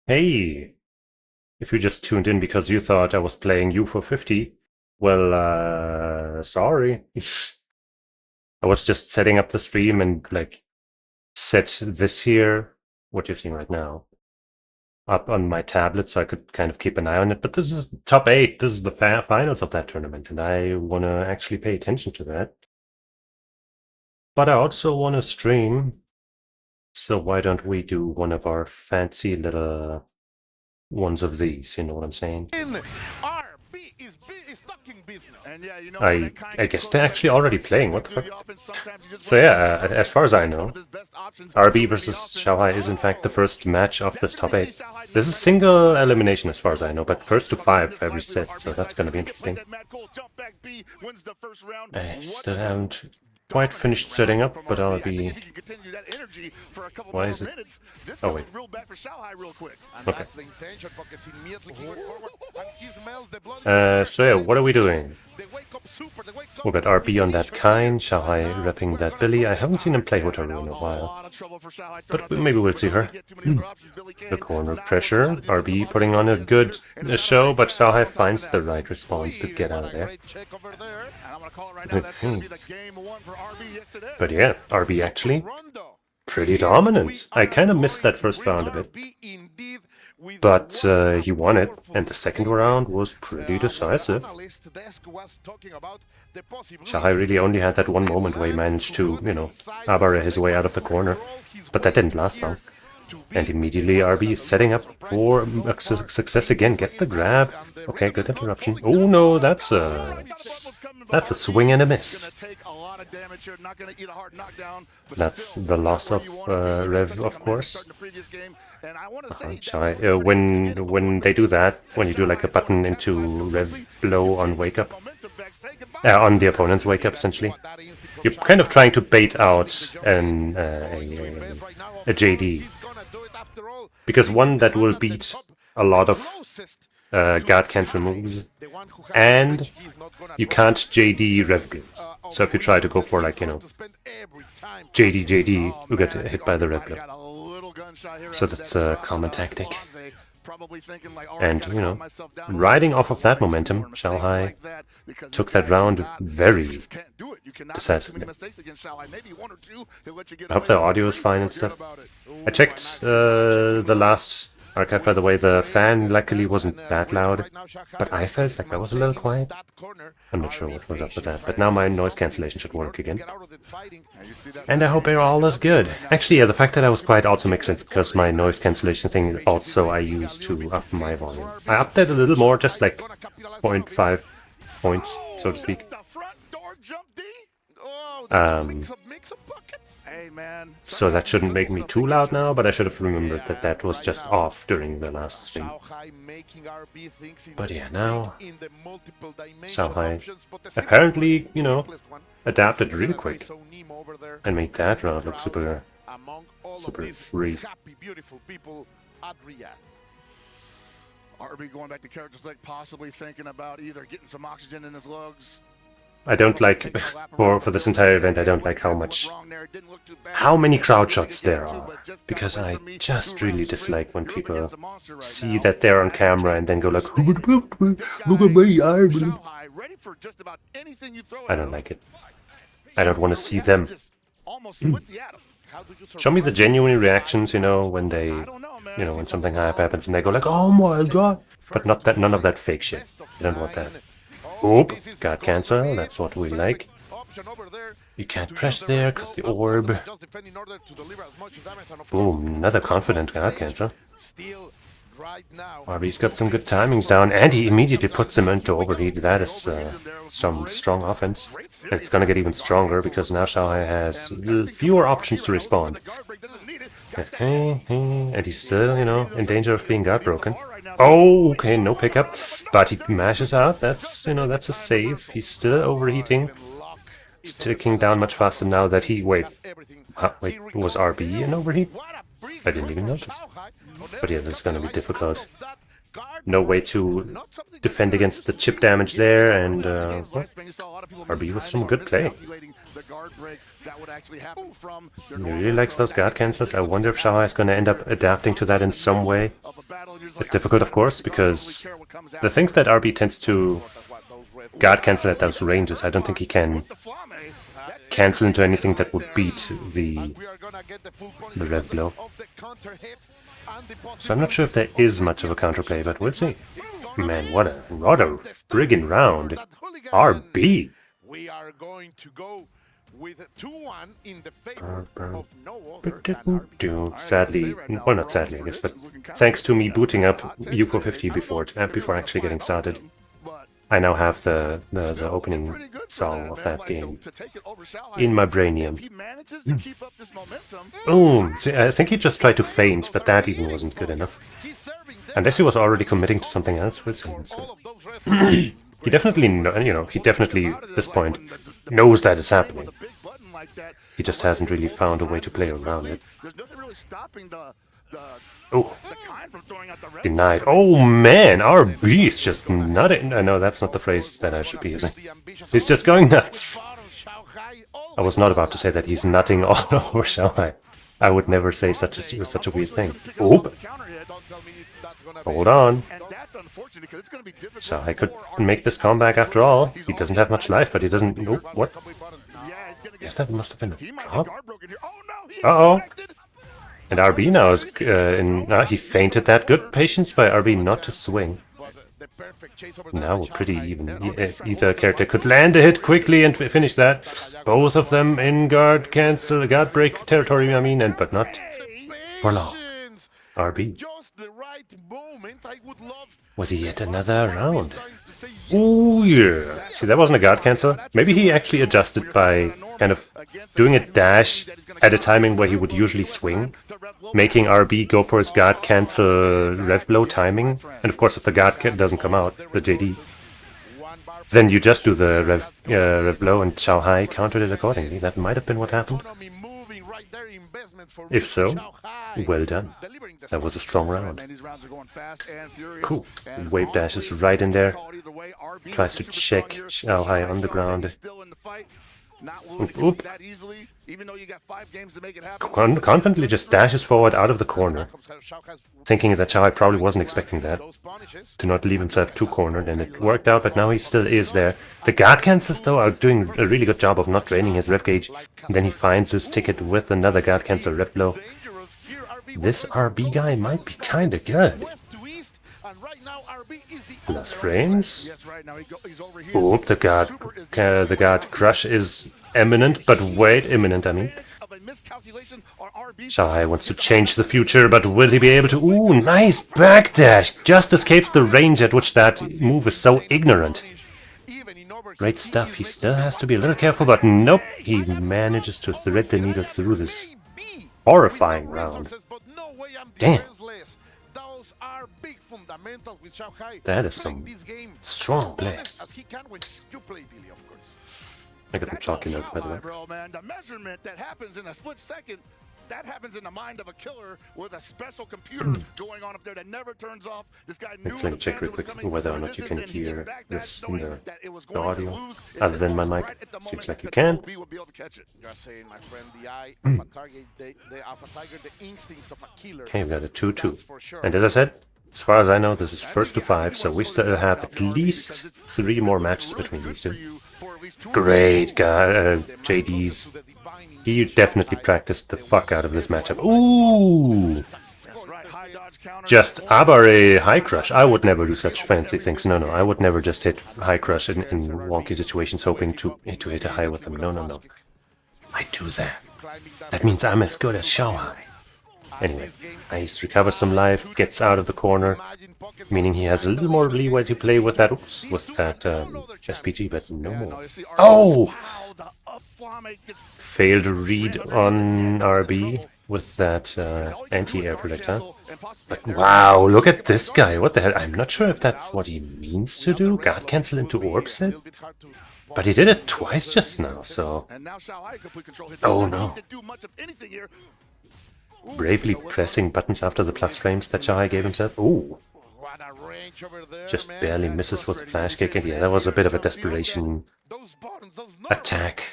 Hey, if you just tuned in because you thought I was playing you for 50, well, sorry. I was just setting up the stream and set this here, what you're seeing right now, up on my tablet so I could kind of keep an eye on it. But this is top 8. This is the finals of that tournament, and I want to actually pay attention to that. But I also want to stream, so why don't we do one of our fancy little ones of these, you know what I'm saying? I guess they're actually already playing, what the fuck? So yeah, as far as I know, RB versus Shanghai is in fact the first match of this top 8. This is single elimination as far as I know, but first to 5 every set, so that's gonna be interesting. I still haven't quite finished setting up, but I'll be... Why is it? Oh wait. Okay. So yeah, what are we doing? We got RB on that Kine, Shanghai repping that Billy. I haven't seen him play Hotaru in a while, but maybe we'll see her. The corner pressure, RB putting on a good show, but Shanghai finds the right response to get out of there. But yeah, RB actually pretty dominant. I kind of missed that first round a bit, but he won it, and the second round was pretty decisive. Shanghai really only had that one moment where he managed to, Abare his way out of the corner, but that didn't last long. And immediately RB is setting up for success again, gets the grab. Okay, good interruption. Oh no, that's a swing and a miss. That's the loss of Rev, of course. When they do that, when you do like a button into Rev blow on wake up, on the opponent's wake up essentially, you're kind of trying to bait out a JD. Because one that will beat a lot of guard cancel moves, and you can't JD Rev Blitz. So if you try to go for JD, you get hit by the Rev Blitz. So that's a common tactic. And, riding off of that momentum, Shanghai took that round very decisively. I hope the audio is fine and stuff. I checked the last archive, by the way. The fan luckily wasn't that loud, but I felt like I was a little quiet. I'm not sure what was up with that, but now my noise cancellation should work again. And I hope all is good. Actually, yeah, the fact that I was quiet also makes sense, because my noise cancellation thing also I use to up my volume. I upped it a little more, just like 0.5 points, so to speak. So that shouldn't make me too loud now, but I should have remembered that that was just off during the last stream. But yeah, now Shanghai apparently, adapted really quick and made that round look super free. RB going back to characters like possibly thinking about either getting some oxygen in his lungs. I don't like, for this entire event, I don't like how many crowd shots there are, because I just really dislike when people see that they're on camera and then go like, look at me, I don't like it. I don't want to see them. Show me the genuine reactions, when they, when something happens and they go like, oh my god, but none of that fake shit. I don't want that. Oop, guard cancel, that's what we like. You can't press there, because the orb. Boom, another confident guard cancel. RB's got some good timings down, and he immediately puts him into overheat. That is some strong offense. And it's gonna get even stronger, because now Shanghai has fewer options to respond. And he's still, in danger of being guard broken. Oh, okay, no pickup, but he mashes out. That's a save. He's still overheating. It's ticking down much faster now that he... Wait, was RB an overheat? I didn't even notice. But yeah, this is gonna be difficult. No way to defend against the chip damage there, and RB with some good play. He really likes those guard cancels. I wonder if Shanghai is going to end up adapting to that in some way. It's difficult, of course, because the things that RB tends to guard cancel at those ranges, I don't think he can cancel into anything that would beat the rev blow. So I'm not sure if there is much of a counterplay, but we'll see. Man, what a friggin' round. RB! We are going to go with 2-1 in the favor of no other than sadly, well, not sadly, I guess, but thanks to me booting up U450 before actually getting started, I now have the opening song of that game in my brainium. Boom! See, I think he just tried to feint, but that even wasn't good enough. Unless he was already committing to something else, we'll see. He definitely, he definitely, at this point, knows that it's happening. He just hasn't really found a way to play around it. Oh, denied. Oh man, RB is just nutting. No, that's not the phrase that I should be using. He's just going nuts. I was not about to say that he's nutting all over Shanghai. I would never say such a weird thing. Oop. Hold on. Shanghai could make this comeback after all. He doesn't have much life, but he doesn't... Nope, what? Yes, that must have been a drop. Uh-oh. And RB now is he feinted that. Good patience by RB not to swing. Now we're pretty even. Either character could land a hit quickly and finish that. Both of them in guard break territory, I mean, but not for long. RB. Was he yet another round? Ooh, yeah. See, that wasn't a guard cancel. Maybe he actually adjusted by kind of doing a dash at a timing where he would usually swing, making RB go for his guard cancel rev blow timing. And of course, if the guard doesn't come out, the JD, then you just do the rev blow and Shanghai countered it accordingly. That might have been what happened. If so, well done. That was a strong round. Cool. Wave dash is right in there. Tries to check Shanghai on the ground. Oop, oop. Confidently just dashes forward out of the corner, thinking that Shanghai probably wasn't expecting that, to not leave himself too cornered, and it worked out, but now he still is there. The guard cancels, though, are doing a really good job of not draining his rev gauge. And then he finds his ticket with another guard cancel rev blow. This RB guy might be kinda good. Plus frames. Oop, the guard crush is imminent, but wait, imminent, I mean. Shanghai wants to change the future, but will he be able to? Ooh, nice backdash! Just escapes the range at which that move is so ignorant. Great stuff, he still has to be a little careful, but nope, he manages to thread the needle through this horrifying round. Damn. That is some strong play. I got the chalky note, by the way. The measurement that happens in a split second, that happens in the mind of a killer with a special computer going on up there that never turns off. This guy knew let me check real quick whether or not you can hear this in the audio. Other than my mic, seems like you can. Okay, we got a 2-2. And as I said, as far as I know, this is first to 5, so we still have at least 3 more matches between these two. Great guy, JD's. He definitely practiced the fuck out of this matchup. Ooh! Just Abare high crush. I would never do such fancy things. No, I would never just hit high crush in wonky situations hoping to hit a high with them. No. I do that. That means I'm as good as Shanghai. Anyway, Ice recovers some life, gets out of the corner, meaning he has a little more leeway to play with that, SPG, but no more. Oh! Failed read on RB with that anti-air projectile. But wow, look at this guy, what the hell? I'm not sure if that's what he means to do, guard cancel into orb set? But he did it twice just now, so... Oh no. Bravely pressing buttons after the plus frames that Shanghai gave himself. Ooh. Just barely misses with the flash kick, and yeah, that was a bit of a desperation attack.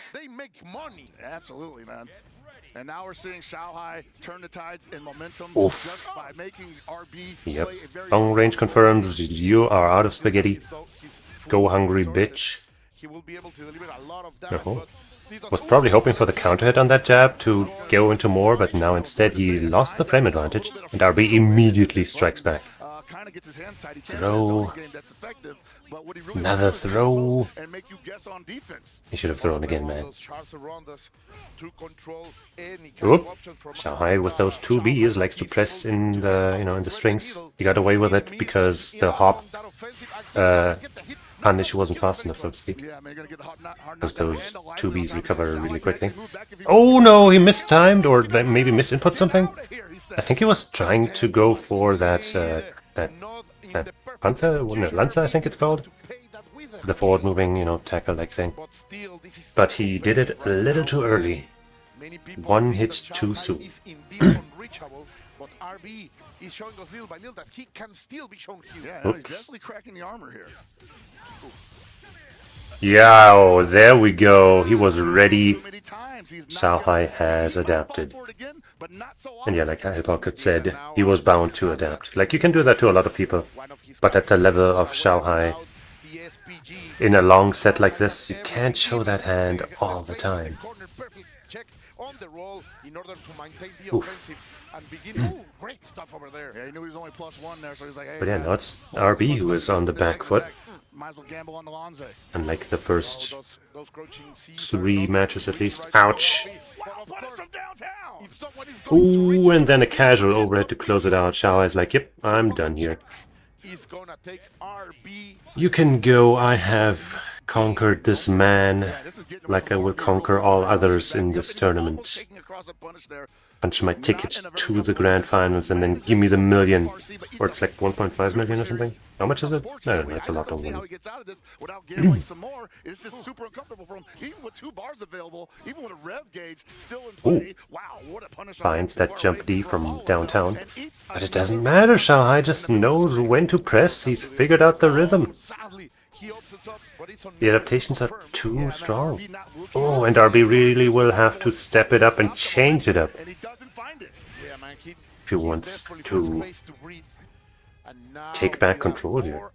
Absolutely, man. And now we're seeing Shanghai turn the tides in momentum Oof. just by making RB Yep. play a very Long range confirms you are out of spaghetti. Go hungry, bitch. He will be able to deliver a lot of damage, Oh. but he does- Was probably hoping for the counter hit on that jab to go into more, but now instead he lost the frame advantage, and RB immediately strikes back. Kind of gets his hands tied. He can't Throw. play a zoning game that's effective, but what he really Another wants to do is get throw. close and make you guess on defense. He should have thrown again, man. Oop. Oop. Shanghai with those two Bs likes to press in the in the strings. He got away with it because the hop punish wasn't fast enough, so to speak. Because those two Bs recover really quickly. Oh no, he mistimed or maybe misinput something. I think he was trying to go for that Panzer, no, Lanza, I think it's called. The forward moving, tackle like thing. But he did it a little too early. One hit too soon. But RB is showing us little by little that he can still be shown here. Yeah, he's definitely cracking the armor here. Yeah, oh, there we go. He was ready. Shanghai has adapted. And yeah, like Hypocrite said, he was bound to adapt. Like, you can do that to a lot of people. But at the level of Shanghai, in a long set like this, you can't show that hand all the time. Oof. Great stuff over there. Yeah, he knew he was only +1 there, so he's like, hey, but yeah, now it's RB who is on the back foot. Might as well gamble on the Lanze. Unlike the first 3 matches at least. Ouch! Ooh, and then a casual overhead to close it out. Shanghai is like, yep, I'm done here. You can go, I have conquered this man like I will conquer all others in this tournament. Punch my ticket to the grand finals and then give me the million. Or it's like 1.5 million or something. How much is it? I don't know, it's a lot of money. Finds that jump D from downtown. But it doesn't matter, Shanghai just knows when to press, he's figured out the rhythm. The adaptations are too strong. Oh, and RB really will have to step it up and change it up if he wants to take back control here.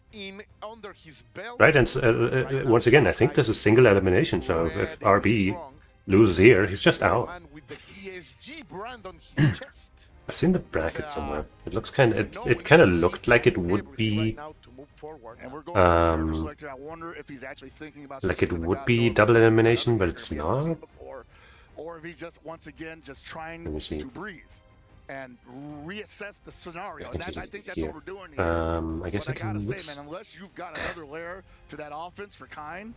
Right, and once again, I think this is single elimination, so if RB loses here, he's just out. I've seen the bracket somewhere. It looks kind of, it kind of looked like it would be double elimination, but it's not. Or if he's just once again just trying to breathe and reassess the scenario. And I think that's what we're doing here. I guess I can say, man, unless you've got another layer to that offense for Kind,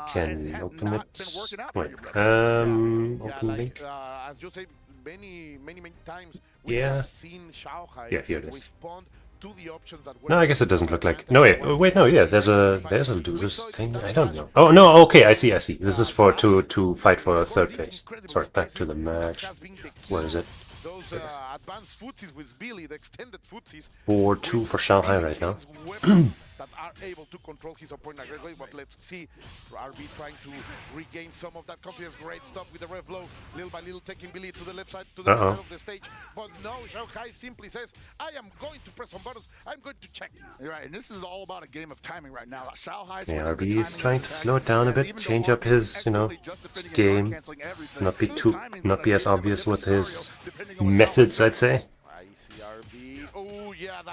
can open it. Wait, open link. As you say, many times we have seen Shanghai here it is. respond to the options that no, I guess it doesn't look like. No, wait, no, yeah, there's a losers thing. I don't know. Oh no, okay, I see. This is for to fight for third place. Sorry, back to the match. Where is it? Those advanced footsies with Billy, the extended footsies. 4-2 for Shanghai right now. That are able to control his opponent aggressively, but let's see RB trying to regain some of that confidence. Great stuff with the rev low, little by little taking Billy to the left side, to the left side of the stage. But no, Shanghai simply says, I am going to press some buttons, I'm going to check. You're right, and this is all about a game of timing right now. Shanghai RB is trying to slow it down a bit, change up his, game, not be as obvious with his methods, I'd say.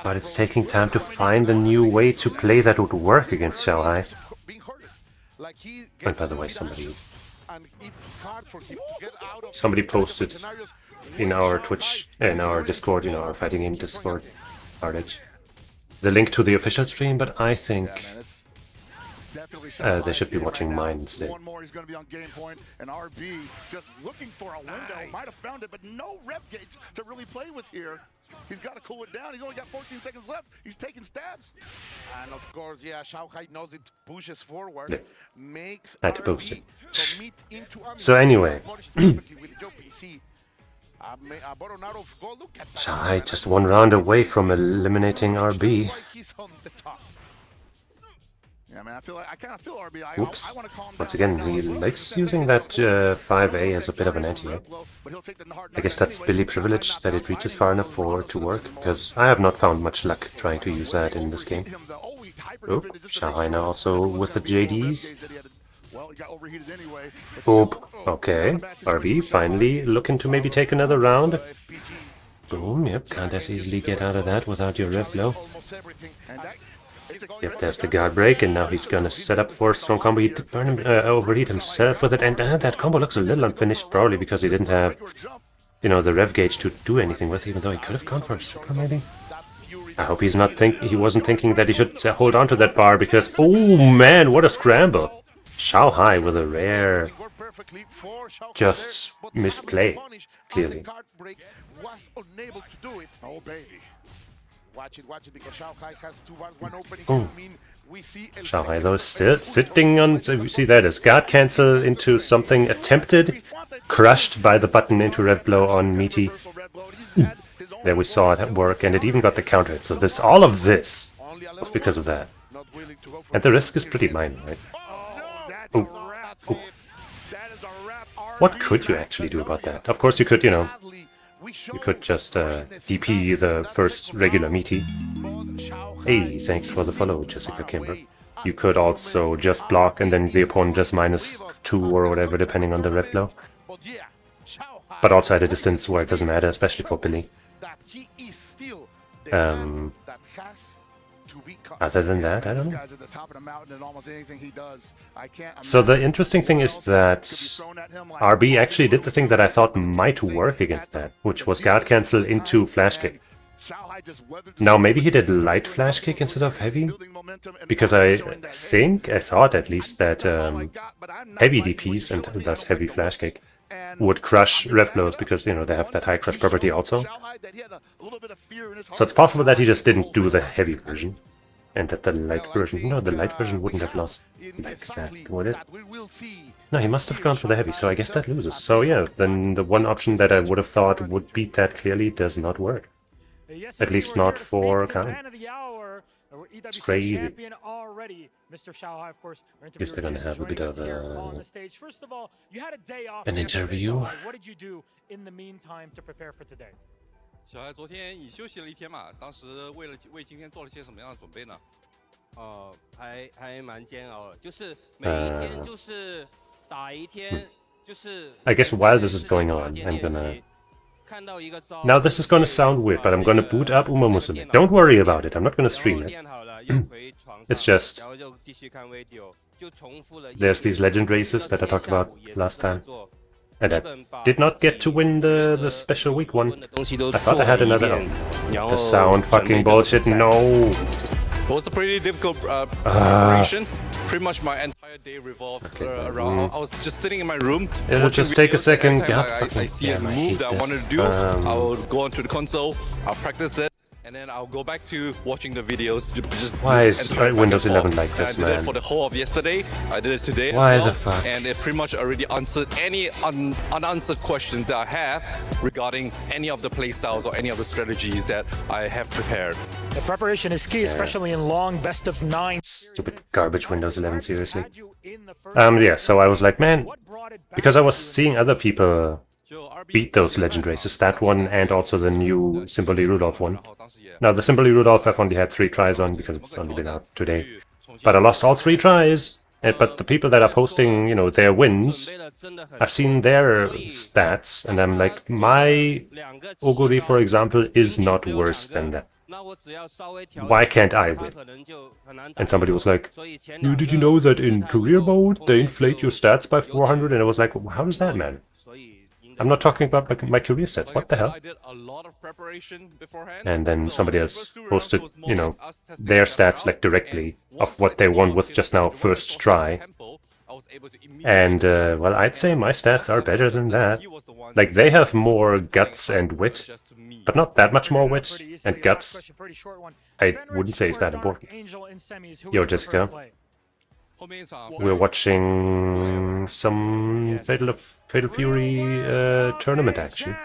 But it's taking time to find a new way to play that would work against Shanghai. And by the way, somebody posted in our Twitch, in our Discord, our fighting game Discord, Ardage, the link to the official stream, but I think they should be watching mine instead. One more, he's going to be on game point, and RB just looking for a window, might have found it, but no rev gauge to really play with here. He's got to cool it down. He's only got 14 seconds left. He's taking stabs. And of course, Shanghai knows it pushes forward, yeah. makes I had to post it. So anyway, Shanghai just one round away from eliminating RB. Yeah, man, I kind of feel RB. Oops. I want to calm Once down again, right now. he Look, likes step using back that in the 5A as a bit of an anti-air. I guess that's Billy privilege, that it reaches far enough forward to work, because I have not found much luck trying to use that in this game. Oop, Shanghai now also with the JDs. Oop, okay. RB finally looking to maybe take another round. Boom, yep, can't as easily get out of that without your rev blow. Yep, there's the guard break, and now he's gonna set up for a strong combo. He did burn him, overheat himself with it, and that combo looks a little unfinished, probably because he didn't have, you know, the rev gauge to do anything with, even though he could have gone for a super, maybe? I hope he wasn't thinking that he should hold on to that bar, because, oh man, what a scramble! Shanghai with a rare, just misplay, clearly. Watch it, because Shanghai has 2 bars, 1 opening. Oh. Shanghai though is still sitting on, so you see that as guard cancel into something attempted, crushed by the button into rev blow on Meaty. There we saw it at work, and it even got the counter hit, so all of this was because of that. And the risk is pretty minor, right? Ooh. Ooh. What could you actually do about that? Of course you could, you know, you could just DP the first regular Meaty. Hey, thanks for the follow, Jessica Kimber. You could also just block and then the opponent just -2 or whatever, depending on the rev blow. But also at a distance where it doesn't matter, especially for Billy. Other than that, I don't know. So the interesting thing is that RB actually did the thing that I thought might work against that, which was guard cancel into flash kick. Now maybe he did light flash kick instead of heavy, because I thought at least that heavy DPs, and thus heavy flash kick, would crush rev blows, because, you know, they have that high crush property also. So it's possible that he just didn't do the heavy version, and that the light version... No, the light version wouldn't have lost like that, would it? No, he must have gone for the heavy, so I guess that loses. So yeah, then the one option that I would have thought would beat that clearly does not work. At least not for Khan. It's crazy. Guess they're gonna have a bit of an interview. 小孩昨天你休息了一天嘛？当时为今天做了些什么样的准备呢？还蛮煎熬的，就是每一天就是打一天，就是。I guess while this is going on, I'm gonna. Now this is gonna sound weird, but I'm gonna boot up Umamusume. Don't worry about it. I'm not gonna stream it. It's just there's these legend races that I talked about last time. And I did not get to win the special week one. I thought I had another. Oh, the sound fucking bullshit. No. It was a pretty difficult preparation. Pretty much my entire day revolved around. I was just sitting in my room. It'll just take a second. I see a move that I wanted to do. I'll go onto the console. I'll practice it. And then I'll go back to watching the videos. Why is Windows 11 like this, man? I did it for the whole of yesterday. I did it today Why as well. The fuck? And it pretty much already answered any unanswered questions that I have regarding any of the playstyles or any of the strategies that I have prepared. The preparation is key, especially in long best of 9. Stupid garbage Windows 11, seriously. Yeah, so I was like, man, because I was seeing other people beat those legend races, that one and also the new Simply Rudolph one. Now the Simply Rudolph I've only had 3 tries on because it's only been out today. But I lost all 3 tries. But the people that are posting, you know, their wins, I've seen their stats, and I'm like, my Oguri, for example, is not worse than that. Why can't I win? And somebody was like, did you know that in career mode they inflate your stats by 400? And I was like, how does that matter? I'm not talking about my career stats. What the hell? And then somebody else posted, you know, their stats like directly of what they won with just now first try. And, well, I'd say my stats are better than that. Like, they have more guts and wit, but not that much more wit. And guts, I wouldn't say is that important. Yo, Jessica. We're watching some Fatal Fury tournament action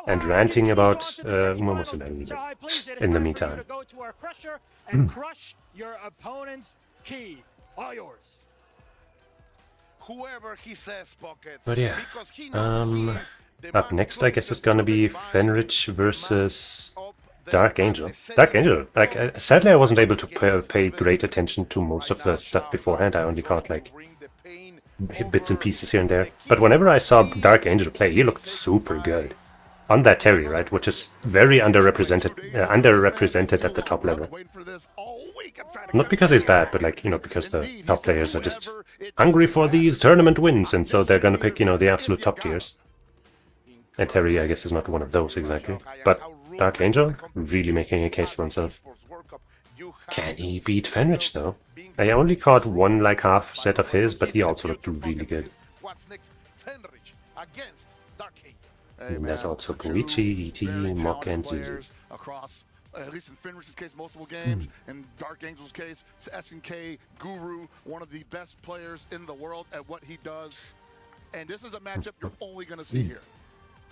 and ranting about Umamusume in the meantime. All yours. Whoever he says, Pockets. But yeah, Because he knows he's the up man next I guess closest is gonna to the be divine, Fenrich the versus man of the Dark divine, Angel. the Dark savior Angel, like, of sadly I wasn't able the to game pay 7. great attention to most of the stuff beforehand. I only caught like bits and pieces here and there. But whenever I saw Dark Angel play, he looked super good. On that Terry, right, which is very underrepresented at the top level. Not because he's bad, but like, you know, because the top players are just hungry for these tournament wins, and so they're gonna pick, you know, the absolute top tiers. And Terry, I guess, is not one of those exactly. But Dark Angel, really making a case for himself. Can he beat Fenrich, though? I only caught one, like, half set of his, but he also looked really good. What's next? Fenrich against Dark Angel. And there's also Koichi, ET, Mock, and Zuzu. Across, at least in Fenrich's case, multiple games. In Dark Angel's case, it's SNK Guru, one of the best players in the world at what he does. And this is a matchup you're only going to see here.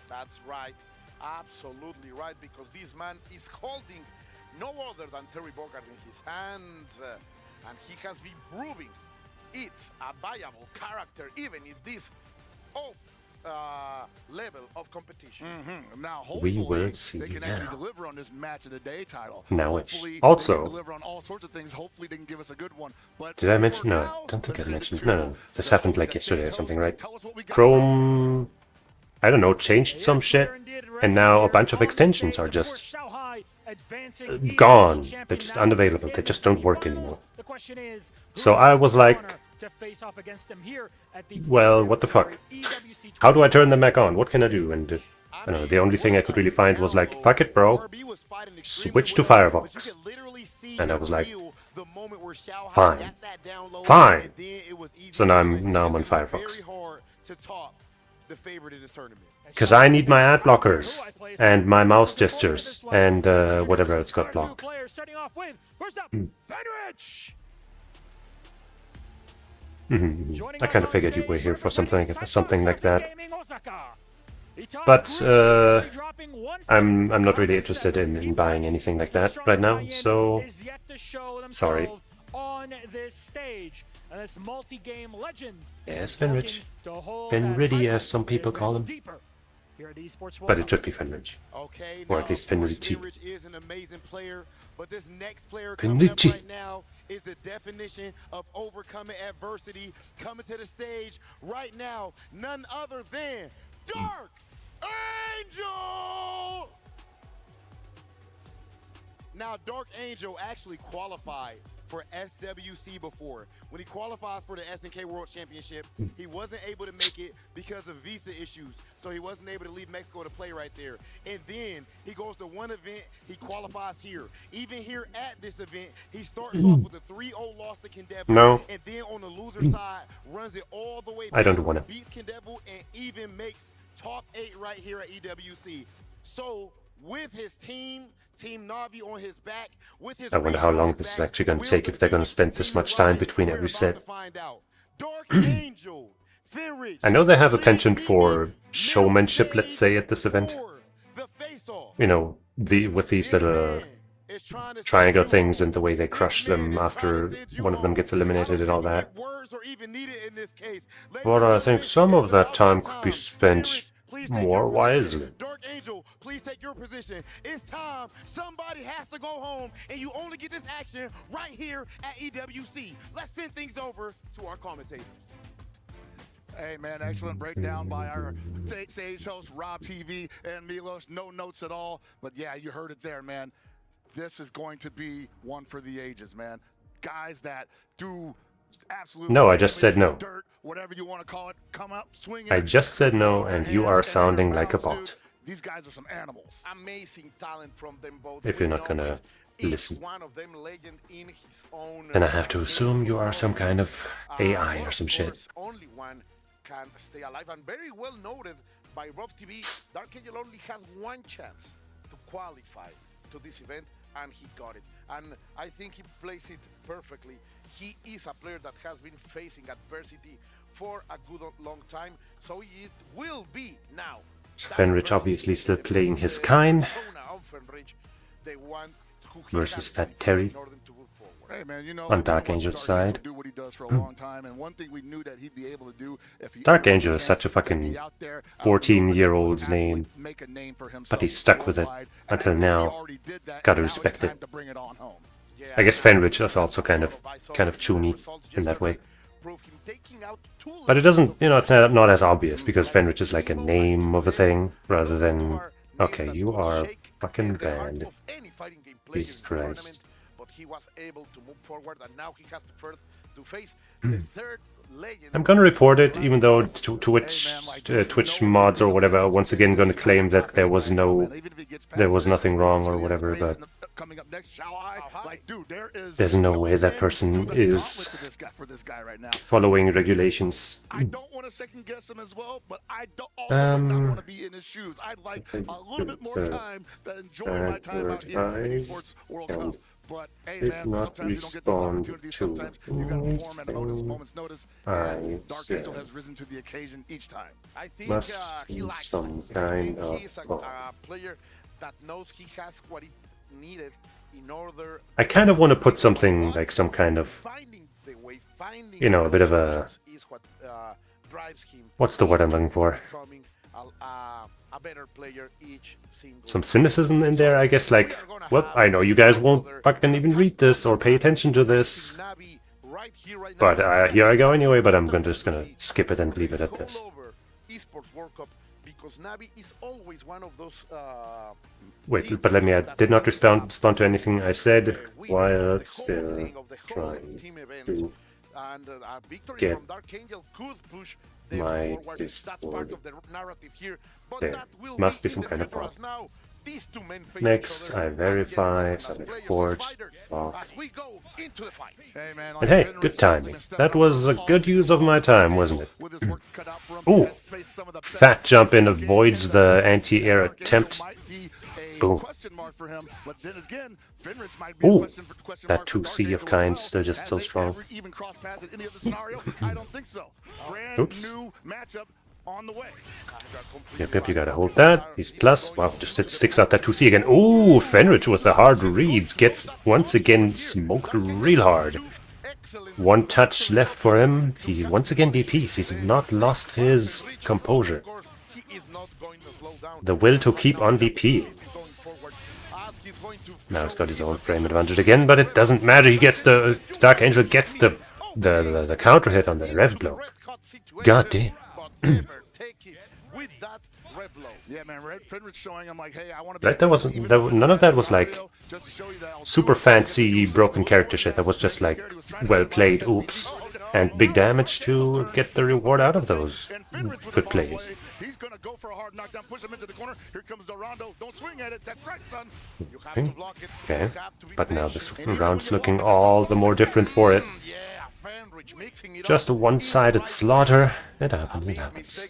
That's right. Absolutely right, because this man is holding no other than Terry Bogard in his hands. And he has been proving it's a viable character even in this level of competition. Now, We hopefully, will see they can now. actually deliver on this match of the day title. Now-ish. Hopefully, Also- they can deliver on all sorts of things. Hopefully, they can give us a good one. But Did I for mention? No, now, I don't think let's I send it mentioned. to No, this happened like the yesterday or Santos. something, right? Tell us what we got. Chrome, I don't know, changed some shit, and now a bunch of extensions are just gone. They're just unavailable. They just don't work anymore. So I was like, well, what the fuck? How do I turn them back on? What can I do? And I don't know, the only thing I could really find was like, fuck it, bro. Switch to Firefox. And I was like, fine. Fine. So now I'm on Firefox. Because I need my ad blockers and my mouse gestures and whatever else got blocked. I kind of figured you were here for something like that. But I'm not really interested in buying anything like that right now, so sorry. On this stage, and this multi-game legend. Yes, Fenrich. Fenriddy, as some people call him. But it should be Fenrich. Okay, Or at least Fenrichi. Fenrich is an amazing player, but this next player coming up right now is the definition of overcoming adversity. Coming to the stage right now, none other than Dark Angel! Now, Dark Angel actually qualified for SWC before. When he qualifies for the SNK World Championship, he wasn't able to make it because of visa issues, so he wasn't able to leave Mexico to play right there. And then he goes to one event, he qualifies here. Even here at this event, he starts off with a 3-0 loss to Kendevil. No. And then on the loser side, runs it all the way back. I don't wanna. Beats Kendevil and even makes top 8 right here at EWC. So with his team Navi on his back, with his I wonder how long this is actually going to take, if they're going to spend this much time between every set. Dark Angel, Fenrich, I know they have a penchant for showmanship, let's say, at this event. You know, with these little triangle things and the way they crush them after one of them gets eliminated and all that. But I think some of that time could be spent more wisely. Dark Angel, please take your position. It's time. Somebody has to go home, and you only get this action right here at EWC. Let's send things over to our commentators. Hey, man, excellent breakdown by our stage host, Rob TV, and Milos. No notes at all, but yeah, you heard it there, man. This is going to be one for the ages, man. Guys that do absolute No, I just said no. dirt, whatever you want to call it, come up, swing I it. just said no, and you are sounding like a bot. These guys are some animals. Amazing talent from them both. If you're not We gonna know it. Each listen. one of them legend in his own. Then I have to assume you are some kind of AI but or some of shit. course, only one can stay alive, and very well noted by Rob TV. Dark Angel only had one chance to qualify to this event, and he got it. And I think he plays it perfectly. He is a player that has been facing adversity for a good long time, so it will be now. Fenrich obviously still playing his kind. the one who he versus has to that be Terry. in order to move forward. Hey man, you know, On we've been Dark watching Angel's Dark Angel side. do what he does for a long time, and one thing we knew that he'd be able to do if he Dark ever got Angel the is such a chance to fucking be out there, 14-year-old's actually name, make a name for himself but he's stuck with it worldwide, and until I think he now. already did that, Gotta and now it's respect it. time to bring it on home. Yeah, I guess Fenrich is also kind of tuney in that way. But it doesn't, you know, it's not as obvious because Fenrich is like a name of a thing rather than, okay, you are fucking banned. Jesus Christ. But he was able to move forward, and now he has to face the third legend. I'm gonna report it, even though Twitch mods or whatever are once again gonna claim that there was nothing wrong or whatever, but Coming up next, like, dude, there's no way that person is following regulations. I don't want to second guess him as well, but I don't also would not want to be in his shoes. I'd like a little bit more time to enjoy my time out here at the Esports World Cup. But hey, man, sometimes you don't get those opportunities. Sometimes you got to perform at a moment's notice. And Dark Angel has risen to the occasion each time. I think Must he be likes some it. kind I think of he's a bug. player that knows he has what is needed in order. I kind of want to put something like some kind of, Finding the way, finding you know, a bit of a, solutions is what drives him. what's the word I'm looking for? Becoming a better player each single. Some cynicism in there, I guess, like, well, I know you guys won't fucking even read this or pay attention to this, but here I go anyway, but I'm just gonna skip it and leave it at this. Esports World Cup, because Navi is always one of those. Wait, but let me, I did not respond to anything I said while still trying to and a victory get from Dark Angel could push them my forward. That's part Discord. of the narrative here. But There that will must be in some the kind of future problem. as now these two men face Next, each other I as verify, yet as some players, report, as fighters, log. as we go into the fight. Hey, man, And hey, good timing. That was a good use of my time, wasn't it? Ooh, fat jump in avoids the anti-air attempt. Boom. Ooh, that 2C of kinds still just so strong. Oops. Yep, you gotta hold that. He's plus. Wow, just it sticks out that 2C again. Ooh, Fenrich with the hard reads gets once again smoked real hard. One touch left for him. He once again DPs. He's not lost his composure. The will to keep on DP. Now he's got his own frame advantage again, but it doesn't matter. He gets the Dark Angel gets the counter hit on the rev blow. God damn. Right, that wasn't. None of that was like super fancy broken character shit. That was just like well played. Oops, and big damage to get the reward out of those good plays. He's gonna go for a hard knockdown, push him into the corner. Here comes Dorando. Don't swing at it. That's right, son. You have to block it. Okay, but now this round's looking all the more different for it. Just a one-sided slaughter. It happens. It happens.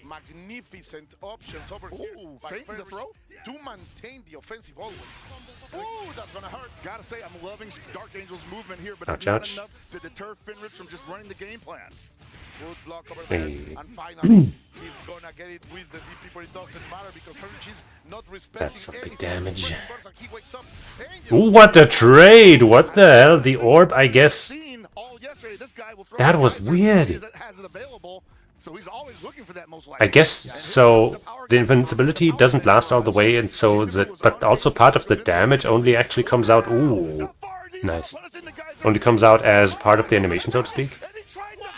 Magnificent options over here by throw to maintain the offensive always. Ooh, that's gonna hurt. Gotta say, I'm loving Dark Angel's movement here, but Ouch, it's not ouch. enough to deter Fenrich from just running the game plan. Good block over there, Hey. and finally he's gonna get it with the DP, but it doesn't matter because Fenrich is not respecting That's some big anything. damage. He wakes up. Angel Ooh, what a trade! What the hell? The orb, I guess. Seen all yesterday. This guy will throw That it was down. weird. He has it available, so he's always looking for that most likely. I guess so. The invincibility doesn't last all the way, and so but also part of the damage only actually comes out. Ooh, nice. Only comes out as part of the animation, so to speak.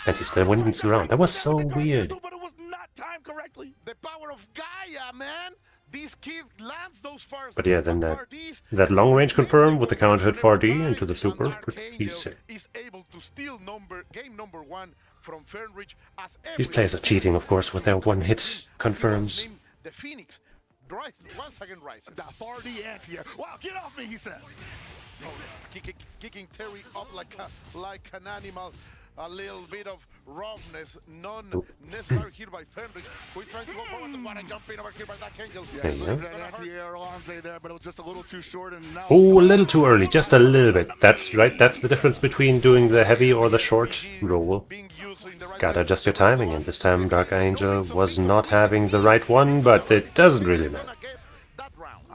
And he still wins the round. That was so weird. But it was not timed correctly. the power of Gaia, man. This kid lands those fires. But yeah, then that long range confirm with the counter hit 4D into the super. Pretty sick. Is able to steal game number 1 from Fenrich as These players are cheating, of course, with their one hit confirms. The Phoenix. Right, once again rising. The 4D anti-air. Wow, get off me, he says. Kicking Terry up like an animal. A little bit of roughness, non-necessary here by Fenrich, who is trying to go forward and want to jump in over here by Dark Angel. There you go. That anti-air Alonze there, but it was just a little too short, and now... Oh, a little too early, just a little bit. That's right, that's the difference between doing the heavy or the short roll. Being used in the right Gotta way. adjust your timing, and this time Dark Angel was not having the right one, but it doesn't really matter.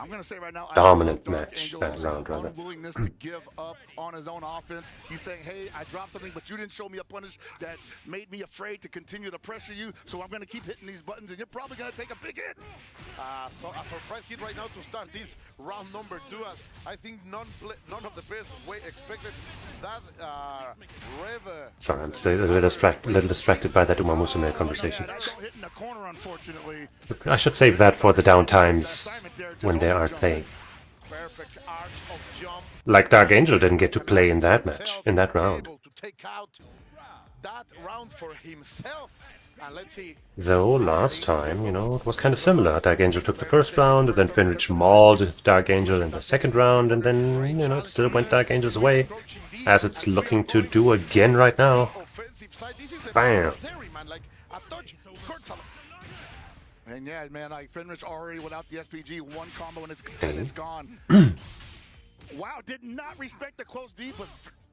I'm gonna say right now, dominant I love Dark match, Angel's round rather. unwillingness to give up on his own offense. He's saying, hey, I dropped something, but you didn't show me a punish that made me afraid to continue to pressure you, so I'm gonna keep hitting these buttons, and you're probably gonna take a big hit. So a surprise hit right now to start this round number 2, as I think none of the players expected that Rev. Sorry, I'm still a little distracted by that Umamusume conversation. That don't hit in the corner, unfortunately. I should save that for the down times when they aren't playing. Perfect arch of jump. Like Dark Angel didn't get to play in that match, in that round. Able to take out that round for himself. And let's see. Though last time, you know, it was kind of similar. Dark Angel took the first round, and then Fenrich mauled Dark Angel in the second round, and then, you know, it still went Dark Angel's way, as it's looking to do again right now. Bam! And yeah, man, like Fenrich already without the SPG, one combo and it's gone. Wow, did not respect the close D, but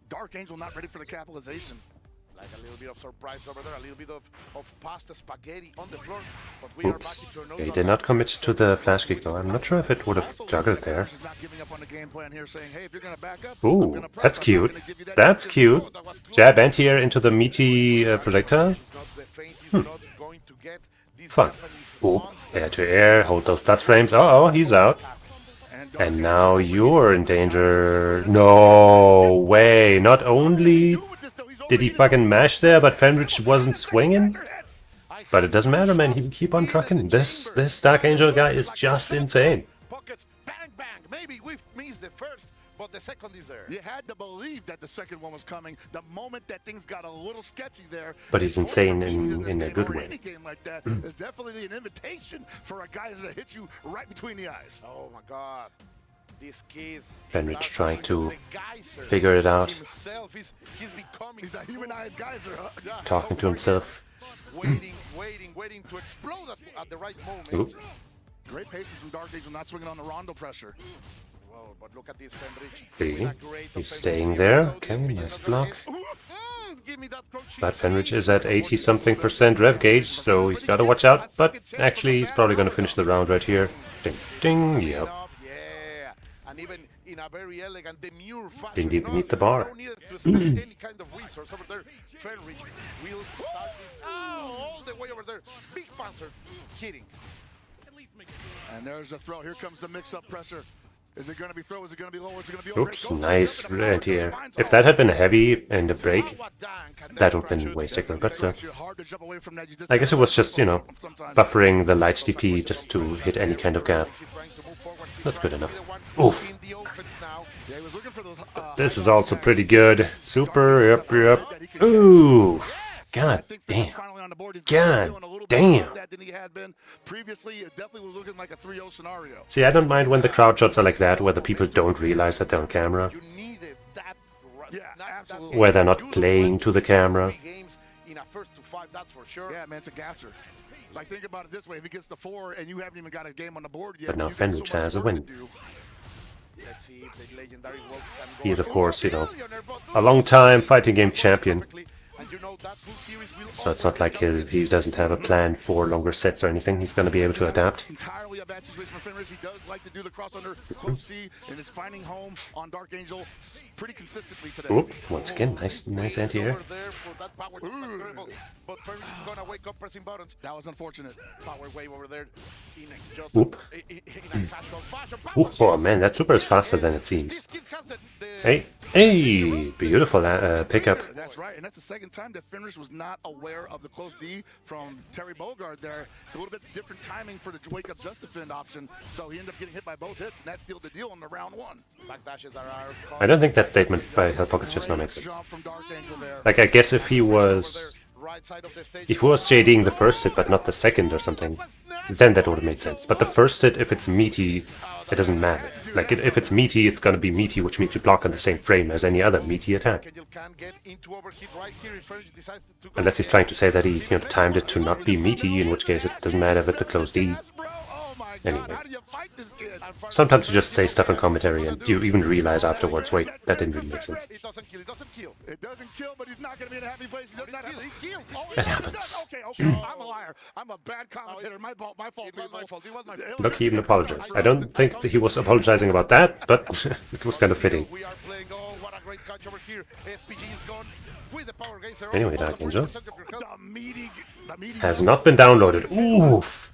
Dark Angel not ready for the capitalization. Like a little bit of surprise over there, a little bit of pasta spaghetti on the floor. But we are back into another He did not commit to the flash kick though. I'm not sure if it would have juggled there. Ooh, that's cute. That's cute. Jab anti-air into the meaty projectile. Fun. Ooh, air to air, hold those plus frames. Oh, he's out. And now you're in danger. No way. Not only did he fucking mash there, but Fenrich wasn't swinging? But it doesn't matter, man. He can keep on trucking. This Dark Angel guy is just insane. Pockets, bang, bang. Maybe we've missed the first, but the second is there. You had to believe that the second one was coming. The moment that things got a little sketchy there. But he's insane in a good way. Any game like that is definitely an invitation for a guy to hit you right between the eyes. Oh my God. This kid. Fenrich trying to figure it out. He's a humanized geyser. Talking to himself. Waiting to explode at the right moment. Ooh. Great patience from Dark Angel, not swinging on the rondo pressure. Well, but look at this Fenrich. See, he's staying there. Okay, nice block. But Fenrich is at 80-something% rev gauge, so he's got to watch out. But actually, he's probably going to finish the round right here. Ding, ding, yep. Even in a very elegant, demure fashion. Didn't even meet the bar. No need to spend any kind of resource over there. Fenrich will start this all the way over there. Big Panzer, kidding. And there's a throw. Here comes the mix-up pressure. Is it going to be throw? Is it going to be low? Is it going to be Oops, nice anti-air. If that had been a heavy and a break, that would have been way sicker. But I guess it was just, you know, buffering the light DP just to hit any kind of gap. That's good enough. Oof. This is also pretty good. Super, yep. Oof. God damn. God damn. See, I don't mind when the crowd shots are like that, where the people don't realize that they're on camera. Where they're not playing to the camera. Yeah, man, it's a gasser. Like, think about it this way: if he gets the 4 and you haven't even got a game on the board yet, but now Fenrich has a win. Let's see if the legendary world can go. He is, of course, you know, a long-time fighting game champion. So it's not like he doesn't have a plan for longer sets or anything. He's going to be able to adapt. Entirely a bad situation for Fenrich. He does like to do the cross under close C and is finding home on Dark Angel pretty consistently today. Oop, once again, nice anti-air. But Fenrich is going to wake up pressing buttons. That was unfortunate. Power wave over there. Oop. Oh man, that super is faster than it seems. Hey, beautiful pickup. That's right, and that's the second time that Fenrich was not aware of the close D from Terry Bogard there. It's a little bit different timing for the wake up just defend option, so he ended up getting hit by both hits, and that sealed the deal in the round 1. I don't think that statement by Hell Pockets just now makes sense. Like, I guess if he was JDing the first hit but not the second or something, then that would have made sense. But the first hit, if it's meaty, it doesn't matter. Like, if it's meaty, it's gonna be meaty, which means you block on the same frame as any other meaty attack. Unless he's trying to say that he timed it to not be meaty, in which case it doesn't matter if it's a close D. Oh my my Anyway. God, how do you fight this kid? Sometimes you just say stuff in commentary and you even realize afterwards, wait, that didn't really make sense. It doesn't kill, it doesn't kill. It doesn't kill, but he's not going to be in a happy place. He's not He kills. Oh, It yeah, happens. does. Okay. I'm a liar. I'm a bad commentator. My fault. It was my fault, it was my fault. Look, he even apologized. I don't think that he was apologizing about that, but it was kind of fitting. We are playing, oh, what a great catch over here. SPG is gone with the power geyser. Anyway, Almost Dark Angel 40% of your health. The meaty has not been downloaded. Oof.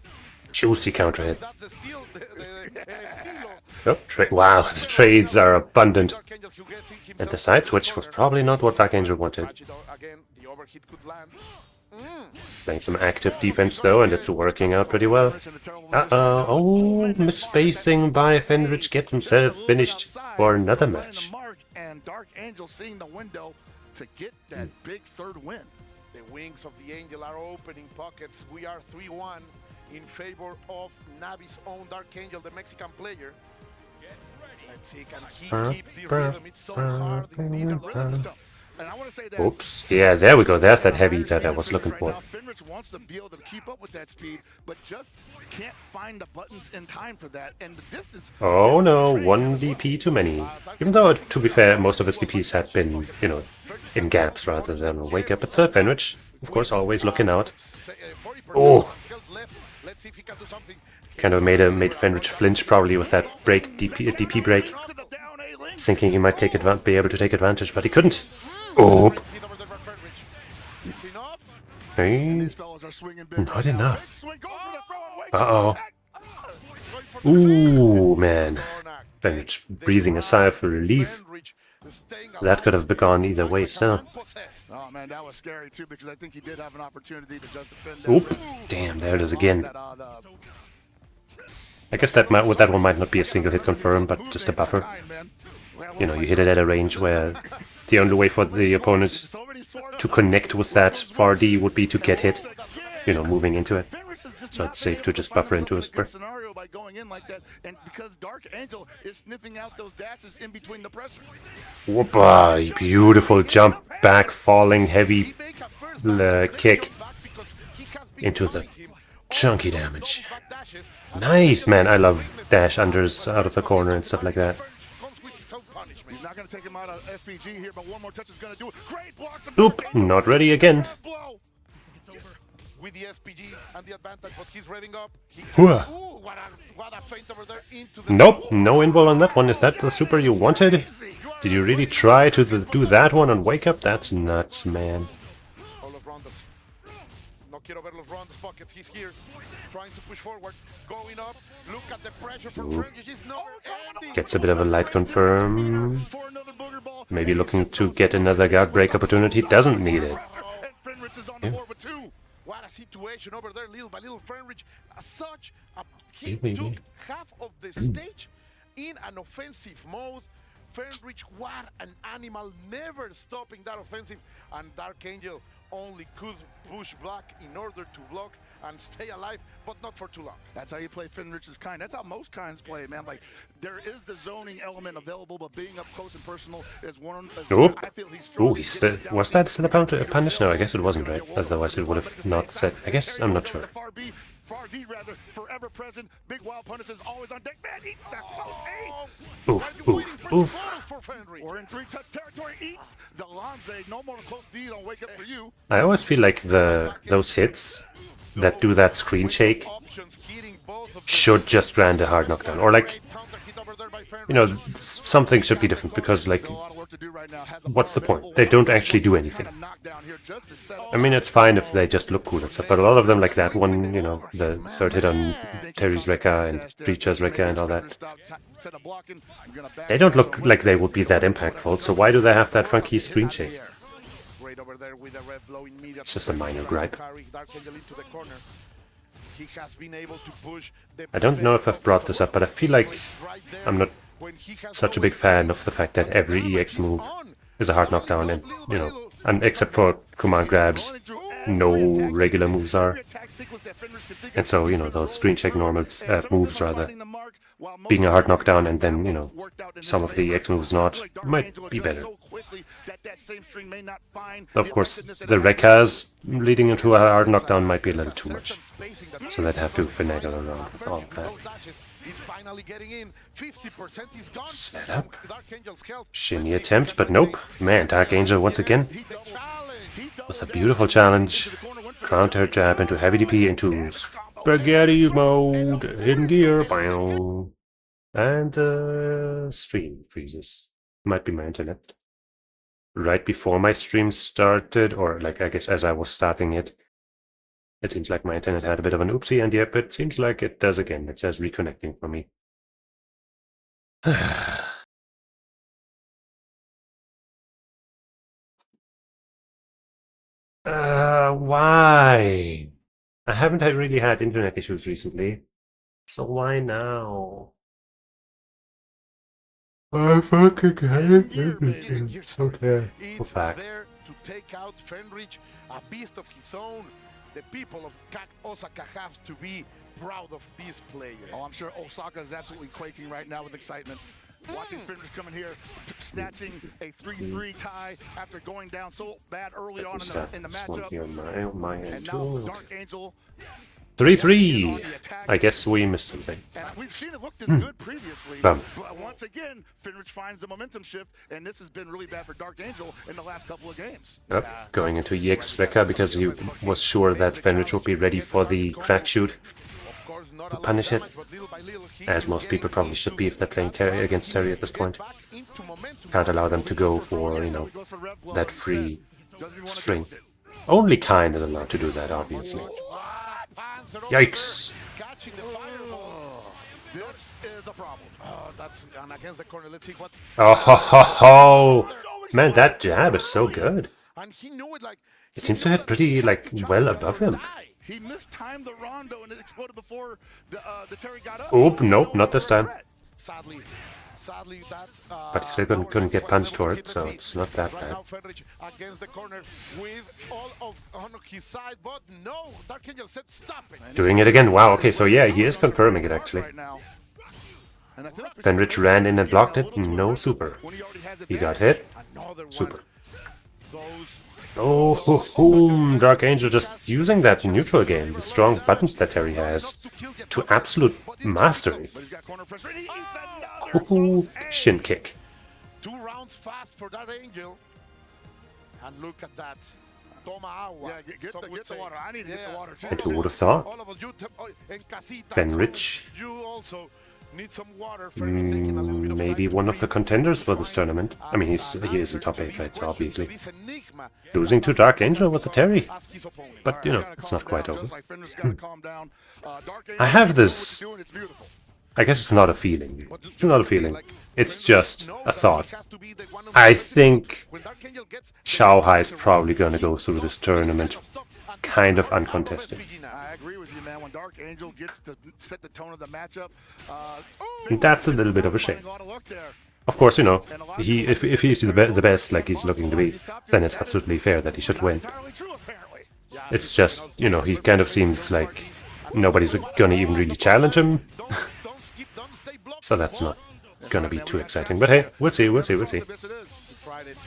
Juicy counter hit. That's the steal, the steal Oh, wow, the trades are abundant. Dark Angel who gets in himself And the side switch was probably not what Dark Angel wanted. Catch it out again, the overhit could land. Playing some active defense though, and it's working out pretty well. Uh-oh, oh, misspacing by Fenrich gets himself finished for another match. And Dark Angel seeing the window to get that big third win. The wings of the Angel are opening pockets. We are 3-1 in favor of Navi's own Dark Angel, the Mexican player. Let's see, can he keep the rhythm? It's so hard indeed. The rhythm is tough. And I want to say that. Oops, yeah, there we go. There's that heavy that I was looking for. Fenrich wants to be able to keep up with that speed, but just can't find the buttons in time for that. And the distance. Oh no, one DP too many. Even though, to be fair, most of his DPs had been, you know, in gaps rather than a wake up. It's Fenrich, of course, always looking out. Oh! Let's see if he can do something. Kind of made Fenrich flinch probably with that break, DP break, thinking he might be able to take advantage, but he couldn't. Oh! It's enough. Hey, These fellas are swinging big. not enough. Swing goes for the throw and wake Uh-oh. attack. Ooh, man. Fenrich breathing a sigh of relief. That could have gone either way still. Oh man, that was scary too because I think he did have an opportunity to just defend that. Oop! Damn, there it is again. I guess that one might not be a single hit confirm, but just a buffer. You know, you hit it at a range where the only way for the opponent to connect with that far D would be to get hit, you know, moving into it. So it's safe to just buffer into a spur. Scenario by going in like that, and because Dark Angel is sniffing out those dashes in between the pressure. Whoopa! Beautiful jump back, falling heavy kick into the chunky damage. Nice, man. I love dash unders out of the corner and stuff like that. He's not going to take him out of SPG here, but one more touch is going to do it. Great block from Oop! Dark Angel. Not ready again. Blow. With the SPG and the advantage, but he's revving up. Hooah. Ooh, what a feint over there into the. Nope, no invul on that one. Is that the super you wanted? Did you really try to do that one on Wake Up? That's nuts, man. All los roundos. No quiero ver los roundos pockets. He's here, trying to push forward, going up. Look at the pressure from French. He's never ending. Gets a bit of a light confirm. For another booger ball. Maybe looking to get another guard break opportunity. Doesn't need it. And Fenrich is on the board with two. What a situation over there, little by little. Fenrich, he Hey, baby. took half of the stage in an offensive mode. Fenrich, what an animal, never stopping that offensive. And Dark Angel only could push back in order to block and stay alive, but not for too long. That's how you play Fenrich's kind. That's how most kinds play, man. Like, there is the zoning element available, but being up close and personal is one. Oop. I feel he's strong. Ooh, was that still a punish? No, I guess it wasn't, right? Otherwise it would have not said. I guess, I'm not sure. Far D rather, forever present. Big wild punish is always on deck. Man, eats that close. Oof, oof, oof. Or in three-touch territory, eats the Lanze. No more close D. Don't wake up for you. I always feel like those hits that do that screen shake should just grant a hard knockdown. Or like, you know, something should be different because like, what's the point? They don't actually do anything. I mean, it's fine if they just look cool and stuff, but a lot of them, like that one, you know, the third hit on Terry's Rekka and Breacher's Rekka and all that, they don't look like they would be that impactful, so why do they have that funky screen shake? It's just a minor gripe. I don't know if I've brought this up, but I feel like I'm not such a big fan of the fact that every EX move is a hard knockdown, and you know, and except for command grabs, no regular moves are. And so, you know, those screen check normals moves rather being a hard knockdown and then, you know, some of the X moves not, might be better. Of course, the Rekkas leading into a hard knockdown might be a little too much, so they'd have to finagle around with all of that. Set up. Shimmy attempt, but nope. Man, Dark Angel once again. Was a beautiful challenge. Counter jab into heavy DP into spaghetti mode. Hidden gear. Bow. And the stream freezes. Might be my internet. Right before my stream started, or like I guess as I was starting it, it seems like my internet had a bit of an oopsie, and yep, it seems like it does again. It says reconnecting for me. Why? I haven't really had internet issues recently, so why now? I fucking hate everything. Okay. It's there to take out Fenrich, a beast of his own. The people of Osaka have to be proud of this player. Oh, I'm sure Osaka is absolutely quaking right now with excitement. Watching Fenrich coming here, snatching a 3-3 tie after going down so bad early on in the matchup. And now Dark Angel 3-3. I guess we missed something. And we've seen it looked as good previously, Bum. but once again, Fenrich finds the momentum shift, and this has been really bad for Dark Angel in the last couple of games. Yep, going into EX Rekka because he was sure that Fenrich would be ready for the crack shoot to punish it, as most people probably should be if they're playing Terry against Terry at this point. Can't allow them to go for, you know, that free string. Only kind is allowed to do that, obviously. Yikes! This is a problem. That's against the corner. Let's see what. Oh ho ho ho! Man, that jab is so good. And he knew it like. It seems to hit pretty, like, well above him. He mistimed the rondo and it exploded before the Terry got up. Oop, nope, not this time. Sadly, that. But he still couldn't get punched for it, so it's not that bad. Now Fenrich against the corner with all of on his side, but no, Dark Angel said stop it. Doing it again. Wow, okay, so yeah, he is confirming it actually. Fenrich ran in and blocked it. No super. He got hit. Super. Oh, ho, ho. Dark Angel just using that neutral game, the strong buttons that Terry has, to absolute mastery. Shin kick. 2 rounds fast for that Angel. And look at that. Toma agua. Yeah, get the water. I need to get the water too. And who would have thought? All of you en casita, Fenrich. You also need some water. Fenrich taking a little bit of Maybe time one to of the breathe. contenders for this tournament. I mean, he is in top 8, right, so obviously. This enigma Losing to Dark Angel with the Terry. as his opponent. But, you know, it's not quite over. Just like Fenrich's gotta calm down. Dark Angel I have knows this... what he's doing, it's beautiful. I guess it's not a feeling. It's not a feeling. It's just Know a that thought. he has to be the one who I makes it. think When Dark Angel gets Shanghai is probably going to go through this tournament kind of uncontested. I agree with you, man. When Dark Angel gets to set the tone of the matchup, And that's a little bit of a shame. a lot of luck there. Of course, you know, if he's the best like he's looking to be, then it's absolutely fair that he should win. Entirely true, apparently. It's just, you know, he kind of seems like nobody's gonna even really challenge him, Don't skip, don't stay blocked. so that's not gonna be too exciting. But hey, we'll see, we'll see, we'll see. Yes, it is.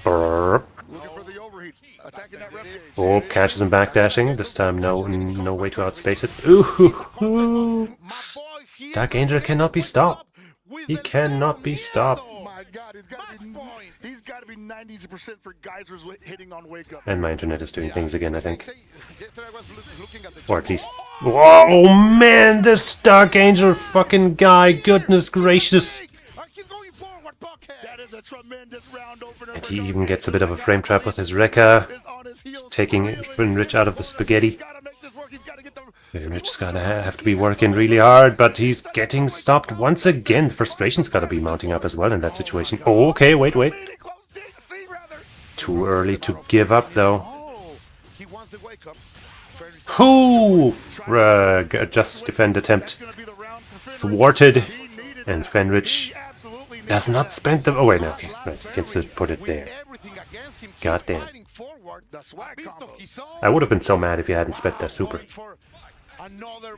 Brrr. Looking for the overheat. Attacking that rep gauge. Oh, catches him backdashing. This time, no way to outspace it. Ooh, My boy here Dark Angel cannot be stopped. with He the cannot be zero. stopped. Oh my God, he's got to be 90% for geysers hitting on wake up. And my internet is doing things again, I think. Yesterday I was looking at the Or at least... Whoa, man, this Dark Angel fucking guy, goodness gracious. He's going forward, Buckhead. That is a tremendous round opener. And he even gets a bit of a frame trap with his Rekka, Is on his heels. taking Fenrich out of the spaghetti. Gotta make this work. He's got to get the. Fenrich's gonna have to be working really hard, but he's getting stopped once again. The frustration's gotta be mounting up as well in that situation. Oh, okay, wait. Really close. See, rather. Too early to give up, though. Oh, he wants the wake up. Whoo! Just defend attempt Gonna be the round for Fenrich. thwarted, He needed and that. Fenrich He absolutely needed does not that. spend the... Oh, wait, no, okay. Right, he can still put it there. Everything against him. God damn. Fighting forward. The swag Beast of combos. his own. I would have been so mad if he hadn't spent that super. Going for Another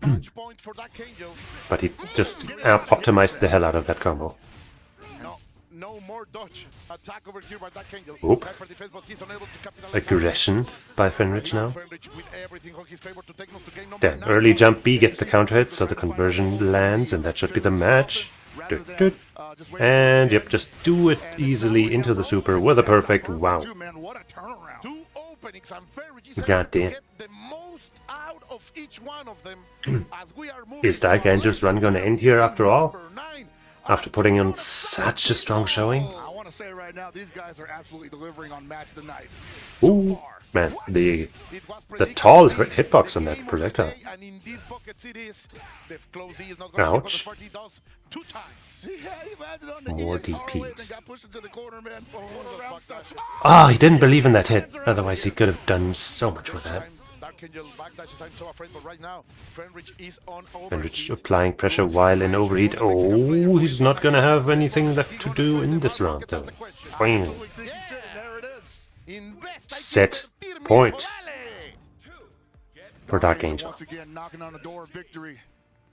match point for Dark Angel. But he just optimized the hell out of that combo. No more dodge attack over here by Dark Angel. Oop. Hyper defense, but he's unable to capitalize. Aggression by Fenrich now. Fenrich with everything on his favor to take us to game number There, 9. early jump B gets the counter hit, so the conversion lands, and that should be the match. And yep, just do it easily into the super with a perfect wow. Two openings and Fenrich is God able to damn. get the most out of each one of them as we are moving Is Dark Angel's run gonna end here after all? number 9. After putting on such a strong showing? I want to say right now, these guys are absolutely delivering on match tonight. So Ooh, far. man, the It was tall predictable. hitbox on The that game of projectile. the day, and indeed buckets it is. The close E is not gonna hit, but the Ouch. 40 does 2 times. Yeah, he landed on the More EX ROH DPs. and got pushed into the corner, man. What a round start. Ah, he didn't believe in that hit. Otherwise, he could have done so much with that. Dark Angel backdashes, I'm so afraid, but right now, Fenrich is on Fenrich overheat. applying pressure while in overheat. Oh, he's not gonna have anything left to do in this round, though. Boing. Absolutely think he should, and there it is. Set point for Dark Angel. Once again, knocking on the door of victory.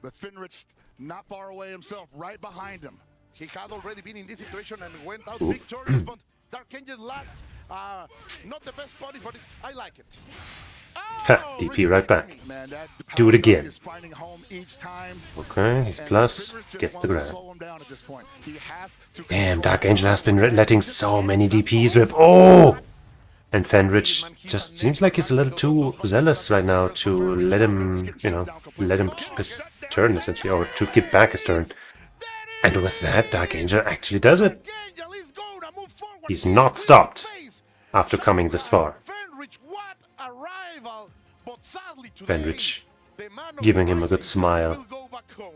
But Fenrich not far away himself, right behind him. He had already been in this situation and went out victorious, but Dark Angel lacked not the best body, but I like it. Ha, DP right back. Man, that Do it again. is finding home each time. Okay, he's And plus, Fenrich just gets the wants to grab. slow him down at this point. He has to Damn, control Dark Angel has been the letting so many DPs rip. Oh! And Fenrich just seems like he's a little too zealous right now to let him, let him keep his turn, essentially, or to give back his turn. And with that, Dark Angel actually does it. Angel is gonna move forward. He's not stopped after coming this far. Fenrich, what a rival, but sadly today, Fenrich the man of giving the him a good rising sun smile. will go back home.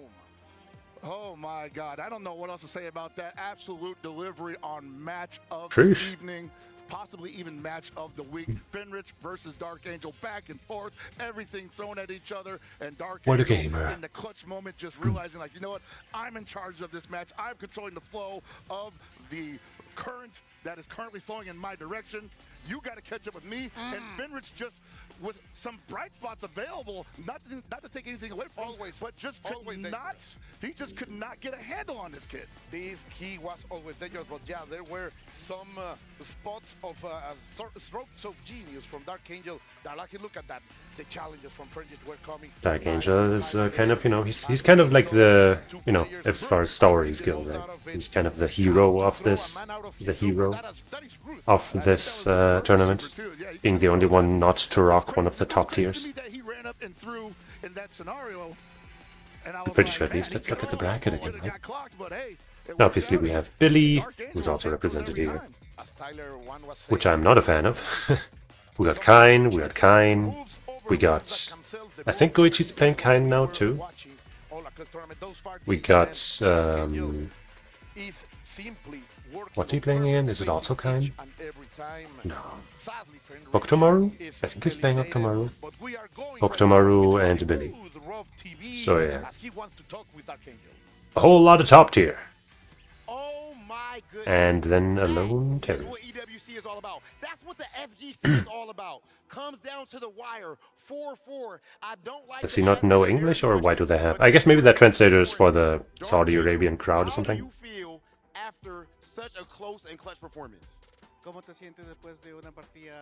Oh my God, I don't know what else to say about that. Absolute delivery on match of Sheesh. the evening, possibly even match of the week. Fenrich versus Dark Angel, back and forth, everything thrown at each other, and Dark What a Angel gamer. in the clutch moment just realizing, like, you know what, I'm in charge of this match. I'm controlling the flow of the current that is currently flowing in my direction. You got to catch up with me. And Fenrich just, with some bright spots available, not to take anything away from him, but just could always not, dangerous. he just could not get a handle on this kid. He was always dangerous, but yeah, there were some spots of strokes of genius from Dark Angel. That, like, look at that. The challenges from Fenrich were coming. Dark Angel is kind of, he's kind of like the, as far as stories go, right? He's kind of the hero of this, tournament, being the only one not to rock one of the top tiers. I'm pretty sure at least. Let's look at the bracket again, right? Obviously we have Billy, who's also represented here, which I'm not a fan of. We got Kain, we got, I think Goichi's playing Kain now too. We got, what's he playing again? Is it also Kain? No. Octomaru? I think he's playing Octomaru. Octomaru and Billy. So yeah. A whole lot of top tier. Oh my goodness. And then alone That's Terry. what EWC is all about. That's what the FGC is all about. Comes down to the wire. 4-4. I don't like. Does he not know English, or why do they have? I guess maybe they're translators for the Saudi Arabian crowd or How something. do you feel after such a close and clutch performance?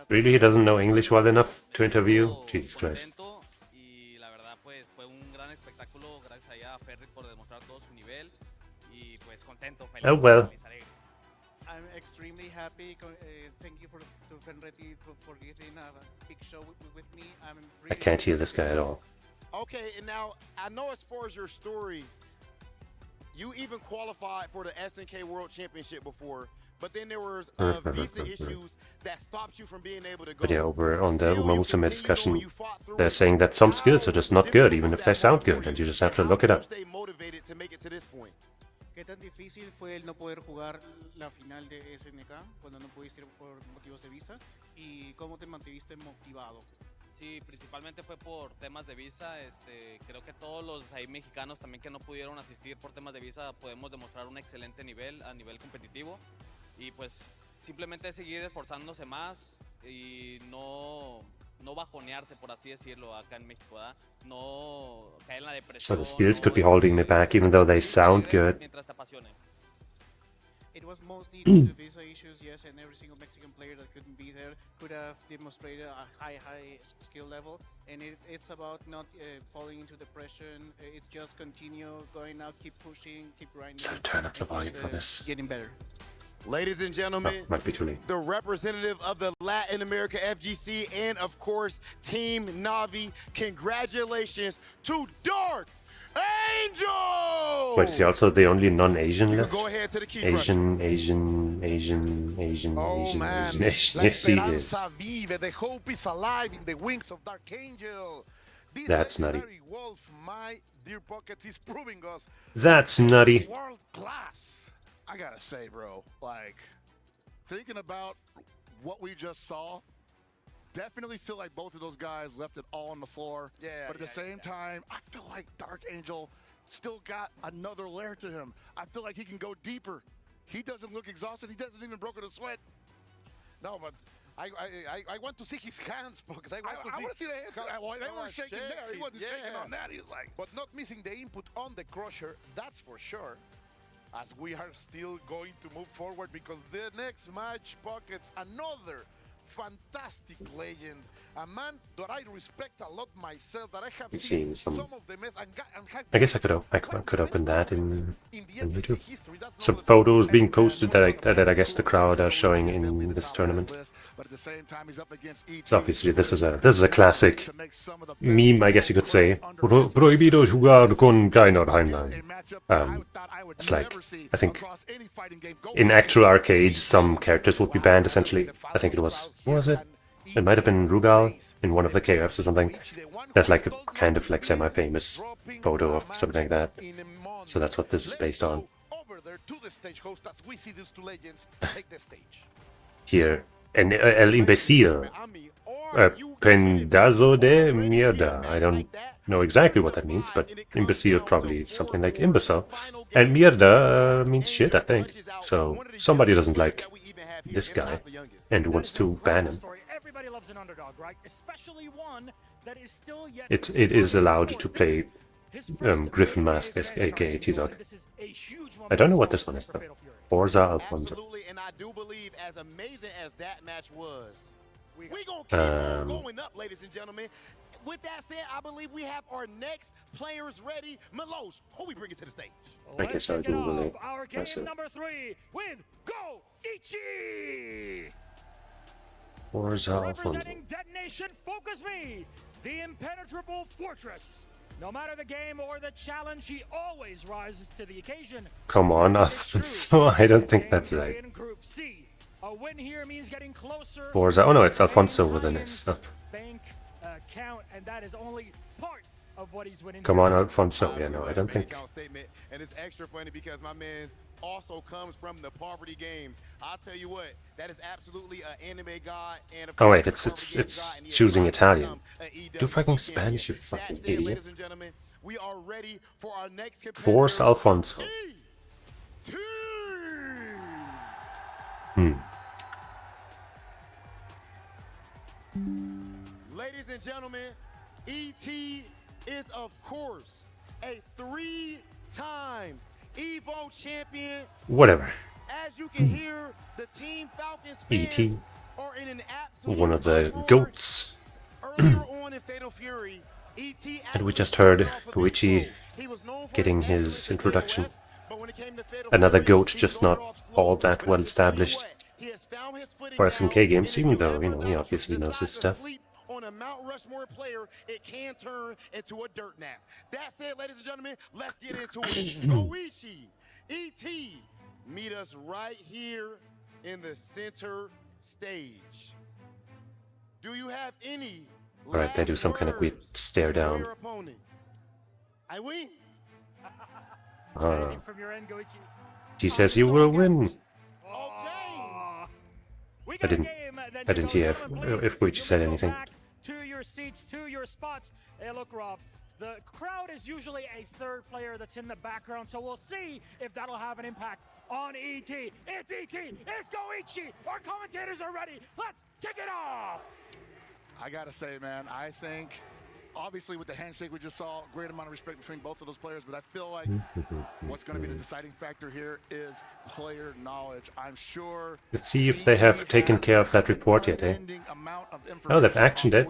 Really, he doesn't know English well enough to interview? Jesus Christ. Contento y la verdad pues fue un gran espectáculo gracias allá a Ferry por demostrar todo su nivel y pues contento, feliz, Oh well. feliz, alegre. I'm extremely happy. Thank you to Fenreti for getting a big show with me. I'm really I can't hear this guy at all. Okay, and now I know as far as your story, you even qualified for the SNK World Championship before, but then there was visa issues that stopped you from being able to go. But yeah, over on the Still, you Umamusume continued discussion, on, you fought through they're it. saying that some skills are just not good, even if they sound good, and you just have to look it up. Stay motivated to make it to this point. ¿Qué tan difícil fue el no poder jugar la final de SNK cuando no pudiste ir por motivos de visa? ¿Y cómo te mantuviste motivado? Sí, principalmente fue por temas de visa. Creo que todos los ahí mexicanos también que no pudieron asistir por temas de visa podemos demostrar un excelente nivel a nivel competitivo y pues simplemente seguir esforzándose más y no no bajonearse, por así decirlo, acá en México, ¿verdad? No caer en la depresión. So the skills could be holding me back, even though they sound good. Mientras te apasione. It was mostly due to visa issues, yes, and every single Mexican player that couldn't be there could have demonstrated a high skill level. And it's about not falling into depression. It's just continue going out, keep pushing, keep grinding. So turn up the volume for this. Getting better. Ladies and Oh, gentlemen, might be too late. the representative of the Latin America FGC and, of course, Team Navi, congratulations to Dark Angel! Wait, is he also the only non-Asian You can left? go ahead to the key Asian. Oh man, Asian. La Yes, he is. esperanza vive. The hope is alive in the wings of Dark Angel. This That's nutty. legendary wolf, my dear pockets, is proving us That's nutty. world class. I gotta say, bro, like, thinking about what we just saw, definitely feel like both of those guys left it all on the floor. Yeah, But at the same time, I feel like Dark Angel still got another layer to him. I feel like he can go deeper. He doesn't look exhausted. He doesn't even broken a sweat. No, but I want to see his hands, because I want to see the hands. Well, they were shaking there. He wasn't shaking yeah. on that. He was like, But not missing the input on the crusher, that's for sure. As we are still going to move forward, because the next match, pockets, another fantastic legend, a man that I respect a lot myself, that I have We've seen seen some. of the mess and have I guess I could open that in the on NPC YouTube. history. That's Some not photos being posted that I guess the crowd are showing in this tournament. but at the same time, he's up against ET. So obviously this is a classic meme, I guess you could say. Prohibido jugar con Gainer Heinlein. It's like, I think in actual arcades some characters would be banned essentially. I think it was, what was it? It might have been Rugal in one of the KFs or something. There's like a kind of like semi-famous photo of something like that. So that's what this is based on. Over there to the stage host as we see these two legends take the stage. Here, and El Imbecil. Pendazo de mierda. I don't know exactly what that means, but imbecile probably something like imbecile. And mierda means shit, I think. So somebody doesn't like this guy and wants to ban him. Everybody loves an underdog, right? Especially one that is still yet It is allowed to play Griffin Mask, aka T-Zog. I don't know what this one is, though. Forza Alfonso. Absolutely, and I do believe, as amazing as that match was, we're going to keep on going up, ladies and gentlemen. With that said, I believe we have our next players ready. Milos, who we bringing to the stage? I guess I'll Google it. Our That's game it. number 3 with Go Ichi! Forza Alfonso. Representing Detonation Focus Me, the impenetrable fortress. No matter the game or the challenge, he always rises to the occasion. Come on, Alfonso. I don't think that's right. In Group C, a win here means getting closer. Forza. Oh no, it's Alfonso with an S. Oh. Bank count, and that is only part of what he's winning. Come on, Alfonso. Yeah, no, I don't think. Statement, and it's extra funny because my man also comes from the poverty games. I'll tell you what, that is absolutely an anime god. And Oh wait, it's choosing Italian. Do fucking Spanish, you fucking idiot. Ladies and gentlemen, we are ready for our next Force Alfonso. Ladies and gentlemen, ET is of course a 3-time Evo champion. Whatever. As you can hear, the Team Falcons fans E.T. are in an absolute One of the uproar. goats. Earlier on in Fatal Fury, ET And we actually just heard started off a bit Koichi slow. He was known for getting his his excellence introduction. in the left, but when it came to Fatal Another Fury, goat, he just started not off slow. all that But well I tell you established what, he has found his footing for now, SNK games, and even if though, ever you know, he Valkyrie obviously knows his decides to stuff. sleep on a Mount Rushmore player, it can turn into a dirt nap. That said, ladies and gentlemen, let's get into it. Koichi, ET, meet us right here in the center stage. Do you have any Alright, they do some kind of weird words stare for down. your opponent? I win. Anything from your end, Goichi? He says you will win. Okay. We I got a didn't- game then I to didn't go. hear Gentlemen, if please, Koichi said you will go anything. back to your seats, to your spots. Hey, look, Rob. The crowd is usually a third player that's in the background, so we'll see if that'll have an impact on ET. It's ET. It's Goichi. Our commentators are ready. Let's kick it off. I gotta say, man, I think obviously with the handshake we just saw, great amount of respect between both of those players, but I feel like what's going to be the deciding factor here is player knowledge. I'm sure. Let's see if they have taken care of that report yet, eh? Oh, they've actioned it.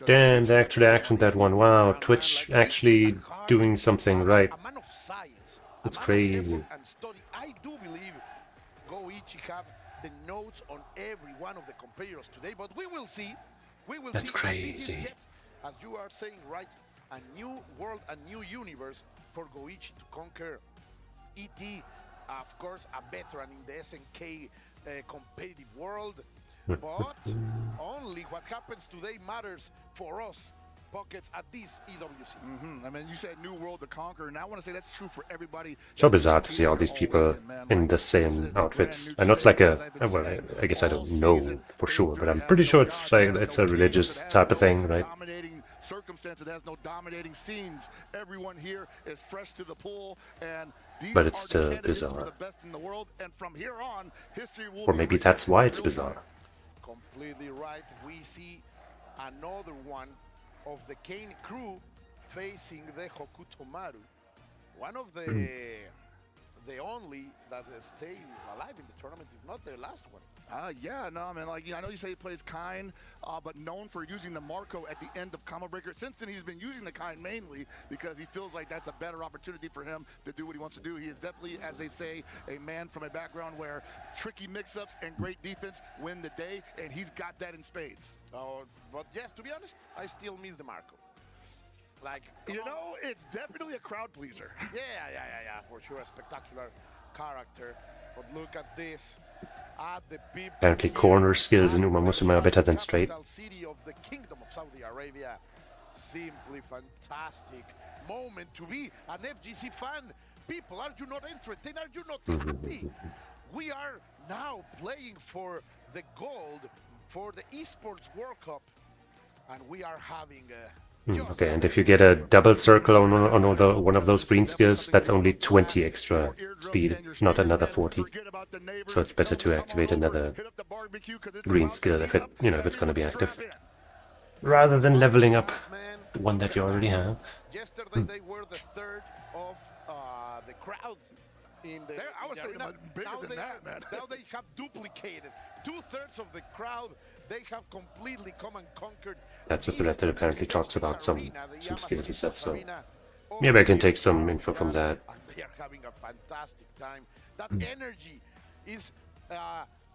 Damn, they actually actioned that one. Wow, Twitch actually doing something right. It's crazy. I do believe Goichi have the notes on every one of the competitors today, but we will see. We will That's see. crazy. This is yet, as you are saying, right, a new world, a new universe for Goichi to conquer. ET, of course, a veteran in the SNK competitive world, but only what happens today matters for us. Pockets at this EWC. I mean, you said new world to conquer, and I want to say that's true for everybody. So bizarre to see all these people in the same outfits. I know it's like a, well, I guess I don't know for sure, but I'm pretty sure it's like it's a religious type of thing, right? Dominating circumstances, has no dominating scenes. Everyone here is fresh to the pool, and these But it's are still the candidates bizarre. for the best in the world. And from here on, history will Or be maybe written that's why it's real bizarre. Completely right. We see another one of the Kane crew facing the Hokutomaru. One of the only that stays alive in the tournament, if not their last one. Yeah, no, I mean, like, I know you say he plays Kind, but known for using the Marco at the end of Combo Breaker. Since then, he's been using the Kind mainly because he feels like that's a better opportunity for him to do what he wants to do. He is definitely, as they say, a man from a background where tricky mix-ups and great defense win the day, and he's got that in spades. But yes, to be honest, I still miss the Marco. Like, you know, it's definitely a crowd pleaser. Yeah, for sure, a spectacular character. But look at this. Apparently corner skills in Umamusume are better than straight. City of the Kingdom of Saudi Arabia. Simply fantastic moment to be an FGC fan. People, are you not entertained? Are you not happy? We are now playing for the gold for the Esports World Cup, and we are having Okay, and if you get a double circle on one of those green skills, that's only 20 extra speed, not another 40. So it's better to activate another green skill if if it's going to be active, rather than leveling up the one that you already have. Yesterday they were the third of the crowd in the. I would say bigger than that, man. Now they have duplicated 2/3 of the crowd. They have completely come and conquered. That's a thread that apparently talks about some skills and stuff, so maybe I can take some info from that. They are having a fantastic time. That energy is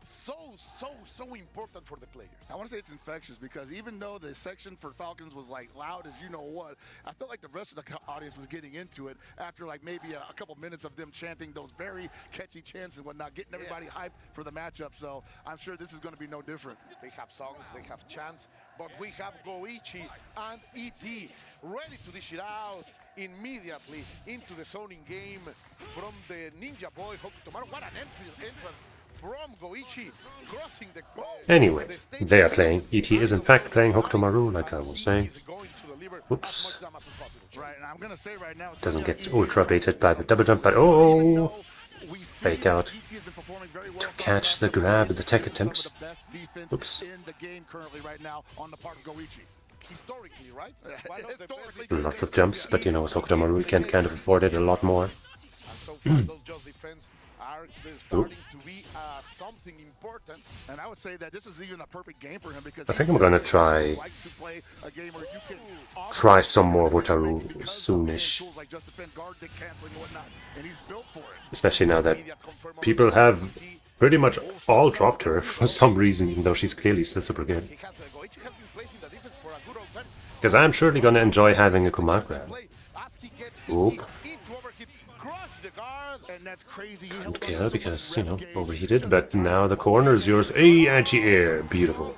so important for the players. I want to say it's infectious because even though the section for Falcons was like loud as you know what, I felt like the rest of the audience was getting into it after like maybe a couple minutes of them chanting those very catchy chants and whatnot, getting everybody hyped for the matchup. So I'm sure this is going to be no different. They have songs, they have chants, but we have Goichi and ET ready to dish it out immediately into the zoning game from the Ninja Boy Hokutomaru. What an entrance from Goichi, crossing the Anyway, they are playing. ET is in fact playing Hokutomaru, like I was saying. Oops. Right, and I'm gonna say right now, Doesn't get ultra baited by the double jump, but oh! Fake out to catch the grab, the tech attempt. Oops. Historically, right? Lots of jumps, but with Hokutomaru you can kind of afford it a lot more. And so far, those just defense are starting to be something important. And I would say that this is even a perfect game for him because I think I'm gonna try some more Hotaru soonish. Especially now that people have pretty much all dropped her for some reason, even though she's clearly still super good. Because I'm surely gonna enjoy having a Kumar grab. Oop. Couldn't kill because, overheated, but now the corner is yours. Hey, anti-air. Beautiful.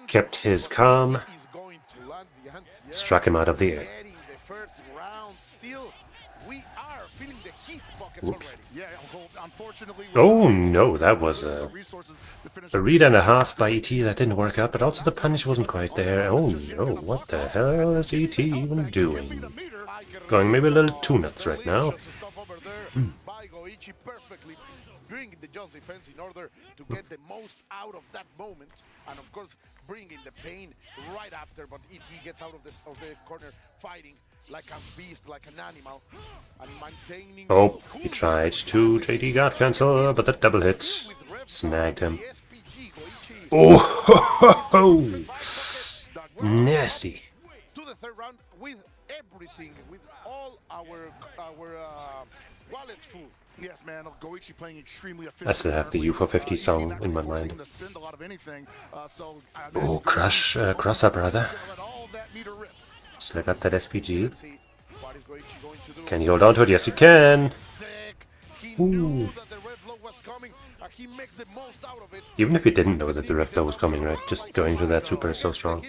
Kept his calm. Struck him out of the air. Oops. Oh no, that was a read and a half by ET that didn't work out, but also the punish wasn't quite there. Oh no, what the hell is ET even doing? Going maybe a little too nuts right now. by Goichi perfectly, bringing the just defense in order to get the most out of that moment, and of course bringing the pain right after. But ET gets out of the corner, fighting like a beast, like an animal, and maintaining. Oh, he tried to JD guard cancel, but that double hit snagged him. Oh, ho, ho, ho. Nasty. To the third round with everything, with all our wallets full. Yes, man. Goichi playing extremely efficient. I still have the U450 song in my mind. Oh, crosser, brother. Still got that SPG. Can he hold on to it? Yes, he can. Ooh. Even if he didn't know that the red blow was coming, right? Just going to that super is so strong.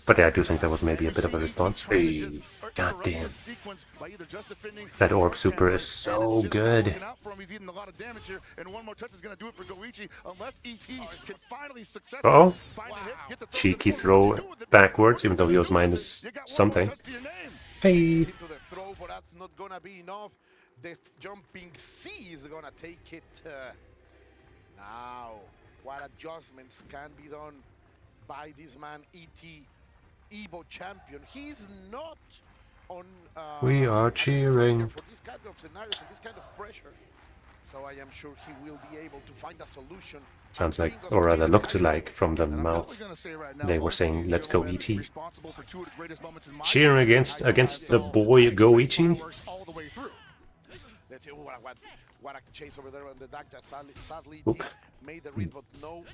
But yeah, I do think that was maybe a bit of a response. Hey, goddamn. That orb super is so good. Uh-oh. Cheeky throw backwards, even though he was minus something. Hey. The jumping C is gonna take it. Now, what adjustments can be done by this man, ET, Evo champion? He's not on. We are cheering for this kind of scenarios and this kind of pressure. So I am sure he will be able to find a solution. Sounds like, or rather looked like from the mouth. They were saying, let's go ET. Cheering against the boy Goichi. Let's see what a chase over there on the deck that sadly made the read, but no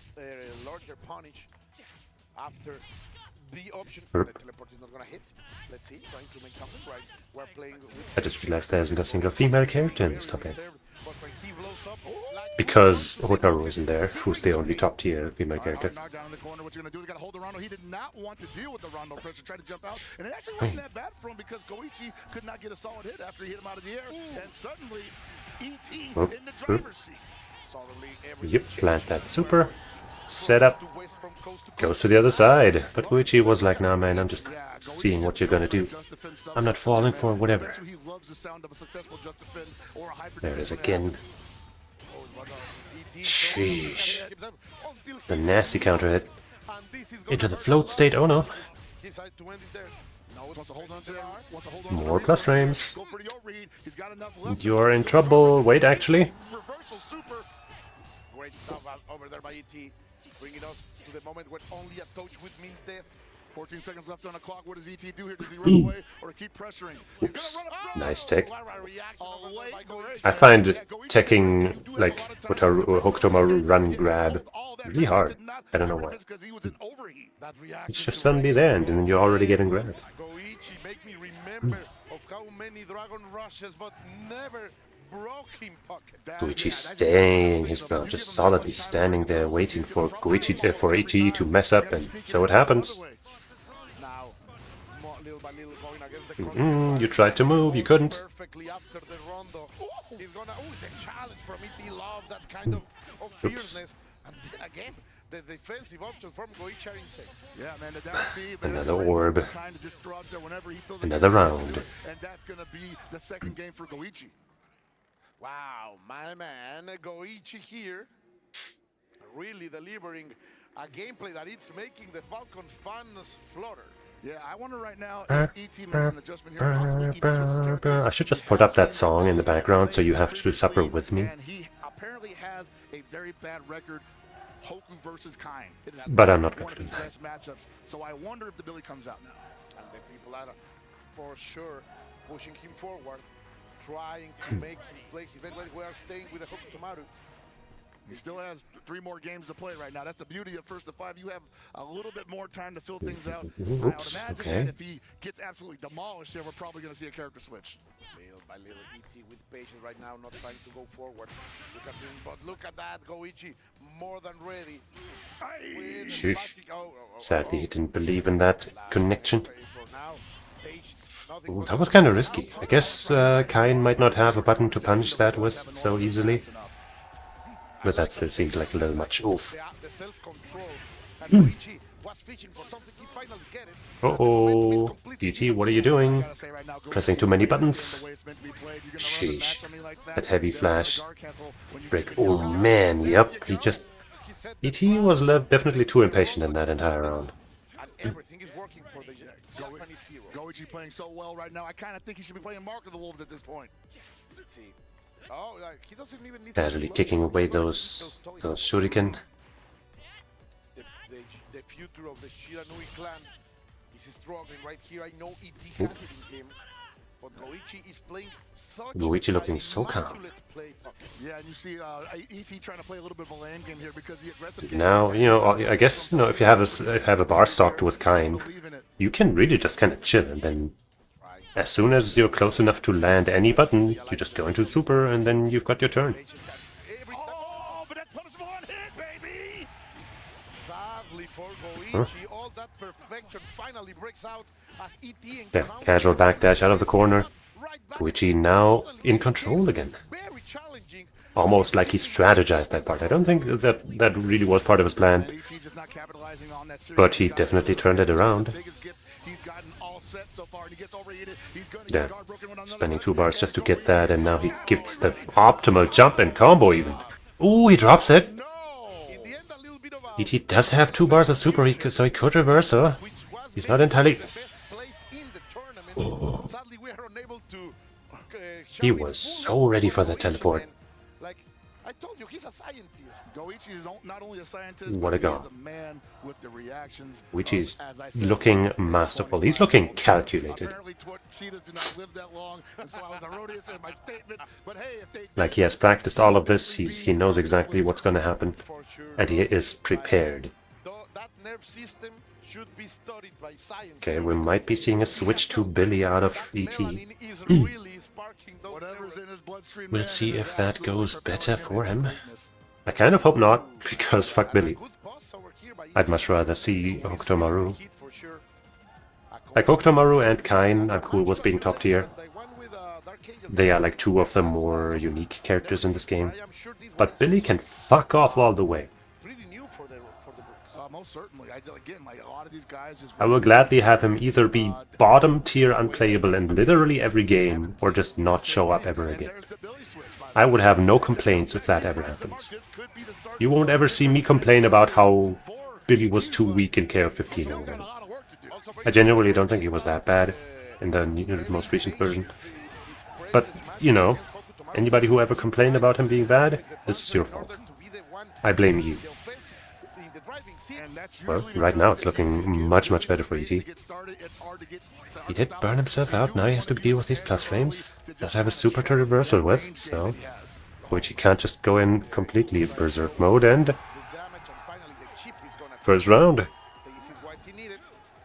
larger punish after the option. The teleport is not gonna hit. Let's see, trying to make something right. We're playing with I just realized there isn't a single female character in this top 8. Because Hotaru isn't there, who's the only top tier female character. He did not want to deal with the Rondo pressure, tried to jump out, and it actually wasn't that bad for him because Goichi could not get a solid hit after he hit him out of the air, and suddenly ET in the driver's seat. Yep, plant that super. Set up. Goes to the other side. But Goichi was like, nah man, I'm just seeing what you're gonna do. I'm not falling for whatever. There it is again. Sheesh. The nasty counter hit. Into the float state, oh no. More plus frames. You're in trouble. Wait, actually. Great stuff over there by ET, bringing us to the moment when only a touch would mean death. 14 seconds left on the clock. What does ET do here? Does he run away or keep pressuring? Oops. Nice tech. I find teching like Hokutomaru run grab really hard. I don't know why. It's just suddenly there and then you're already getting grabbed. Goichi make me remember of how many dragon rushes but never broke him pocket. Goichi staying his ground, just solidly standing there waiting for Goichi for ET to mess up, and so it happens. You tried to move, you couldn't. Perfectly after the rondo. He's gonna the challenge from ET, love that kind of fierceness. And then again, the defensive options from Goichi are insane. Yeah, man, the down C, another orb. Kind of just drops there whenever he feels another round. And that's gonna be the second game for Goichi. Wow, my man, Goichi here, really delivering a gameplay that it's making the Falcons fans flutter. Yeah, I wonder right now if ET makes an adjustment here. I should just put up that song in the background so you have to suffer with me. And he apparently has a very bad record, Hoku versus Kain. But I'm not going to do that. Best matchups. So I wonder if the Billy comes out now. And the people are for sure pushing him forward, trying to make him play his best. We are staying with the Hokutomaru. He still has 3 more games to play right now. That's the beauty of first to 5. You have a little bit more time to fill things out. Oops, I would imagine that if he gets absolutely demolished here, we're probably going to see a character switch. Little by little, ET with patience right now, not trying to go forward. But look at that, Goichi, more than ready. Sheesh. Sadly, he didn't believe in that connection. Ooh, that was kind of risky. I guess Kain might not have a button to punish that with so easily. But that still seemed like a little much. Oof. The self-control. And Goichi, was fishing for something. He finally get it. Uh-oh. DT, what are you doing? Pressing too many buttons. Sheesh. That heavy flash. Break. Oh man, yep. He just... ET was definitely too impatient in that entire round. And everything is working for the Japanese hero. Goichi playing so well right now. I kind of think he should be playing Mark of the Wolves at this point. Let's see. Oh, like, he doesn't even need Casually kicking away those shuriken. The future of the Shiranui clan is struggling right here. I know ET has it in him, but Goichi is playing such Goichi looking so calm. play. Yeah, and you see ET trying to play a little bit of a lane game here because the aggressive Now, you know, I guess, you know, if you have a bar stocked with Kain, you can really just kind of chill, and then as soon as you're close enough to land any button, you just go into super, and then you've got your turn. Oh, but that's punishable on hit, baby! Sadly for Goichi, all that perfection finally breaks out as ET Yeah, casual backdash out of the corner. Goichi now in control again. Very challenging. Almost like he strategized that part. I don't think that really was part of his plan, ET just not capitalizing on that but he definitely turned it around. He's gotten all set so far, and he gets overheated. He's gonna Yeah, get guard broken on another spending side. 2 bars just to get that, and now he gets the optimal jump and combo even. Ooh, he drops it. No! In the end, a little bit of a ET does have 2 bars of super, so he could reverse her. which was He's not entirely... the best place in the tournament. Sadly, we are unable to. He was so ready for the teleport. Like I told you, he's a scientist. Goichi is not only a scientist, What but a he go. is a man with the reactions. Which is as I said, looking masterful. He's looking calculated. Apparently, Cheesus do not live that long, and so I was erroneous in my statement. But hey, if they Like he has practiced all of this, he knows exactly what's going to happen, For sure. and he is prepared. Though that nerve system should be studied by science. Okay, we might be seeing a switch to Billy out of ET. Melanin is really sparking those whatever's in nerves. his bloodstream. We'll man, see it is if that absolutely goes better propelling for him into him. greatness. I kind of hope not, because fuck Billy. Good pass over here by I'd much rather see Hokutomaru. hit for sure. Like Hokutomaru and Kain, I'm cool with being top tier. They are like 2 of the more unique characters in this game. But Billy can fuck off all the way. Pretty new for the books. Most certainly. Again, like a lot of these guys just. I will gladly have him either be bottom tier unplayable in literally every game, or just not show up ever again. There's the Billy switch, by the I would have no complaints if that ever happens. You won't ever see me complain about how Billy was too weak in KO 15 already. I genuinely don't think he was that bad in the most recent version. But, you know, anybody who ever complained about him being bad, this is your fault. I blame you. Well, right now it's looking much, much better for ET. He did burn himself out, now he has to deal with these plus frames. Does have a super to reversal with, so... Which he can't just go in completely berserk mode, and... First round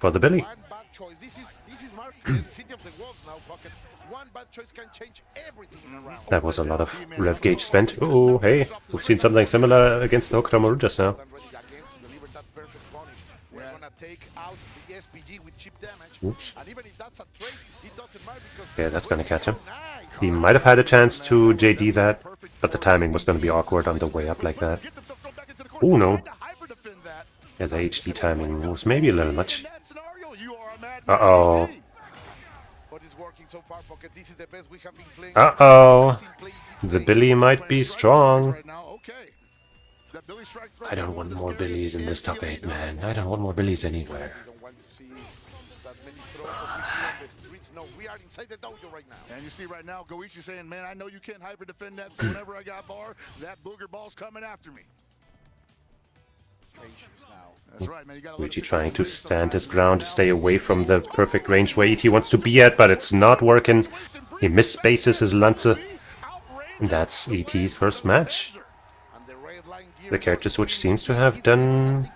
for the Billy. One bad choice. This is Mark, City of the Wolves now, Pocket. One bad choice can change everything in a round. That was a lot of rev gauge spent. Oh, hey, we've seen something similar against the Hokutomaru just now. Ready again to deliver that perfect punish. We're gonna take out the SPG with chip damage. Oops. And even if that's a trade, it doesn't matter because Yeah, that's gonna catch him. nice. He might have had a chance to JD that, but the timing was gonna be awkward on the way up like that. Oh no. Yeah, the HD timing was maybe a little much. Uh-oh. But it's working so far, Pocket. This is the best we have been playing. Uh-oh. The Billy might be strong. I don't want more Billies in this top 8, man. I don't want more Billies anywhere. We don't want to see that many throws of people on the streets. No, we are inside the dojo right now. And you see right now, Goichi saying, man, I know you can't hyper defend that, so whenever I got bar, that booger ball's coming after me. Patience now. That's right, man. You gotta let Luigi it trying to sit stand his sometimes. ground, stay away from the perfect range where ET wants to be at, but it's not working. He misspaces his Lanze, and that's ET's first match. And the red line gear The character switch seems to have done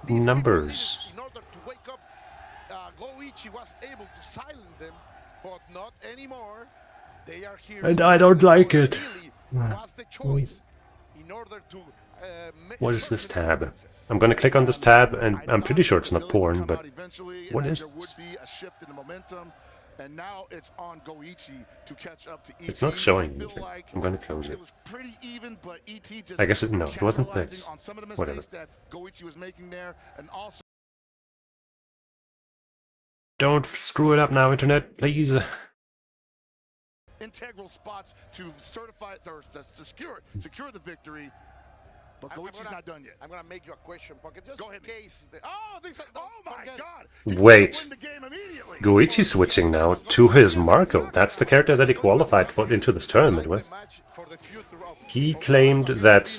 numbers. in order to wake up, Goichi was able to silence them, but not anymore. They are here. And I don't like it. Really was the choice in order to. What is this tab? I'm gonna click on this tab, and I'm pretty sure it's not porn, but what is there would this? be a shift in the momentum, and now it's on Goichi to catch up to ET. It's not showing I feel anything. like I'm gonna close it. It was pretty even, but ET just I guess it wasn't capitalizing this. on some of the Whatever. mistakes that Goichi was making there, and also Don't screw it up now, internet, please. Integral spots to certify or to secure the victory. But Goichi's not done yet. I'm gonna make you a question, Pocket. Just Go ahead. in case. Oh my God! Wait. Win the game immediately. Goichi switching now to his Marco. That's the character that he qualified for into this tournament with. He claimed that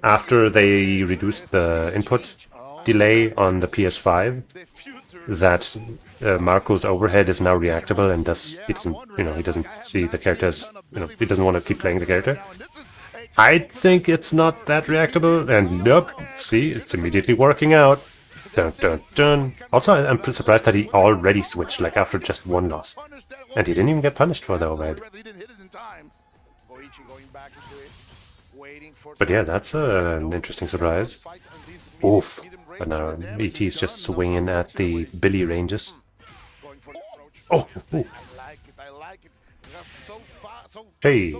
after they reduced the input delay on the PS5, that Marco's overhead is now reactable and thus he doesn't see the character as, he doesn't want to keep playing the character. I think it's not that reactable, and nope, see, it's immediately working out. Dun dun dun. Also, I'm surprised that he already switched, like after just one loss. And he didn't even get punished for the overhead. But yeah, that's an interesting surprise. Oof. But now ET's just swinging at the Billy ranges. Oh! Ooh. Hey,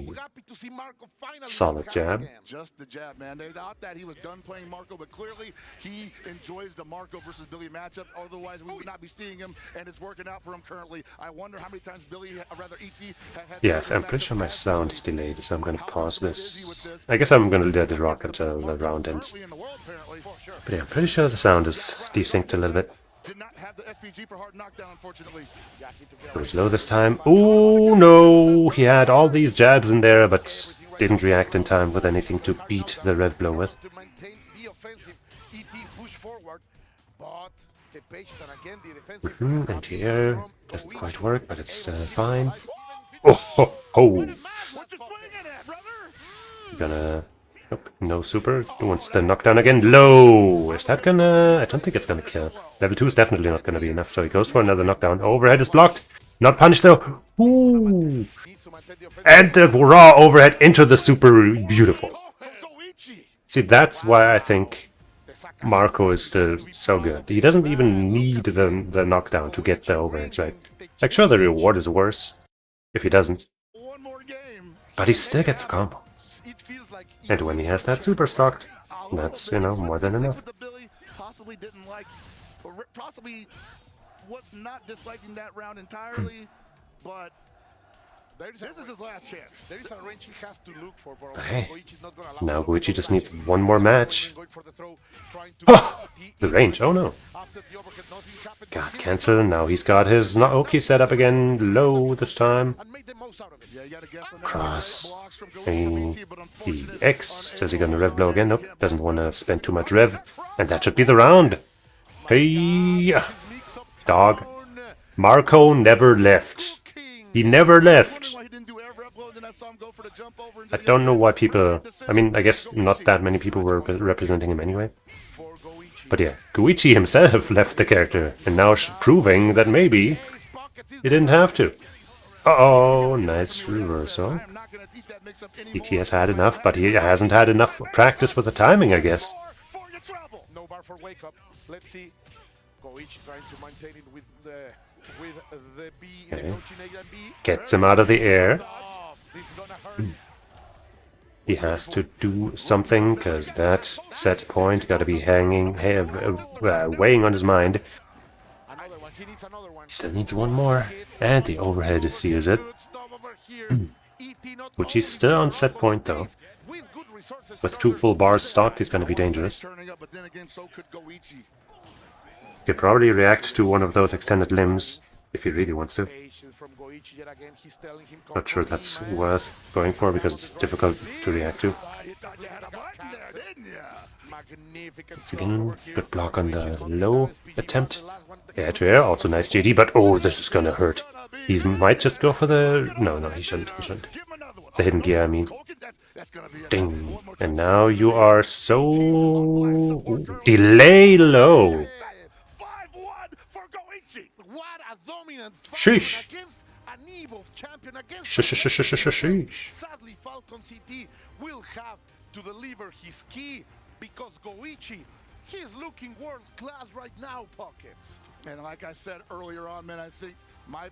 solid jab. Just the jab, man. They thought that he was done playing Marco, but clearly he enjoys the Marco versus Billy matchup. Otherwise, we would not be seeing him, and it's working out for him currently. I wonder how many times Billy, rather ET, had. Yeah, I'm pretty sure my sound is delayed, so I'm gonna pause this. I guess I'm gonna let it rock until the round ends. But yeah, I'm pretty sure the sound is desynced a little bit. Did not have the SPG for hard knockdown, unfortunately. It was low this time. Oh no! He had all these jabs in there, but didn't react in time with anything to beat the rev blow with. Anti-air doesn't quite work, but it's fine. Oh ho ho! Gonna... Nope, no super. Wants the knockdown again. Low! Is that gonna... I don't think it's gonna kill. Level 2 is definitely not gonna be enough, so he goes for another knockdown. Overhead is blocked. Not punished though. Ooh! And the raw overhead into the super. Beautiful. See, that's why I think Marco is still so good. He doesn't even need the knockdown to get the overheads, right? Like, sure, the reward is worse if he doesn't. But he still gets a combo. And when he has that super stocked, that's, more than enough. Possibly didn't like, or possibly was not disliking that round entirely, but this is his last chance. There is a range he has to look for, but hey, not gonna allow now Goichi just needs one more match. Oh, the range, oh no. God, cancel, now he's got his Naoki set up again, low this time. Cross. EX. Is he gonna rev blow again? Nope, doesn't want to spend too much rev. And that should be the round. Hey, dog. Marco never left. He never left. I don't know why people... I mean, I guess not that many people were representing him anyway. But yeah, Goichi himself left the character, and now proving that maybe he didn't have to. Uh-oh, nice reversal. ET has had enough, but he hasn't had enough practice with the timing, I guess. No bar for wake up. Let's see. Goichi trying to maintain it with the B, okay. the coaching A and B. Gets him out of the air. This is gonna hurt. He has to do something, because that set point gotta be hanging, weighing on his mind. He still needs one more, and the overhead seals it. Which he's still on set point though. With 2 full bars stocked, he's gonna be dangerous. Could probably react to one of those extended limbs if he really wants to. Not sure that's worth going for because it's difficult to react to. Once again, good block on the low attempt. Air to air, also nice JD, but oh, this is gonna hurt. He might just go for the... No, he shouldn't, The hidden gear, I mean. Ding. And now you are so... Ooh. Delay low. Sheesh. Sheesh. Sadly, Falcon CT will have to deliver his key because Goichi, he's looking world class right now, Pockets. And like I said earlier on, man, I think my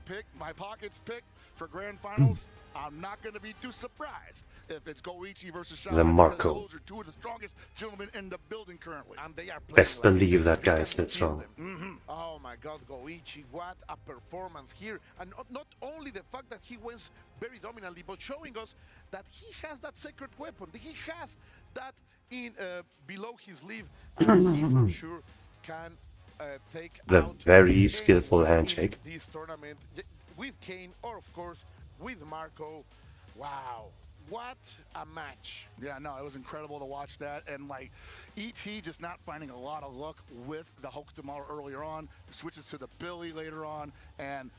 Pockets pick for grand finals, I'm not going to be too surprised if it's Goichi versus Shai. The Marco. Those are two of the strongest gentlemen in the building currently. And they are playing Best like believe it. that guy You is can that feel strong. them. Oh my God, Goichi, what a performance here. And not only the fact that he wins very dominantly, but showing us that he has that secret weapon. He has that in below his sleeve, and he for sure can take The out very skillful anyone handshake. in this tournament with Kane or of course with Marco. Wow, what a match. Yeah, no, it was incredible to watch that. And like ET just not finding a lot of luck with the Hokutomaru earlier on, switches to the Billy later on, and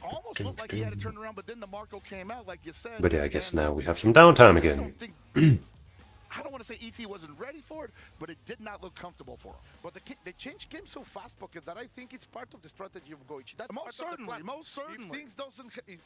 almost looked like he had to turn around, but then the Marco came out, like you said. But yeah, I guess and now we have some downtime I just again. don't think I don't want to say ET wasn't ready for it, but it did not look comfortable for him. But the change came so fast, Pocket, that I think it's part of the strategy of Goichi. That's Most part of the certainly, plan. most certainly.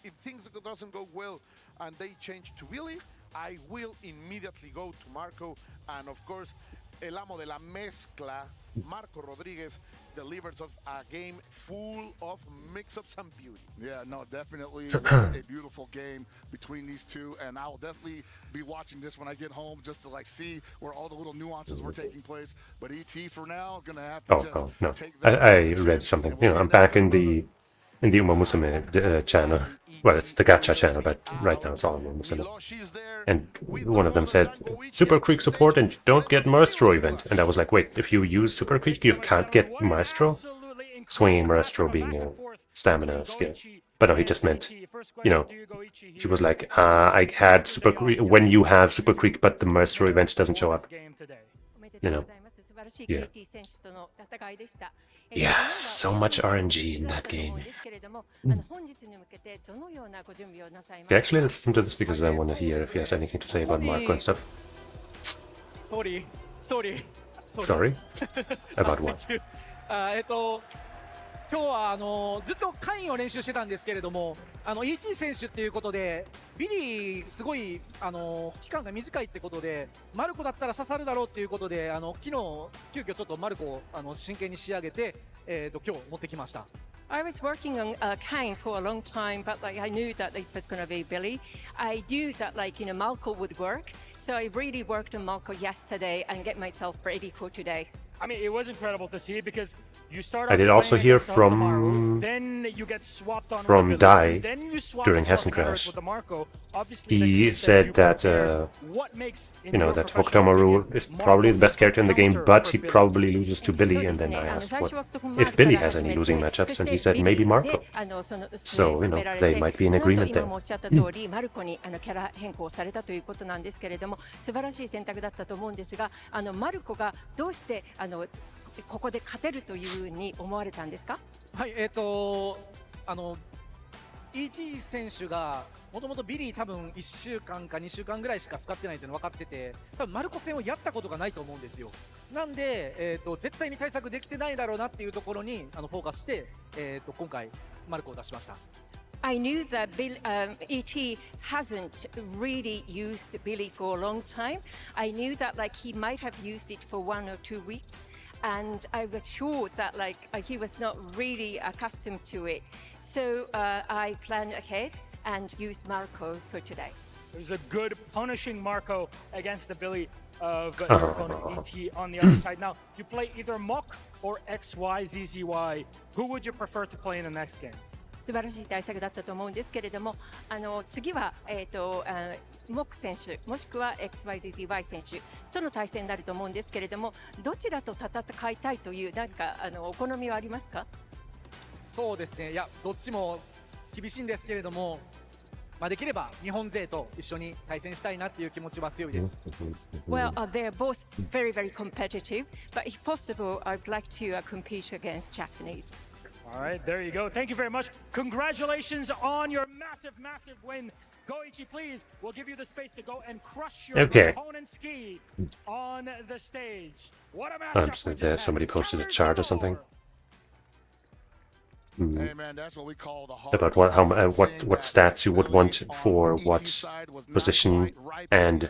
If things doesn't go well and they change to Billy, I will immediately go to Marco. And of course, el amo de la mezcla, Marco Rodriguez, delivers us a game full of mix-ups and beauty. Yeah, no, definitely was a beautiful game between these two, and I will definitely be watching this when I get home just to like see where all the little nuances were taking place. But ET for now gonna have to just No. take that. I read something. and we'll see I'm next back time. in the Umamusume channel. Well, it's the gacha channel, but right now it's all Umamusume. Milosh there. And one of them said, Super Creek support and you don't get Maestro event. And I was like, wait, if you use Super Creek, you can't get Maestro? Swinging Maestro being a stamina skill. But no, he just meant, you know, he was like, I had Super Creek, when you have Super Creek, but the Maestro event doesn't show up. You know. Yeah. Yeah, so much RNG in that game. Okay, actually, let's listen to this because I want to hear if he has anything to say about Marco and stuff. Sorry. Sorry? About what? 今日はずっとカインを練習してたんですけれども、ET 選手っていうことで、ビリーすごい期間が短いってことで、マルコだったら刺さるだろうっていうことで、昨日急遽ちょっとマルコを真剣に仕上げて、今日持ってきました。I was working on Kane for a long time, but like I knew that it was going to be Billy. I knew that Malco would work, so I really worked on Malco yesterday and get myself ready for today. I mean, it was incredible to see because you start. I did also hear from then you get swapped on from Dai then you swap during Hessen Crash. with the Marco. Obviously, He said that you know that Hokutomaru is probably the best character in the game, but he probably loses to Billy. And then I asked if Billy has any losing matchups, and he said maybe Marco. So you know they might be in agreement there. おっしゃった通り、マルコにキャラ変更されたということなんですけれども、素晴らしい選択だったと思うんですが、マルコがどうしてここで勝てるというふうに思われたんですか？はい、ET 選手がもともとビリー多分1週間か2週間ぐらいしか使ってないっていうの分かってて、多分マルコ戦をやったことがないと思うんですよ。なんで、絶対に対策できてないだろうなっていうところにフォーカスして、今回マルコを出しました。I knew that ET hasn't really used Billy for a long time. I knew that he might have used it for 1 or 2 weeks, and I was sure that he was not really accustomed to it. So I planned ahead and used Marco for today. It was a good punishing Marco against the Billy of your opponent ET on the other side. Now you play either Mok or XYZZY. Who would you prefer to play in the next game? 素晴らしい対策だったと思うんですけれども、次はモック選手もしくは XYZZY 選手との対戦になると思うんですけれども、どちらと戦いたいというなんかお好みはありますか？そうですね。いや、どっちも厳しいんですけれども、できれば日本勢と一緒に対戦したいなっていう気持ちは強いです。Well, they're both very, very competitive, but if possible, I'd like to compete against Japanese. All right, there you go. Thank you very much. Congratulations on your massive, massive win. Goichi, please, we'll give you the space to go and crush your opponent's ski on the stage. What a matchup. Somebody posted a chart or something. Hey man, that's what we call the about what stats you would want for what position and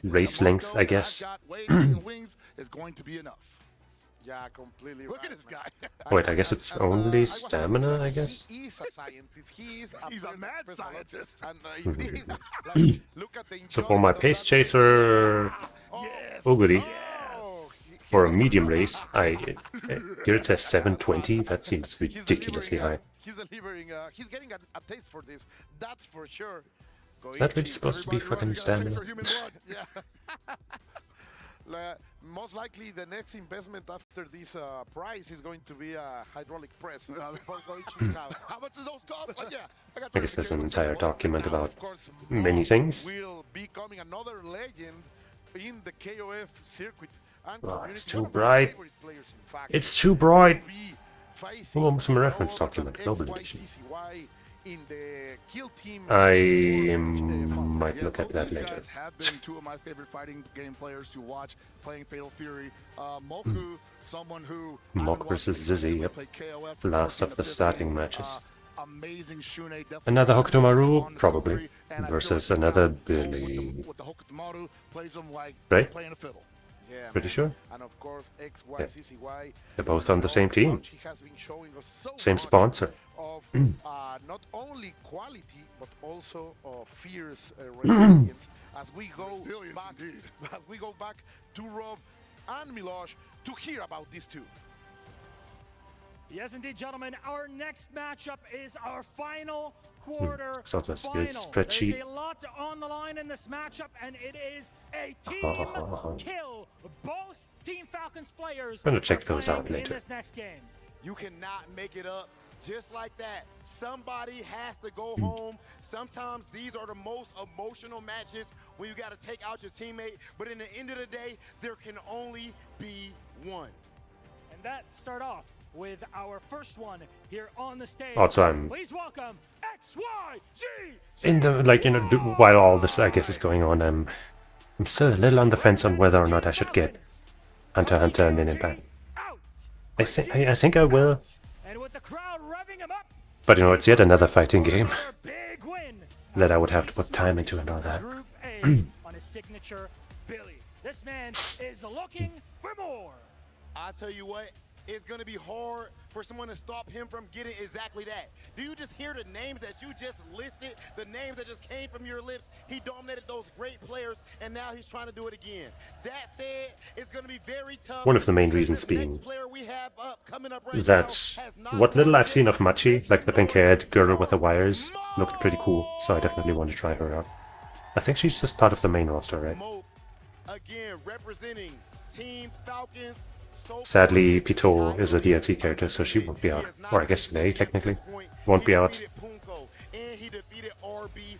race length, I guess. Yeah, completely. Look right, at this man. guy. Wait, I guess it's only I was telling you, stamina, like, I guess? He is a scientist. He's a mad scientist. And indeed, like, look at the So for my enjoyment of pace that. chaser Yes. Oguri, Oh, for a medium race, here it says 720. That seems he's ridiculously high. He's delivering. He's getting a taste for this. That's for sure. Is that really supposed to be Everybody fucking runs, gotta taste stamina? for human blood. Yeah. Most likely, the next investment after this prize is going to be a hydraulic press for Goichi's house. How much does those cost? Like, yeah, got I guess there's an entire document about Of course, many Mo things. will becoming another legend in the KOF circuit. And Oh, it's community. too One of my bright. favorite players, in fact. It's too bright. Will be facing Umamusume reference Robert document, and global edition. XYCCY in the kill team. I for might Yes, look at both that these later. guys have been two of my favorite fighting game players to watch playing Fatal Fury. Moku, someone who Mock versus Zizzy, yep. Last of the starting matches. Amazing Shune, definitely Another on Hokutomaru, the probably, Kokiri, and I feel versus like another Go Billy. with the Hokutomaru plays them like Right? playing a fiddle. Yeah, Pretty man. sure? And of course, XYCCY. They're both on the same team. He has been showing us so Same much sponsor. of not only quality but also fierce resilience as we go Resilience back, indeed. as we go back to Rob and Milosh to hear about these two. Yes, indeed, gentlemen. Our next matchup is our final quarter So it's a final. spreadsheet. There's a lot on the line in this matchup, and it is a team kill. Both Team Falcons players I'm gonna check are those playing out later. in this next game. You cannot make it up just like that. Somebody has to go home. Sometimes these are the most emotional matches when you got to take out your teammate. But in the end of the day, there can only be one. And that start off with our first one here on the stage. Also, I'm Please welcome XYG. in the while all this I guess is going on, I'm still a little on the fence on whether or not I should get Hunter x Hunter Minute Ban. I think I will, And with the crowd revving him up, but it's yet another fighting game another big win. that I would have to put time into and all that. Group A on his signature Billy. This man is looking for more. I tell you what, it's going to be hard for someone to stop him from getting exactly that. Do you just hear the names that you just listed, the names that just came from your lips? He dominated those great players, and now he's trying to do it again. That said, it's going to be very tough. One of the main reasons being that what little I've seen of Machi, like the pink-haired girl with the wires, looked pretty cool, so I definitely want to try her out. I think she's just part of the main roster, right? Again, representing Team Falcons. Sadly, Pito is a DLC character, so she won't be out. Or I guess they technically won't be out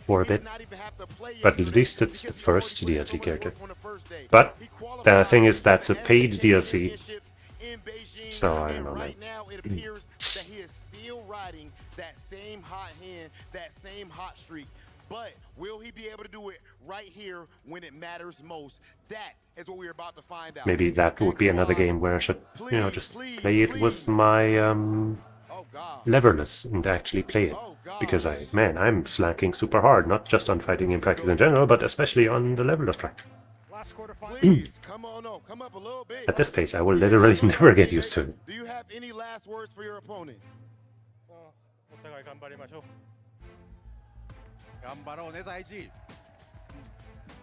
for a bit. But at least it's the first DLC character. But the thing is, that's a paid DLC, so I don't know, man. Right now, it appears that he is still riding that same hot hand, that same hot streak. But will he be able to do it right here when it matters most? That is what we're about to find out. Maybe that would be another game where I should, just play it with my leverless and actually play it. Because I'm slacking super hard, not just on fighting in practice in general, but especially on the leverless practice. Please, come on up, come up a little bit. At this pace, I will literally never get used to it. Do you have any last words for your opponent?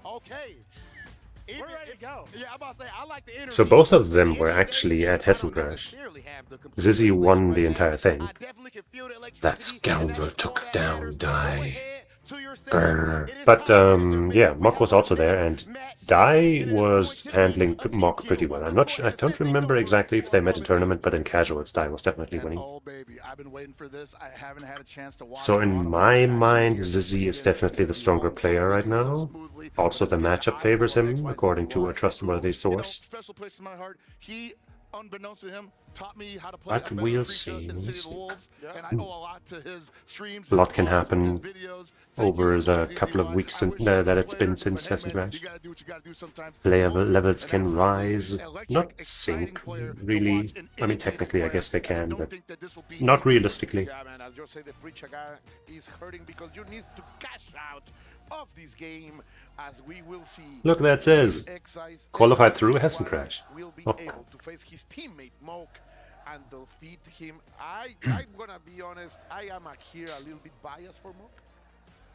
Okay. We're ready to go. Yeah, I'm about to say, I like the energy. So both of them were actually at Hessen Crash. Zizzy won the entire thing. That scoundrel took down Dai. Brr. But yeah, Mock was also there, and Dai was handling Mock pretty well. I'm not sure, I don't remember exactly if they met in tournament, but in casuals, Dai was definitely winning. Oh baby, I've been waiting for this. I haven't had a chance to watch. So in my mind, Zizzy is definitely the stronger player right now. Also, the matchup favors him, according to a trustworthy source. Special place in my heart. He, unbeknownst to him, taught me how to play But we'll see. and I owe a lot to his streams. A lot can happen over the couple of weeks that it's been since Hessen Crash. Levels can rise, not sink, really. I mean, technically, I guess they can, but not realistically. Yeah, man, as you say, the Prichaga is hurting because you need to cash out of this game, as we will see. Look, that says qualified through hasn't crashed. Will be Oh. able to face his teammate Moke and defeat him. I'm gonna be honest, I am here a little bit biased for Moke,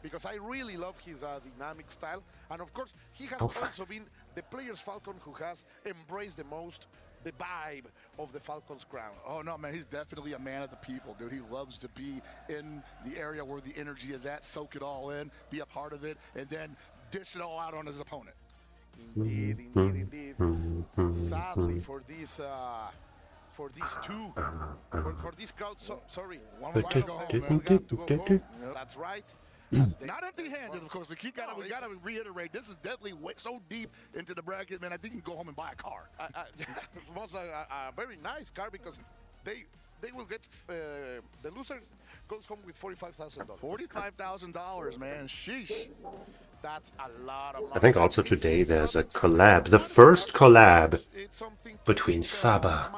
because I really love his dynamic style, and of course he has also been the player's Falcon who has embraced the most the vibe of the Falcon's crown. Oh no, man, he's definitely a man of the people, dude. He loves to be in the area where the energy is at, soak it all in, be a part of it, and then dish it all out on his opponent. Indeed. Sadly for these two, for this crowd, sorry, one more to go home. That's right. Not empty-handed, of course. We gotta reiterate. This is definitely so deep into the bracket, man. I think you can go home and buy a car. Most a very nice car, because they will get the loser goes home with $45,000. $45,000, man. Sheesh. That's a lot of money. I think also today there's a collab, the first collab between Saba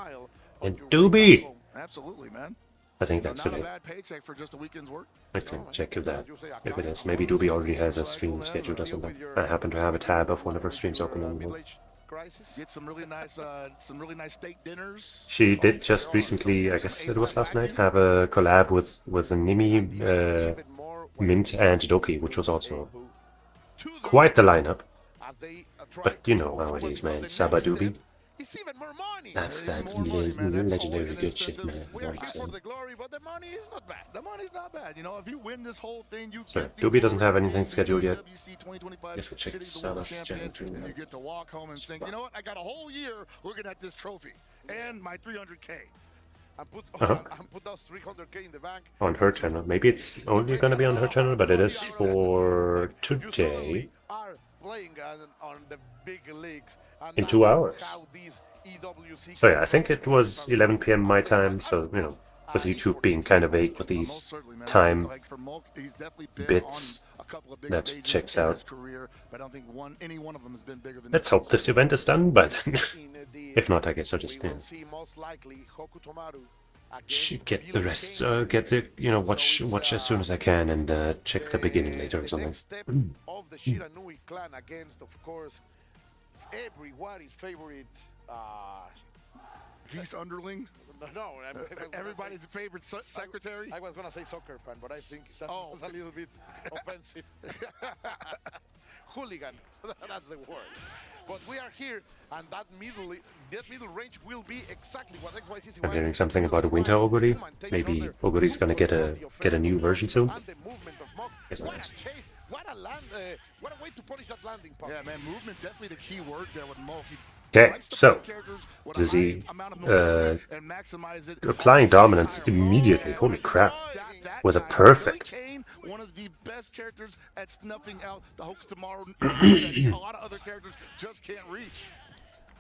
and Doobie. Absolutely, man. I think that's Not a today. bad paycheck for just a weekend's work. I can check if it is. Maybe Doobie already has a stream scheduled or something. I happen to have a tab of one of her streams open in the morning. Get some really nice steak dinners. She did just recently, I guess it was last night, have a collab with Nimi, Mint, and Doki, which was also quite the lineup. But you know nowadays, man, Saba Doobie. It's even more money. That's that legendary good shit, man. We are here for the glory, but the money is not bad. The money's not bad. You know, if you win this whole thing, you So get the Doobie doesn't have anything scheduled yet. EWC 2025 Guess we'll check City Saba's World Champion, channel. and you get to walk home and think, you know what? I got a whole year looking at this trophy and my 300K. And put those 300K in the bank. On her channel. Maybe it's only gonna be on her channel, but it is for today. Are playing on the big leagues. In 2 hours. So yeah, I think it was 11 p.m. my time, so, you know, with YouTube being kind of vague with these time bits, that checks out. Let's hope this event is done by then. If not, I guess I'll just, get the rest, get the, you know, watch as soon as I can and check the beginning later or something. Of the Shiranui clan against, of course, everybody's favorite Geese underling? No, everybody's favorite secretary? I was gonna say soccer fan, but I think that was a little bit offensive. Hooligan, that's the word. But we are here, and that middle range will be exactly what XYZ. I'm hearing something about a winter Oguri. Maybe Oguri's gonna get a new version soon. And the movement of Mok. What a chase! What a way to punish that landing pump. Yeah, man, movement definitely the key word there with Mok. Okay, so Dizzy applying dominance immediately. Holy crap! Was a perfect. One of the best characters at snuffing out the hoax tomorrow. A lot of other characters just can't reach.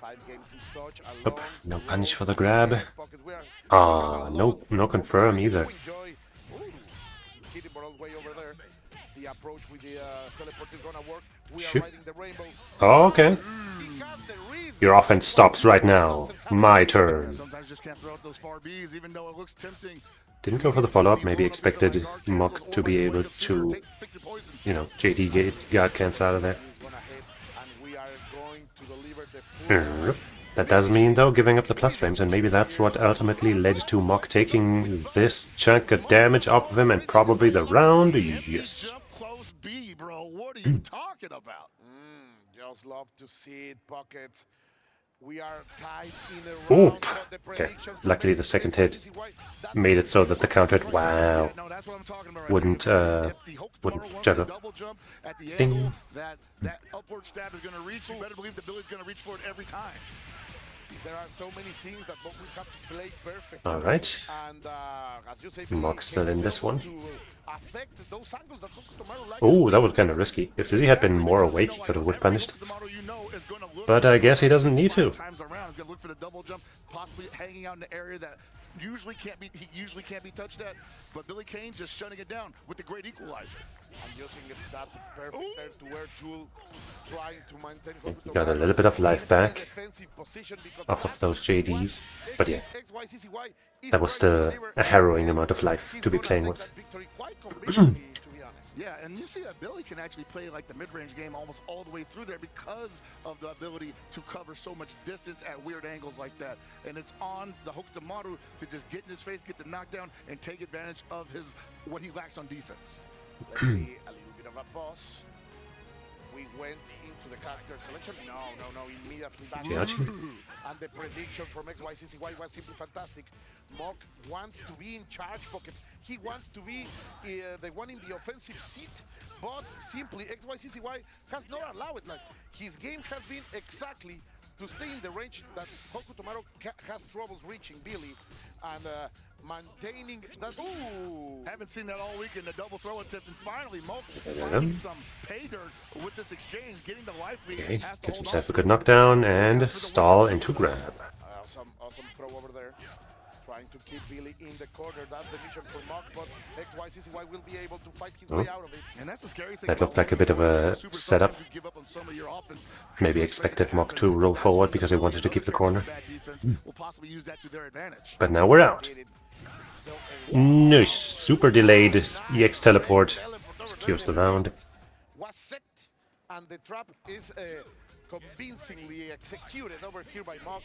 5 games is such a long, no punish for the grab. Ah, no confirm either. Hitting all the way over there. The approach with the teleport is gonna work. We are Shoot. riding the rainbow. Oh, okay. Your offense stops right now. My turn. Sometimes just can't throw out those far Bs, even though it looks tempting. Didn't go for the follow-up. Maybe expected Mok to be able to, you know, JD guard cancel out of there. That does mean, though, giving up the plus frames, and maybe that's what ultimately led to Mok taking this chunk of damage off of him and probably the round. Yes. Close B, bro. What are you talking about? Just love to see it, Pockets. We are tied in a round. Okay. Luckily, the second hit made it so that the counter hit, wow, wouldn't juggle. Ding. That upward stab is going to reach. You better believe the Billy's going to reach for it every time. There are so many things that Mok will have to play perfect. All right. And as you say, Mok's still in this one. Affect those angles that Oh, that was kind of risky. If Dizzy had been more awake, he could have whip punished. But I guess he doesn't need to. Times around, gonna look for the double jump, possibly hanging out in the area that he usually can't be touched at. But Billy Kane just shutting it down with the great equalizer. And using that perfect air-to-air tool, trying to maintain He got a little bit of life back defensive position because off of those JDs, but yeah, XYCCY is that was trying to still deliver a harrowing and amount of life he's to be gonna playing take with. that victory quite convincingly, to be honest. Yeah, and you see that Billy can actually play like the mid-range game almost all the way through there because of the ability to cover so much distance at weird angles like that. And it's on the Hokutomaru to just get in his face, get the knockdown, and take advantage of his what he lacks on defense. Let's see a little bit of a pause. We went into the character selection. No, immediately back. And the prediction from XYCCY was simply fantastic. Mok wants to be in charge pockets. He wants to be the one in the offensive seat, but simply XYCCY has not allowed it. Like, his game has been exactly to stay in the range that Hokutomaru has troubles reaching Billy, and maintaining that. Ooh! Haven't seen that all week in the double throw attempt, and finally Mok finding some pay dirt with this exchange, getting the life lead. Okay, gets himself a good knockdown and stall into grab. Awesome throw over there. Trying to keep Billy in the corner. That's the mission for Mok, but XYCCY will be able to fight his way out of it. And that's the scary thing. That looked like a bit of a setup. Maybe expected Mok to roll forward because he wanted to keep the corner. But now we're out. Nice. Super delayed EX teleport. Secures the round. Was set, and the trap is convincingly executed over here by Mok,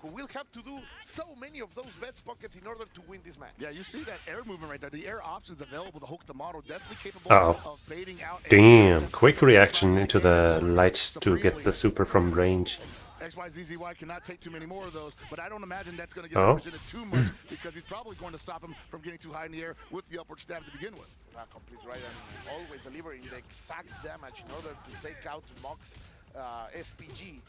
who will have to do so many of those bets pockets in order to win this match. Yeah, you see that air movement right there. The air options available to Hokutomaru definitely capable of baiting out. Damn, quick reaction into the light to get the super from range. XYZZY cannot take too many more of those, but I don't imagine that's going to get represented too much because he's probably going to stop him from getting too high in the air with the upward stab to begin with. Complete right, and always delivering the exact damage in order to take out Mok's SPG.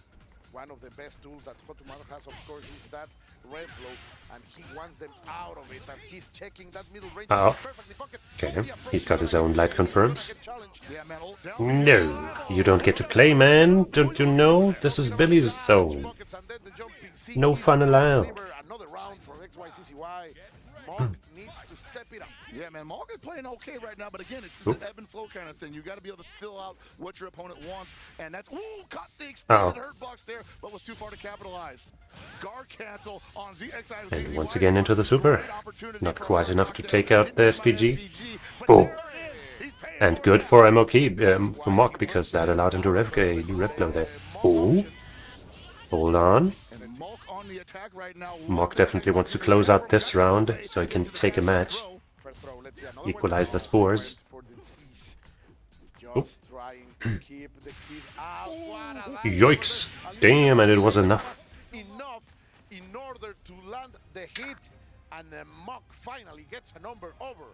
One of the best tools that Hokutomaru has, of course, is that red flow, and he wants them out of it as he's checking that middle range. Okay, he's got his own light confirms. No, you don't get to play, man. Don't you know? This is Billy's zone. No fun allowed. Another round for XYCCY. Mok needs to step it up. Yeah, man, Mok is playing okay right now, but again, it's just an ebb and flow kind of thing. You got to be able to fill out what your opponent wants, and that's caught the extended hurt box there, but was too far to capitalize. Guard cancel on ZXI. And once again into the super. Not quite enough to take out the SPG. Oh, and good for MOK for Mok because that allowed him to rev blow there. Oh, hold on. Mok definitely wants to close out this round so he can take a match. Equalize the spores. Yikes! Damn, and it was enough. Enough in order to land the hit, and Mok finally gets a number over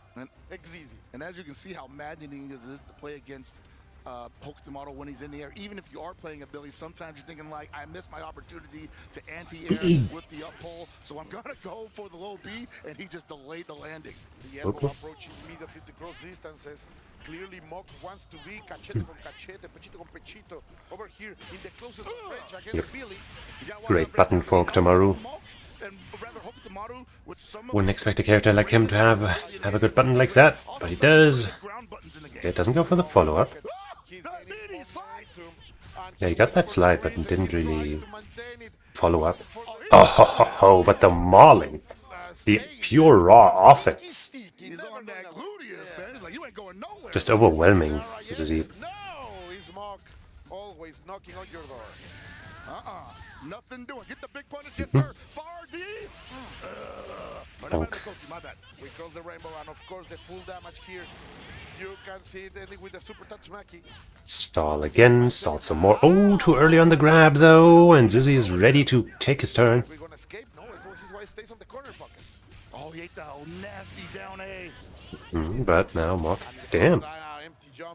XZZ. And as you can see how maddening it is to play against Hokutomaru when he's in the air. Even if you are playing a Billy, sometimes you're thinking like, I missed my opportunity to anti-air with the up pull, so I'm gonna go for the low B, and he just delayed the landing. The elbow approach immediately to cross distances. Clearly Mok wants to be cachete con cachete, pechito con pechito over here in the closest range against Billy. Great button for Hokutomaru. Wouldn't expect a character like him to have a good button like that, but he does. It doesn't go for the follow-up. Yeah, he got that slide, but didn't really follow up. Oh, ho, ho, ho, but the mauling. The pure raw offense. Just overwhelming. This is he. No, he's Mok always knocking on your door. Nothing doing. Get the big punish, yes, sir. Far D. We cross the rainbow, and of course the full damage here. You can see it ending with the super Tatsumaki. Stall again, stall some more. Oh, too early on the grab though, and Zizzy is ready to take his turn. We're gonna escape. No, this is why he stays on the corner pockets. Oh, he ate the nasty down A. But now Mok, damn.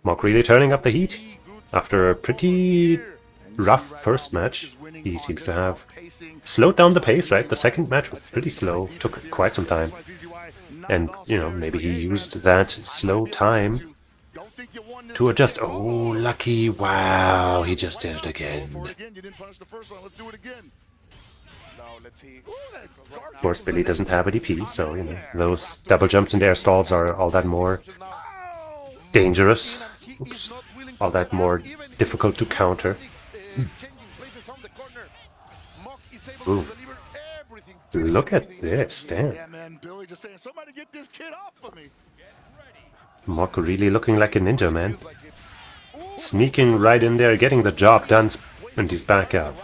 Mok really turning up the heat. After a pretty rough first match, he seems to have slowed down the pace, right? The second match was pretty slow, took quite some time. And, you know, maybe he used that slow time to adjust. Oh, lucky. Wow, he just did it again. Of course, Billy doesn't have a DP, so, you know, those double jumps and air stalls are all that more dangerous. Oops. All that more difficult to counter. Ooh. Look at this, damn. Yeah, man, Billy just saying, somebody get this kid off of me. Mock really looking like a ninja, man. Sneaking right in there, getting the job done, and he's back out.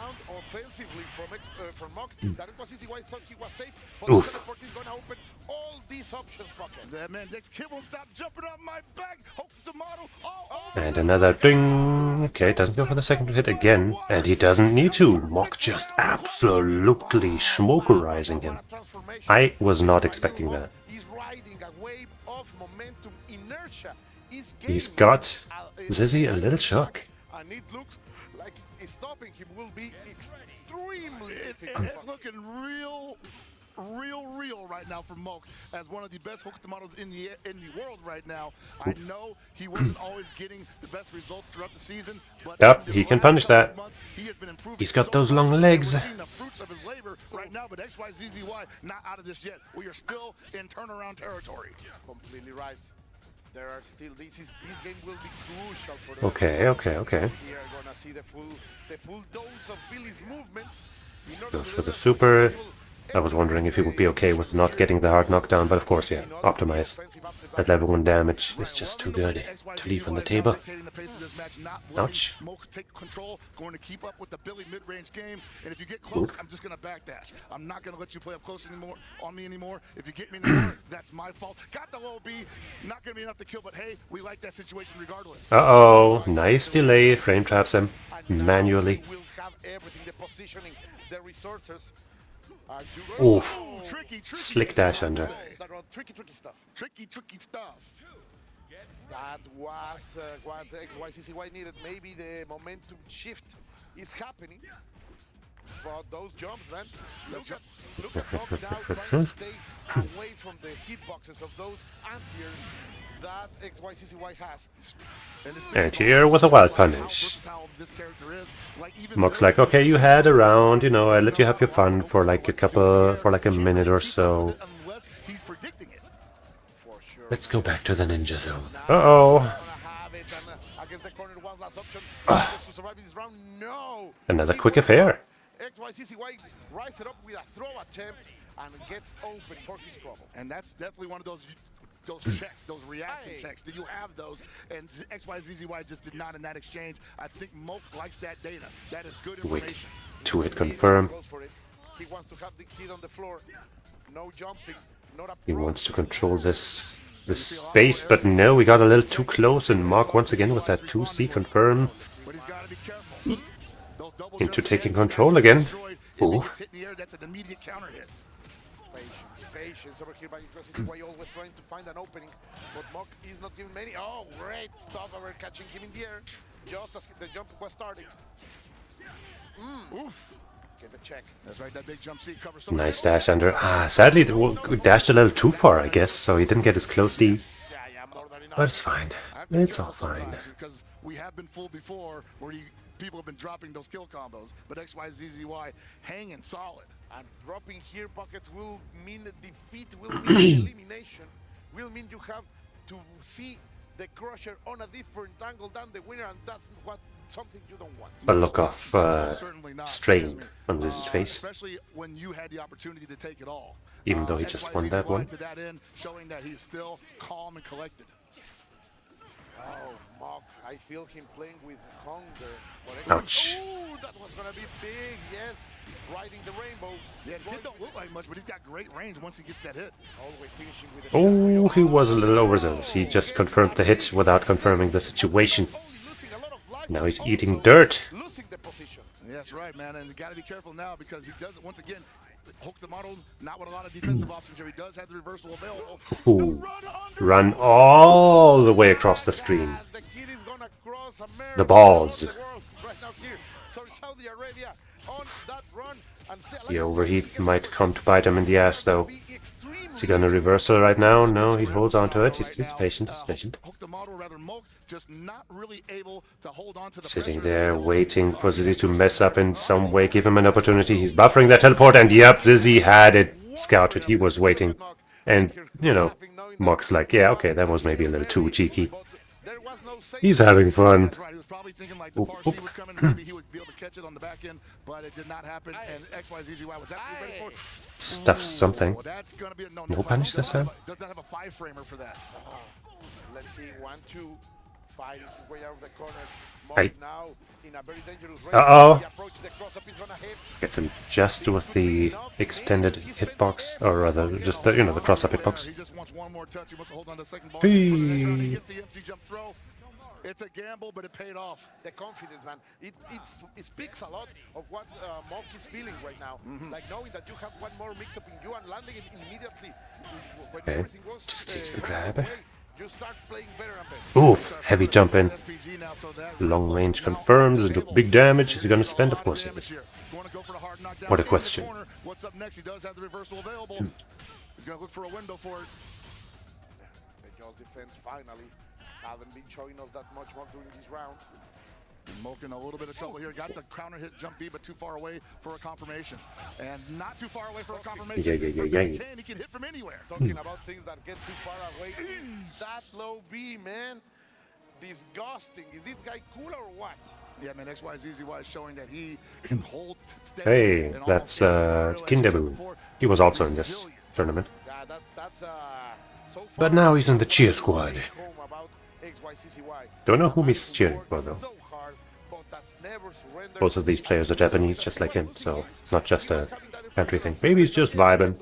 Oof. And another ding. Okay, doesn't go for the second hit again. And he doesn't need to. Mock just absolutely schmokerizing him. I was not expecting that. He's got Zizzy a little shook. And it looks like stopping him will be extremely difficult. It's looking real right now for Moke as one of the best hook models in the world right now. I know he wasn't always getting the best results throughout the season, but yep, he can punish that. He's got those long legs. Right now, but XYZZY not out of this yet. We are still in turnaround territory. Completely right. There are still this game will be crucial for the Okay. Here gonna see the full dose of Billy's movements. Goes for the super. I was wondering if he would be okay with not getting the hard knockdown, but of course, yeah, optimize. That level 1 damage is just too good to leave on the table. Ouch. Take control, going to keep up with the Billy mid-range game, and if you get close, I'm just going to backdash. I'm not going to let you play up close anymore on me anymore. If you get me anymore, that's my fault. Got the low B, not going to be enough to kill, but hey, we like that situation regardless. Uh-oh, nice delay, frame traps him manually. We'll have everything, the positioning, the resources. Oof. Slick dash under. Tricky stuff. Tricky stuff. That was what XYZZY needed. Maybe the momentum shift is happening. But those jumps, man. Look at Mock now trying to stay away from the hitboxes of those anti-airs that XYZZY has. Anti-air with a wild punish. Mock's like, okay, you had a round, you know, I let you have your fun for like a minute or so. Let's go back to the ninja zone. Uh-oh. Another quick affair. XYZZY rise it up with a throw attempt and gets open for his trouble. And that's definitely one of those checks, those reaction checks. Do you have those? And XYZZY just did not in that exchange. I think Moke likes that data. That is good information. Wait, 2-hit confirm. He wants to have the kid on the floor. No jumping. He wants to control this space, but no, we got a little too close, and Mock once again with that 2C confirm into taking control again. Ooh. Patience over here by XYZZY, always trying to find an opening, but Mock is not giving many. Oh, great stuff over catching him in the air, just as the jump was starting. Oof. Get the check. That's right, that big jump seat covers. Nice dash under. Sadly, it dashed a little too far, I guess, so he didn't get his close D. But it's fine. It's all fine. Because we have been fooled before, where people have been dropping those kill combos, but XYZZY hanging solid. And dropping here buckets will mean the defeat, will mean elimination, will mean you have to see the crusher on a different angle than the winner, and that's something you don't want. A look of strain on Lizzie's face. Especially when you had the opportunity to take it all. Even though he just won that one. To that end, showing that he's still calm and collected. Oh, Mock, I feel him playing with hunger. Ouch. Ooh, that was gonna be big, yes. Riding the rainbow. Yeah, the kid don't look like much, but he's got great range once he gets that hit. Always finishing with a Oh, he was a little overzealous. He just confirmed the hit without confirming the situation. Now he's eating dirt. Losing the position. That's right, man, and you gotta be careful now because he does it once again. Hook the model, not with a lot of defensive options here. He does have the reversal available. Ooh. Run all the way across the screen. The kid is gonna cross America, The balls. right now here. So Saudi Arabia on that run, and The overheat might come to bite him in the ass, though. Is he gonna reversal right now? No, he holds on to it. He's patient. He's patient. Hook the model, rather Moke, just not really able to hold on to the Sitting pressure. there, waiting for Zizzy to mess up in some way, give him an opportunity. He's buffering that teleport, and yep, Zizzy had it scouted. He was waiting. And, you know, Mock's like, yeah, okay, that was maybe a little too cheeky. There was no He's having fun. That's right. He was probably thinking like the far C was coming, maybe he would be able to catch it on the back end, but it did not happen. And XYZZY was absolutely ready for it. Stuffs something. Well, that's gonna be a no punish this time? Does not have a 5-framer for that. Let's see, 1-2, fighting his way out of the corner. Hey. Now in a very dangerous race. Uh-oh. The approach to the cross-up is gonna hit. Gets him just with the extended hitbox, or rather, just the, the cross-up hitbox. He just wants one more touch. He wants to hold on to the second ball. Hey. He gets the empty jump throw. It's a gamble, but it paid off. The confidence, man. It speaks a lot of what Monk is feeling right now. Like knowing that you have one more mix-up in you and landing it immediately. When Okay, everything goes, just takes the goes grab. away, you start playing better and better. Oof, heavy jump in. Long range confirms and took big damage. Is he gonna spend? Of course he is. What a question. What's up next? He does have the reversal available. He's gonna look for a window for it. The Jaws defense finally haven't been showing us that much more during this round. Moke in a little bit of trouble here. Got the counter hit jump B, but too far away for a confirmation. And not too far away for a confirmation. He can hit from anywhere. Talking about things that get too far away. Is that low B, man? Disgusting. Is this guy cool or what? Yeah, man, XYZZY is showing that he can hold steady. Hey, that's Kindebu. He was also in this tournament. Yeah, that's so far. But now he's in the cheer squad. Don't know whom he's cheering for though. Both of these players are Japanese, just like him, so it's not just a country thing. Maybe he's just vibing.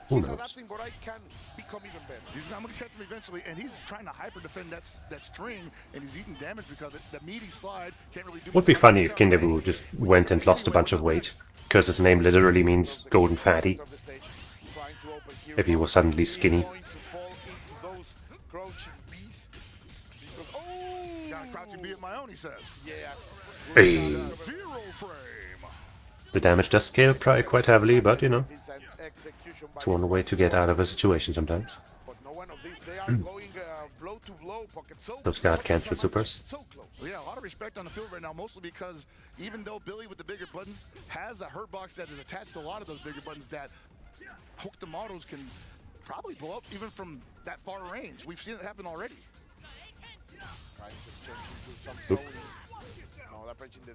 Who knows? He's going to catch him eventually, and he's trying to hyper defend that string, and he's eating damage because the meaty slide can't really do much. Would be funny if Kindebu just went and lost a bunch of weight, because his name literally means golden fatty. If he was suddenly skinny. Hey. The damage does scale quite heavily, but it's one way to get out of a situation sometimes. Those guard cancel supers. Yeah, a lot of respect on the field right now, mostly because even though Billy with the bigger buttons has a hurt box that is attached to a lot of those bigger buttons, that hook the models can probably blow up even from that far range. We've seen it happen already.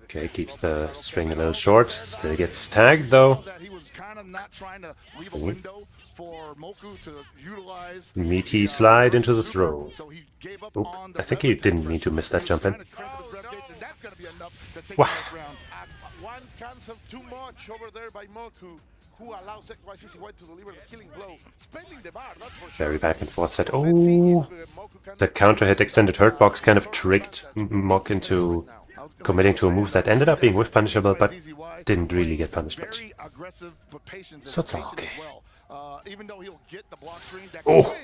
Okay, keeps the string a little short. Still gets tagged though. He was kind of not trying to leave a window for Moku to utilize. Meaty slide into the throw. Oop, I think he didn't need to miss that jump in. Wow. One cancel too much over there by Moku, who allows XYZZY to deliver the killing blow. Spending the bar, that's for sure. Very back and forth set. Oh, the counter hit extended hurt box kind of tricked Mok into committing to a move that ended up being whiff punishable, but didn't really get punished much. So it's all okay. Oh!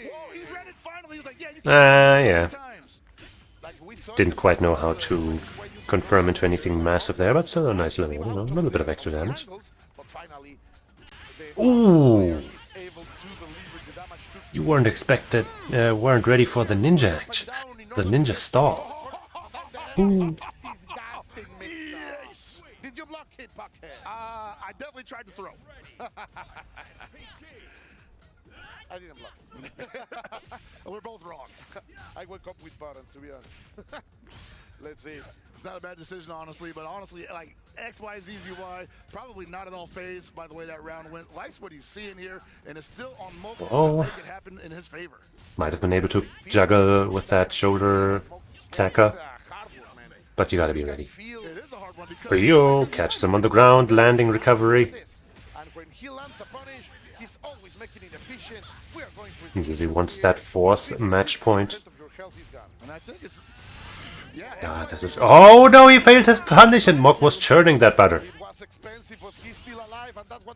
Yeah. Didn't quite know how to confirm into anything massive there, but still a nice little, a little bit of extra damage. Ooh! You weren't ready for the ninja action. The ninja stall. Ooh. Did you block it, Buckhead? I definitely tried to throw. I didn't block it. We're both wrong. I woke up with buttons, to be honest. Let's see. It's not a bad decision, honestly, but honestly, like XYZZY, probably not at all phased by the way that round went. Likes what he's seeing here, and it's still on Moku to make it happen in his favor. Might have been able to juggle with that shoulder tacker, but you gotta be ready. Yo, catches him on the ground, landing recovery. And when he lands a punish, he's always making it efficient. We are going for He wants that fourth match point. And I think it's This is. Oh no, he failed his punish, and Mok was churning that butter.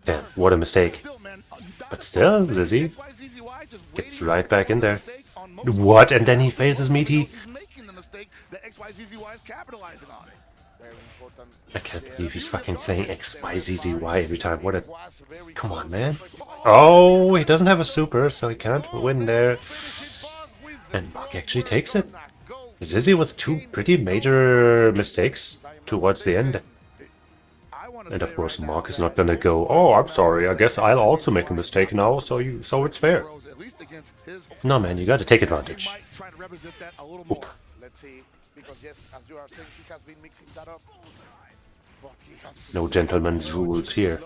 Yeah, what a mistake. But still, Zizzy gets right back in there. What? And then he fails his meaty. I can't believe he's fucking saying XYZZY every time. What a... Come on, man. Oh, he doesn't have a super, so he can't win there. And Mok actually takes it. Zizzy with two pretty major mistakes towards the end. And of course, Mok is not gonna go, oh, I'm sorry, I guess I'll also make a mistake now, so it's fair. No, man, you gotta take advantage. Oop. Let's see, because yes, as you are saying, he has been mixing that up. But he has No gentleman's rules here.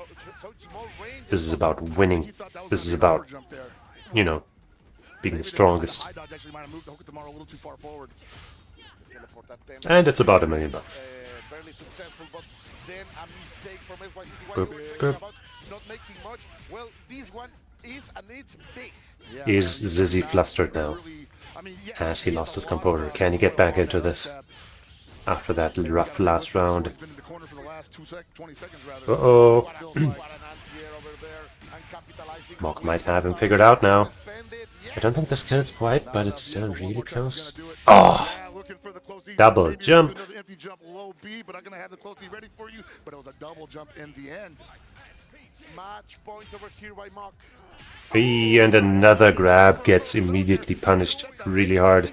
This is about winning. This is about, you know, being the strongest. And it's about $1 million. Barely successful, but then a mistake from EWC. Boop, boop. Not making much. Well, this one is, and it's big. Is Zizzy flustered now? Has he lost his composure? Can he get back into this after that rough last round? Uh-oh. Mok might have him figured out now. I don't think this kills quite, but it's still really close. Oh! Double jump. Match point over here by Mok. And another grab gets immediately punished really hard.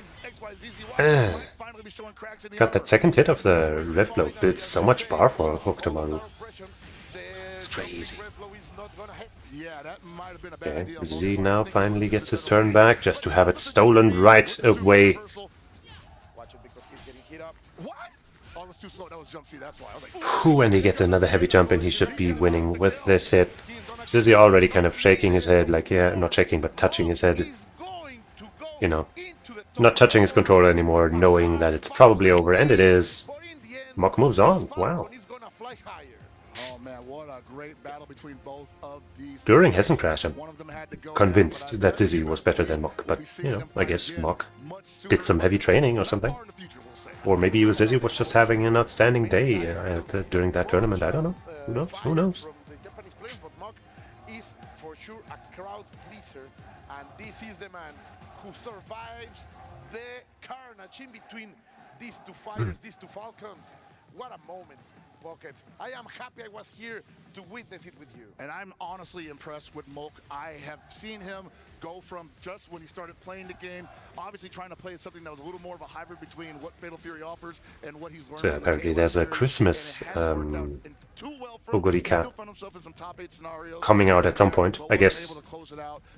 Got that second hit of the rev blow. Builds so much bar for Hokutomaru. It's crazy. Okay, Z now finally gets his turn back just to have it stolen right away. When he gets another heavy jump and he should be winning with this hit. Zizzy already kind of shaking his head, like, yeah, not shaking, but touching his head. You know, not touching his controller anymore, knowing that it's probably over, and it is. Mok moves on, wow. During Hessen Crash, I'm convinced that Zizzy was better than Mok, but, you know, I guess Mok did some heavy training or something. Or maybe Zizzy was just having an outstanding day during that tournament, I don't know. Who knows? Who knows? Is for sure a crowd pleaser, and this is the man who survives the carnage in between these two fighters, these two Falcons. What a moment, Pocket. I am happy I was here to witness it with you. And I'm honestly impressed with Mok. I have seen him go from just when he started playing the game, obviously trying to play something that was a little more of a hybrid between what Fatal Fury offers and what he's learned. So apparently there's a Christmas Oguri Cap coming out at some point, I guess.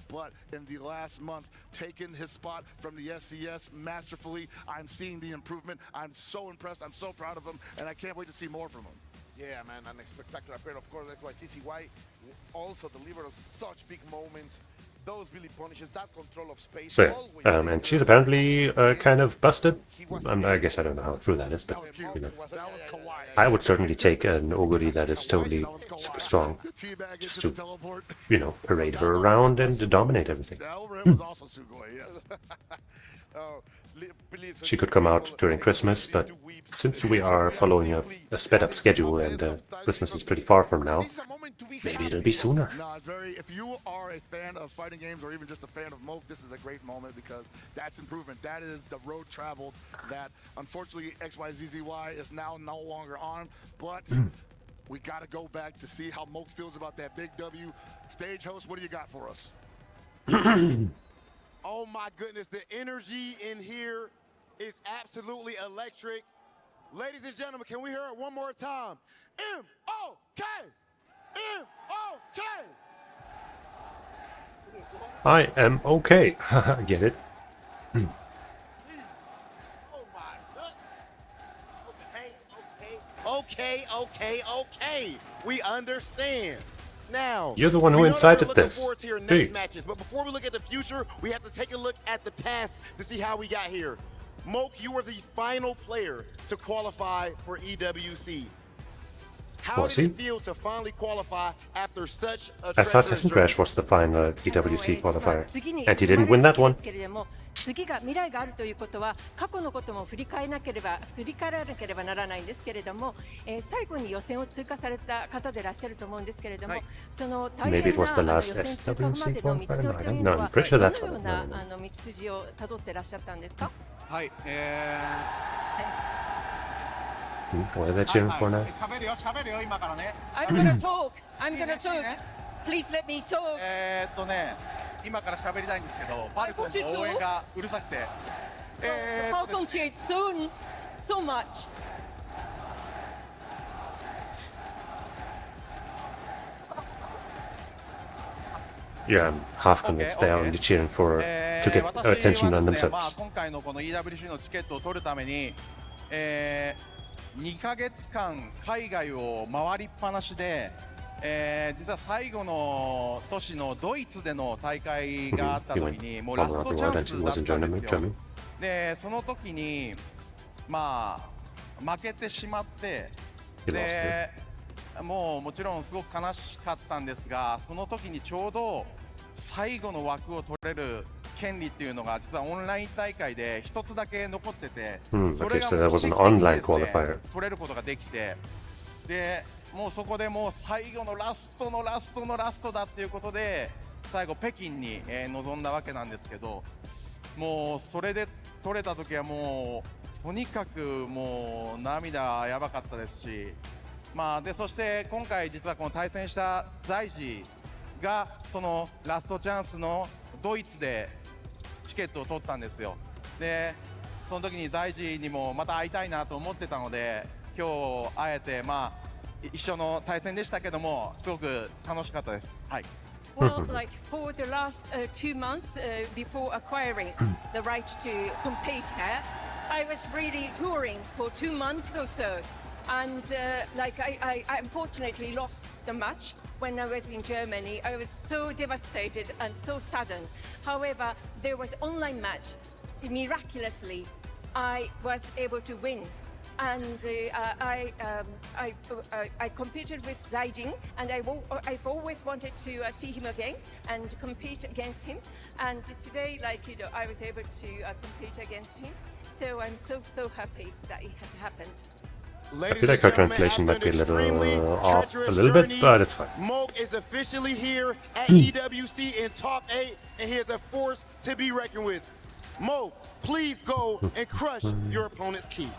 But in the last month, taking his spot from the SCS masterfully, I'm seeing the improvement. I'm so impressed. I'm so proud of him, and I can't wait to see more from him. Yeah, man, and a spectacular pair, of course. That's why CCY also delivered us such big moments. Those really punishes, that control of space. So yeah, and she's apparently kind of busted. I guess I don't know how true that is, but you know, I would certainly take an Oguri that is totally super strong, just to, you know, parade her around and dominate everything. She could come out during Christmas, but since we are following a sped-up schedule and Christmas is pretty far from now, maybe it'll be sooner. No, if you are a fan of fighting games or even just a fan of Mok, this is a great moment because that's improvement. That is the road traveled that unfortunately XYZZY is now no longer on, but we got to go back to see how Mok feels about that big W. Stage host, what do you got for us? Oh my goodness, the energy in here is absolutely electric. Ladies and gentlemen, can we hear it one more time? M-O-K! M-O-K! I am okay. Get it? Oh my god. Okay. We understand. Now, you're the one who incited this. Forward to your next matches, but before we look at the future, we have to take a look at the past to see how we got here. Mok, you were the final player to qualify for EWC. How did it feel to finally qualify after such a I thought Hessen Crash was the final EWC qualifier, and he didn't win that one. 次が未来があるということは過去のことも振り返らなければならないんですけれども、最後に予選を通過された方でいらっしゃると思うんですけれども、その大変な予選通過までの道のりというのはどのような道筋をたどっていらっしゃったんですか？はい、What are they cheering for now? 喋るよ今からね。I'm gonna talk. Please let me talk. 今から喋りたいんですけど、ファルコンの応援がうるさくて。Falcon cheers so much. Yeah, I'm half convinced they are only cheering to get attention on themselves. 回のこの EWC のチケットを取るために、2ヶ月間海外を回りっぱなしで、実は最後の年のドイツでの大会があった時にもうラストチャンスだったんですよ。でその時にまあ負けてしまって、でもちろんすごく悲しかったんですが、その時にちょうど最後の枠を取れる権利っていうのが実はオンライン大会で一つだけ残ってて、それがもう奇跡的にですね取れることができて、でもうそこでもう最後のラストのラストのラストだっていうことで最後北京に臨んだわけなんですけど、もうそれで取れた時はもうとにかくもう涙やばかったですし、まあでそして今回実はこの対戦した財事がそのラストチャンスのドイツでチケットを取ったんですよ。でその時に財事にもまた会いたいなと思ってたので、今日会えてまあ一緒の対戦でしたけどもすごく楽しかったです。はい。Well, like for the last 2 months before acquiring the right to compete here, I was really touring for 2 months or so, and like I unfortunately lost the match when I was in Germany. I was so devastated and so saddened. However, there was online match. Miraculously, I was able to win. And I competed with Zaijing, and I've always wanted to see him again and compete against him. And today, like I was able to compete against him. So I'm so happy that it had happened. I feel like her translation might be a little off a little bit, but it's fine. Moke is officially here at EWC in top 8, and he is a force to be reckoned with. Moke, please go and crush your opponent's key.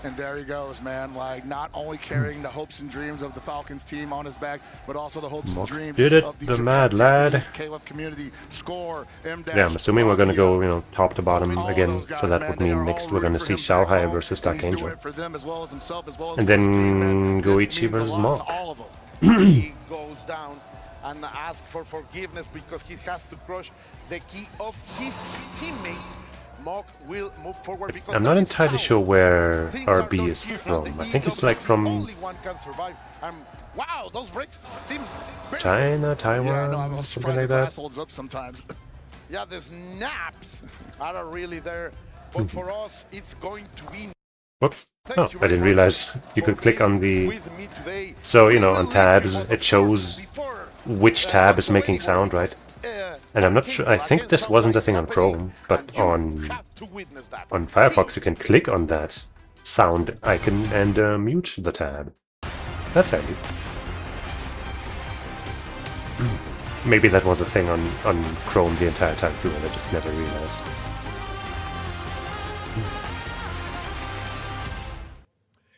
And there he goes, man. Like, not only carrying the hopes and dreams of the Falcons team on his back, but also the hopes and dreams of the mad lad. Caleb community. Score Yeah, I'm assuming we're gonna go, top to bottom again. So that would mean next we're gonna see Xiaohai versus Dark Angel, and then Goichi versus Monk. He goes down and asks for forgiveness because he has to crush the key of his teammate. Mock will move forward because I'm not entirely sure where RB is from. I think it's like from only one can survive. Wow, those breaks seems China, Taiwan, something like that. Holds up sometimes. Yeah, the snaps are really there, but for us, it's going to be. Whoops. Oh, I didn't realize you could click on the. So, on tabs, it shows which tab is making sound, right? And I'm not sure, I think this wasn't a thing on Chrome, but on Firefox you can click on that sound icon and mute the tab. That's handy. Maybe that was a thing on Chrome the entire time too, and I just never realized.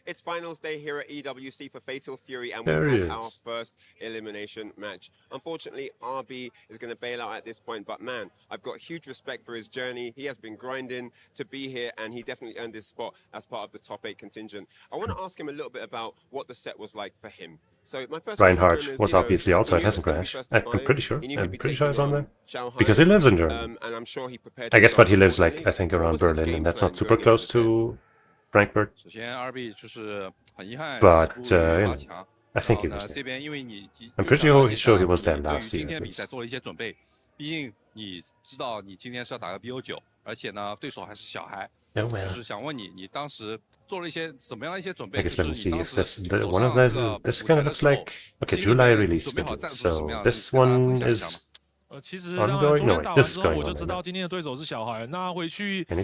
It's finals day here at EWC for Fatal Fury, and we've had our first elimination match. Unfortunately, RB is going to bail out at this point, but man, I've got huge respect for his journey. He has been grinding to be here, and he definitely earned his spot as part of the top 8 contingent. I want to ask him a little bit about what the set was like for him. So my first Reinhardt was obviously outside Hasn't Crash. I'm pretty sure he's on there. Because he lives in Germany. And I'm sure he prepared. I guess, but he lives, like, I think around Berlin, and that's not super close to Frankfurt. But, I think he was there. I'm pretty sure he was there last year. At least. 你知道你今天是要打个 BO9， 而且呢，对手还是小孩，就是想问你，你当时做了一些什么样的一些准备？ I guess let me see if one of the this kind of looks like okay July release schedule. So this one is. 其实当然昨天打完之后，我就知道今天的对手是小孩。那回去饭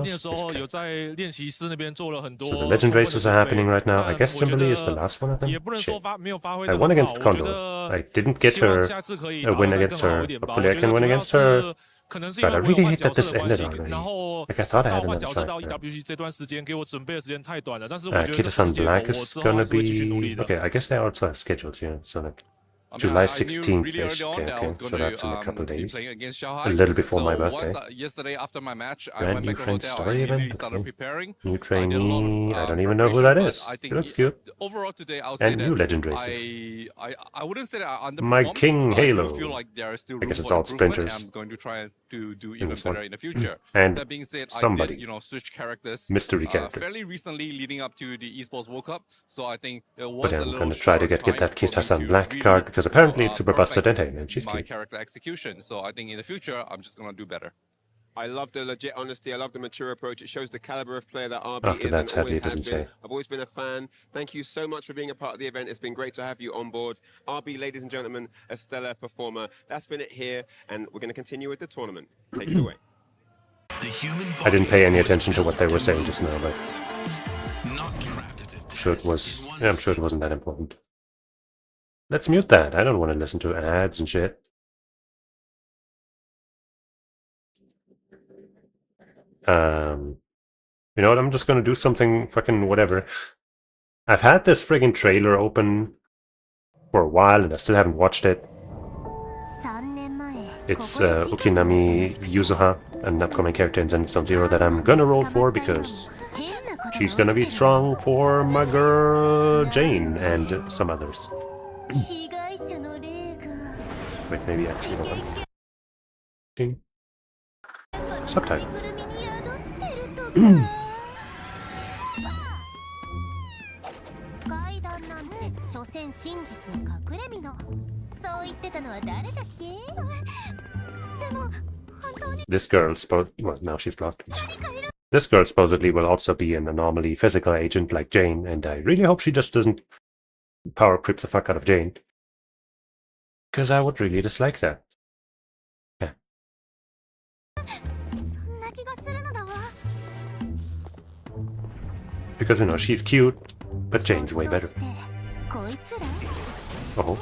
店的时候，有在练习室那边做了很多。 So the legend races are happening right now. I guess Kimberly is the last one of them. 也不能说没有发挥 I won against Condor. I didn't get her a win against her. Hopefully I can win against her. But I really hate that this ended already. Like I thought I had another fight. Kitasan Black is gonna be okay. I guess they also have scheduled here. So like. July 16th-ish. Okay, so that's in a couple days. A little before my birthday. Yesterday after my match, I Brand went new back to friend hotel. story I event. immediately started preparing. New I did a trainee. lot of I don't even know who that is. I think He looks cute. overall today, I'll say And that new legend races. I wouldn't say that I underperformed. My King but Halo. I do feel like there is still I room guess it's for all improvement, and sprinters. I'm going to try to do In even this better one. in the future. And That being said, somebody. I did, switch characters Mystery character. fairly recently leading up to the Esports World Cup. So I think it was But a I'm little going to try to short get that time Kist for me Hassan to Black really, card because apparently it's super busted and hey, man, she's my cute. character execution. So I think in the future, I'm just going to do better. I love the legit honesty. I love the mature approach. It shows the caliber of player that RB After is that, and sadly, always it has doesn't been. say. I've always been a fan. Thank you so much for being a part of the event. It's been great to have you on board. RB, ladies and gentlemen, a stellar performer. That's been it here, and we're going to continue with the tournament. Take it away. I didn't pay any attention to what they were saying just now, but I'm sure it wasn't that important. Let's mute that. I don't want to listen to ads and shit. You know what? I'm just gonna do something fucking whatever. I've had this friggin' trailer open for a while and I still haven't watched it. It's Ukinami Yuzuha, an upcoming character in Zenitsu Zero that I'm gonna roll for because she's gonna be strong for my girl Jane and some others. Wait, maybe actually hold on. Ding. Subtitles. This girl well, now she's lost. This girl supposedly will also be an anomaly physical agent like Jane, and I really hope she just doesn't power creep the fuck out of Jane. Because I would really dislike that. Yeah. Because, you know, she's cute, but Jane's way better. Oh.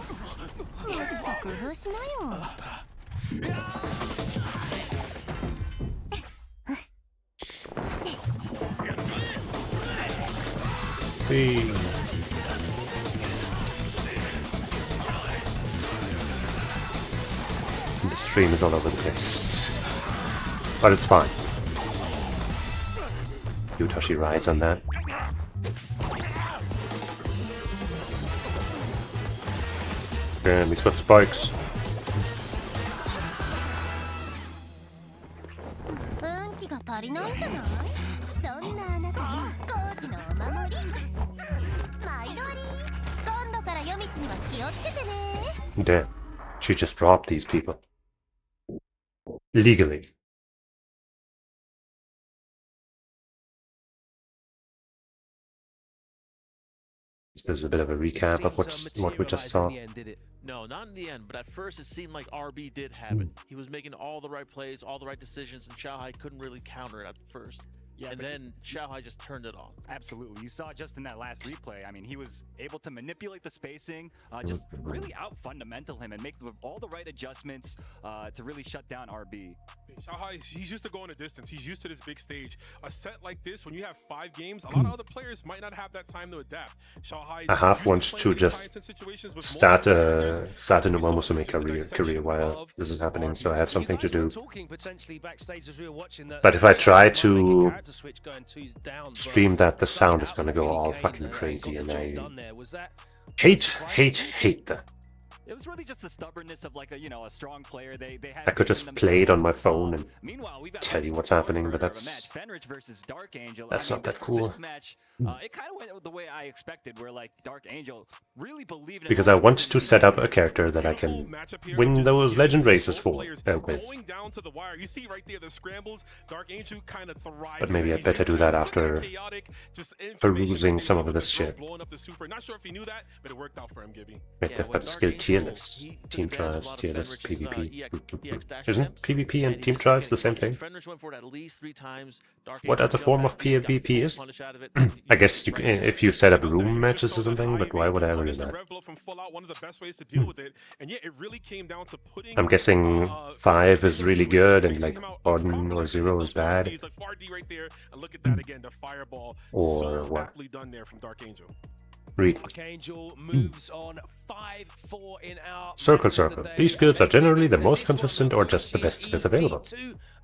Hey. The stream is all over the place. But it's fine. Cute how she rides on that. And he's got spikes. Damn, she just dropped these people. Legally. There's a bit of a recap of what we just saw. No, not in the end, but at first it seemed like RB did have it. He was making all the right plays, all the right decisions, and Xiaohai couldn't really counter it at first. Yeah, and then Xiaohai just turned it on. Absolutely. You saw just in that last replay, I mean, he was able to manipulate the spacing, just really out-fundamental him and make all the right adjustments to really shut down RB. Xiaohai, he's used to going a distance. He's used to this big stage. A set like this, when you have 5 games, a lot of other players might not have that time to adapt. Xiaohai I half want to just start an Umamusume career while this is happening, so I have something to do. But if I try to stream that, the sound is gonna go all fucking crazy, and I hate that. It was really just the stubbornness of like a strong player. They had I could just play it on my phone and tell you what's happening, but that's not that cool. It kind of went the way I expected, where like Dark Angel really believed in Because I want to set up a character that I can win those legend races for with. But maybe I'd better do that after perusing some of this shit. Wait, they've got a skill tier list. Team trials, tier list, PvP. Isn't PvP and team trials the same thing? What other form of PvP is? I guess you can, if you set up room matches or something, but why would I ever do that? I'm guessing 5 is really good and like 1 or 0 is bad. Or what? Read. Archangel moves on 5-4 in our Circle, circle. These skills are generally the most consistent or just the best skills available.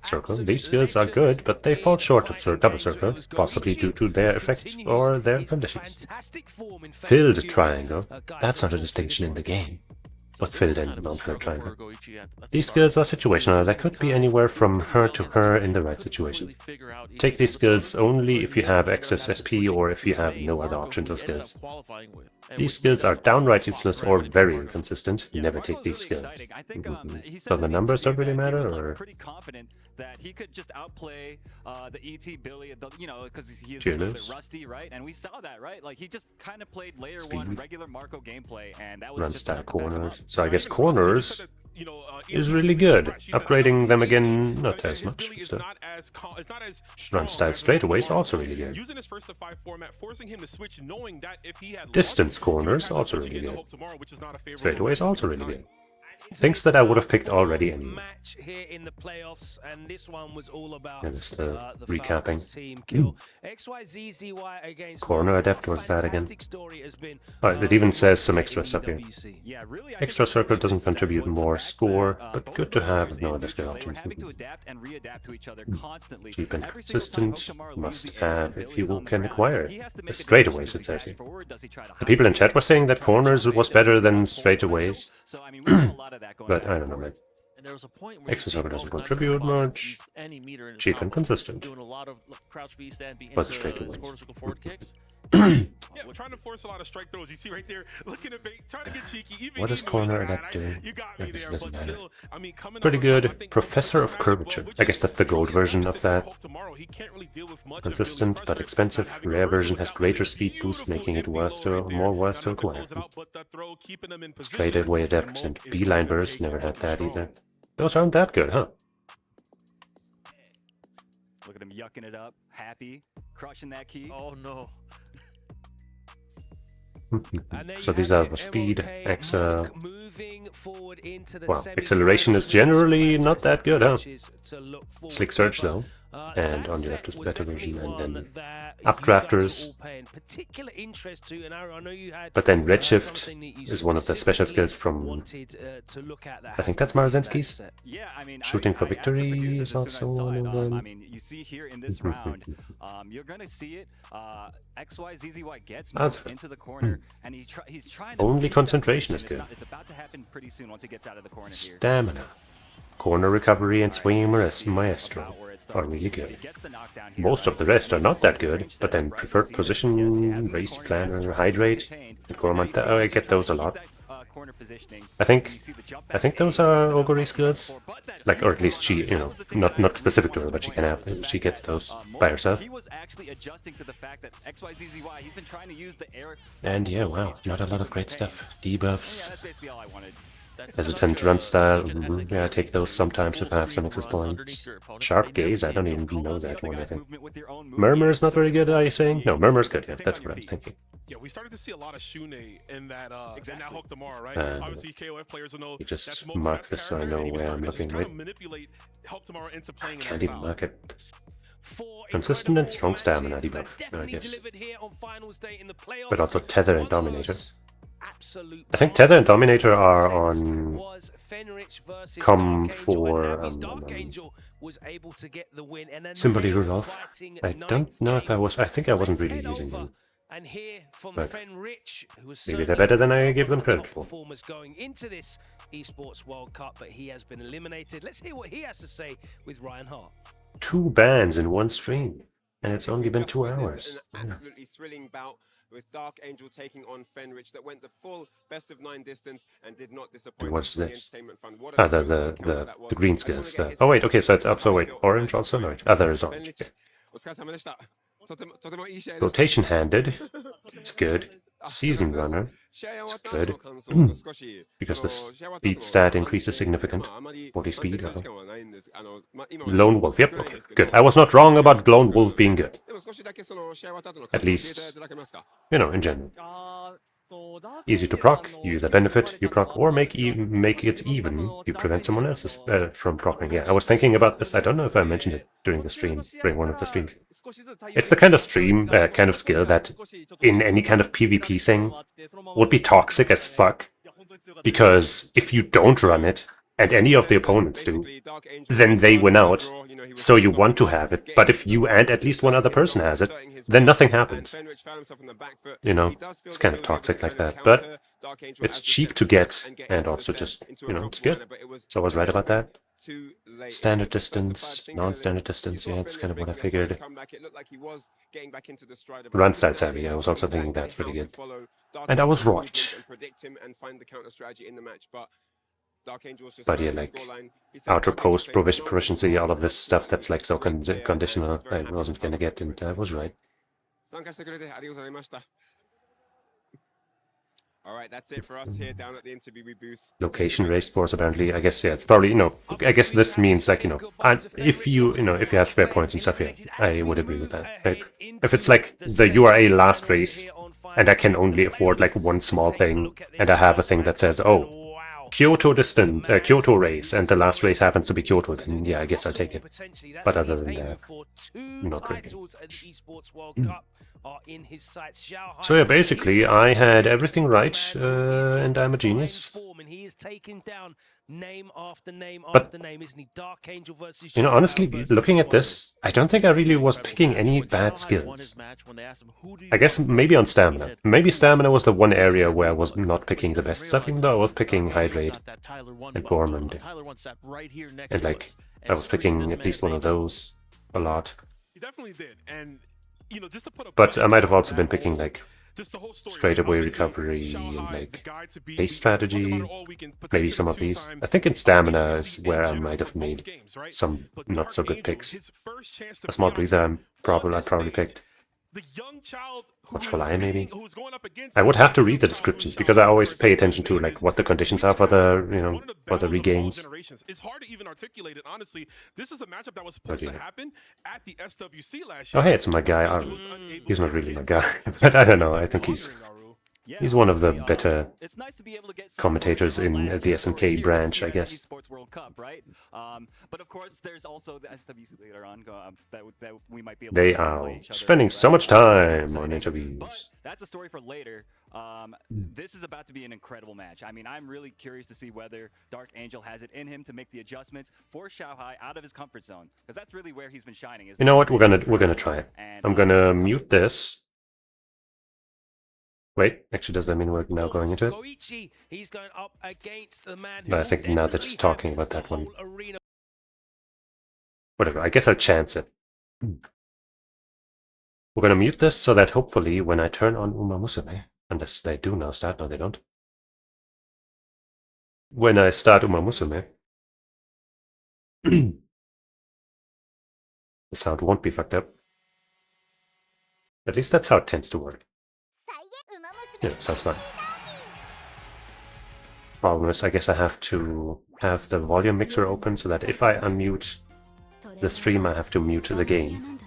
Circle. These skills are good, but they fall short of double circle, possibly due to their effect or their conditions. Filled triangle. That's not a distinction in the game. With filled and non-filled triangle. These skills are situational. They could be anywhere from her to her in the right situation. Take these skills only if you have excess SP or if you have no other options or skills. These skills are downright useless or very inconsistent. Never take these skills. So the numbers don't really matter, or? Pretty confident that he could just outplay the ET Billy, you know, because he's Cheesus. a little bit rusty, right? And we saw that, right? Like he just kind of played layer one regular Marco gameplay, and that was Run just style corners. So I guess corners is really good. Upgrading them again, not as much. So. Run style straightaways also really good. Distance corners also really good. Straightaways also really good. Things that I would have picked already anyway. Match here in the playoffs, and this one was all about the recapping. Team kill. XYZZY against Corner adept was that again? Oh, it even says some extra stuff here. Extra circle doesn't contribute more score, but good to have with no other skill options. Cheap and consistent, must have if you can acquire it. Straightaways, it says here. The people in chat were saying that corners was better than straightaways. But I don't know, man. Extra circle doesn't contribute much. Cheap and consistent. But straightaways. Yeah, we're trying to force a lot of strike throws. You see right there, looking at bait, trying to get cheeky. Even what does corner adept do? I guess it doesn't matter. Pretty good. Professor of Curvature. I guess that's the gold version of that. Consistent but expensive. Rare version has greater speed boost, making it more worth to acquire. Straightaway adept and beeline burst. Never had that either. Those aren't that good, huh? Look at him yucking it up, happy, crushing that key. Oh no. So these are the speed, wow, acceleration is generally not that good, huh? Slick Surge though, and on your left is the better version, and then Updrafters. But then Redshift is one of the special skills from, I think that's Marzenski's. Shooting for Victory is also one of them. I mean, you see here in this round, you're gonna see it. XYZZY gets moved into the corner, and he's trying to. Only concentration is good. It's about to happen pretty soon once he gets out of the corner here. Stamina, corner recovery, and swinging maestro are really good. Most of the rest are not that good, but then preferred position, race planner, hydrate, and Gormanta. Oh, I get those a lot. I think those are Oguri skills, like, or at least she, you know, not specific to her, but she can have them. She gets those by herself. And yeah, wow, not a lot of great stuff. Debuffs, hesitant run style. Yeah, I take those sometimes if I have some access points. Sharp gaze, I don't even know that one. I think Murmur is not very good. Are you saying? No, Murmur's good. Yeah, that's what I'm thinking. Yeah, we started to see a lot of Shune in that Hulk tomorrow, right? Obviously, KOF players will know. You just mark this so I know where I'm looking, right? Can't even mark it. Consistent and strong stamina debuff, I guess. But also Tether and Dominator. I think Tether and Dominator are on com for Symboli Rudolph. I don't know if I was. I think I wasn't really using them. But maybe they're better than I gave them credit for. Going into this Esports World Cup, but he has been eliminated. Let's hear what he has to say with Ryan Hart. 2 bans in one stream, and it's only been 2 hours. An absolutely thrilling bout with Dark Angel taking on Fenrich that went the full best of 9 distance and did not disappoint. What's this? The green skills. Oh wait, okay, so it's also wait, orange also no. Other is orange. Okay. Rotation handed. It's good. Season runner. It's good. Because the speed stat increases significant. 40 speed. Lone Wolf. Yep. Okay. Good. I was not wrong about Lone Wolf being good. At least, you know, in general. Easy to proc, you either benefit, you proc, or make it even, you prevent someone else's from proccing. Yeah, I was thinking about this, I don't know if I mentioned it during the stream, during one of the streams. It's the kind of kind of skill that in any kind of PvP thing would be toxic as fuck, because if you don't run it, and any of the opponents do, then they win out. So you want to have it, but if you and at least one other person has it, then nothing happens. You know, it's kind of toxic like that, but it's cheap to get, and also just, you know, it's good. So I was right about that. Standard distance, non-standard distance, yeah, it's kind of what I figured. Run style savvy, I was also thinking that's pretty good. And I was right. But yeah, like, outer post proficiency, all of this stuff that's like so conditional, I wasn't gonna get, and I was right. Alright, that's it for us here down at the interview booth. Location race force, apparently, I guess, yeah, it's probably, you know, I guess this means, like, you know, if you have spare points and stuff, yeah, I would agree with that. Like, if it's like the URA last race, and I can only afford, like, one small thing, and I have a thing that says, oh, Kyoto race, and the last race happens to be Kyoto, then yeah, I guess I'll take it. But other than that, not really. So yeah, basically, I had everything right, and I'm a genius. But, you know, honestly, looking at this, I don't think I really was picking any bad skills. I guess maybe on stamina. Maybe stamina was the one area where I was not picking the best stuff, even though I was picking Hydrate and Gormand. And like, I was picking at least one of those a lot. He definitely did, and you know, just to put but I might have also been picking like straight away recovery and like base strategy, maybe some of these. I think in stamina is where I might have made some not so good picks. A small breather I probably picked. Watchful Eye, maybe. I would have to read the descriptions because I always pay attention to like what the conditions are for the, you know, for the regains. It's hard to even articulate it, honestly. This is a matchup that was supposed to happen at the SWC last year. Oh, hey, it's my guy. He's not really my guy, but I don't know. I think he's one of the better commentators in the SNK branch, I guess. Sports World Cup, right? But of course, there's also the SWC later on that we might be able they to are spending so much time on interviews. But that's a story for later. This is about to be an incredible match. I mean, I'm really curious to see whether Dark Angel has it in him to make the adjustments for Xiaohai out of his comfort zone, because that's really where he's been shining. You know what? We're gonna try it. I'm gonna mute this. Wait, actually, does that mean we're now going into it? He's going up against the man but I think now they're just talking about that one. Whatever, I guess I'll chance it. We're gonna mute this so that hopefully when I turn on Umamusume, unless they do now start, no they don't. When I start Umamusume, the sound won't be fucked up. At least that's how it tends to work. Yeah, sounds fine. Problem is, I guess I have to have the volume mixer open so that if I unmute the stream, I have to mute the game.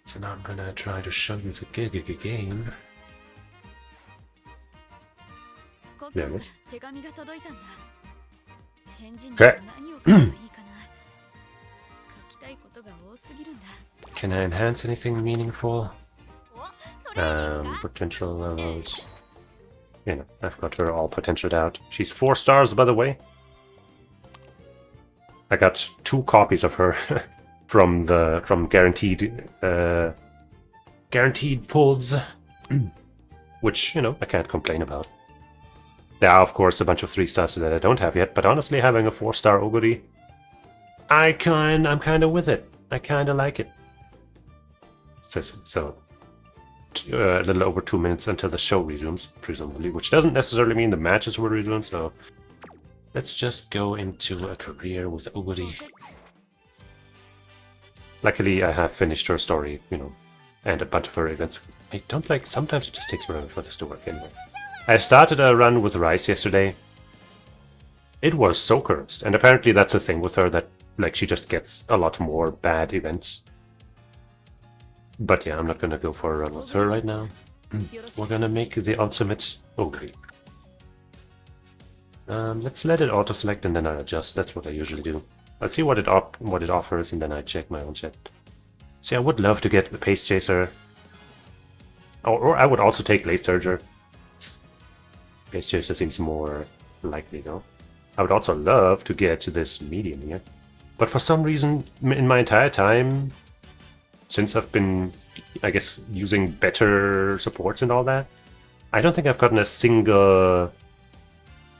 So now I'm gonna try to show you the game. There it is. Okay. Can I enhance anything meaningful? Potential levels. You know, I've got her all potentialed out. She's 4 stars, by the way. I got 2 copies of her from guaranteed pulls, which, you know, I can't complain about. There are, of course, a bunch of 3 stars that I don't have yet, but honestly, having a 4-star Oguri, I'm kind of with it. I kind of like it. So a little over 2 minutes until the show resumes, presumably, which doesn't necessarily mean the matches will resume, so let's just go into a career with Oguri. Luckily, I have finished her story, you know, and a bunch of her events. I don't like, sometimes it just takes forever for this to work anyway. I started a run with Rice yesterday. It was so cursed, and apparently that's the thing with her, that like she just gets a lot more bad events. But yeah, I'm not gonna go for a run with her right now. We're gonna make the ultimate Oguri. Let's let it auto-select and then I adjust. That's what I usually do. I'll see what it offers and then I check my own chat. See, I would love to get the Pace Chaser. Or I would also take Late Surger. Pace Chaser seems more likely though. I would also love to get this medium here. But for some reason, in my entire time, since I've been, I guess, using better supports and all that, I don't think I've gotten a single,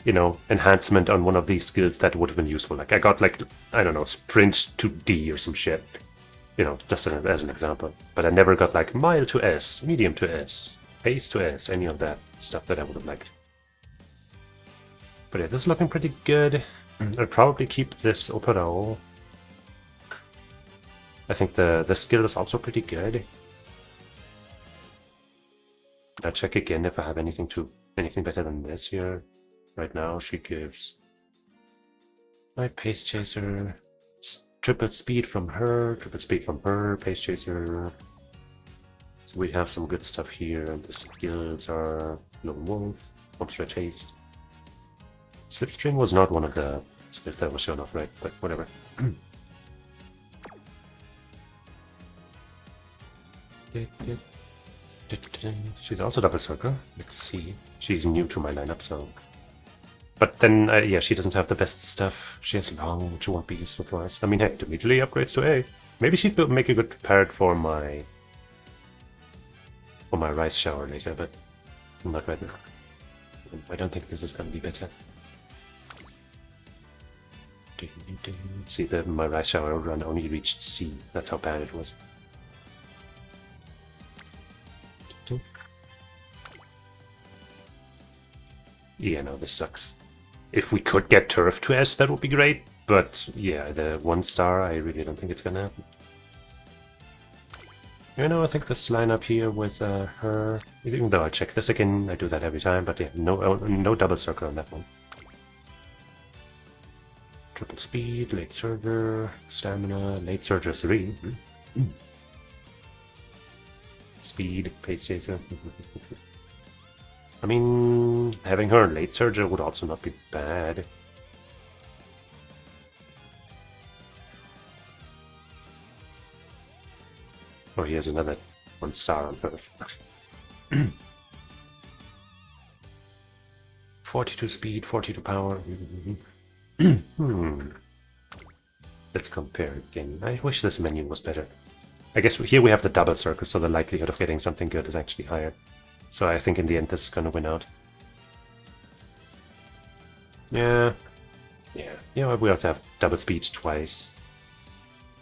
you know, enhancement on one of these skills that would have been useful. Like I got like, I don't know, sprint to D or some shit. You know, just as an example. But I never got like mile to S, medium to S, pace to S, any of that stuff that I would have liked. But yeah, this is looking pretty good. I'll probably keep this Operao. I think the skill is also pretty good. I'll check again if I have anything better than this here. Right now she gives my Pace Chaser, triple speed from her, Pace Chaser. So we have some good stuff here, and the skills are Lone Wolf, Stretch Haste. Slipstream was not one of the skills that was shown off, right? But whatever. She's also double circle. Let's see. She's new to my lineup, so. But then, yeah, she doesn't have the best stuff. She has long, which won't be useful for us. I mean, heck, it immediately upgrades to A. Maybe she'd make a good parrot for my rice shower later, but not right now. I don't think this is gonna be better. See, my rice shower run only reached C. That's how bad it was. Yeah, no, this sucks. If we could get Turf to S, that would be great. But yeah, the 1 star, I really don't think it's gonna happen. You know, I think this lineup here with her, even though I check this again, I do that every time, but yeah, no double circle on that one. Triple speed, late surger, stamina, late surger 3. Speed, pace chaser. I mean, having her late surger would also not be bad. Oh, here's another 1 star on Perf. 42 speed, 42 power. Let's compare again. I wish this menu was better. I guess here we have the double circle, so the likelihood of getting something good is actually higher. So I think in the end this is gonna win out. Yeah, we also have double speed twice.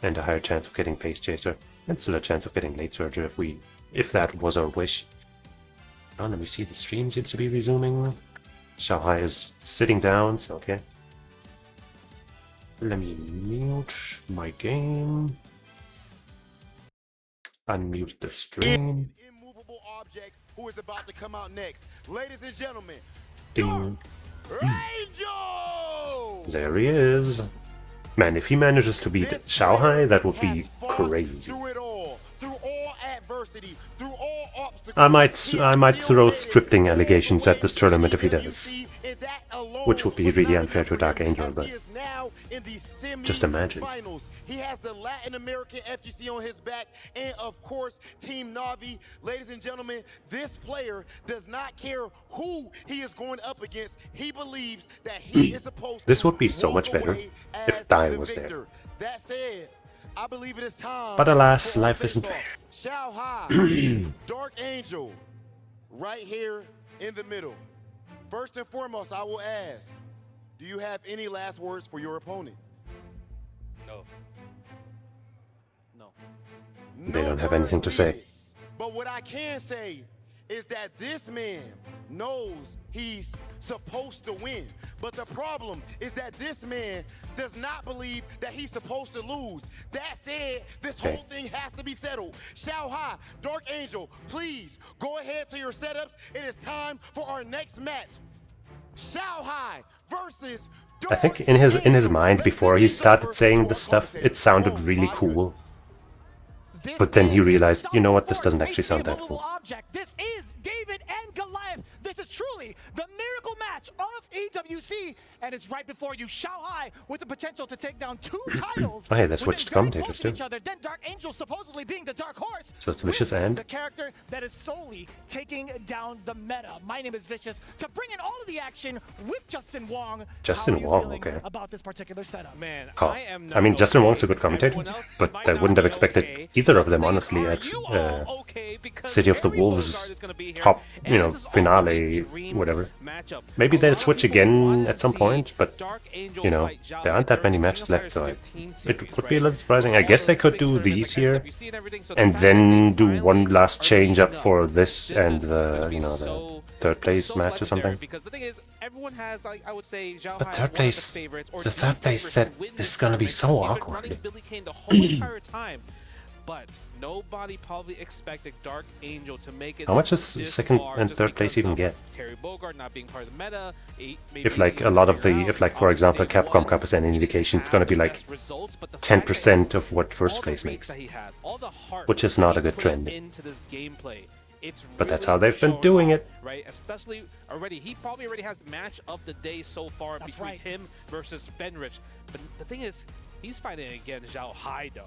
And a higher chance of getting Pace Chaser. And still a chance of getting Late Surger if that was our wish. Oh, let me see, the stream seems to be resuming. Xiaohai is sitting down, so okay. Let me mute my game. Unmute the stream. Immovable object who is about to come out next. Ladies and gentlemen, Ding. Angel! There he is. Man, if he manages to beat Xiaohai, that would be crazy. Through it all, through all adversity, through all obstacles. I might throw scripting allegations at this tournament if he does. Which would be really unfair to Dark Angel, but just imagine. He has the Latin American FGC on his back, and of course, Team Na'Vi. Ladies and gentlemen, this player does not care who he is going up against. He believes that he is supposed to. This would be so much better if Dai was there. That said, I believe it is time. But alas, life isn't fair. Xiaohai, Dark Angel, right here in the middle. First and foremost, I will ask, do you have any last words for your opponent? No. No. They don't have anything to say. But what I can say is that this man knows he's supposed to win. But the problem is that this man does not believe that he's supposed to lose. That said, this whole thing has to be settled. Xiaohai, Dark Angel, please go ahead to your setups. It is time for our next match. Xiaohai versus Dark I think in his mind, before he started saying this stuff, it sounded really cool. But then he realized, you know what, this doesn't actually sound that cool. This is David and Goliath. This is truly the miracle match of EWC, and it's right before you. Shanghai with the potential to take down 2 titles. Oh, hey, they switched commentators too. Then Dark Angel supposedly being the dark horse. So it's Vicious and the character that is solely taking down the meta. My name is Vicious to bring in all of the action with Justin Wong. Justin Wong, okay. About this particular setup, man. Oh. I mean, Justin Wong's a good commentator, but I wouldn't have expected either of them, honestly, at City of the Wolves top, finale, whatever. Maybe they'll switch again at some point, but, there aren't that many matches left, so it would be a little surprising. I guess they could do these here, and then do one last change up for this and the, the third place match or something. Because the thing is, everyone has, I would say, but the third place set is gonna be so awkward. Billy Kane the whole entire time, but nobody probably expected Dark Angel to make it. How much does second and third place even get? Terry Bogard not being part of the meta. If like a lot of the, for example Capcom Cup is any indication, it's gonna be like 10% of what first place makes, which is not a good trend. But that's how they've been doing it. Right, especially he probably already has the match of the day so far between him versus Fenrich. But the thing is, he's fighting against Zhao Hai though.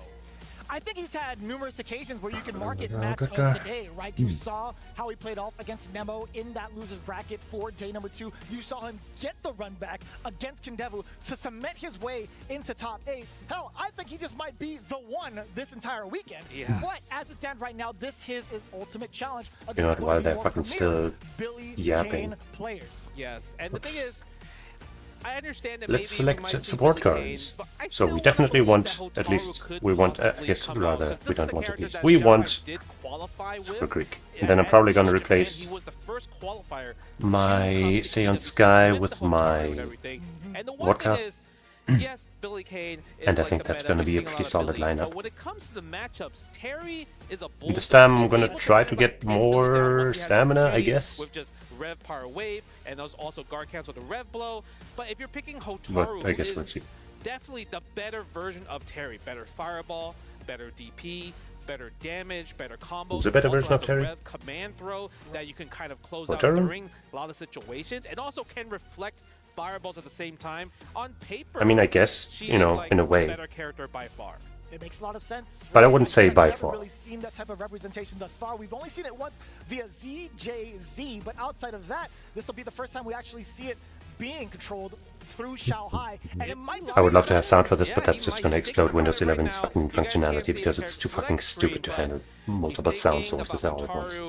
I think he's had numerous occasions where you can mark it match of the day, right? You saw how he played off against Nemo in that loser's bracket for day number 2. You saw him get the run back against Kindevu to cement his way into top 8. Hell, I think he just might be the one this entire weekend. Yes. But as it stands right now, this is his ultimate challenge You know what, while they're fucking still yapping. Players. Yes, and the thing is, I understand that let's select support cards. So we definitely want, at least, we want, I guess, rather, we don't want at least. We want Super Greek. And then I'm probably gonna replace my Seon Sky with my Vodka. Yes, Billy Kane is and I think that's going to be a pretty solid lineup. When it comes to the matchups, Terry is a this time I'm going to try to get more stamina, I guess. With just Rev Power Wave, and there's also guard cancel with a Rev Blow. But if you're picking Hotaru, but I guess we'll see. Definitely the better version of Terry. Better Fireball, better DP, better damage, better combos. Who's a better version of Terry? Rev command throw that you can kind of close out during a lot of situations, and also can reflect fireballs at the same time. On paper, I mean, I guess, in a way. Better character by far. It makes a lot of sense. But I wouldn't say by far. We've never really seen that type of representation thus far. We've only seen it once via ZJZ, but outside of that, this will be the first time we actually see it being controlled through Shanghai. And it might I would love to have sound for this, but that's just going to explode Windows 11's fucking functionality because it's too fucking stupid to handle multiple sound sources all at once.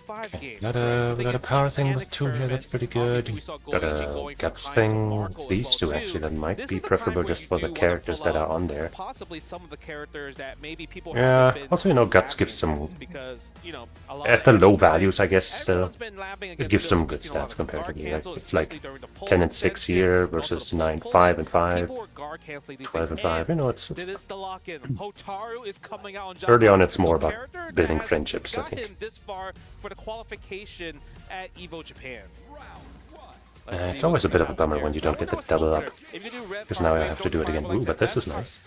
Okay. Got a power thing with 2 here, that's pretty good. Got a guts thing, these 2 actually, that might be preferable just for the characters that are on there. Possibly some of the characters that maybe people also guts gives some, at the low values I guess, still, it gives some good stats comparatively. Like, it's like 10 and 6 here versus 9, 5 and 5, 12 and 5, it's early on it's more about building friendships, I think. This far for the qualification at Evo Japan. It's always a bit of a bummer when you don't get the double up, because now I have to do it again. Ooh, but this is nice.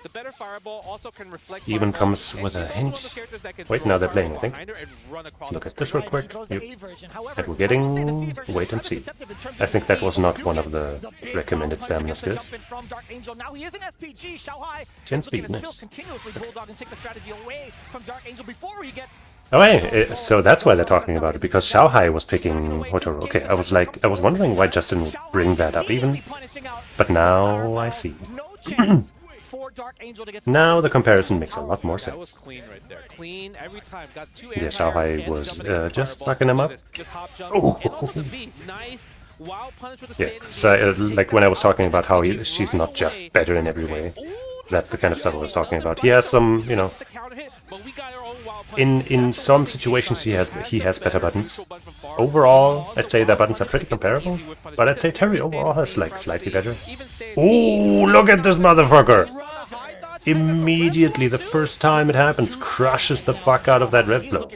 Even comes with a hint. Wait, now they're playing, I think. Let's look at this real quick. Yep. And we're getting wait and see. I think that was not one of the recommended stamina skills. 10 speed, nice. Oh hey, so that's why they're talking about it, because Shanghai was picking Hotaru. Okay, I was wondering why Justin would bring that up even, but now I see. Now the comparison makes a lot more sense. Yeah, Shanghai was just fucking him up. Oh. Yeah, so like when I was talking about how she's not just better in every way, that's the kind of stuff I was talking about. He has some, in some situations he has better buttons. Overall, I'd say their buttons are pretty comparable, but I'd say Terry overall has like slightly better. Ooh, look at this motherfucker! Immediately, the first time it happens, crushes the fuck out of that Rev Blow.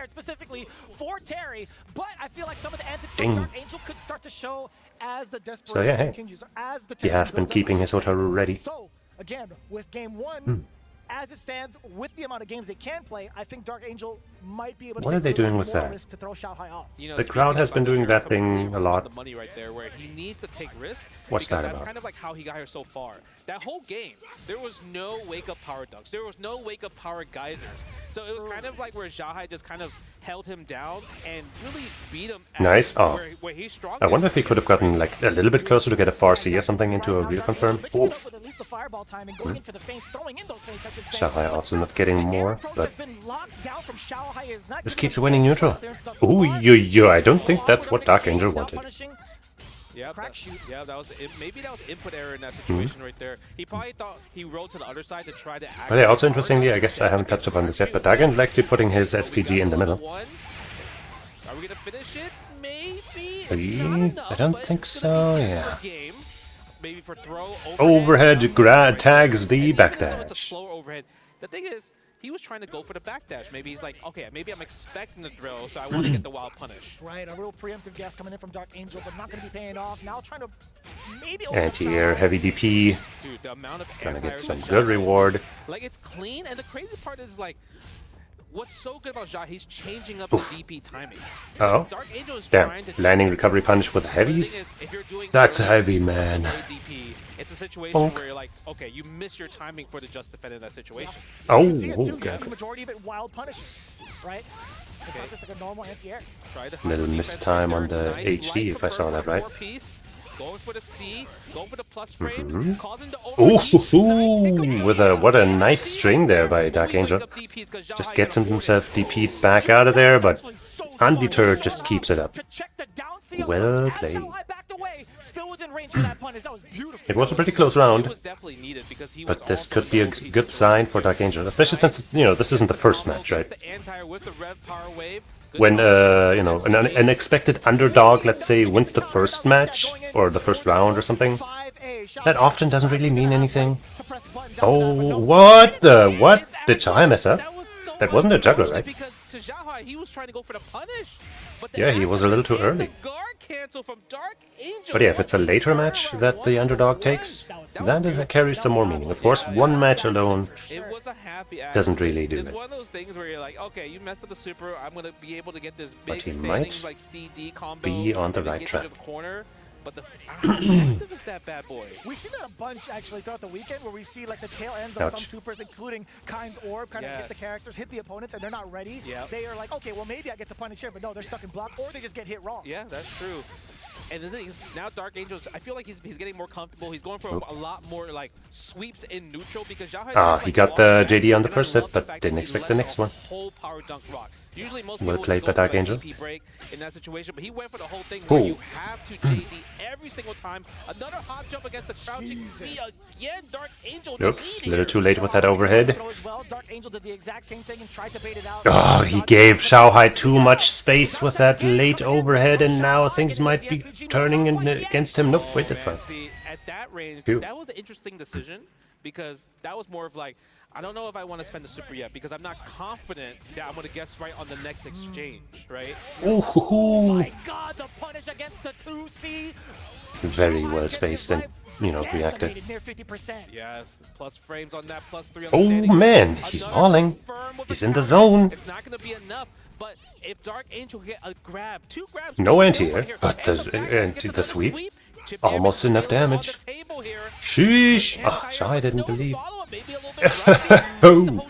Specifically for Terry, but I feel like some of the antics from Dark Angel could start to show as the desperation so yeah, hey. continues, as the He has been keeping his Hotaru ready. So again, with game 1 as it stands, with the amount of games they can play, I think Dark Angel might be able to What are they doing with that? risk to throw Xiaohai off. You know, The crowd has been doing that thing a lot. The money right there, where he needs to take risks. What's that That's about? kind of like how he got here so far. That whole game, there was no wake-up power dunks. There was no wake-up power geysers. So it was kind of like where Xiaohai just kind of held him down and really beat him at Nice. Oh, where he's strong. I wonder if he could have gotten like a little bit closer to get a 4C or something into a real confirm. Oof. With at least the fireball timing, going in for the feints, throwing in those feints, I should say. Xiaohai also not getting more, but Has been locked down from Xiaohai, is not this giving keeps him winning neutral. Ooh, yo, I don't think that's what Dark Angel wanted. Yeah, that was maybe that was input error in that situation right there. He probably thought he rolled to the other side to try to act. But yeah, also interestingly, I guess I haven't touched upon this yet, but Dark Angel actually putting his SPG in the middle. Are we gonna finish it? Maybe. I don't think so, yeah. Maybe for throw Overhead tags the backdash. Slow overhead. The thing is, he was trying to go for the backdash. Maybe he's like, okay, maybe I'm expecting the drill, so I want to get the wild punish. Right, a real preemptive guess coming in from Dark Angel, but not going to be paying off. Now trying to maybe Anti-air, heavy DP. Dude, the amount of Gonna get some good reward. Like, it's clean, and the crazy part is, like, what's so good about Ja, he's changing up the DP timings. Oh, Dark Angel is damn. trying to Landing recovery punish with heavies? That's heavy, man. DP, it's a situation where you're like, okay, you miss your timing for the just defend in that situation. Oh, okay. The majority of it wild punishes, right? It's not just like a normal anti-air. Little mistime on the HD, if I saw that right. Going for the C, going for the plus frames, causing the Ooh, with what a nice string there by Dark Angel. Just gets himself DP'd back out of there, but undeterred just keeps it up. Well played. It was a pretty close round, but this could be a good sign for Dark Angel, especially since, you know, this isn't the first match, right? When, you know, an expected underdog, let's say, wins the first match, or the first round or something, that often doesn't really mean anything. Oh, what the? What? Did Xiaohai mess up? That wasn't a juggler, right? He was trying to go for the punish. Yeah, he was a little too early. But yeah, if it's a later match that the underdog takes, then it carries some more meaning. Of course, one match alone doesn't really do It's it. one of those things where you're like, okay, you messed up the super, I'm going to be able to get this But big he standing might like CD combo. be on the and then right get track. you to the corner. But the active is that bad boy. We've seen that a bunch actually throughout the weekend, where we see like the tail ends of some supers, including Kind's Orb, kind of hit the characters, hit the opponents, and they're not ready. They are like, okay, well maybe I get to punish here, but no, they're stuck in block, or they just get hit wrong. Yeah, that's true. And the thing is, now Dark Angels, I feel like he's getting more comfortable. He's going for a lot more like sweeps in neutral because Xiaohai. He got the JD on the first hit, but didn't expect the next one. Whole power dunk rock. Usually most Well people played just by go Dark for a Angel. DP break in that situation, but he went for the whole thing where you have to JD every single time. Another hot jump against the crouching C again. Dark Angel. Oops, a little too late with that overhead. Dark Angel did the exact same thing and tried to bait it out. Oh, he gave Xiaohai too much space with that late overhead, and now things might be turning against him. Nope, wait, that's fine. See, at that range, Phew. that was an interesting decision because that was more of like, I don't know if I want to spend the super yet because I'm not confident that I'm going to guess right on the next exchange, right? Oh my god, the punish against the 2C. Very well spaced and, you know, reacted. Near 50%. Yes, plus frames on that, plus 3 on the Oh standing. man, he's falling. He's in the zone. It's not going to be enough, but if Dark Angel get a grab, 2 grabs, No anti-air, but the sweep. Almost enough damage. Sheesh. Ah, Xiaohai didn't believe. Oh,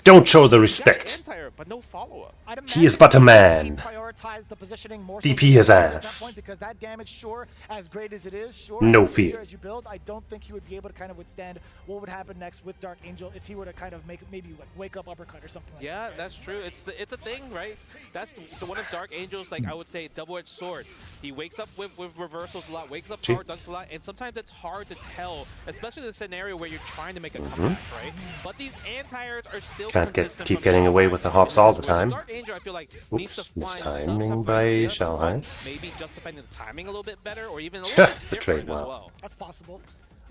don't show the respect. But no follow-up. He is but a man. DP his ass. Because that damage, sure, as great as it is, sure, No fear. as you build, I don't think he would be able to kind of withstand what would happen next with Dark Angel if he were to kind of make maybe like wake up uppercut or something like that. Yeah, that's true. It's a thing, right? That's the one of Dark Angel's, like I would say, double-edged sword. He wakes up with reversals a lot, wakes up power dunks a lot, and sometimes it's hard to tell, especially in the scenario where you're trying to make a comeback, right? But these anti-airs are still Can't consistent keep from getting Xiaohai. away with the hops all the time. Dark Angel, I feel like, needs to Oops, find some mistiming type by of idea, Xiaohai. maybe just defending the timing a little bit better, or even a little bit The trade, different as wow. well. That's possible.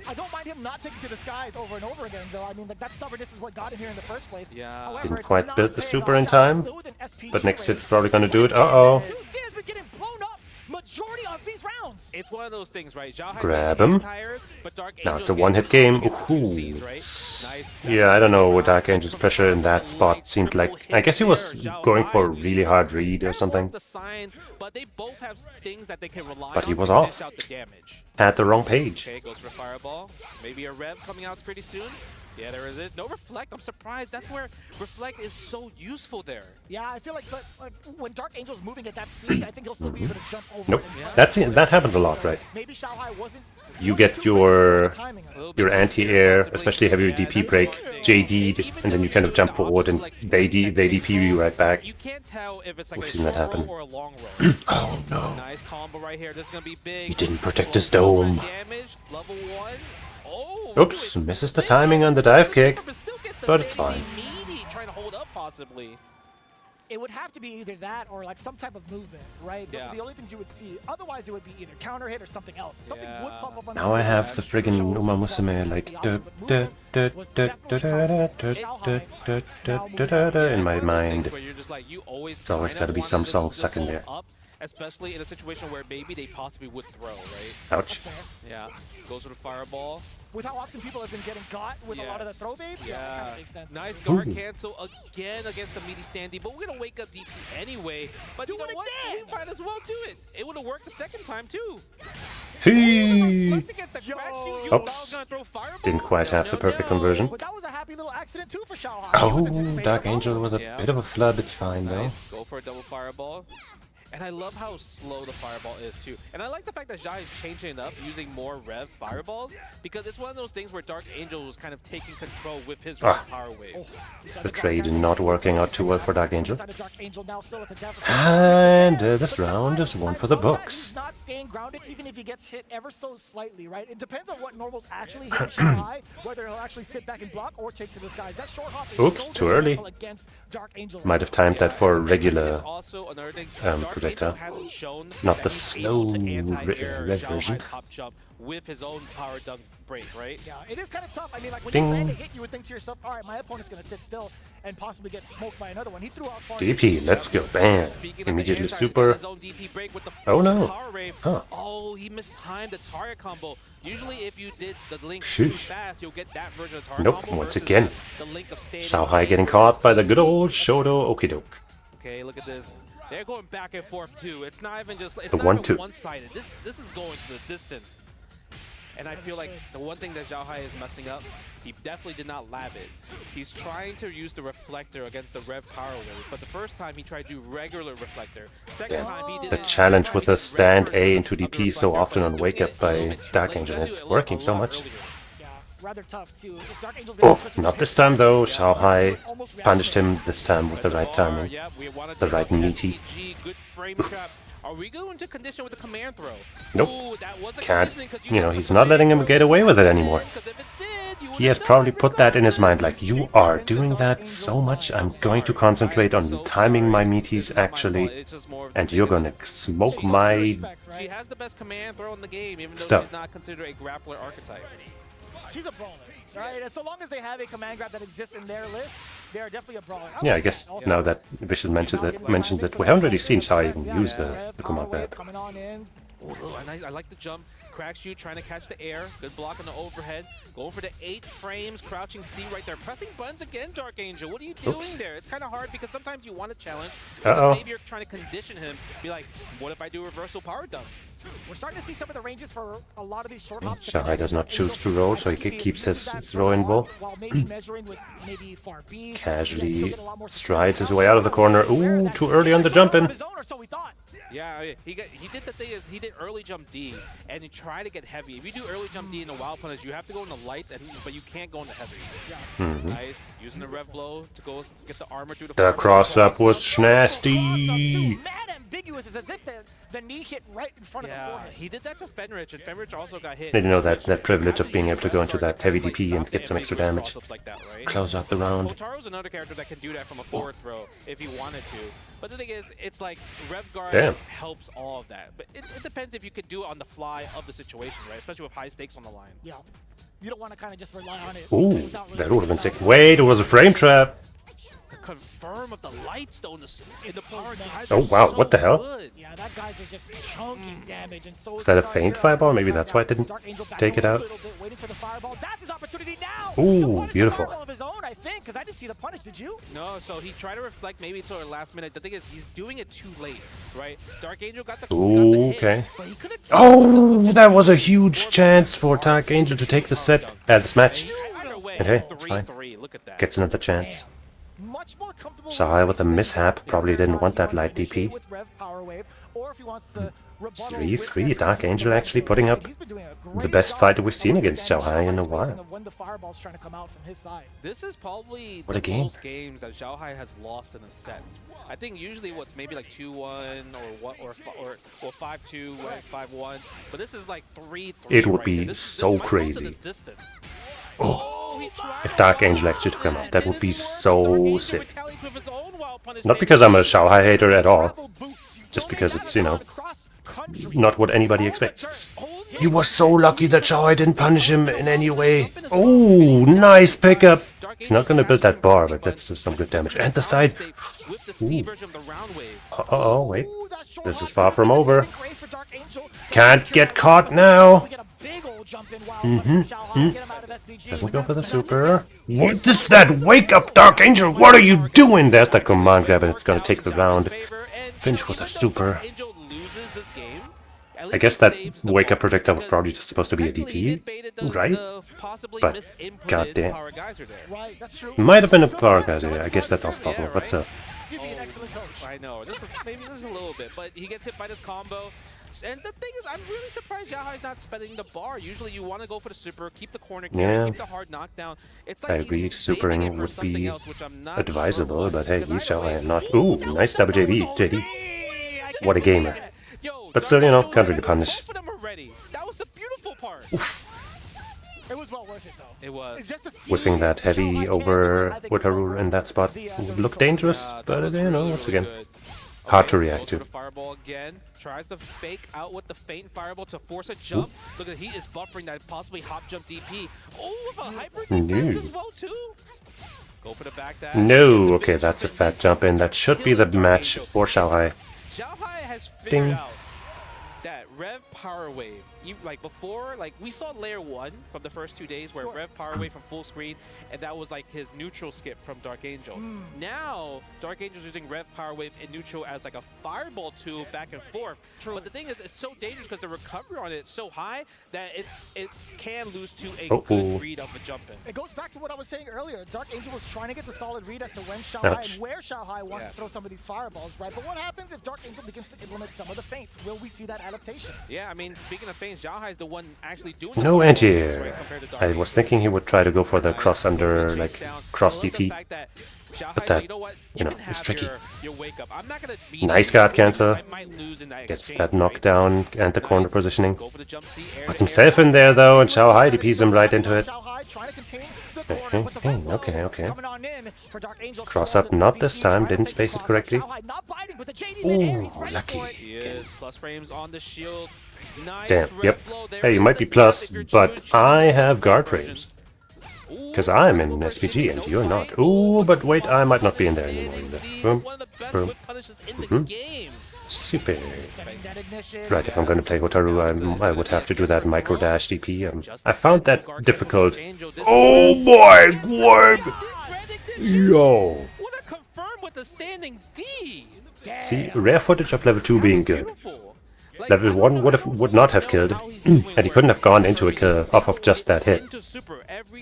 I don't mind him not taking to the skies over and over again, though. I mean, like, that stubbornness is what got him here in the first place. Yeah. However, Didn't it's quite not build the paying super off. in time, Still with an SPG but next rate. hit's probably gonna do it. Uh-oh. 2C has been getting blown up. majority of these rounds. It's one of those things, right? Grab him. Now it's a one-hit game. Ooh. Yeah, I don't know what Dark Angel's pressure in that spot seemed like. I guess he was going for a really hard read or something. But they both have things that they can rely But he on was to off. dish out the damage. At the wrong page. Okay, goes for Fireball. Maybe a Rev coming out pretty soon. Yeah, there is it. No Reflect. I'm surprised. That's where Reflect is so useful there. Yeah, I feel like, but when Dark Angel's moving at that speed, I think he'll still be able to jump over. Nope. it. That happens a lot, right? Maybe Xiaohai wasn't. You get your anti-air, especially have your DP break, JD'd, and then you kind of jump forward and they DP you right back. You can't tell if it's like We've a seen that short happen. roll or a long roll. Oh no. Nice combo right here. This is gonna be big. He didn't protect his dome. Damage, level 1. Oh, Oops, misses the timing on the dive kick, but it's fine. Meaty trying to hold up possibly. It would have to be either that or like some type of movement, right? Those are the only things you would see. Otherwise, it would be either counter hit or something else. Something would pop up on the Now I have the friggin' Umamusume like in my mind. It's always gotta be some song stuck in there. Especially in a situation where maybe they possibly would throw, right? Ouch. Yeah, goes with a Fireball. With how often people have been getting got with a lot of the throw baits, that kind of makes sense. Nice guard cancel again against the meaty standee, but we're gonna wake up DP anyway. But you know what? We might as well do it. It would have worked the second time too. Oops. Didn't quite have the perfect conversion. But that was a happy little accident too for Xiaohai. Oh, Dark Angel was a bit of a flub. It's fine though. Go for a double Fireball. And I love how slow the Fireball is too. And I like the fact that Jai is changing it up, using more Rev Fireballs, because it's one of those things where Dark Angel was kind of taking control with his Rev Power Wave. The trade not working out too well for Dark Angel. And this round is one for the books. He's not staying grounded even if he gets hit ever so slightly, right? It depends on what normals actually hit Xiaohai, whether he'll actually sit back and block or take to this guy. That short hop is Oops, so too early. against Dark Angel. Might have timed that for a regular projectile, not the slow red version. Jump with his own power dunk break, right? Yeah, it is kind of tough. I mean, like when Ding. you land a hit, you would think to yourself, all right, my opponent's going to sit still and possibly get smoked by another one. He threw out far. DP, let's go. Bam. Immediately super. Oh no. Huh. Oh, he mistimed the Target combo. Usually if you did the link too fast, you'll get that version of Target Nope, combo. once again. The link of Xiaohai getting caught by the good old Shoto Okidoke. Okay, look at this. They're going back and forth too. It's not even just it's The not even 1-2. one-sided. This is going to the distance. And I feel like the one thing that Xiaohai is messing up, he definitely did not lab it. He's trying to use the reflector against the Rev Power Wave, but the first time he tried to do regular reflector. Second time he did The challenge with the stand A into DP so often on Wake Up by Dark Angel. It's working so much. Rather tough too. If Dark Angel's Oh, not this time though. Xiaohai punished him this time with the right timing. The right meaty. Good frame trap. Are we going to condition with the command throw? Nope. Ooh, that was a Can't. conditioning 'cause You know, he's not letting him get away with it anymore. He has probably put that in his mind, like, you are doing that so much, I'm going to concentrate on timing my meaties actually, and you're gonna smoke my She has the best command throw in the game, even though stuff. she's not considered a grappler archetype. She's a brawler, right? And so long as they have a command grab that exists in their list, they are definitely a brawler. Yeah, I guess now that Vicious mentions it, we haven't really seen Xiaohai even use the command grab. Coming on in. Ooh, I like the jump. Crack shoot, trying to catch the air. Good block on the overhead. Going for the 8 frames, crouching C right there. Pressing buttons again, Dark Angel. What are you doing there? It's kind of hard because sometimes you want to challenge. Maybe you're trying to condition him. Be like, what if I do reversal power dunk? We're starting to see some of the ranges for a lot of these short hops. Xiaohai does not choose to roll, so he keeps his throw-in ball. While maybe measuring with maybe far B. Casually strides his way out of the corner. Ooh, too early on the jump in. Yeah, he did the thing is he did early jump D and you try to get heavy. If you do early jump D in the wild punish, you have to go into lights, but you can't go into heavy. Nice, using the rev blow to go get the armor through The cross up was nasty. Mad ambiguous. It's as if the knee hit right in front of the forehead. He did that to Fenrich, and Fenrich also got hit. Did you know that privilege of being able to go into that heavy DP and get some extra damage? Close out the round. Otaro's another character that can do that from a forward throw if he wanted to. But the thing is, it's like Rev Guard helps all of that. But it depends if you could do it on the fly of the situation, right? Especially with high stakes on the line. Yeah. You don't want to kind of just rely on it. Ooh, that would have been sick. Wait, it was a frame trap. firm with the lights though in the power guys. Oh wow, what the hell? Good. Yeah, that guy's are just chunking damage, and so is that a feint fireball? Maybe that's why it didn't take it out. Waiting for the fireball. That's his opportunity now. Ooh, beautiful. Of his own, I think, because I didn't see the punish. Did you? No, so he tried to reflect maybe until the last minute. The thing is, he's doing it too late, right? Dark Angel got the okay. Oh, that was a huge chance for Dark Angel to take the set at this match. And hey, it's fine. Gets another chance. Xiaohai with a mishap. Probably didn't want that light DP. 3-3. Dark Angel actually putting up the best fight we've seen against Xiaohai in a while. This is probably what a game. Most games that Xiaohai has lost in a set. I think usually what's maybe like 2-1 or 5-2, 5-1, but this is like 3-3. It would be so crazy. Oh, if Dark Angel actually took him out, that would be so sick. Not because I'm a Xiaohai hater at all, just because it's, you know, not what anybody expects. He was so lucky that Xiaohai didn't punish him in any way. Oh, nice pickup. He's not going to build that bar, but that's just some good damage. And the side. Uh-oh, wait. This is far from over. Can't get caught now. Doesn't go for the super. What is that? Wake up, Dark Angel! What are you doing? There's that command grab, and it's gonna take the round. Finish with a super. I guess that wake up projectile was probably just supposed to be a DP, right? But goddamn, might have been a power geyser. I guess that's also possible. But so. I know. Maybe just a little bit, but he gets hit by this combo. And the thing is, I'm really surprised Xiaohai's not spending the bar. Usually you want to go for the super, keep the corner carry, keep the hard knockdown. It's like I agree, supering would be advisable, but hey, he's Xiaohai and not. Ooh, nice double JD. What a gamer. But still, you know, can't really punish. That was the beautiful part. Oof. It was well worth it, though. It was. Whipping that heavy over Utaru in that spot would look dangerous, but you know, once again, hard to react to. Fireball again. Tries to fake out with the feint fireball to force a jump. Look at he is buffering that possibly hop jump DP. Oh, with a hyper defense as well too. Go for the back dash. No, okay, that's a fat jump in. That should be the match for Xiaohai. Xiaohai has figured out that Rev Power Wave, like before, like we saw layer 1 from the first 2 days where Rev Power Wave from full screen, and that was like his neutral skip from Dark Angel. Now, Dark Angel's using Rev Power Wave in neutral as like a fireball tool back and forth. But the thing is, it's so dangerous because the recovery on it is so high that it can lose to a good read of a jump in. It goes back to what I was saying earlier. Dark Angel was trying to get the solid read as to when Xiaohai and where Xiaohai wants to throw some of these fireballs, right? But what happens if Dark Angel begins to implement some of the feints? Will we see that adaptation? Yeah, I mean, speaking of feints, Xiaohai is the one actually doing no anti-air. I was thinking he would try to go for the cross under, like, cross DP. But that, you know, is tricky. Nice guard cancel. Gets that knockdown and the corner positioning. Puts himself in there though, and Xiaohai DPs him right into it. Okay. Cross up not this time, didn't space it correctly. Ooh, lucky. Plus frames on the shield. Damn, yep. Hey, you might be plus, but I have guard frames. Because I'm in SPG and you're not. Ooh, but wait, I might not be in there anymore either. Boom, boom. Super. Right, if I'm going to play Hotaru, I would have to do that micro dash DP. I found that difficult. Oh boy, Gwarg! Yo! See, rare footage of level 2 being good. Level 1 would not have killed, and he couldn't have gone into a kill off of just that hit.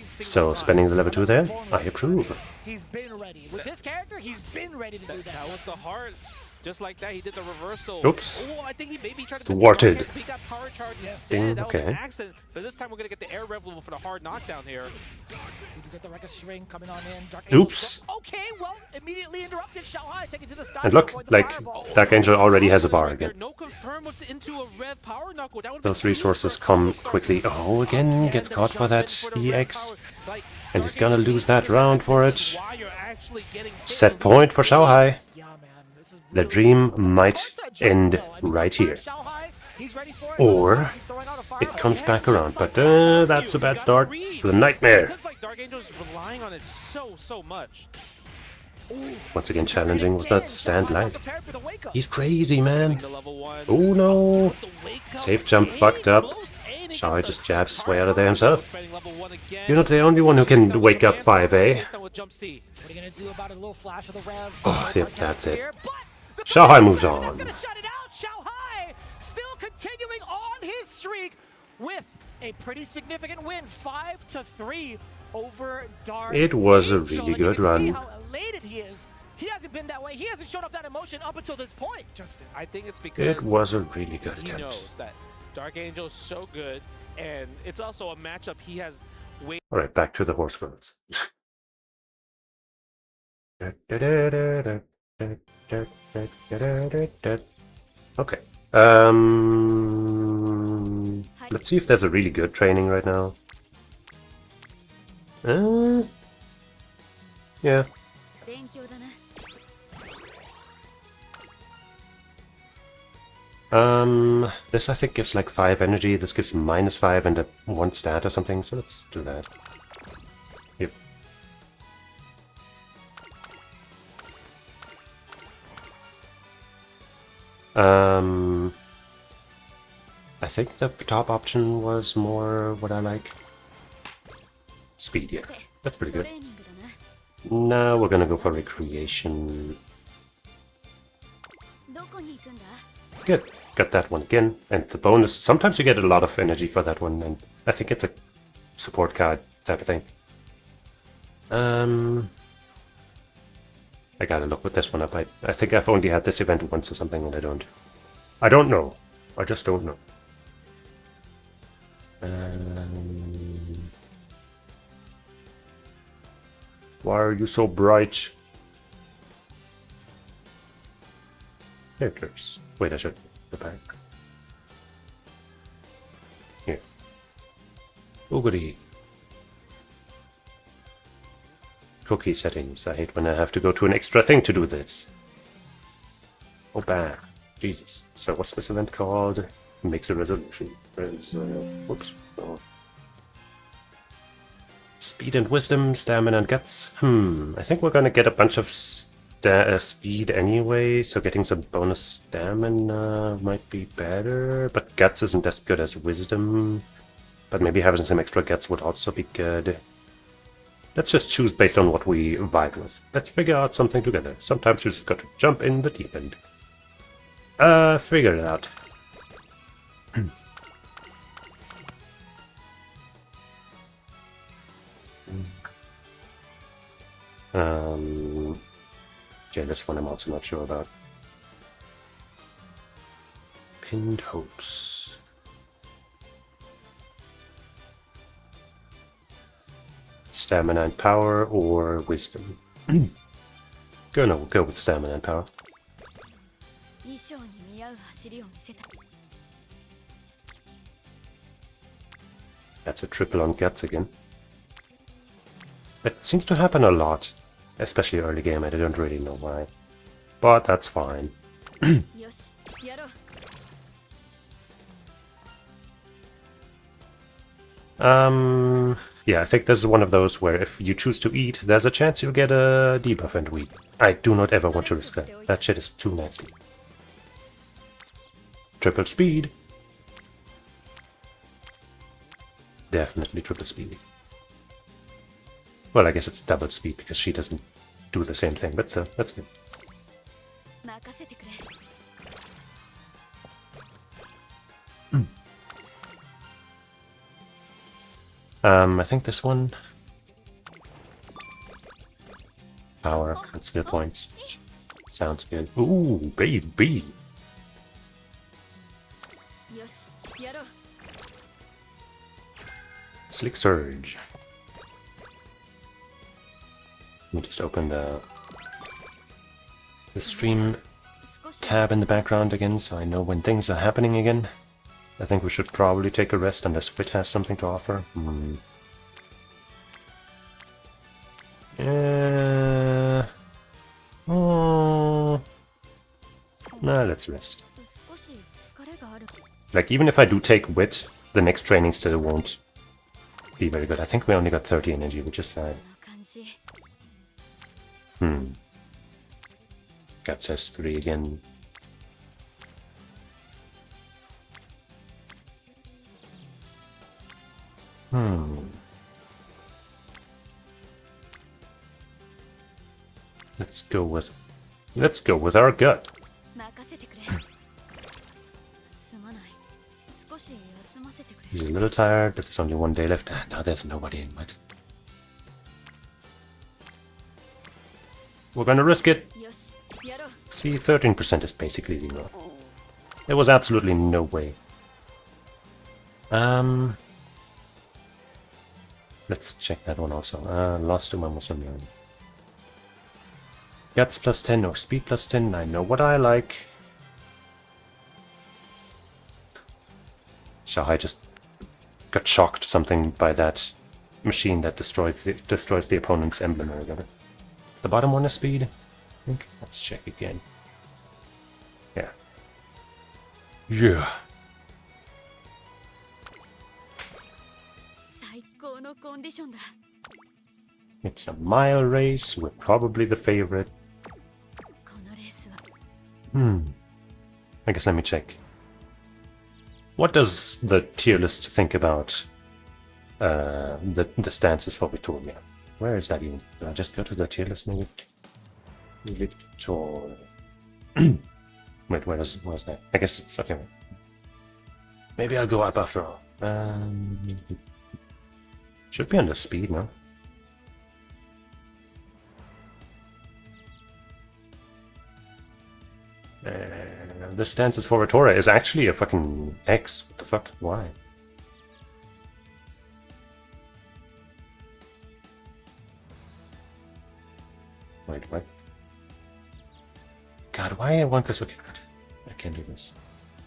So, spending the level 2 there, I approve. He's been ready. With this character, he's been ready to do that. That was the heart. Just like that, he did the reversal. Oops. Oh, I think he maybe tried to thwarted. He got power charge Ding, that okay. was an accident. But this time we're gonna get the air rev level for the hard knockdown here. Get the record string coming on in. Oops. Okay, well, immediately interrupted. Xiaohai taking to the sky. And look, like, Dark Angel already has a bar again. No confirm into a rev power knuckle. That would Those resources come quickly. Oh, again, gets caught for that EX. And he's gonna lose that round for it. Set point for Xiaohai. The dream might end right here. Or it comes back around, but that's a bad start for the nightmare. Because like Dark Angel is relying on it so much. Once again challenging with that stand line. He's crazy, man. Oh no! Safe jump fucked up. Xiaohai just jabs his way out of there himself. You're not the only one who can wake up 5A. Oh, yep, that's it. Xiaohai moves on. Xiaohai still continuing on his streak with a pretty significant win, 5-3 over Dark. It was a Angel, really and you good can run. See how elated he is. He hasn't been that way. He hasn't shown up that emotion up until this point, Justin. I think it's because It was a really good he attempt. knows that Dark Angel is so good, and it's also a matchup he has way. Alright, back to the horse roads. Okay. Let's see if there's a really good training right now. Yeah. This I think gives like 5 energy, this gives -5 and a 1 stat or something, so let's do that. Yep. I think the top option was more what I like. Speed, yeah. That's pretty good. Now we're gonna go for recreation. Good. Got that one again. And the bonus, sometimes you get a lot of energy for that one, and I think it's a support card type of thing. I gotta look with this one up. I think I've only had this event once or something, and I don't know. I just don't know. Why are you so bright? Characters. Wait, I should go back. Here. Oguri. Cookie settings. I hate when I have to go to an extra thing to do this. Oh, bad. Jesus. So what's this event called? Makes a resolution. Whoops. Oh. Speed and wisdom, stamina and guts. I think we're gonna get a bunch of speed anyway, so getting some bonus stamina might be better, but guts isn't as good as wisdom. But maybe having some extra guts would also be good. Let's just choose based on what we vibe with. Let's figure out something together. Sometimes you just got to jump in the deep end. Figure it out. Yeah, this one I'm also not sure about. Pinned hopes. Stamina and power or wisdom? We'll go with stamina and power. That's a triple on guts again. It seems to happen a lot, especially early game. I don't really know why, but that's fine. Yeah, I think this is one of those where if you choose to eat, there's a chance you'll get a debuff and weep. I do not ever want to risk that. That shit is too nasty. Triple speed. Definitely triple speed. Well, I guess it's double speed because she doesn't do the same thing, but that's good. I think this one. Power and skill points. Sounds good. Ooh, baby! Slick Surge. Let me just open the stream tab in the background again so I know when things are happening again. I think we should probably take a rest unless Wit has something to offer. Nah, let's rest. Like, even if I do take Wit, the next training still won't be very good. I think we only got 30 energy, which is sad. Guts has 3 again. Let's go with our gut. He's a little tired, but there's only 1 day left. Now there's nobody in it. We're gonna risk it. See, 13% is basically 0. There was absolutely no way. Let's check that one also. Lost Umamusume. Guts plus 10 or speed plus 10. I know what I like. Xiaohai just got shocked something by that machine that destroys the opponent's emblem or whatever. The bottom one is speed, I think. Let's check again. Yeah. Yeah. It's a mile race. We're probably the favorite. I guess let me check. What does the tier list think about the stances for Vittoria? Where is that even? Do I just go to the tier list maybe? Vittoria. Wait, where's that? I guess it's okay. Maybe I'll go up after all. Should be under speed, no? The stances for Vittoria is actually a fucking X. What the fuck? Why? Wait, what? God, why I want this? Okay, good. I can't do this.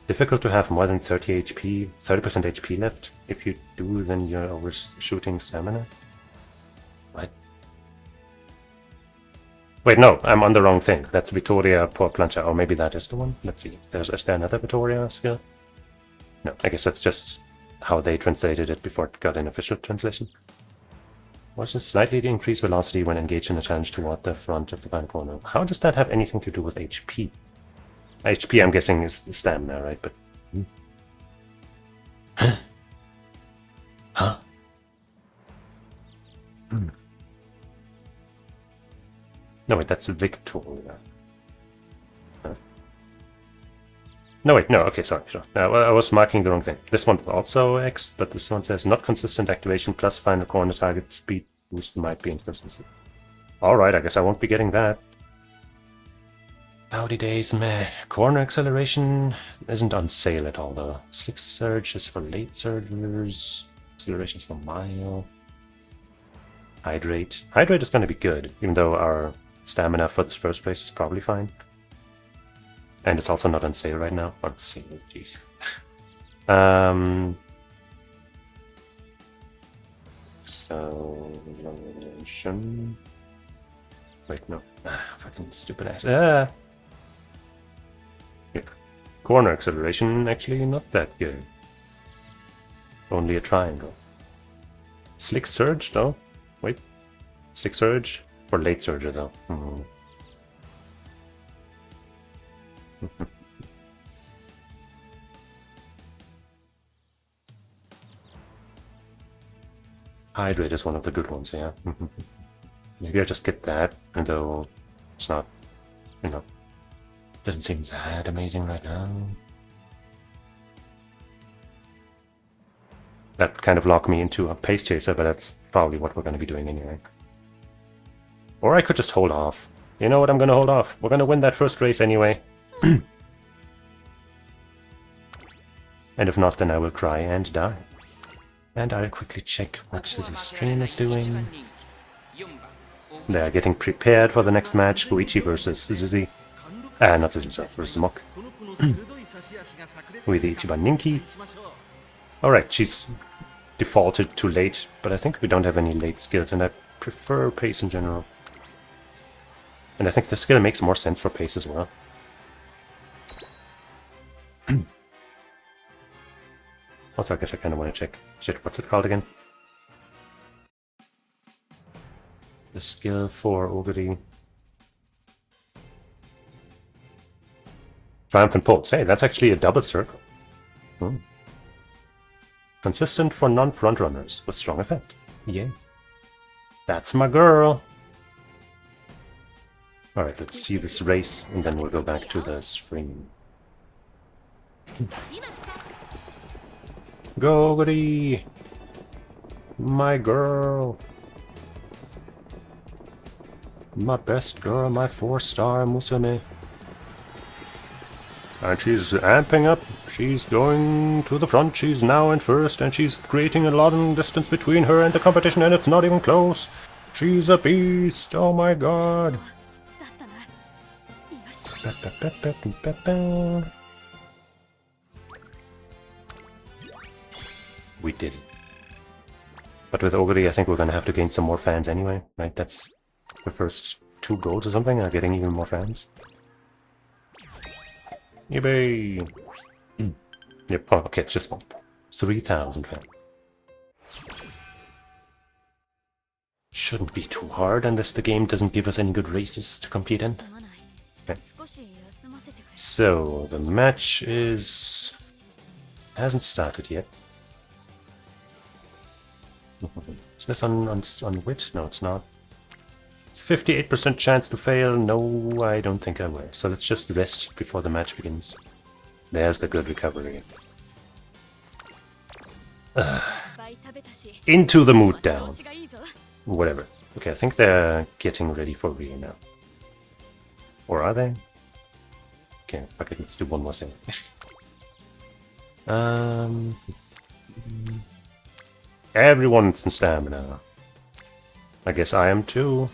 Difficult to have more than 30 HP, 30% HP left. If you do, then you're overshooting stamina. What? Wait, no, I'm on the wrong thing. That's Vittoria por plancha. Or maybe that is the one. Let's see. Is there another Vittoria skill? No, I guess that's just how they translated it before it got an official translation. Was it slightly increase velocity when engaged in a challenge toward the front of the back corner? How does that have anything to do with HP? HP, I'm guessing, is the stamina, right? But Huh? Huh? No, wait, that's Victoria. Huh? No, wait, no, okay, sorry. Well, I was marking the wrong thing. This one's also X, but this one says not consistent activation plus final corner target speed boost might be inconsistent. Alright, I guess I won't be getting that. Howdy days, meh. Corner acceleration isn't on sale at all, though. Slick Surge is for late surgers. Acceleration's for mile. Hydrate. Hydrate is gonna be good, even though our stamina for this first race is probably fine. And it's also not on sale right now. On sale, jeez. Acceleration. Wait, no. Fucking stupid ass. Yeah. Corner acceleration, actually not that good. Only a triangle. Slick Surge, though? Wait. Slick Surge? For late surger, though. Hydrate is one of the good ones, yeah. Maybe I just get that, and though it's not, you know, doesn't seem that amazing right now. That kind of locked me into a pace chaser, but that's probably what we're going to be doing anyway. Or I could just hold off. You know what, I'm going to hold off. We're going to win that first race anyway. And if not, then I will cry and die. And I'll quickly check what the stream is doing. They're getting prepared for the next match. Goichi versus Zizi. Not Zizi, sorry, versus Mok. With the Ichiban Ninki. Alright, she's defaulted to late, but I think we don't have any late skills, and I prefer pace in general. And I think the skill makes more sense for pace as well. Also, I guess I kind of want to check. Shit, what's it called again? The skill for Oguri. Triumphant pulse. Hey, that's actually a double circle. Consistent for non-frontrunners with strong effect. Yeah. That's my girl. Alright, let's see this race, and then we'll go back to the stream. Go, Oguri! My girl! My best girl, my 4-star Musume. And she's amping up. She's going to the front. She's now in first, and she's creating a long distance between her and the competition, and it's not even close. She's a beast. Oh my god. We did it. But with Oguri, I think we're gonna have to gain some more fans anyway, right? That's the first 2 goals or something, are getting even more fans. Yippee! Yep, oh, okay, it's just 1. 3,000 fans. Shouldn't be too hard unless the game doesn't give us any good races to compete in. Okay. So, the match hasn't started yet. Is this on wit? No, it's not. It's 58% chance to fail. No, I don't think I will. So let's just rest before the match begins. There's the good recovery. Into the mood down. Whatever. Okay, I think they're getting ready for real now. Or are they? Okay, fuck it, let's do one more thing. Everyone's in stamina. I guess I am too.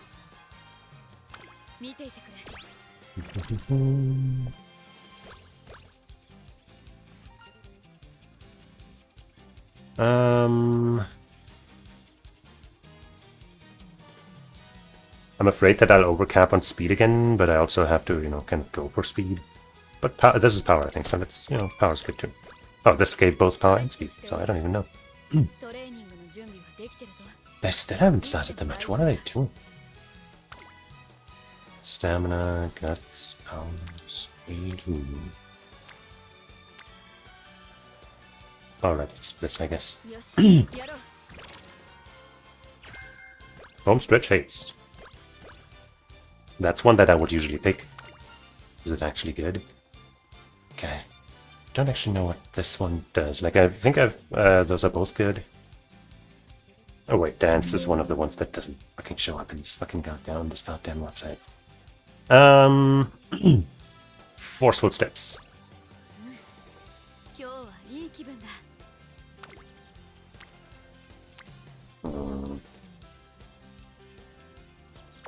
I'm afraid that I'll overcap on speed again, but I also have to, you know, kind of go for speed. But this is power, I think, so let's, you know, power split too. Oh, this gave both power and speed, so I don't even know. They still haven't started the match, what are they doing? Stamina, guts, power, speed. Alright, it's this, I guess. Home stretch haste. That's one that I would usually pick. Is it actually good? Okay. Don't actually know what this one does. Like, I think those are both good. Oh wait, dance is one of the ones that doesn't fucking show up in this fucking goddamn website. Forceful steps.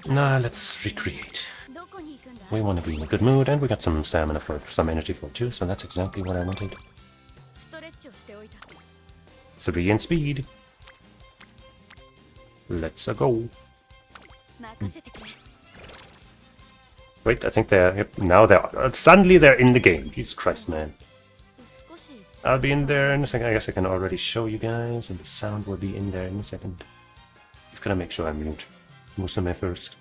Nah, let's recreate. We want to be in a good mood, and we got some stamina for some energy for it too, so that's exactly what I wanted. 3 in speed. Let's go. Wait, I think they're... Yep, now they're... suddenly they're in the game. Jesus Christ, man. I'll be in there in a second. I guess I can already show you guys, and the sound will be in there in a second. Just gonna make sure I mute Musume first.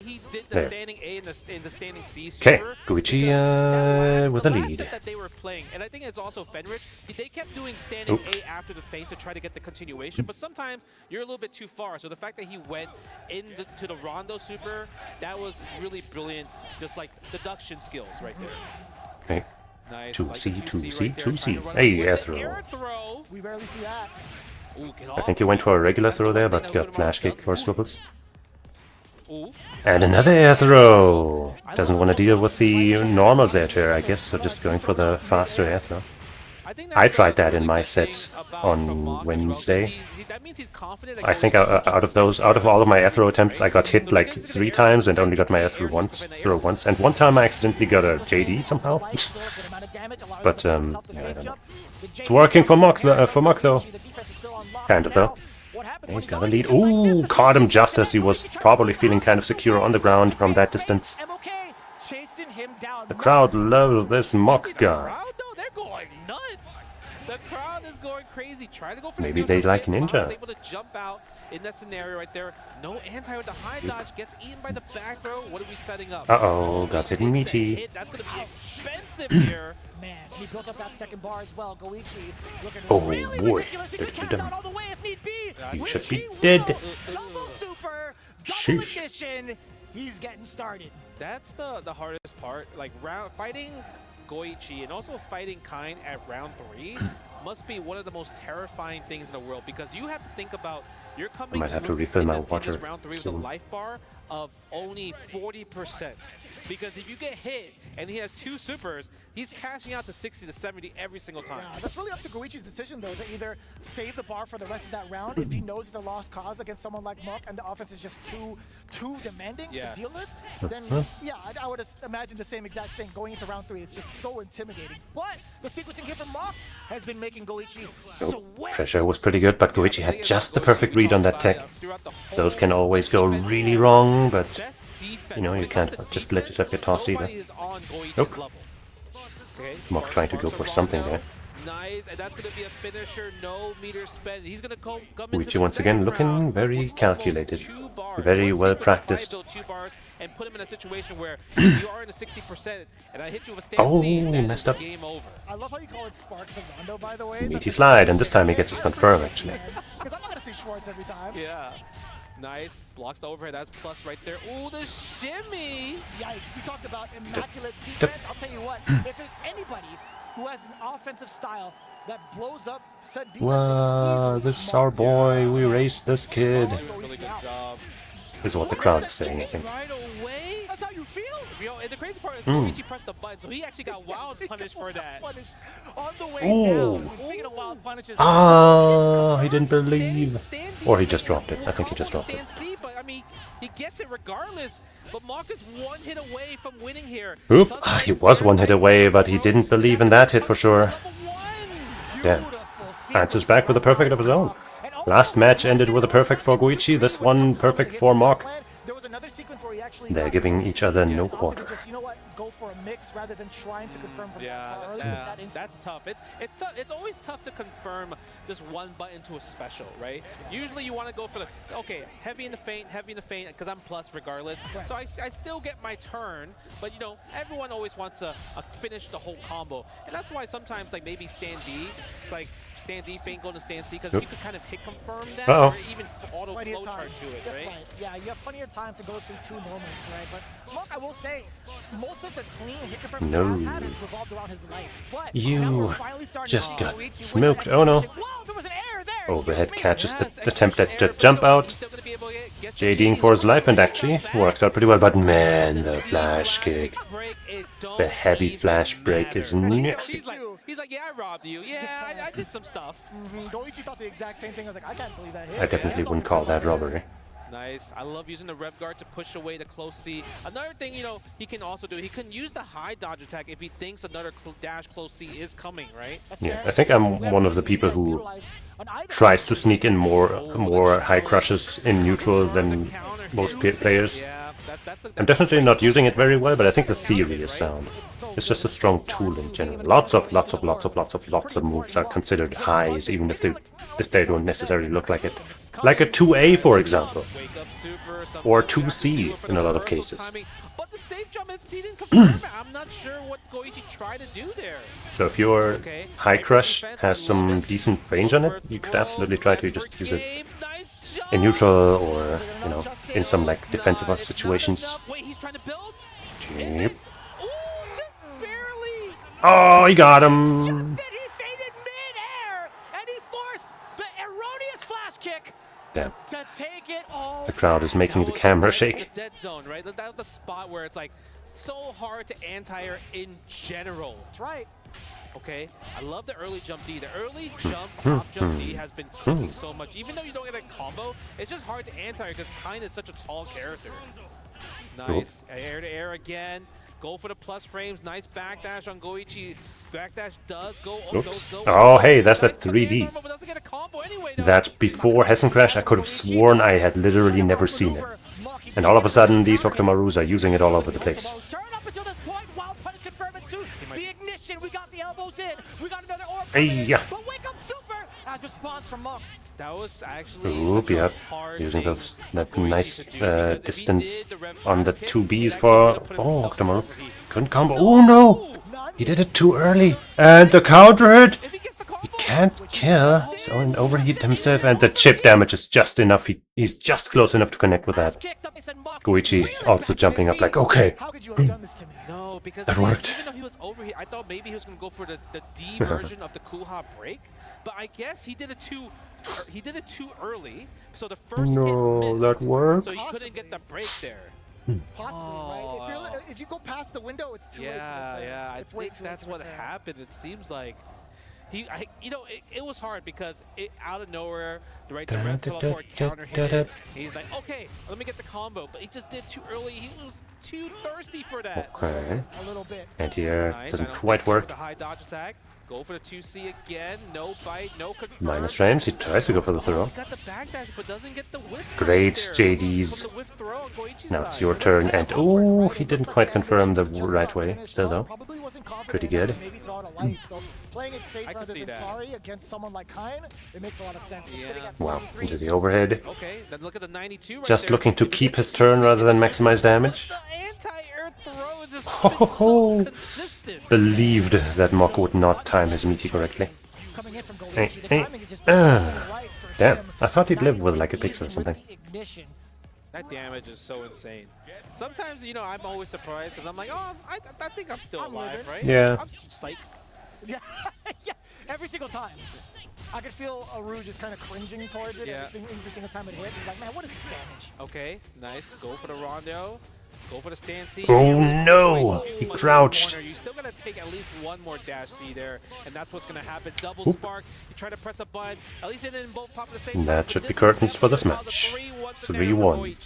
He did the standing A in the standing C Okay, super. Guichi with a lead. Set that they were playing, and I think it's also Fenrich. They kept doing standing A after the feint to try to get the continuation, but sometimes you're a little bit too far. So the fact that he went into the Rondo super, that was really brilliant. Just like deduction skills right there. Okay. Nice. 2C, like 2C, right there, 2C. Hey, air throw. Air throw. We barely see that. Ooh, I think he went for a regular throw there, but got flash kicked for swivels. And another air throw! Doesn't want to deal with the normals air chair, I guess, so just going for the faster air throw. I tried that in my set on Wednesday. I think out of all of my air throw attempts, I got hit like 3 times and only got my air throw once. And one time I accidentally got a JD somehow. But yeah, I don't know. It's working for Mok though. Kind of though. He's got a lead. Ooh, caught him just as he was probably feeling kind of secure on the ground from that distance. The crowd loves this Mok guy. They're going nuts. The crowd is going crazy, trying to go for Maybe they like Ninja. Able to jump out in that scenario right there. No anti with the high dodge, gets eaten by the back throw. What are we setting up? Uh-oh, got hidden meaty. That's going to be expensive here. Man, he built up that second bar as well. Goichi looking really boy. Ridiculous. He could cast out all the way if need be. He should be dead. Double super, double ignition. He's getting started. That's the hardest part. Like fighting Goichi and also fighting Kind at round 3 must be one of the most terrifying things in the world, because you have to think about you're coming I might have to refill my water this round 3 with a life bar of only 40%. Because if you get hit and he has 2 supers, he's cashing out to 60 to 70 every single time. Yeah, that's really up to Goichi's decision, though, to either save the bar for the rest of that round if he knows it's a lost cause against someone like Muck and the offense is just too demanding to deal with. Then, yeah, I would imagine the same exact thing going into round 3. It's just so intimidating. But the sequencing here from Muck has been making Goichi sweat. Pressure was pretty good, but Goichi had just the perfect read on that tech. Those can always go really wrong, but you know, you can't just let yourself get tossed either. Nope. Mock trying to go for something there. Nice, and that's going to be a finisher, no meter spent. He's going to come Goichi once again looking very calculated, very well practiced. 2 bars and put him in a situation where you are in a 60% and I hit you with a stand C, he messed up. Game over. I love how you call it Sparks of Rondo, by the way. Meaty slide, and this time he gets his confirm actually. Because I'm not going to see Schwartz every time. Yeah. Nice. Blocks the overhead. That's plus right there. Ooh, the shimmy. Yikes. We talked about immaculate defense. I'll tell you what, if there's anybody who has an offensive style that blows up said defense, Wow, this is our boy. We raised this kid. Really good job. Is what the crowd is saying, I think. Right away. That's how you feel? You know, and the crazy part is Goichi pressed the button, so he actually got wild punished for that. On the way down. Speaking of wild punishes, he didn't believe. Or he just dropped it. I think he just dropped it. But I mean, he gets it regardless. But Mark is 1 hit away from winning here. Oop, he was 1 hit away, but he didn't believe in that hit for sure. Damn. Answers back with a perfect of his own. Last match ended with a perfect for Goichi, this one perfect for Mock. They're giving each other no quarter. You know what? Go for a mix rather than trying to confirm. That's tough. It's always tough to confirm just one button to a special, right? Usually you want to go for the, okay, heavy in the feint, because I'm plus regardless. So I still get my turn, but you know, everyone always wants to finish the whole combo. And that's why sometimes like maybe stand D, like stand D, feint, go to stand C, because you can kind of hit confirm that, or even auto flow chart to it, right? Yeah, you have plenty of time to go through 2 normals, right? But look, I will say, most of the clean hit confirms he has had is revolved around his lights. But you just got smoked. Oh no. Overhead catches the attempt at the jump out. JDing for his life and actually works out pretty well, but man, the flash kick. The heavy flash break is nasty. He's like, yeah, I robbed you. Yeah, I did some stuff. Goichi thought the exact same thing. I was like, I can't believe that hit. I definitely wouldn't call that robbery. Nice. I love using the rev guard to push away the close C. Another thing, you know, he can also do, he can use the high dodge attack if he thinks another dash close C is coming, right? Yeah, I think I'm one of the people who tries to sneak in more high crushes in neutral than most players. I'm definitely not using it very well, but I think the theory is sound. It's just a strong tool in general. Lots of moves are considered highs, even if they don't necessarily look like it. Like a 2A, for example, or 2C in a lot of cases. But the safe jump didn't confirm it. I'm not sure what Goichi tried to do there. So if your high crush has some decent range on it, you could absolutely try to just use it in neutral or, you know, in some like defensive situations. Yep. Oh, he got him. Damn. The crowd is making the camera shake. The dead zone, right? That's the spot where it's like so hard to anti-air in general. That's right. Okay, I love the early jump D. The early jump, top jump D has been cooking so much. Even though you don't get a combo, it's just hard to anti-air because Kind is such a tall character. Nice. Air to air again. Go for the plus frames. Nice backdash on Goichi. Backdash does go. Oh, hey, that's that 3D. That before Hessen Crash, I could have sworn I had literally never seen it. And all of a sudden, these Octomarus are using it all over the place. We got the elbows in. We got another orb. Yeah. But wake up super as response from Muck. That was actually Oop, yep. Using that nice distance on the 2Bs for... Oh, Octomaru. Couldn't combo. Oh no! He did it too early. And the counter hit! He can't kill, so an overheat himself, and the chip damage is just enough. He's just close enough to connect with that. Goichi also jumping up like, okay. No, because that worked. Even though he was overheat, I thought maybe he was going to go for the D version of the Kuha break, but I guess he did it too early, so the first hit missed, that worked. so he couldn't get the break there. Possibly, right? If you go past the window, it's too late. Yeah, I think that's what happened. It seems like it was hard because out of nowhere, the Rev teleport counter hit it. He's like, okay, let me get the combo, but he just did too early. He was too thirsty for that. Okay. A little bit. And here Nice. doesn't quite work. The high dodge attack. Go for the 2C again. No bite, no confirm. Minus frames. He tries to go for the throw. He got the backdash, but doesn't get the whiff. Great JDs. Now it's your turn, and oh, he didn't quite confirm the right way. Still though, pretty good. Playing it safe rather than sorry against someone like Kain, it makes a lot of sense. Wow, into the overhead. Okay, then look at the 92 right Just there. looking to keep his turn rather than maximize damage. Anti-air throw is just so consistent. Believed that Mok would not time his meaty correctly. Damn, I thought he'd live with like a pixel or something. That damage is so insane. Sometimes, I'm always surprised because I'm like, oh, I think I'm still alive, right? Yeah. I'm psych. Yeah, every single time. I could feel Aru just kind of cringing towards it every single time it hits. He's like, man, what is this damage? Okay, nice. Go for the rondo. Go for the stand C. Oh no! He crouched. You're still gonna take at least one more dash C there, and that's what's gonna happen. Double spark. You try to press a button. At least it didn't both pop at the same time. That should be curtains for this match. 3-1.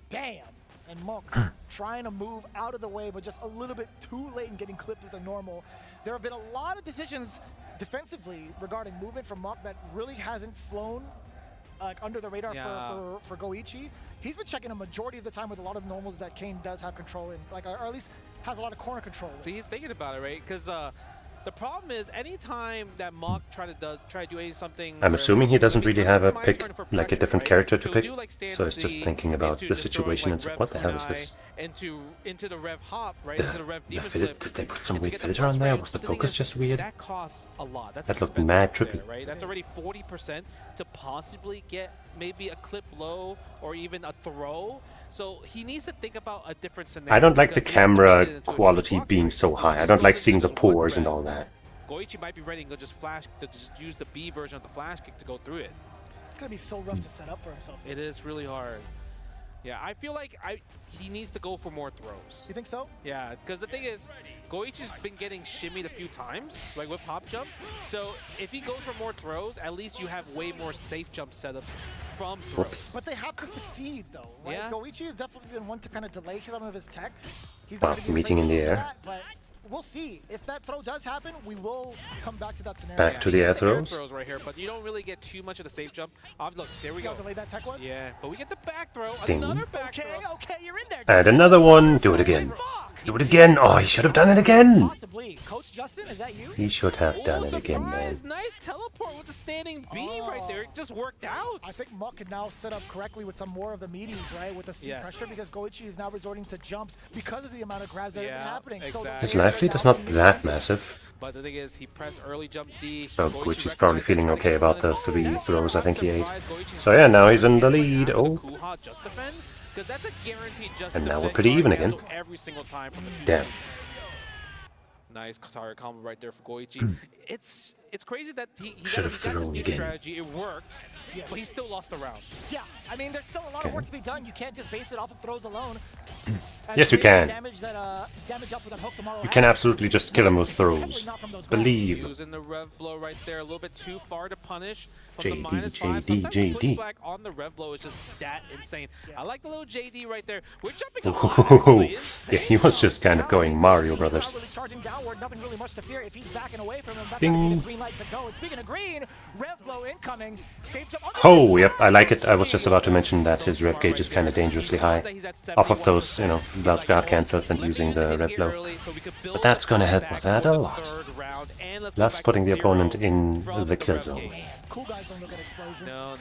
Damn. And Mok trying to move out of the way, but just a little bit too late and getting clipped with a normal. There have been a lot of decisions defensively regarding movement from Mok that really hasn't flown under the radar for Goichi. He's been checking a majority of the time with a lot of normals that Kain does have control in, or at least has a lot of corner control. See, he's thinking about it, right? Because the problem is, anytime that Mok try to do something, I'm assuming he doesn't really have a pick, like a different character to pick, so he's just thinking about the situation and said, what the hell is this? Into the Rev hop, right? Into the Rev demon flip. Did they put some weird filter on there? Was the focus just weird? That costs a lot. That looked mad trippy. Right? That's already 40% to possibly get maybe a clip low or even a throw. So he needs to think about a different scenario. I don't like the camera quality being so high. I don't like seeing the pores and all that. Goichi might be ready to go just use the B version of the flash kick to go through it. It's gonna be so rough to set up for himself. It is really hard. Yeah, I feel like he needs to go for more throws. You think so? Yeah, because the thing is, Goichi's been getting shimmied a few times, like with hop jump. So if he goes for more throws, at least you have way more safe jump setups from throws. Oops. But they have to succeed, though, right? Yeah. Goichi has definitely been one to kind of delay some of his tech. He's Wow, not gonna be meeting in afraid the to do air. that, but we'll see. If that throw does happen, we will come back to that scenario. Back to the air throws. Right here, but you don't really get too much of the safe jump. Look, there we See go. how delayed that tech was? Yeah, but we get the back throw. Ding. Another back throw. Okay, you're in there. And another one. Do it again. Do it again. Oh, he should have done it again. Possibly. Coach Justin, is that you? He should have done it again, man. Nice teleport with the standing B right there. It just worked out. I think Mok can now set up correctly with some more of the meaties, right? With the C pressure, because Goichi is now resorting to jumps because of the amount of grabs that have been happening. Exactly. His life lead is not that massive. But the thing is, he pressed early jump D. So Goichi's probably feeling okay about the 3 throws I think he ate. So yeah, now he's in the lead. Oh. Because that's a guaranteed just And now we're pretty even again. Every single time from the 2. Damn. Nice target combo right there for Goichi. It's crazy that he Should have got this thrown new again. strategy. It worked, but he still lost the round. Yeah, I mean, there's still a lot of work to be done. You can't just base it off of throws alone. Yes, you can. Damage up with that hook tomorrow You can absolutely just kill him with throws. Believe. Using the rev blow right there, a little bit too far to punish. From JD, the -5. JD, Sometimes JD. the pushback on the rev blow is just that insane. I like the little JD right there. We're jumping Oh, yeah, he was just kind of going Mario Brothers. Charging downward, nothing really much to fear. If he's backing away from him, that's Ding. gonna be the green light to go. And speaking of green, rev blow incoming. Safe jump on the Oh, yep, I like it. I was just about to mention that his rev gauge is kind of dangerously high. Off of those, you know, Blast guard cancels and using the rev blow. But that's gonna help with that a lot. round, and let's Plus go back putting to the opponent 0 in from the kill rev zone. game. Cool guys don't look at explosion. No.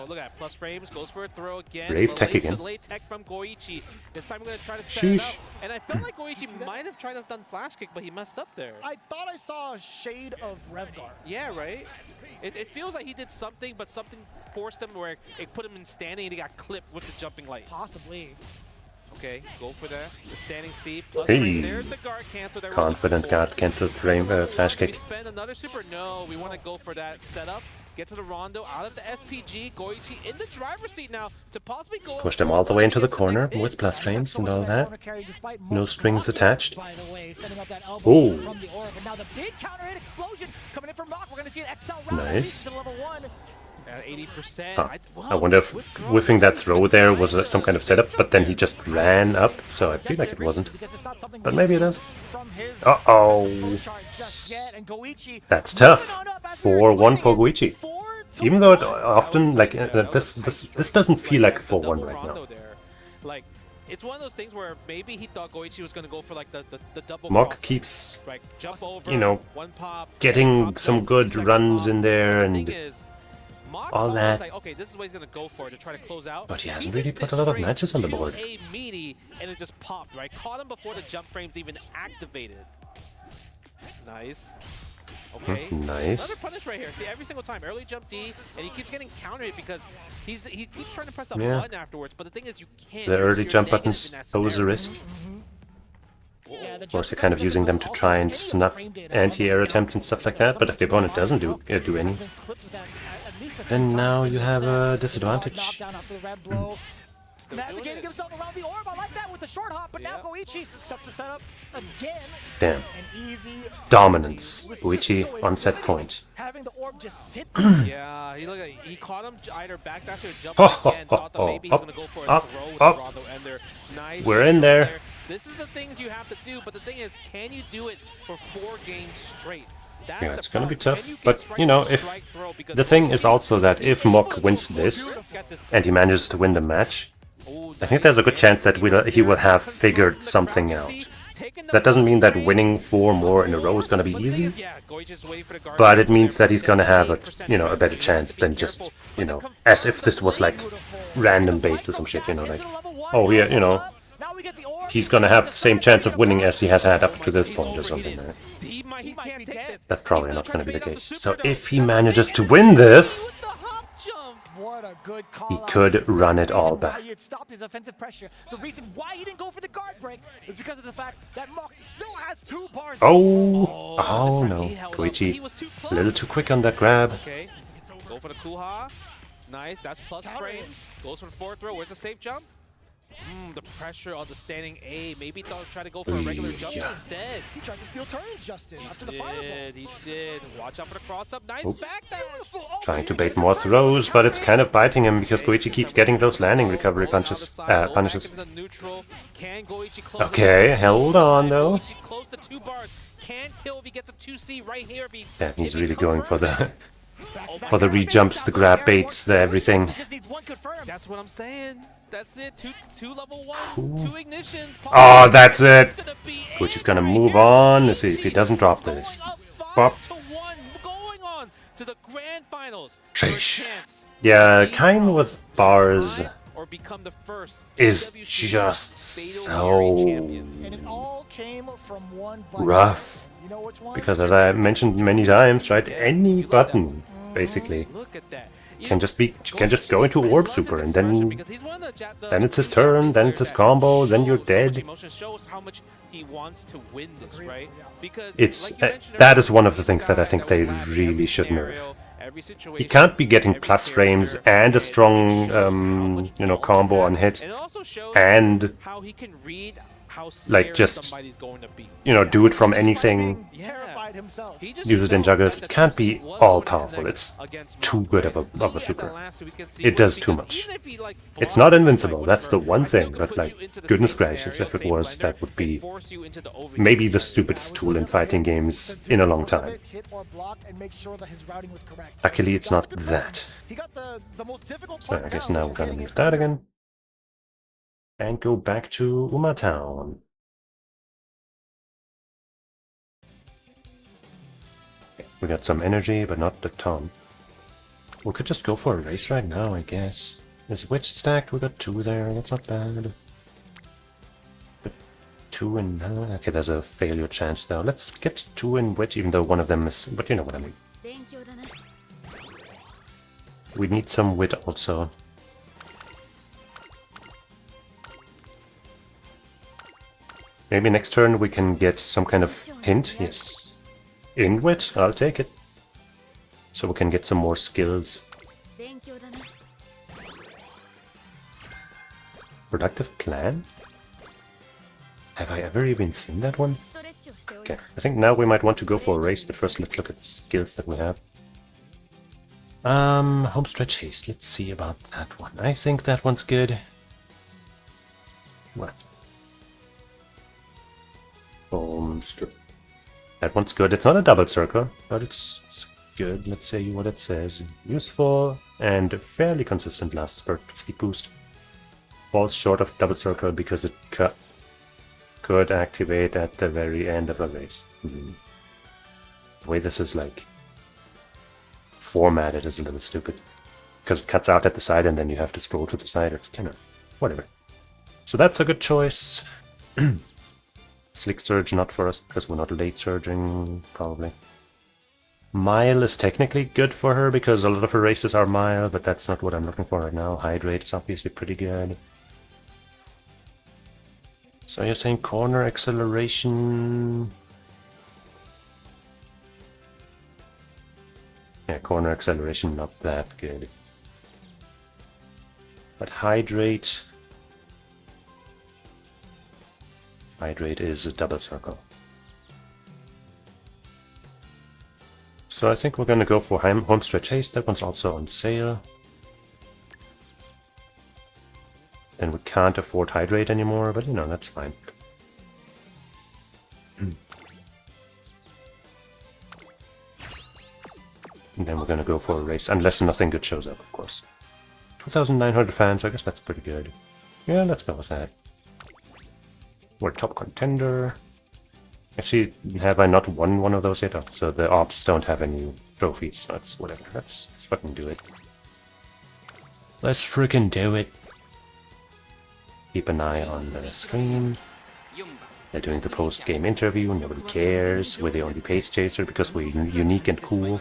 Look at that. Plus frames, goes for a throw again. Brave tech again. Delay tech from Goichi. This time we're going to try to set it up. Sheesh. And I felt like Goichi might have tried to have done flash kick, but he messed up there. I thought I saw a shade of Revgar. Yeah, right? It feels like he did something, but something forced him where it put him in standing and he got clipped with the jumping light. Possibly. Okay, go for that. The standing C plus Hey. frame. There's the guard cancel. That Confident guard cancels frame flash We kick. spend another super? No, we want to go for that setup. Get to the rondo, out of the SPG. Goichi in the driver's seat now to possibly go. Push them all the way into the corner with plus frames and all that. No strings attached. By the way, setting up that elbow Oh, from the orb, and now the big counter hit explosion coming in from Mock. We're going to see an XL round nice. to level 1. At 80%. I wonder if whiffing that throw there was some kind of setup, but then he just ran up, so I feel like it wasn't. But maybe it is. Uh-oh. That's tough. 4-1 for Goichi. Even though it often, like, this doesn't feel like a 4-1 right now. Like, it's one of those things where maybe he thought Goichi was going to go for like the double Mock cross. keeps, Like, jump over, you know, one pop, getting some good runs in there and all was that. like, okay, this is what he's going to go for to try to close out. But he hasn't really put a lot of matches on the board. A meaty, and it just popped, right? Caught him before the jump frames even activated. Nice. Okay. Nice. Another punish right here. See, every single time, early jump D, and he keeps getting countered because he keeps trying to press a Yeah. button afterwards. But the thing is, you can't. The early You're jump negative buttons in that pose a scenario. risk. Of course, they're kind of using them to try and snuff anti-air attempts and stuff like that, but if the opponent doesn't do any, then now you have a disadvantage. Navigating himself around the orb. I like that with the short hop, but now Goichi sets the setup again. Damn. An easy Dominance. Goichi on set point. having the orb just sit Yeah, he caught him either backdash or jump again. Thought that maybe he's going to go for a throw with the Rondo Ender. Nice. We're in there. This is the things you have to do, but the thing is, can you do it for 4 games straight? That's Yeah, the it's gonna be problem. tough, Can you get but strike you know, to if strike throw? Because the thing is also that if Mock wins this and he manages to win the match, I think there's a good chance that he will have figured something out. That doesn't mean that winning 4 more in a row is gonna be easy, but it means that he's gonna have a better chance than just, as if this was like random base or some shit, like, oh yeah, he's gonna have the same chance of winning as he has had up to this point or something. Right? That's probably not gonna be the case. So if he manages to win this, he could run it all back. He had stopped his offensive pressure. The reason why he didn't go for the guard break is because of the fact that Mock still has 2 bars. Oh no, Goichi, a little too quick on that grab. Okay, go for the Kuha. Nice, that's plus frames. Goes for the 4th throw. Where's the safe jump? The pressure on the standing A. Maybe thought try to go for a regular jump instead. He tried to steal turns, Justin, after the fireball. He did. Watch out for the cross-up. Nice backdash. Trying to bait more throws, but it's kind of biting him because Goichi keeps getting those landing recovery punishes. Okay, hold on though. Close to 2 bars. Can kill if he gets a 2C right here. Yeah, he's really going for the re-jumps, the grab baits, the everything. That's what I'm saying. That's it. Two level 1s, 2 ignitions. Oh, that's it. Goichi's gonna move on. Let's see if he doesn't drop this. Bop. Going on to the grand finals. Sheesh. Yeah, Kain with bars or become the first is just so rough. Because as I mentioned many times, right, any button basically can just go into Orb Super, and then it's his turn, then it's his combo, then you're dead. It's that is one of the things that I think they really should nerf. He can't be getting plus frames and a strong combo on hit, and like just do it from anything, use it in juggles. It can't be all powerful. It's too good of a super. It does too much. It's not invincible, that's the one thing, but like, goodness gracious, if it was, that would be maybe the stupidest tool in fighting games in a long time. Luckily it's not that. So I guess now we're gonna mute that again and go back to Uma Town. We got some energy, but not a ton. We could just go for a race right now, I guess. Is Witch stacked? We got 2 there, that's not bad. But 2 in... okay, there's a failure chance though. Let's get 2 in Witch, even though one of them is... but you know what I mean. We need some wit also. Maybe next turn we can get some kind of hint. Yes. In wit, I'll take it. So we can get some more skills. Productive plan? Have I ever even seen that one? Okay, I think now we might want to go for a race, but first let's look at the skills that we have. Homestretch haste. Let's see about that one. I think that one's good. What? Homestretch. That one's good. It's not a double circle, but it's good. Let's see what it says. Useful and fairly consistent last spurt speed boost. Falls short of double circle because it could activate at the very end of a race. The way this is like formatted is a little stupid because it cuts out at the side and then you have to scroll to the side. It's kind of whatever. So that's a good choice. Slick Surge not for us because we're not late surging probably. Mile is technically good for her because a lot of her races are mile, but that's not what I'm looking for right now. Hydrate is obviously pretty good. So you're saying corner acceleration? Yeah, corner acceleration not that good. But hydrate is a double circle. So I think we're gonna go for Homestretch Haste. That one's also on sale. Then we can't afford Hydrate anymore, but you know, that's fine. And then we're gonna go for a race, unless nothing good shows up, of course. 2,900 fans, I guess that's pretty good. Yeah, let's go with that. We're top contender. Actually, have I not won one of those yet? Oh, so the ops don't have any trophies, so it's whatever. Let's fucking do it. Let's freaking do it. Keep an eye on the stream. They're doing the post-game interview, nobody cares. We're the only pace chaser because we're unique and cool.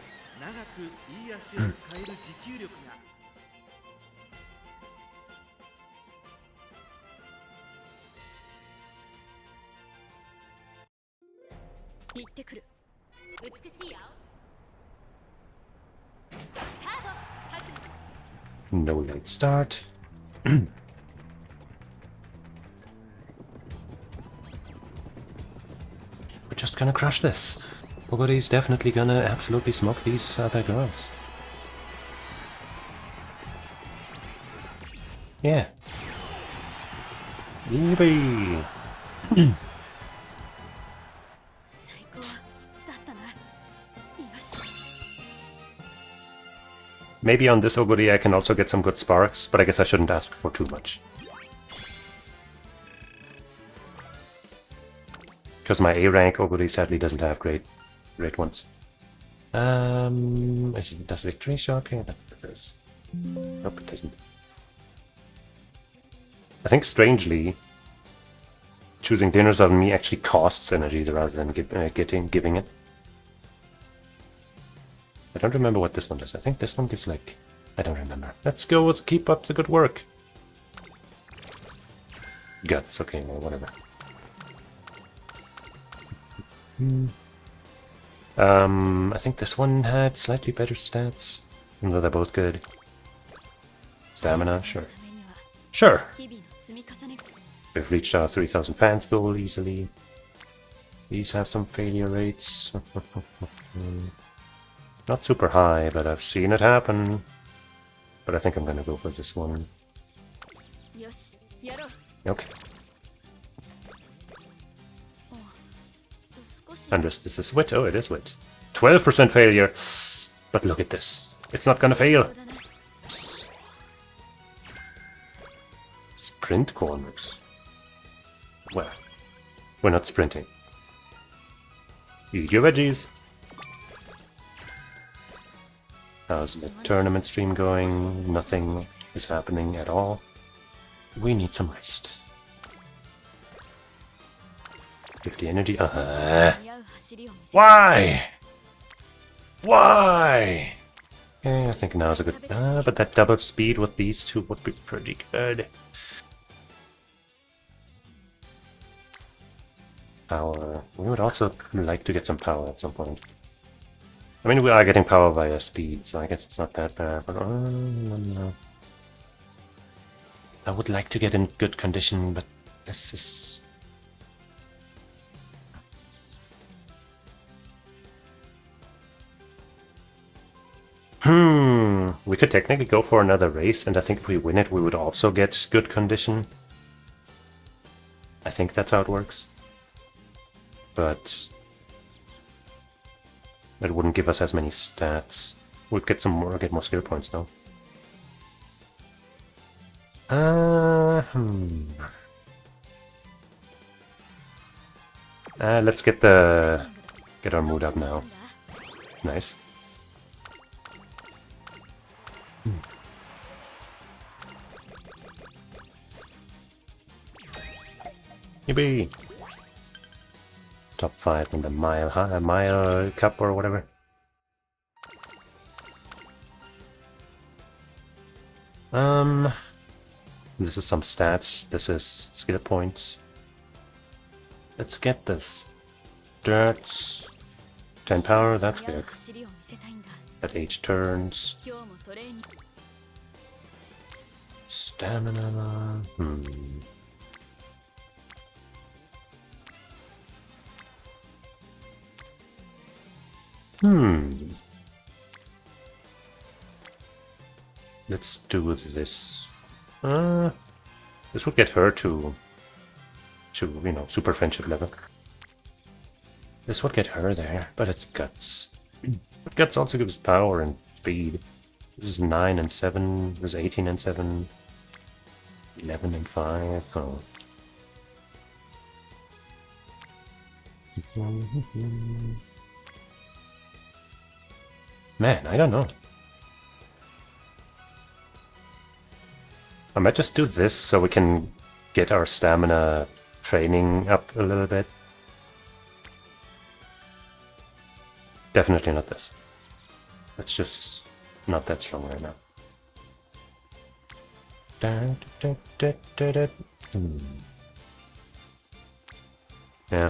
No late start. We're just gonna crush this. Oguri's definitely gonna absolutely smoke these other girls. Yeah. Yippee! Maybe on this Oguri I can also get some good sparks, but I guess I shouldn't ask for too much. Because my A rank Oguri sadly doesn't have great ones. Does victory shock? Yeah, it does. Nope, it doesn't. I think strangely, choosing dinners on me actually costs energy rather than giving it. I don't remember what this one does. I think this one gives like... I don't remember. Let's go with keep up the good work. Guts, okay, well, whatever. I think this one had slightly better stats, even though they're both good. Stamina, sure. Sure! We've reached our 3,000 fans goal easily. These have some failure rates. Not super high, but I've seen it happen. But I think I'm gonna go for this one. Okay. Unless this is wit. Oh, it is wit. 12% failure! But look at this. It's not gonna fail! Yes. Sprint corners. Well, we're not sprinting. Eat your veggies! How's the tournament stream going? Nothing is happening at all. We need some rest. 50 energy. Why? Why? Okay, I think now is a good... but that double speed with these two would be pretty good. Power. We would also like to get some power at some point. I mean, we are getting power via speed, so I guess it's not that bad, but no. I would like to get in good condition, but this is... We could technically go for another race, and I think if we win it, we would also get good condition. I think that's how it works. But it wouldn't give us as many stats. We'd get more skill points though. Let's get our mood up now. Nice. Yippee! Top 5 in the mile cup or whatever. This is some stats. This is skill points. Let's get this. Dirts. 10 power, that's good. At 8 turns. Stamina. Let's do this. This would get her to you know, super friendship level. This would get her there, but it's guts. But guts also gives power and speed. This is 9 and 7. This is 18 and 7. 11 and 5. Oh. Man, I don't know. I might just do this so we can get our stamina training up a little bit. Definitely not this. It's just not that strong right now. Yeah.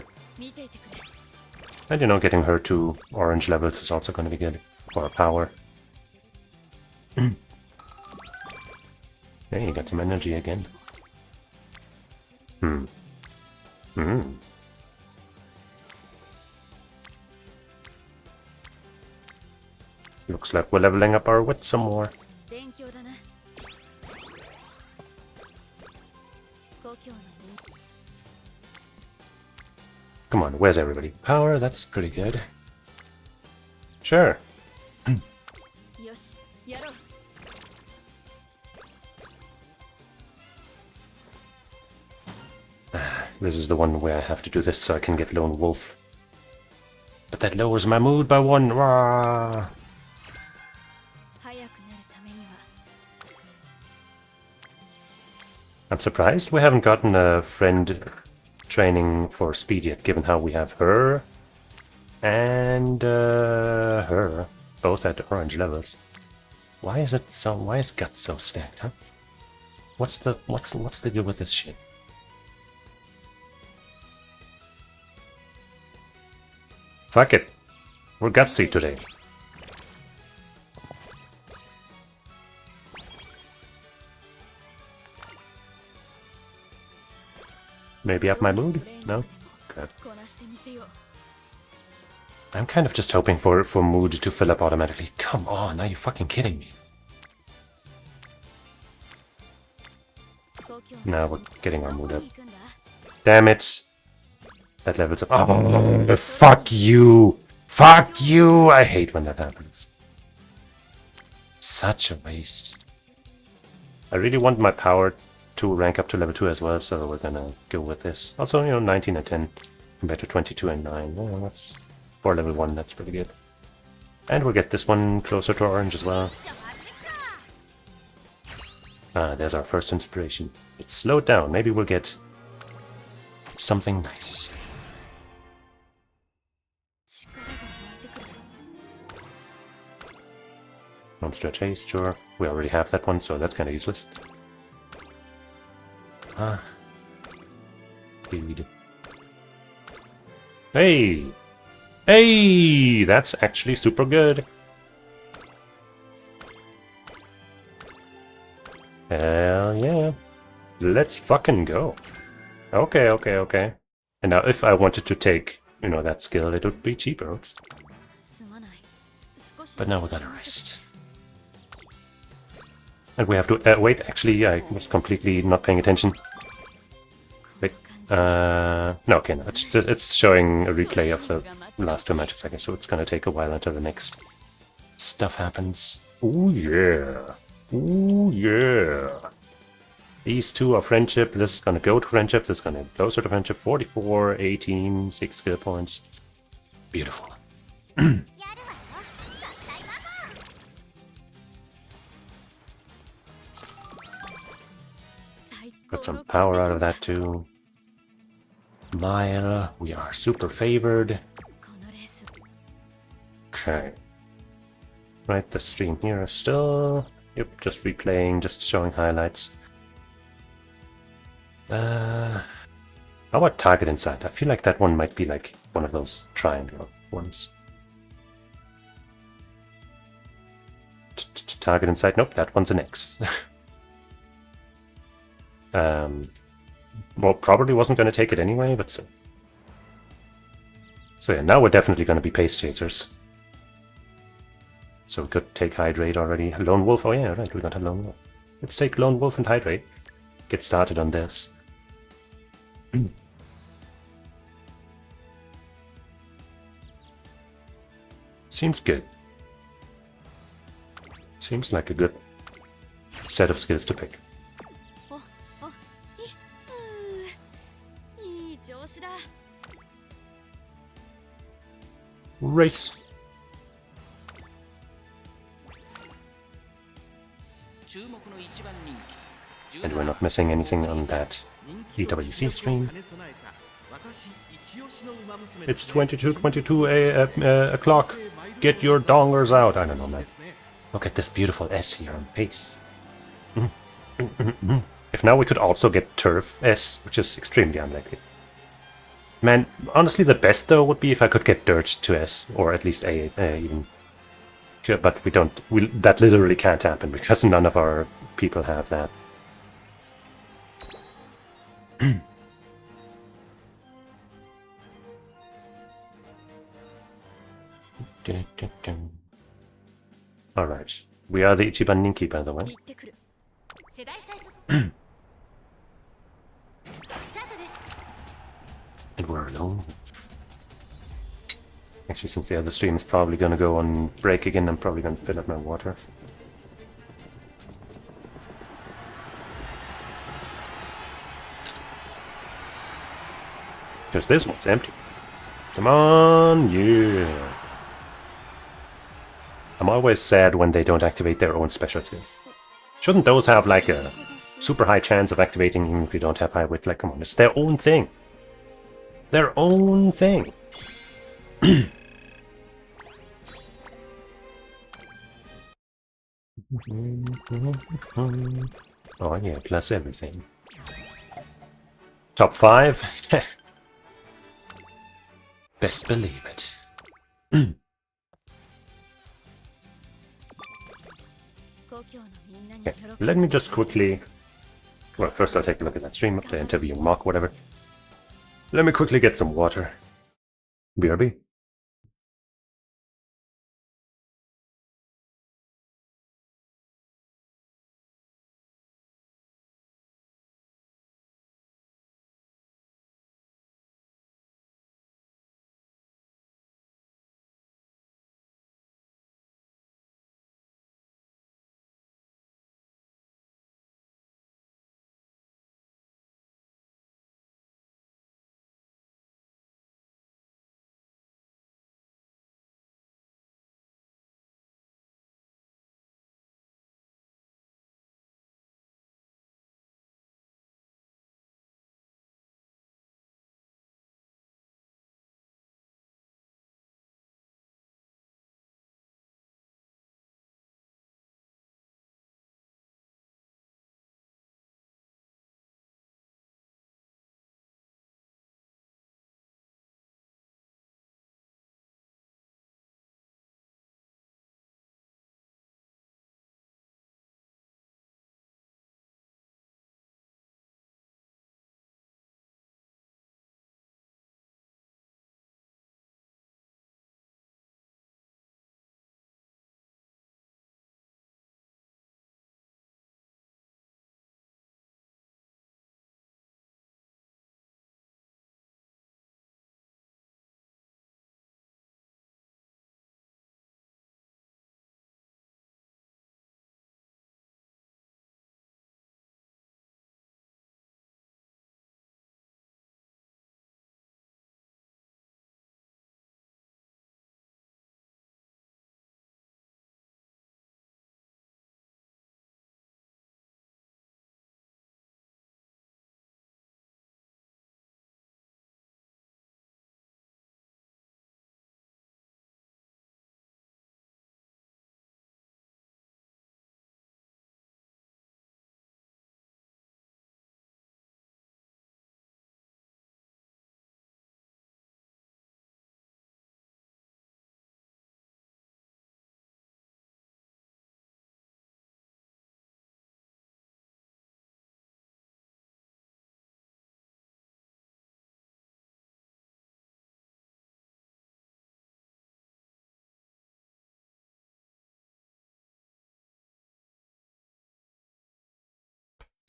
And you know, getting her to orange levels is also going to be good for our power. Hey, you got some energy again. Looks like we're leveling up our wit some more. Come on, where's everybody? Power, that's pretty good. Sure. This is the one where I have to do this so I can get Lone Wolf. But that lowers my mood by 1. Rah! I'm surprised we haven't gotten a friend training for speed yet, given how we have her and her both at orange levels. Why is it so? Why is Guts so stacked, huh? What's the deal with this shit? Fuck it. We're gutsy today. Maybe up my mood? No? Good. I'm kind of just hoping for mood to fill up automatically. Come on, are you fucking kidding me? Now we're getting our mood up. Damn it! That levels up. Oh, fuck you! Fuck you! I hate when that happens. Such a waste. I really want my power to rank up to level 2 as well, so we're gonna go with this. Also, you know, 19 and 10 compared to 22 and 9. Oh, that's for level 1, that's pretty good. And we'll get this one closer to orange as well. Ah, there's our first inspiration. It's slowed down. Maybe we'll get something nice. Monster Chase, sure. We already have that one, so that's kind of useless. Ah. Feed. Hey! Hey! That's actually super good. Hell yeah. Let's fucking go. Okay, okay, okay. And now if I wanted to take, you know, that skill, it would be cheaper. But now we gotta rest. And we have to... wait, actually, I was completely not paying attention. Wait, no, okay, no, it's showing a replay of the last two matches, I guess, so it's gonna take a while until the next stuff happens. Ooh, yeah. Ooh, yeah. These two are friendship. This is gonna go to friendship. This is gonna closer to friendship. 44, 18, 6 skill points. Beautiful. Got some power out of that too. Mile, we are super favored. Okay. Right, the stream here is still... Yep, just replaying, just showing highlights. How about Target Inside? I feel like that one might be like one of those triangle ones. Target Inside? Nope, that one's an X. Well, probably wasn't going to take it anyway, but so... So yeah, now we're definitely going to be Pace Chasers. So we could take Hydrate already. Lone Wolf, oh yeah, right, we got a Lone Wolf. Let's take Lone Wolf and Hydrate. Get started on this. Seems good. Seems like a good set of skills to pick. Race! And we're not missing anything on that EWC stream. It's 22 o'clock. Get your dongers out. I don't know, man. Look at this beautiful S here on Pace. If now we could also get Turf S, which is extremely unlikely. Man, honestly the best though would be if I could get Dirt to S, or at least A even. But we don't, that literally can't happen because none of our people have that. Alright, we are the Ichiban Ninki, by the way. And we're alone. Actually, since the other stream is probably going to go on break again, I'm probably going to fill up my water. Because this one's empty. Come on, yeah. I'm always sad when they don't activate their own special skills. Shouldn't those have like a super high chance of activating even if you don't have high wit? Like, come on, it's their own thing. Their own thing. Oh yeah, plus everything. Top 5? Best believe it. Okay, let me just quickly... Well, first I'll take a look at that stream up there, interview Mark, whatever. Let me quickly get some water. BRB.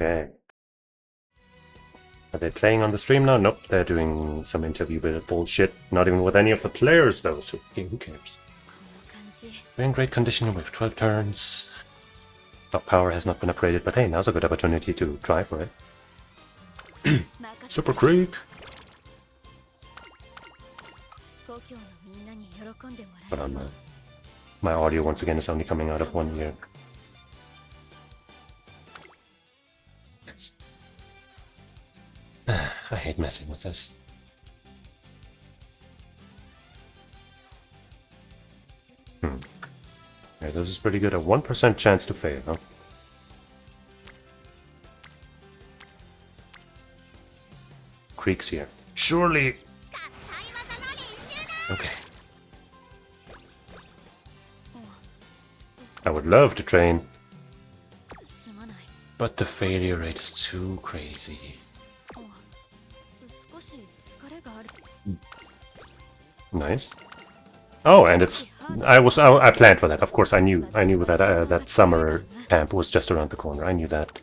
Okay. Are they playing on the stream now? Nope, they're doing some interview bullshit. Not even with any of the players, though, so who cares? We're in great condition with 12 turns. Top power has not been upgraded, but hey, now's a good opportunity to try for it. Super Creek! But on my audio once again is only coming out of one ear. I hate messing with this. Yeah, this is pretty good. A 1% chance to fail, huh? Creek's here. Surely! Okay. I would love to train, but the failure rate is too crazy. Nice. Oh, and it's I planned for that. Of course, I knew that that summer camp was just around the corner. I knew that.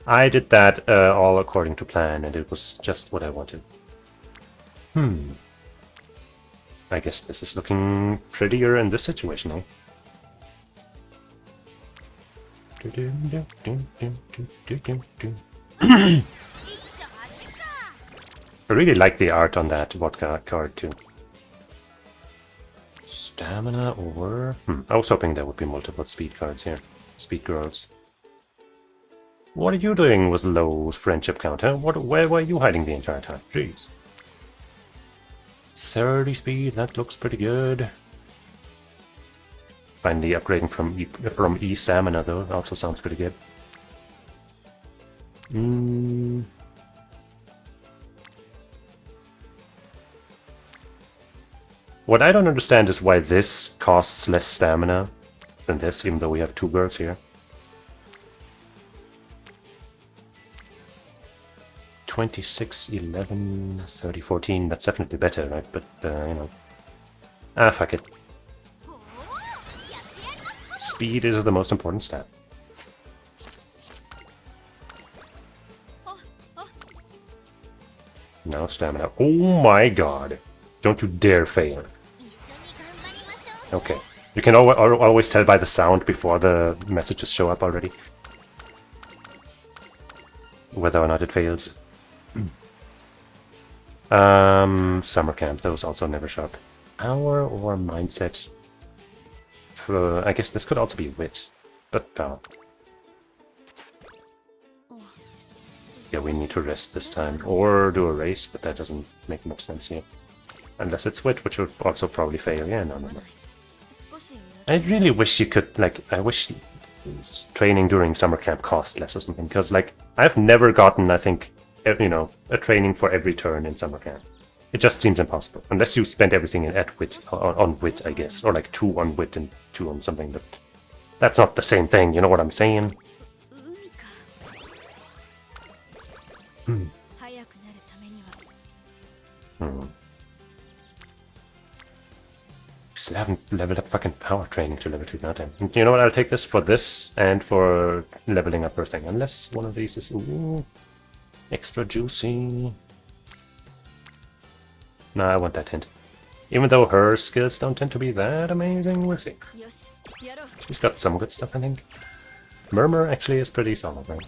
I did that all according to plan, and it was just what I wanted. I guess this is looking prettier in this situation, eh? I really like the art on that vodka card too. Stamina or... I was hoping there would be multiple speed cards here. Speed girls. What are you doing with low friendship count, huh? Where were you hiding the entire time? Jeez. 30 speed, that looks pretty good. Finally upgrading from E stamina though, also sounds pretty good. What I don't understand is why this costs less stamina than this, even though we have two girls here. 26, 11, 30, 14, that's definitely better, right? But, you know. Ah, fuck it. Speed is the most important stat. Now stamina. Oh my god. Don't you dare fail. Okay. You can always tell by the sound before the messages show up already whether or not it fails. Summer camp, those also never show up. Power or mindset? I guess this could also be wit, but power. Yeah, we need to rest this time, or do a race, but that doesn't make much sense here. Unless it's wit, which would also probably fail. Yeah, no. I really wish you could, like, I wish training during summer camp cost less or something, because, like, I've never gotten, I think, you know, a training for every turn in summer camp. It just seems impossible, unless you spend everything at wit, on wit, I guess, or like 2 on wit and 2 on something, but that's not the same thing, you know what I'm saying? Still haven't leveled up fucking power training to level 2, goddamn. You know what, I'll take this for this and for leveling up her thing, unless one of these is extra juicy. Nah, I want that hint. Even though her skills don't tend to be that amazing, we'll see. She's got some good stuff, I think. Murmur actually is pretty solid, right?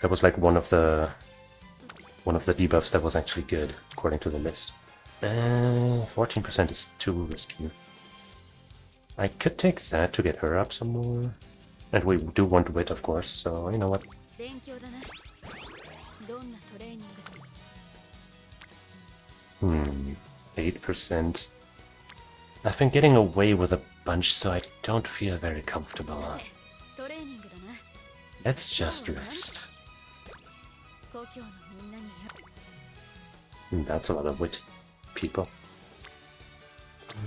That was like one of the debuffs that was actually good, according to the list. 14% is too risky. I could take that to get her up some more. And we do want wit, of course, so you know what? 8%. I've been getting away with a bunch, so I don't feel very comfortable. Let's just rest. That's a lot of wit, people.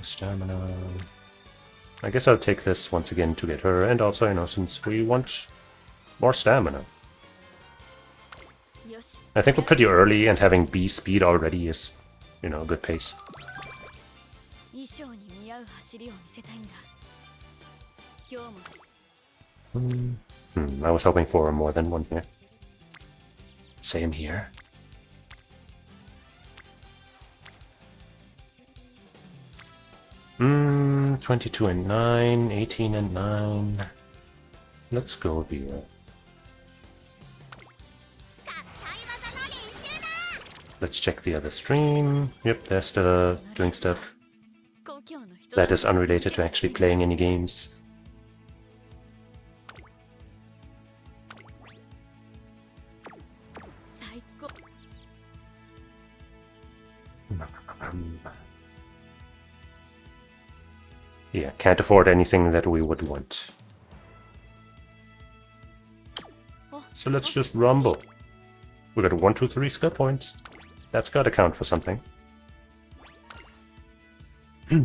Stamina. I guess I'll take this once again to get her, and also, you know, since we want more stamina. I think we're pretty early, and having B speed already is, you know, a good pace. I was hoping for more than one here. Same here. Hmm, 22 and 9, 18 and 9. Let's go here. Let's check the other stream. Yep, they're still doing stuff that is unrelated to actually playing any games. Yeah, can't afford anything that we would want. So let's just rumble. We got 1, 2, 3 skill points. That's gotta count for something. We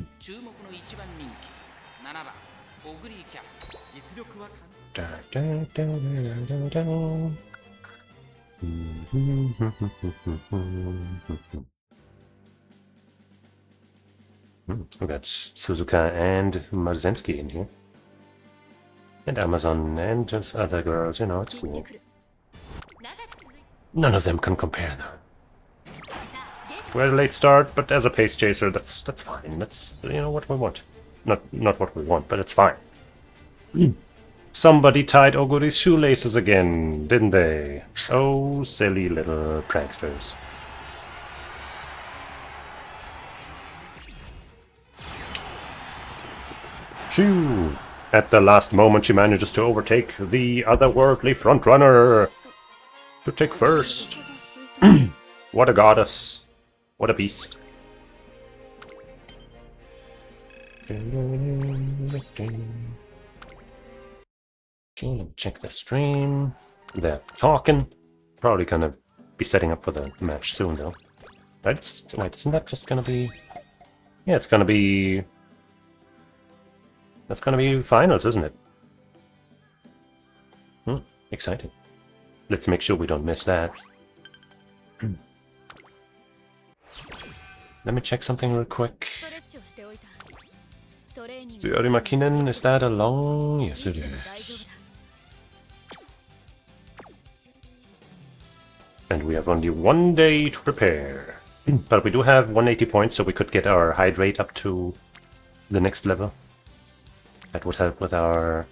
got Suzuka and Marzensky in here. And Amazon and just other girls, you know, it's cool. None of them can compare though. We had a late start, but as a pace chaser, that's fine. That's, you know, what we want. Not what we want, but it's fine. Somebody tied Oguri's shoelaces again, didn't they? Oh, silly little pranksters. Shoo! At the last moment, she manages to overtake the otherworldly frontrunner to take first. What a goddess! What a beast! Okay, let me check the stream. They're talking. Probably gonna be setting up for the match soon, though. Right? Wait, isn't that just gonna be? Yeah, it's gonna be. That's gonna be finals, isn't it? Exciting. Let's make sure we don't miss that. Let me check something real quick. The Arimakinen, is that a long? Yes, it is. And we have only 1 day to prepare. But we do have 180 points, so we could get our hydrate up to the next level. That would help with our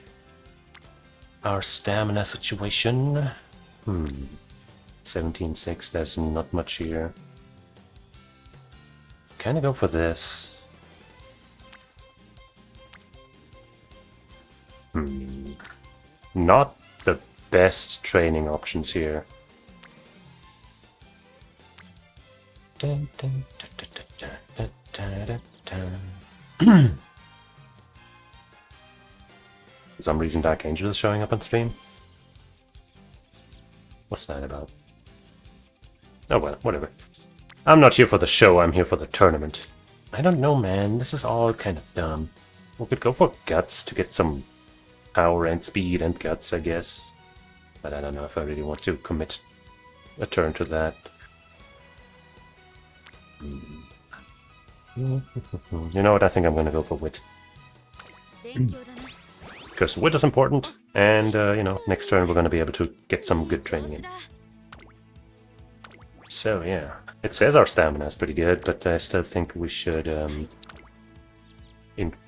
stamina situation. 17.6, there's not much here. Kinda go for this. Not the best training options here. For some reason Dark Angel is showing up on stream. What's that about? Oh well, whatever. I'm not here for the show, I'm here for the tournament. I don't know, man, this is all kind of dumb. We could go for Guts to get some power and speed and Guts, I guess. But I don't know if I really want to commit a turn to that. You know what, I think I'm gonna go for Wit. Because Wit is important, and, you know, next turn we're gonna be able to get some good training in. So, yeah. It says our stamina is pretty good, but I still think we should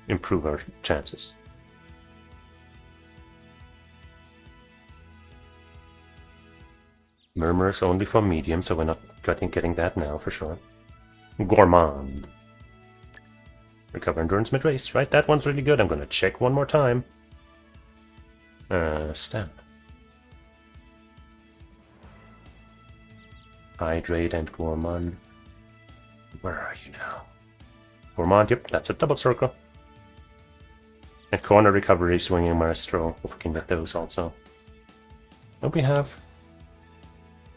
improve our chances. Murmur is only for medium, so we're not getting that now for sure. Gourmand. Recover endurance mid-race, right? That one's really good. I'm gonna check one more time. Stamina. Hydrate and Gourmand. Where are you now? Gourmand, yep, that's a double circle. And corner recovery, swinging maestro, if we can get those also. Don't we have?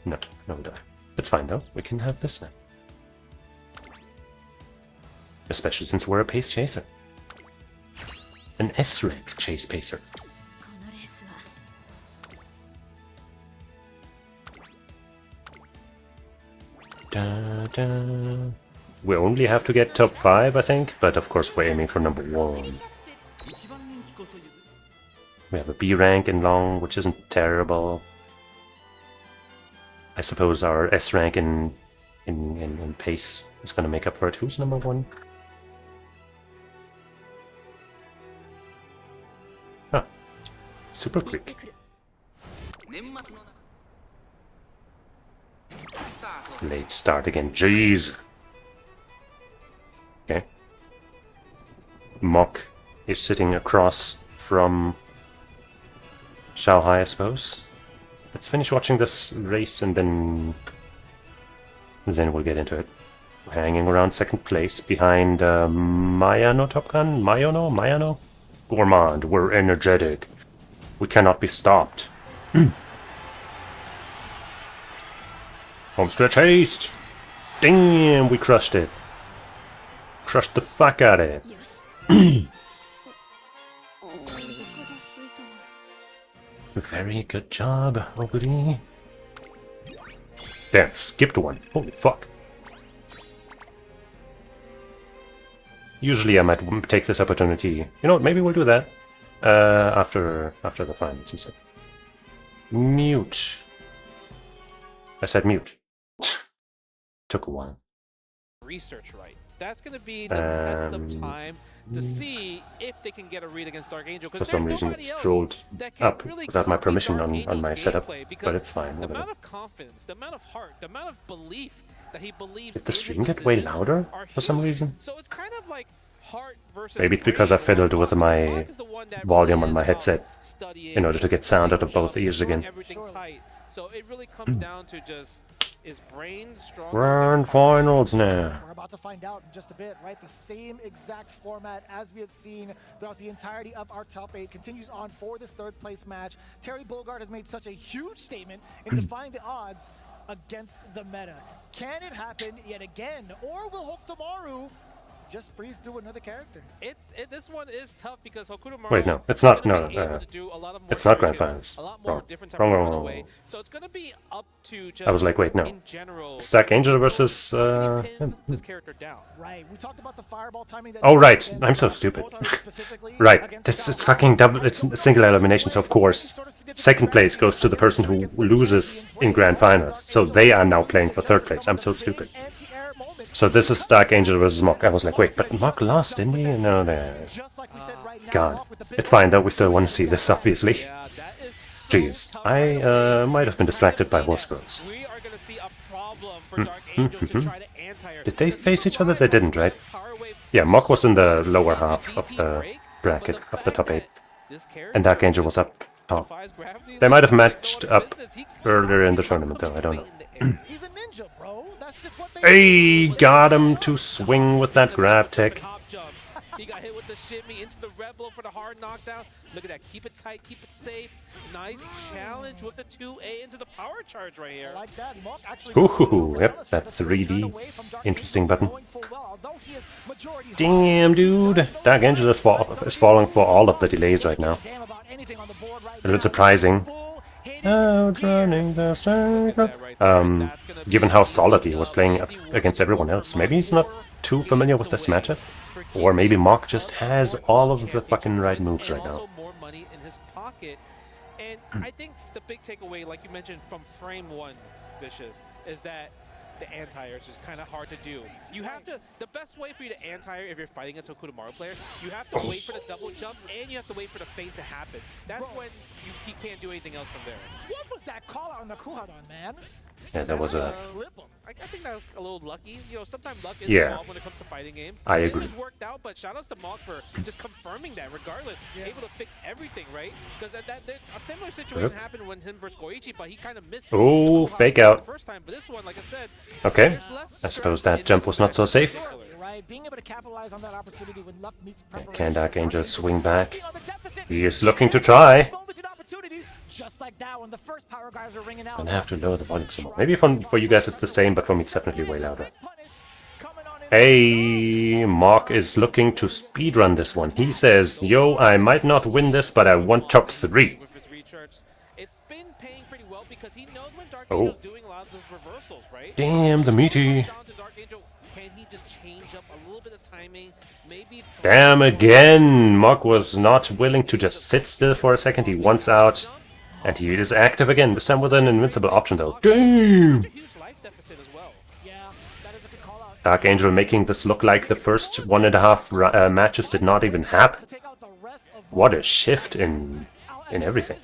No, we don't. It's fine though, we can have this now. Especially since we're a pace chaser. An S-rank chase pacer. Da, da. We only have to get top 5, I think, but of course we're aiming for number 1. We have a B rank in long, which isn't terrible. I suppose our S rank in pace is going to make up for it. Who's number 1? Huh. Super quick. Late start again. Jeez. Okay. Mok is sitting across from Xiaohai, I suppose. Let's finish watching this race and then we'll get into it. We're hanging around second place behind Mayano Top Gun? Mayano? Gourmand, we're energetic. We cannot be stopped. Homestretch haste! Damn, we crushed it. Crushed the fuck out of it. Very good job, Oguri. Damn, skipped one. Holy fuck. Usually I might take this opportunity. You know what, maybe we'll do that. After the finals, he said. Mute. I said mute. Took a while. Research right. That's going to be the test of time to see if they can get a read against Dark Angel. For some reason it scrolled up without my permission on my setup, but it's fine. The Whatever. amount of confidence, the amount of heart, the amount of belief that he believes. Did the stream get way louder for some reason? So it's kind of like heart versus Maybe it's because I fiddled with my volume on my headset in order to get sound out of both ears again. everything tight. So it really comes down to just, is brain strong? Grand finals now. We're about to find out in just a bit, right? The same exact format as we had seen throughout the entirety of our top 8 continues on for this third place match. Terry Bogard has made such a huge statement in defying the odds against the meta. Can it happen yet again? Or will Hokutomaru just breeze through another character? This one is tough because Hokutomaru. Wait, no, it's not. No, it's not grand finals. Wrong. Wrong. So it's going to be up to just. I was like, wait, no. It's Dark Angel versus him. This character down. Right. We talked about the fireball timing. Oh right, I'm so stupid. Right, it's fucking double. It's single elimination. So of course, second place goes to the person who loses in grand finals. So they are now playing for third place. I'm so stupid. So this is Dark Angel versus Mok. I was like, wait, but Mok lost, didn't he? No. God. It's fine though, we still want to see this, obviously. Jeez. I might have been distracted by horse girls. Did they face each other? They didn't, right? Yeah, Mok was in the lower half of the bracket of the top 8. And Dark Angel was up top. They might have matched up earlier in the tournament though, I don't know. Hey, got him to swing with that grab tech. He got hit with the shimmy into the red blow for the hard knockdown. Look at that. Keep it tight. Keep it safe. Nice challenge with the 2A into the power charge right here. Ooh, yep, that 3D. Interesting button. Damn, dude. Dark Angel is falling for all of the delays right now. A little surprising. Outrunning the circle. Given how solidly he was playing against everyone else. Maybe he's not too familiar with this matchup. Or maybe Mok just has all of the fucking right moves right now. More money in his pocket. And I think the big takeaway, like you mentioned from frame 1, Vicious, is that the anti-air is just kind of hard to do. You have to, the best way for you to anti-air if you're fighting a Hokutomaru player, you have to wait for the double jump and you have to wait for the feint to happen. That's when he can't do anything else from there. What was that call out on the Kuhadon, man? Yeah, that was a... I think that was a little lucky. You know, sometimes luck is Yeah. involved when it comes to fighting games. I agree. It worked out, but shout outs to Mok for just confirming that regardless. Able to fix everything, right? Because a similar situation happened when him versus Goichi, but he kind of missed Oh, fake out. the first time. But this one, like I said, Okay, I suppose that jump was not so safe. Right, being able to capitalize on that opportunity when luck meets preparation. Can Dark Angel swing back? He is looking to try. Just like that when the first power guys are ringing out. Gonna have to lower the volume some more. Maybe for you guys it's the same, but for me it's definitely way louder. Hey, Mok is looking to speedrun this one. He says, yo, I might not win this, but I want top 3. It's been paying pretty well because because he knows when Dark Angel's doing a lot of those reversals, right? Damn, the meaty. Down to Dark Angel, can he just change up a little bit of timing? Maybe. Damn again! Mog was not willing to just sit still for a second. He wants out. And he is active again, this time with an invincible option though. Damn! Dark Angel making this look like the first 1.5 matches did not even happen. What a shift in everything.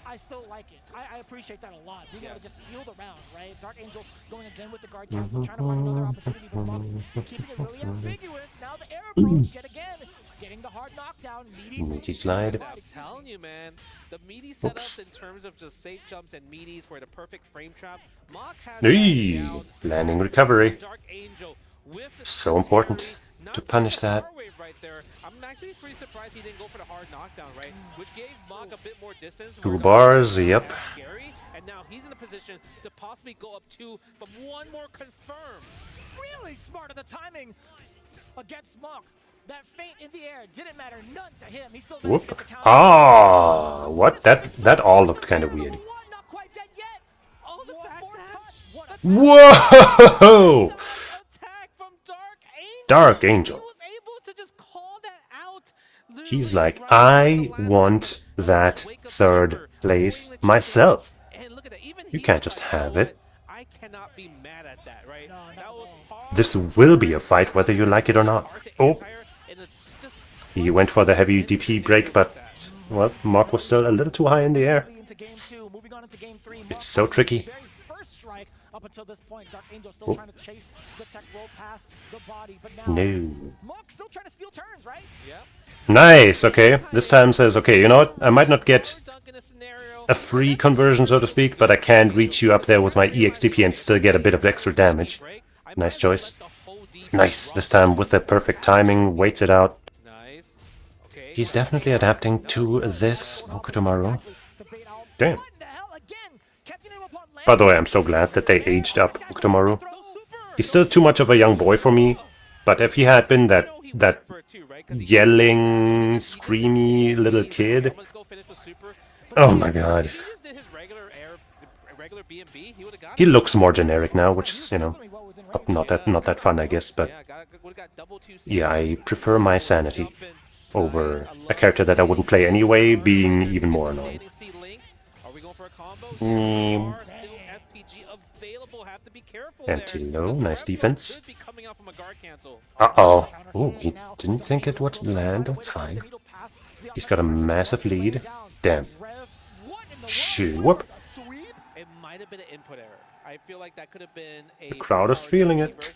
I still like it. I appreciate that a lot. Being able to just seal the round, right? Dark Angel going again with the guard cancel, trying to find another opportunity, but Monk keeping it really ambiguous. Now the air approach yet again, getting the hard knockdown. Meaty slide. I'm telling you, man, the meaty setups in terms of just safe jumps and meaties were the perfect frame trap. Mock has down. Landing recovery. Dark Angel with So important to punish that. right there. I'm actually pretty surprised he didn't go for the hard knockdown, right? Which gave Mock a bit more distance. 2 bars, yep. Scary, and now he's in a position to possibly go up 2 from 1 more confirm. Really smart of the timing against Mock. That feint in the air didn't matter none to him. He still managed to get the counter. Ah, what? That all looked kind of weird. Not quite dead yet. Oh, the back touch. Whoa! Dark Angel. He's like, I want that 3rd place myself. You can't just have it. I cannot be mad at that, right? That was This will be a fight whether you like it or not. Oh. He went for the heavy DP break, but, well, Mark was still a little too high in the air. It's so tricky. Up until this point, Dark Angel still trying to chase the tech roll past the body, but now Mock still trying to steal turns, right? Yeah. Nice, okay. This time says, okay, you know what? I might not get a free conversion, so to speak, but I can reach you up there with my EXDP and still get a bit of extra damage. Nice choice. Nice, this time with the perfect timing, waits it out. He's definitely adapting to this Okutomaru. Damn. By the way, I'm so glad that they aged up Okutomaru. He's still too much of a young boy for me, but if he had been that yelling, screamy little kid... Oh my god. He looks more generic now, which is, you know, not that fun, I guess, but... Yeah, I prefer my sanity over a character that I wouldn't play anyway, being even more annoying. Anti-low, nice defense. Uh-oh. Oh, he didn't think it would land, that's fine. He's got a massive lead. Damn. Shoo, whoop. It might have been an input error. I feel like that could have been a The crowd is feeling it.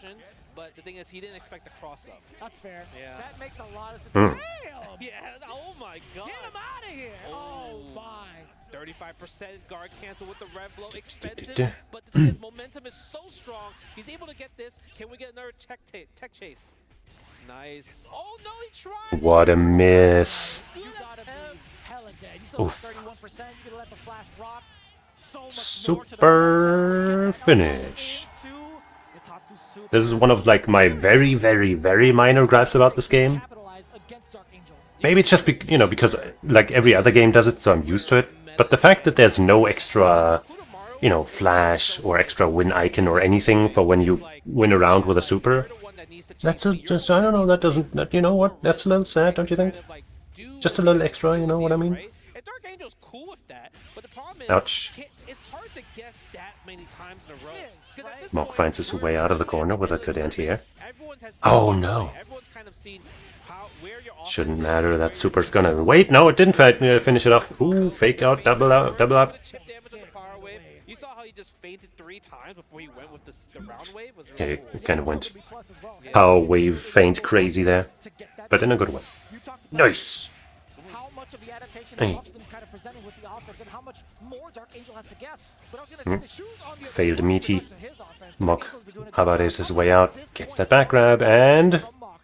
But the thing is, he didn't expect the cross-up. That's fair. Yeah. That makes a lot of sense. Mm. Damn! Yeah, oh my god. Get him out of here! Oh my. 35% guard cancel with the rev blow, expensive, but the thing is, momentum is so strong. He's able to get this. Can we get another tech chase? Nice. Oh no, he tried. What a miss. You gotta be hella dead. You still have 31%. You gotta let the flash rock. So much Super finish. This is one of like my very, very, very minor gripes about this game. Maybe it's just because like every other game does it, so I'm used to it. But the fact that there's no extra, flash or extra win icon or anything for when you win a round with a super, that's just, I don't know, that doesn't, you know what, that's a little sad, don't you think? Just a little extra, you know what I mean? Ouch. It's hard to guess that many times in a row. Mock finds his way out of the corner with a good anti-air. Oh no. Shouldn't matter, that super's gonna... Wait, no, it didn't finish it off. Ooh, fake out, double up. You saw how he just fainted 3 times before he went with the round wave? Okay, it kind of went power wave feint crazy there, but in a good way. Nice! How much of the adaptation Hey. Mock's been kind of presenting with the offense and how much more Dark Angel has to guess. But I was gonna say the shoes on the Failed meaty. Mock Habares his way out, gets that back grab, and...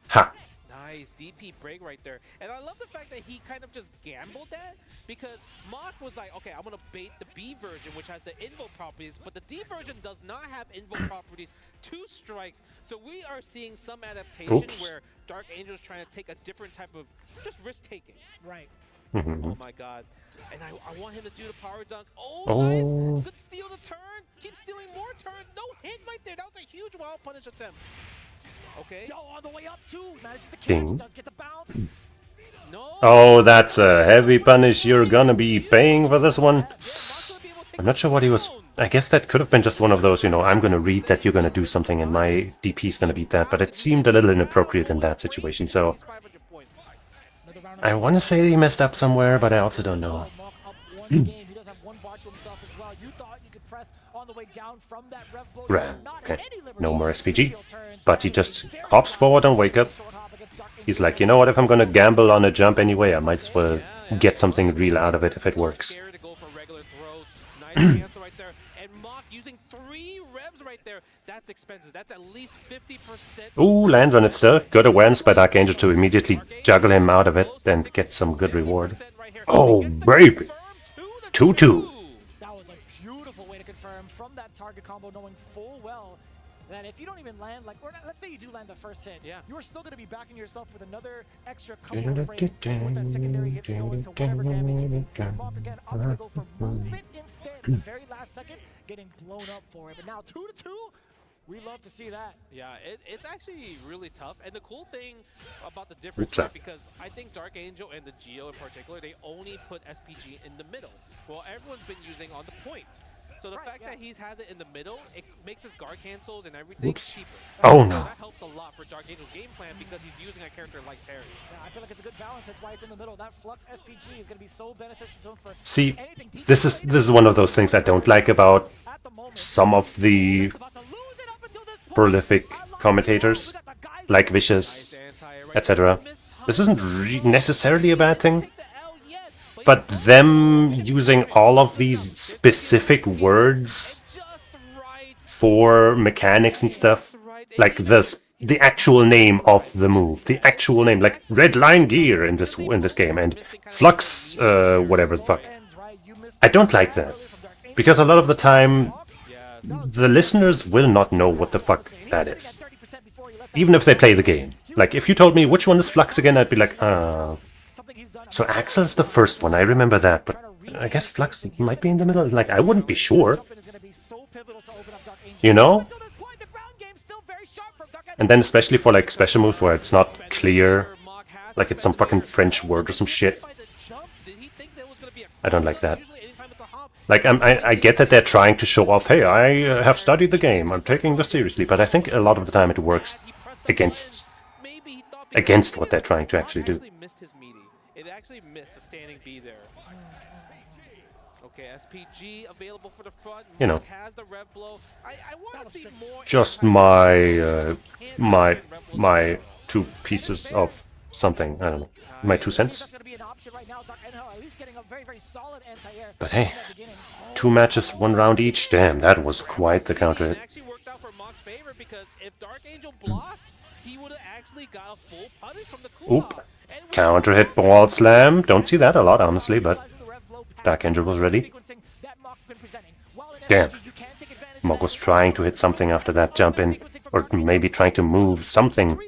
Ha! Nice DP break right there. And I love the fact that he kind of just gambled that, because Mock was like, okay, I'm going to bait the B version, which has the invo properties, but the D version does not have invo properties. 2 strikes. So we are seeing some adaptation where Dark Angel's trying to take a different type of just risk-taking. Right. Oh my god. And I want him to do the power dunk. Oh, Oh. nice. Good steal the turn. Keep stealing more turns. No hit right there. That was a huge wild punish attempt. Okay. Yo, on the way up too. Manages to catch. Ding. Does get the bounce. No. Oh, that's a heavy punish. You're gonna be paying for this one. I'm not sure what he was... I guess that could have been just one of those, you know, I'm gonna read that you're gonna do something and my DP's gonna beat that, but it seemed a little inappropriate in that situation, so... I want to say he messed up somewhere, but I also don't know. Right, okay. No more SPG. But he just hops forward on wake up. He's like, you know what, if I'm gonna gamble on a jump anyway, I might as well get something real out of it if it works. That's expensive. That's at least 50%. Ooh, lands on it still. Good awareness by Dark Angel to immediately juggle him out of it and get some good reward. Oh, baby! 2-2. That was a beautiful way to confirm from that target combo, knowing full well that if you don't even land, like, or let's say you do land the first hit, you are still going to be backing yourself with another extra couple of frames with that secondary hit to go into whatever damage you need. Mock again opting to go for movement instead at the very last second, getting blown up for it. But now 2-2. We love to see that. Yeah, it's actually really tough. And the cool thing about the difference, right, because I think Dark Angel and the Geo in particular, they only put SPG in the middle. Well, everyone's been using on the point. So the fact that he has it in the middle, it makes his guard cancels and everything cheaper. Oh so no. That helps a lot for Dark Angel's game plan because he's using a character like Terry. Yeah, I feel like it's a good balance. That's why it's in the middle. That Flux SPG is going to be so beneficial to him for See, this is one of those things I don't like about some of the prolific commentators, like Vicious, etc. This isn't necessarily a bad thing, but them using all of these specific words for mechanics and stuff, like the actual name of the move, the actual name, like Red Line Gear in this game, and Flux, whatever the fuck. I don't like that, because a lot of the time the listeners will not know what the fuck that is, even if they play the game. Like, if you told me which one is Flux again, I'd be like, so Axel's the first one, I remember that, but I guess Flux might be in the middle. Like, I wouldn't be sure, you know? And then especially for like special moves where it's not clear, like it's some fucking French word or some shit. I don't like that. Like, I get that they're trying to show off, hey, I have studied the game, I'm taking this seriously, but I think a lot of the time it works against what they're trying to actually do. It actually missed the standing B there. Okay, SPG available for the front. You know, has the rev blow. I want to see more. just my my 2 pieces of something, I don't know, my 2 cents. But hey, 2 matches, 1 round each. Damn, that was quite the counter hit. It actually worked out for Mock's favor because if Dark Angel blocked, he would have actually got a full punish from the cooldown. Oop. Counter hit ball slam. Don't see that a lot, honestly, but Dark Angel was ready. Damn. Mock was trying to hit something after that jump in, or maybe trying to move something.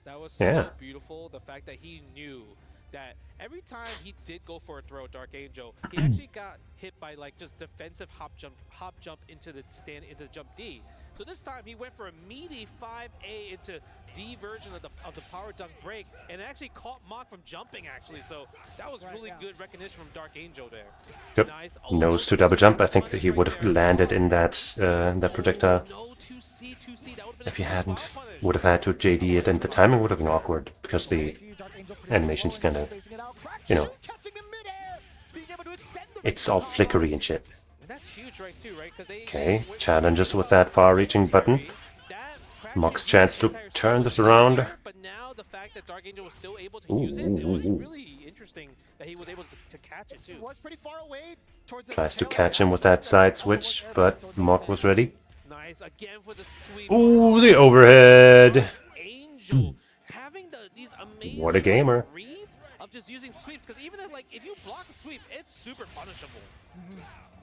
That was Yeah. so beautiful. The fact that he knew that every time he did go for a throw, Dark Angel, he actually got hit by like just defensive hop jump into the jump D. So this time he went for a meaty 5A into D version of the power dunk break, and it actually caught Mock from jumping actually. So that was really good recognition from Dark Angel there. Yep. Nice. Nose to double jump. I think that he would have landed in that projectile. If he hadn't, would have had to JD it, and the timing would have been awkward because the animation's kind of, you know, it's all flickery and shit. Okay, challenges with that far-reaching button. Mock's chance to turn this around. But now the fact that Dark Angel was still able to use it was really interesting that he was able to catch it too. Was pretty far away towards the Tries to catch him with that side switch, but Mock was ready. Nice again for the sweep. Ooh, the overhead. Angel having these amazing What a gamer. reads of just using sweeps, because even if, like, if you block a sweep, it's super punishable.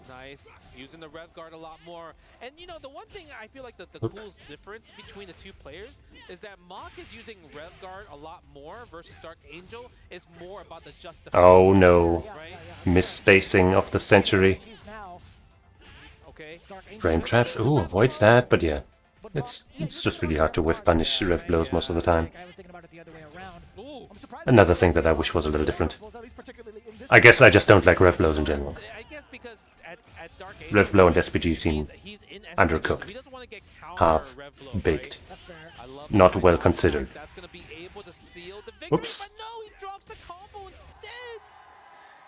Nice. Using the Rev Guard a lot more. And, you know, the one thing I feel like the cool difference between the two players is that Mach is using Rev Guard a lot more versus Dark Angel is more about the justification. Oh no. Right? Misspacing of the century. Frame traps. Ooh, avoids that, but yeah. It's just really hard to whiff punish Rev blows most of the time. Another thing that I wish was a little different. I guess I just don't like Rev blows in general. Rev blow and SPG seem undercooked. Half-baked. Not well considered. Whoops.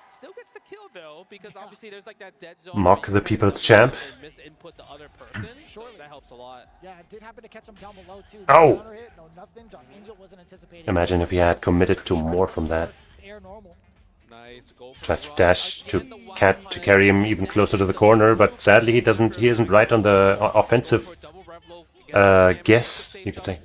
Still gets the kill though, because obviously there's like that dead zone. Mock the people's champ. Misinput the other person. Sure, that helps a lot. Yeah, it did happen to catch him down below too. Oh! No, nothing. Dark Angel wasn't anticipating. Imagine if he had committed to more from that. Nice. Tries to dash to carry him even closer to the corner, but sadly he doesn't. He isn't right on the offensive guess, you could say.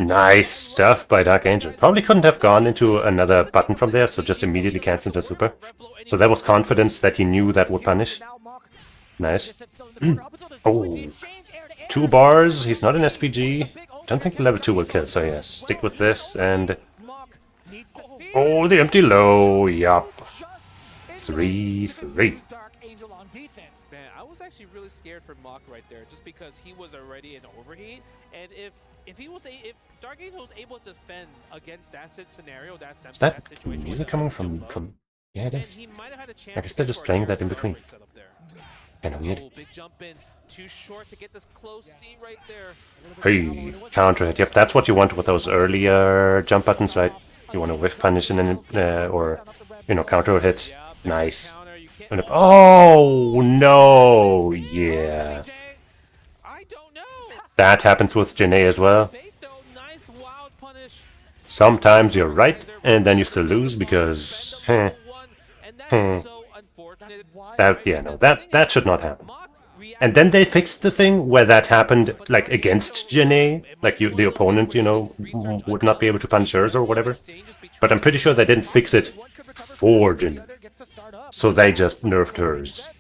Nice stuff by Dark Angel. Probably couldn't have gone into another button from there, so just immediately cancelled the super. So there was confidence that he knew that would punish. Nice. Oh. 2 bars, he's not an SPG. Don't think the level 2 will kill, so yeah, stick with this and... Oh, the empty low, yup. 3-3. Man, I was actually really scared for Mach right there, just because he was already in overheat, and if Dark Angel was able to defend against that scenario, that situation, music coming from? Yeah, it is. I guess they're just playing that in between. Kinda weird. Big jump in, too short to get this close C right there. Hey, counter hit. Yep, that's what you want with those earlier jump buttons, right? You want to whiff punish and then, or, you know, counter hit. Nice. And oh no! Yeah. That happens with Janae as well. Sometimes you're right, and then you still lose because... That should not happen. And then they fixed the thing where that happened, like, against Janae. Like, the opponent, you know, would not be able to punish hers or whatever. But I'm pretty sure they didn't fix it for Janae. So they just nerfed hers.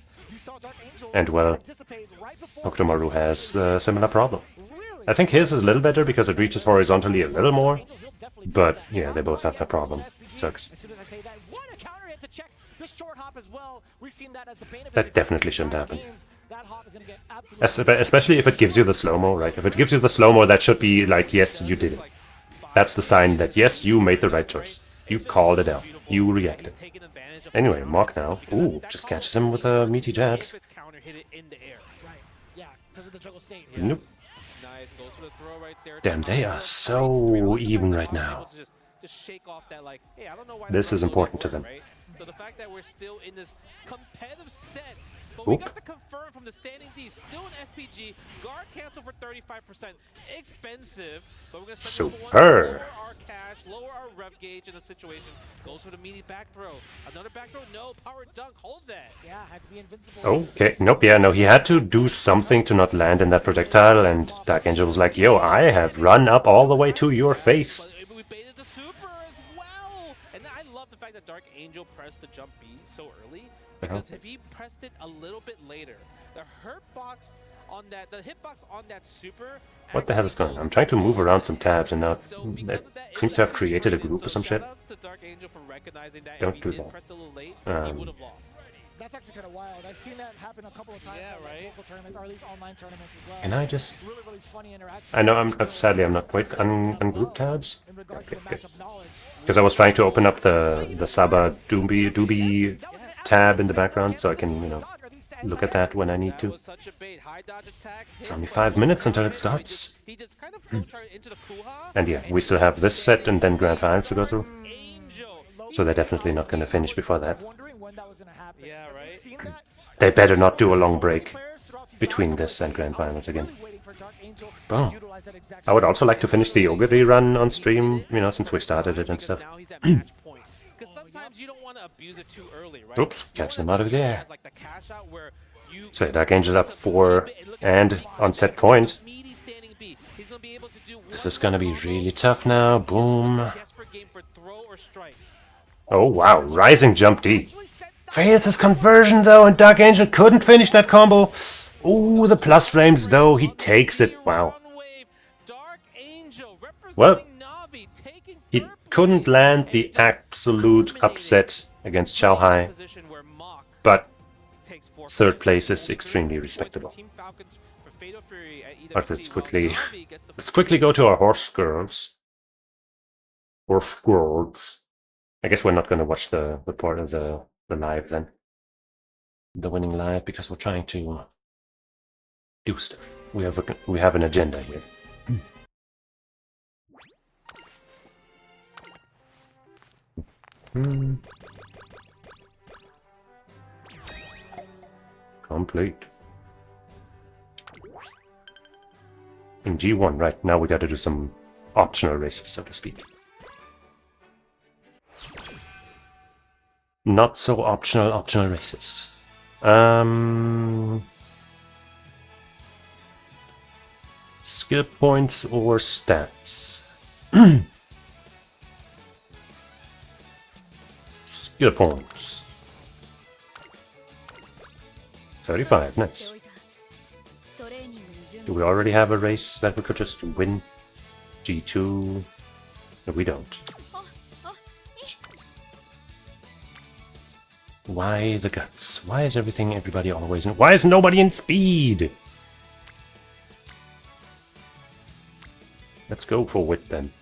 And, well, Oktomaru has a similar problem. I think his is a little better because it reaches horizontally a little more. But, yeah, they both have that problem. Sucks. That definitely shouldn't happen. Especially if it gives you the slow-mo, right? If it gives you the slow-mo, that should be like, yes, you did it. That's the sign that, yes, you made the right choice. You called it out. You reacted. Anyway, Mach now. Ooh, just catches him with meaty jabs. Nope. Damn, they are so even right now. This is important to them. So the fact that we're still in this competitive set, but Oop. we got the confirm from the standing D, still an SPG, guard cancel for 35%, expensive, but we're going to spend lower our cash, lower our rev gauge in a situation, goes for the meaty back throw, another back throw, no, power dunk, hold that. Yeah, had to be invincible. Okay, nope, yeah, no, he had to do something to not land in that projectile, and Dark Angel was like, yo, I have run up all the way to your face. We baited the super as well, and I love the fact that Dark Angel pressed the jump B so early, because if he pressed it a little bit later, the hitbox on that super. What the hell is going on? I'm trying to move around some tabs and now it seems to have created a group or some shit. Don't do that. That's actually kind of wild. I've seen that happen a couple of times at local tournaments, or at least online tournaments as well. Can I just... Really funny interaction. I know, sadly I'm not quite on group tabs. Okay. Because I was trying to open up the Saba Doobie tab in the background so I can, you know, look at that when I need to. It's only 5 minutes until it starts. And yeah, we still have this set and then Grand Finals to go through. So they're definitely not going to finish before that. They better not do a long break between this and Grand Finals again. Oh. I would also like to finish the Oguri run on stream, you know, since we started it and stuff. Oops, catch them out of the air. So Dark Angel up 4 and on set point. be. He's gonna be able to do. This is gonna be really tough now. Boom. Oh wow, rising jump D. Fails his conversion though, and Dark Angel couldn't finish that combo. Ooh, the plus frames though, he takes it. Wow. Well, he couldn't land the absolute upset against Xiaohai, but third place is extremely respectable. But let's quickly go to our horse girls. Horse girls. I guess we're not going to watch the part of the live then. The winning live, because we're trying to do stuff. We have an agenda here. Complete. In G1, right, now we gotta do some optional races, so to speak. Not so optional races. Skill points or stats? Skill points. 35, nice. Do we already have a race that we could just win? G2? No, we don't. Why the guts? Why is everybody always in? Why is nobody in speed? Let's go for wit then.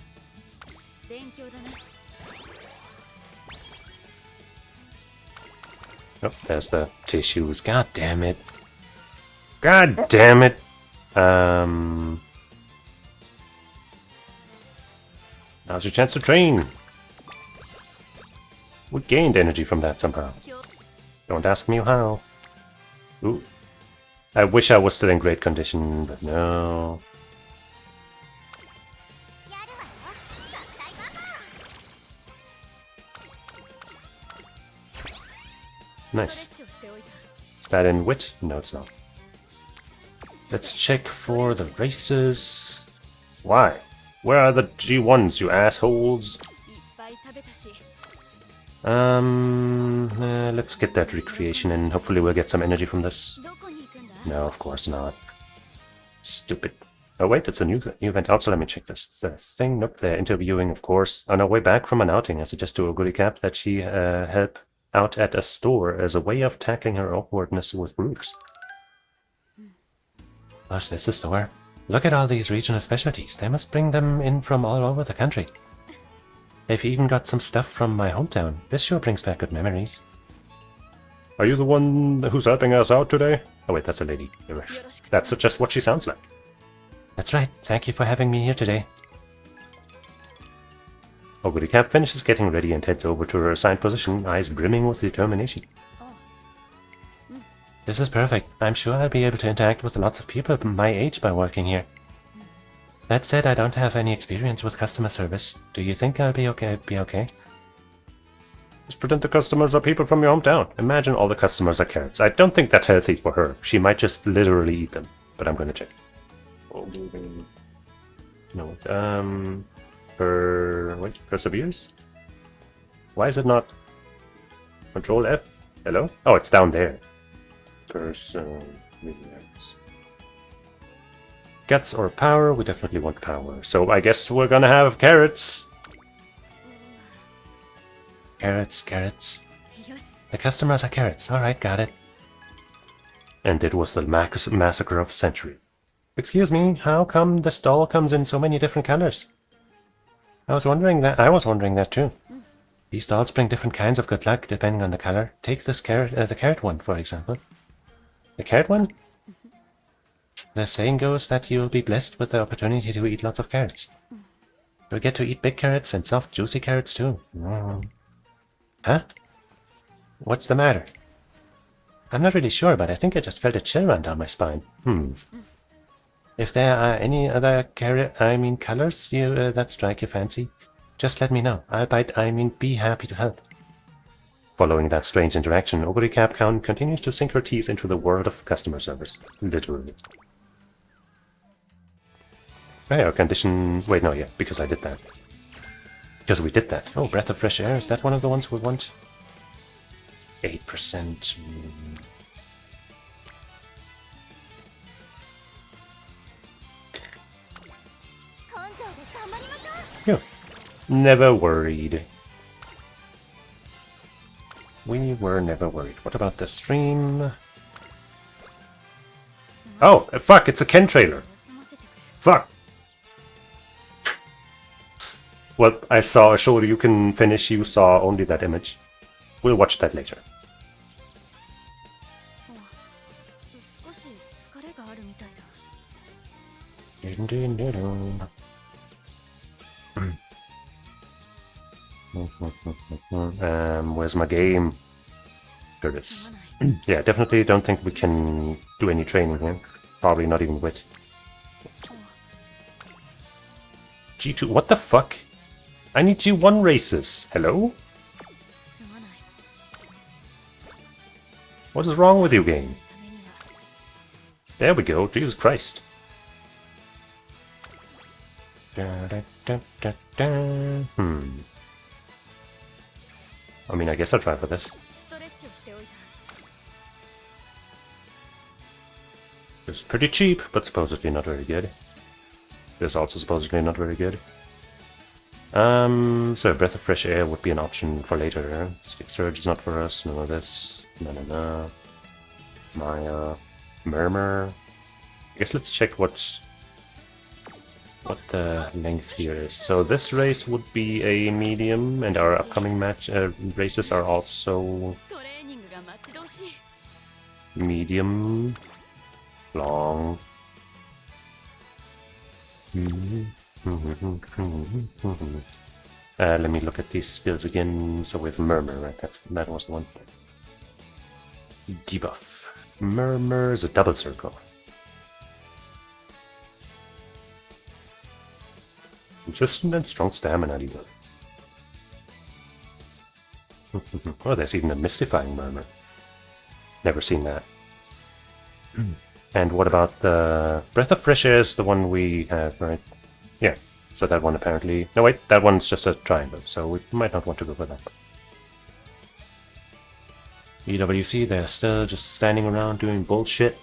Oh, there's the tissues. God damn it. God damn it. Now's your chance to train. We gained energy from that somehow. Don't ask me how. Ooh. I wish I was still in great condition, but no. Nice. Is that in wit? No, it's not. Let's check for the races. Why? Where are the G1s, you assholes? Let's get that recreation in. Hopefully we'll get some energy from this. No, of course not. Stupid. Oh wait, it's a new event. Also, let me check this thing. Nope, they're interviewing, of course. On our way back from an outing, I suggest to Oguri Cap that she help out at a store as a way of tackling her awkwardness with Brooks. Gosh, this is the store. Look at all these regional specialties. They must bring them in from all over the country. They've even got some stuff from my hometown. This sure brings back good memories. Are you the one who's helping us out today? Oh wait, that's a lady. That's just what she sounds like. That's right. Thank you for having me here today. Oguri Cap finishes getting ready and heads over to her assigned position, eyes brimming with determination. This is perfect. I'm sure I'll be able to interact with lots of people my age by working here. That said, I don't have any experience with customer service. Do you think I'll be okay? Just pretend the customers are people from your hometown. Imagine all the customers are carrots. I don't think that's healthy for her. She might just literally eat them. But I'm gonna check. No. Wait, perseveres? Why is it not? Control F? Hello? Oh, it's down there. Perseverance. Guts or power? We definitely want power. So I guess we're gonna have carrots. Carrots. The customers are carrots. Alright, got it. And it was the massacre of the century. Excuse me, how come the stall comes in so many different colors? I was wondering that too. These dolls bring different kinds of good luck depending on the color. Take this the carrot one, for example. The carrot one? The saying goes that you'll be blessed with the opportunity to eat lots of carrots. You'll get to eat big carrots and soft, juicy carrots too. Huh? What's the matter? I'm not really sure, but I think I just felt a chill run down my spine. If there are any other colors that strike your fancy, just let me know. Be happy to help. Following that strange interaction, Oguri Cap continues to sink her teeth into the world of customer service. Literally. Oh yeah, condition... Wait, no, yeah, because I did that. Because we did that. Oh, breath of fresh air, is that one of the ones we want? 8%. Yeah. Never worried. We were never worried. What about the stream? Oh, fuck, it's a Ken trailer. Fuck. Well, I saw a show you can finish, you saw only that image. We'll watch that later. Where's my game? Here it is. Yeah, definitely don't think we can do any training here. Probably not even wit. G2, what the fuck? I need G1 races. Hello? What is wrong with you, game? There we go, Jesus Christ. I mean, I guess I'll try for this. It's pretty cheap, but supposedly not very good. This also supposedly not very good. So breath of fresh air would be an option for later. Stick surge is not for us. None of this. No. Maya, murmur. I guess let's check what the length here is. So this race would be a medium, and our upcoming match races are also medium, long. Let me look at these skills again. So we have murmur, right? That was the one. Debuff. Murmur is a double circle. Consistent and strong stamina debuff. Oh, there's even a mystifying murmur. Never seen that. And what about the breath of fresh air is the one we have, right? Yeah. So that one apparently... No, wait, that one's just a triangle, so we might not want to go for that. EWC, they're still just standing around doing bullshit.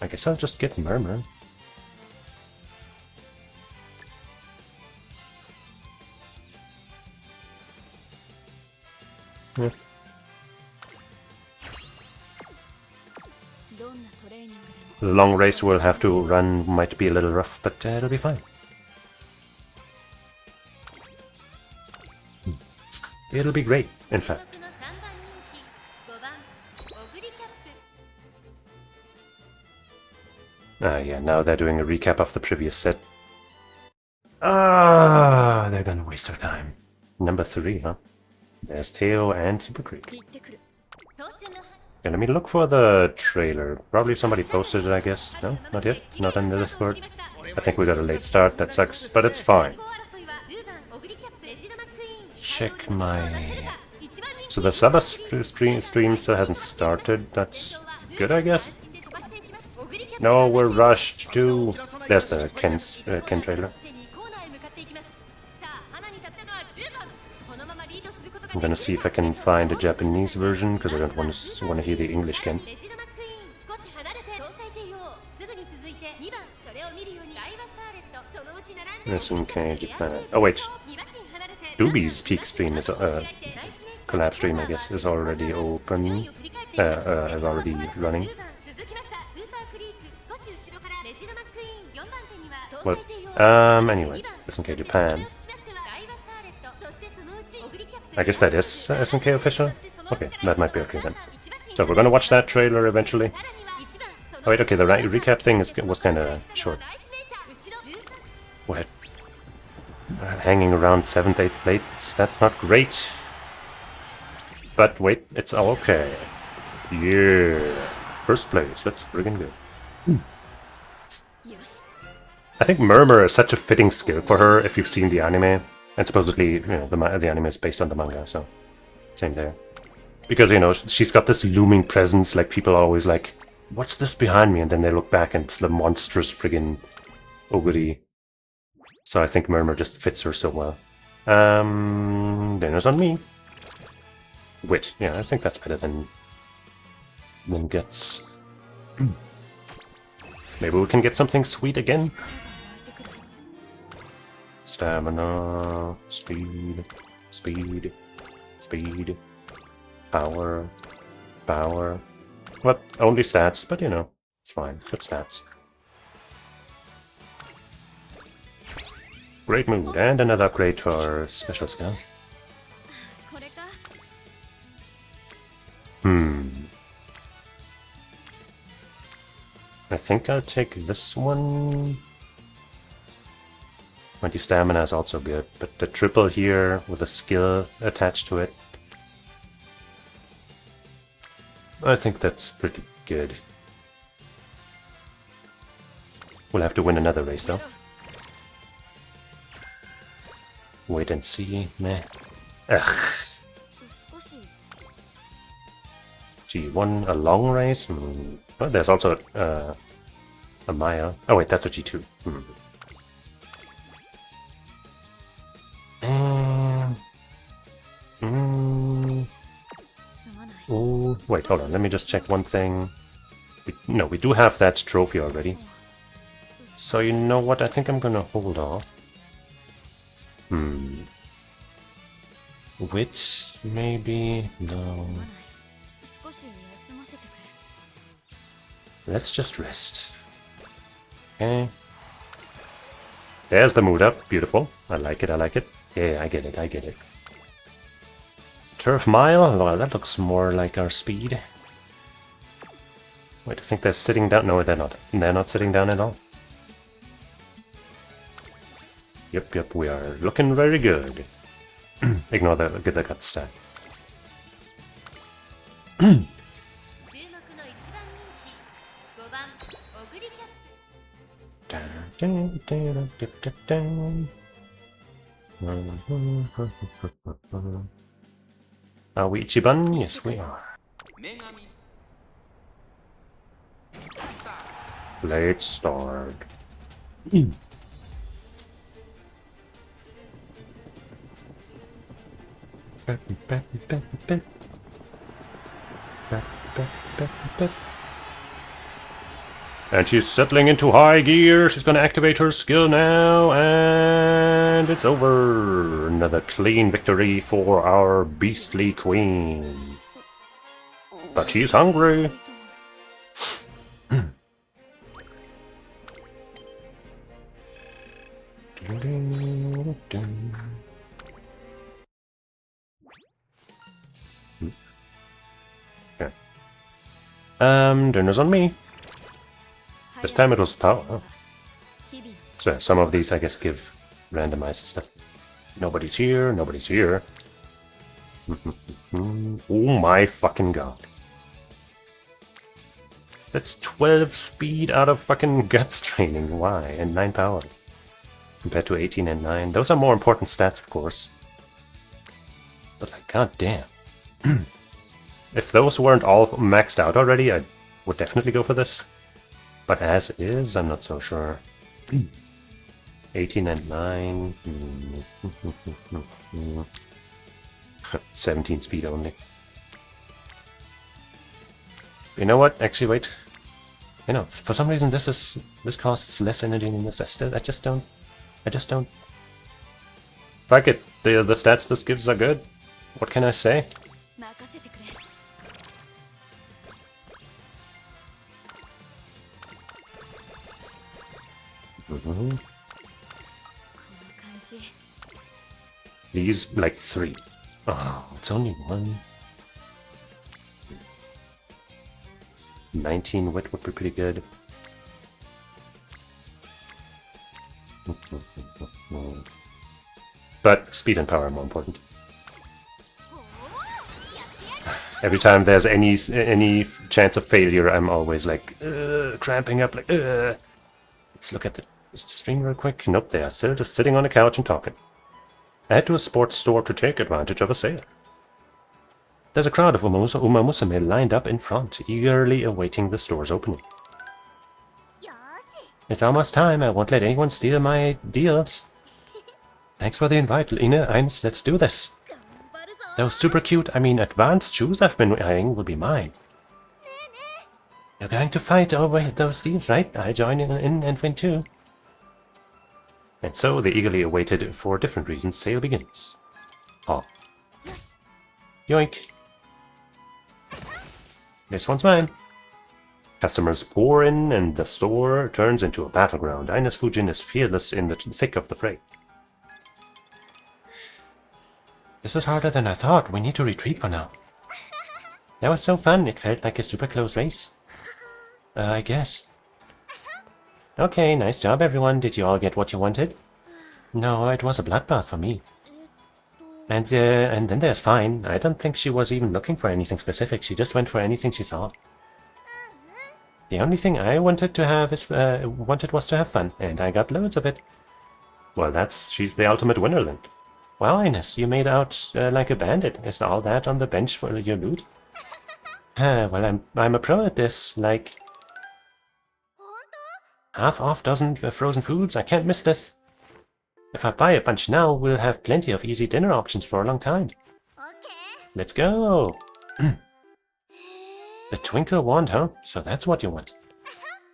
I guess I'll just get murmur. Yeah. The long race we'll have to run might be a little rough, but it'll be fine. It'll be great, in fact. Yeah, now they're doing a recap of the previous set. They're gonna waste our time. Number 3, huh? There's Teo and Super Creek. Yeah, let me look for the trailer. Probably somebody posted it, I guess. No, not yet. Not on the Discord. I think we got a late start. That sucks, but it's fine. Check my... So the Saba stream still hasn't started. That's good, I guess. No, we're rushed too. There's the Ken trailer. I'm gonna see if I can find a Japanese version, because I don't want to hear the English Ken. SNK Japan. Oh wait, Doobie's peak stream is collab stream, I guess, is already open. Is already running. Well, anyway, SNK Japan. I guess that is SNK official? Okay, that might be okay then. So we're gonna watch that trailer eventually. Oh wait, okay, the recap thing was kinda short. What? Hanging around 7th, 8th place, that's not great. But wait, it's all okay. Yeah, first place, that's friggin' good. I think Murmur is such a fitting skill for her if you've seen the anime. And supposedly, you know, the anime is based on the manga, so same there. Because, you know, she's got this looming presence, like people are always like, what's this behind me? And then they look back and it's the monstrous friggin' Oguri. So I think Murmur just fits her so well. Dinner's on me. Wit, yeah, I think that's better than Guts. Maybe we can get something sweet again. Stamina, speed, speed, speed, power, power. What? Only stats, but you know, it's fine. Good stats. Great mood, and another upgrade to our special skill. I think I'll take this one. 20 stamina is also good, but the triple here with a skill attached to it, I think that's pretty good. We'll have to win another race though. Wait and see, meh. Ugh. G1, a long race? Oh, there's also a mile. Oh wait, that's a G2. Oh, wait, hold on, let me just check one thing. No, we do have that trophy already. So you know what, I think I'm gonna hold off. Wit, maybe? No. Let's just rest. Okay. There's the mood up. Beautiful. I like it, I like it. Yeah, I get it, I get it. Turf mile? Well, that looks more like our speed. Wait, I think they're sitting down. No, they're not. They're not sitting down at all. Yep, we are looking very good. Ignore the gut stat. Are we Ichiban? Yes, we are. Late start. And she's settling into high gear. She's gonna activate her skill now, and it's over. Another clean victory for our beastly queen. But she's hungry. Okay. Dinner's on me. This time it was power. Oh. So some of these I guess give randomized stuff. Nobody's here, nobody's here. Oh my fucking god. That's 12 speed out of fucking guts training. Why? And 9 power. Compared to 18 and 9. Those are more important stats, of course. But like, goddamn. If those weren't all maxed out already, I would definitely go for this. But as is, I'm not so sure. 18 and 9. 17 speed only. You know what? Actually, wait. You know, for some reason this costs less energy than this. I just don't. Fuck it. The stats this gives are good. What can I say? Please, like 3. Oh, it's only 1. 19 wit would be pretty good. But speed and power are more important. Every time there's any chance of failure, I'm always like cramping up, like Let's look at the stream real quick. Nope, they are still just sitting on the couch and talking. I head to a sports store to take advantage of a sale. There's a crowd of Umamusume lined up in front, eagerly awaiting the store's opening. It's almost time. I won't let anyone steal my deals. Thanks for the invite, Ines. Let's do this. Those super cute, advanced shoes I've been eyeing will be mine. You're going to fight over those deals, right? I join in and win too. And so the eagerly awaited, for different reasons, sale begins. Oh. Yoink. This one's mine. Customers pour in and the store turns into a battleground. Ines Fujin is fearless in the thick of the fray. This is harder than I thought. We need to retreat for now. That was so fun. It felt like a super close race. I guess. Okay, nice job everyone. Did you all get what you wanted? No, it was a bloodbath for me. And then there's Fine. I don't think she was even looking for anything specific. She just went for anything she saw. The only thing I wanted was to have fun, and I got loads of it. Well, she's the ultimate winner then. Wow, Ines, you made out like a bandit. Is all that on the bench for your loot? Well, I'm a pro at this. Like, half dozen frozen foods. I can't miss this. If I buy a bunch now, we'll have plenty of easy dinner options for a long time. Let's go. The twinkle wand, huh? So that's what you want.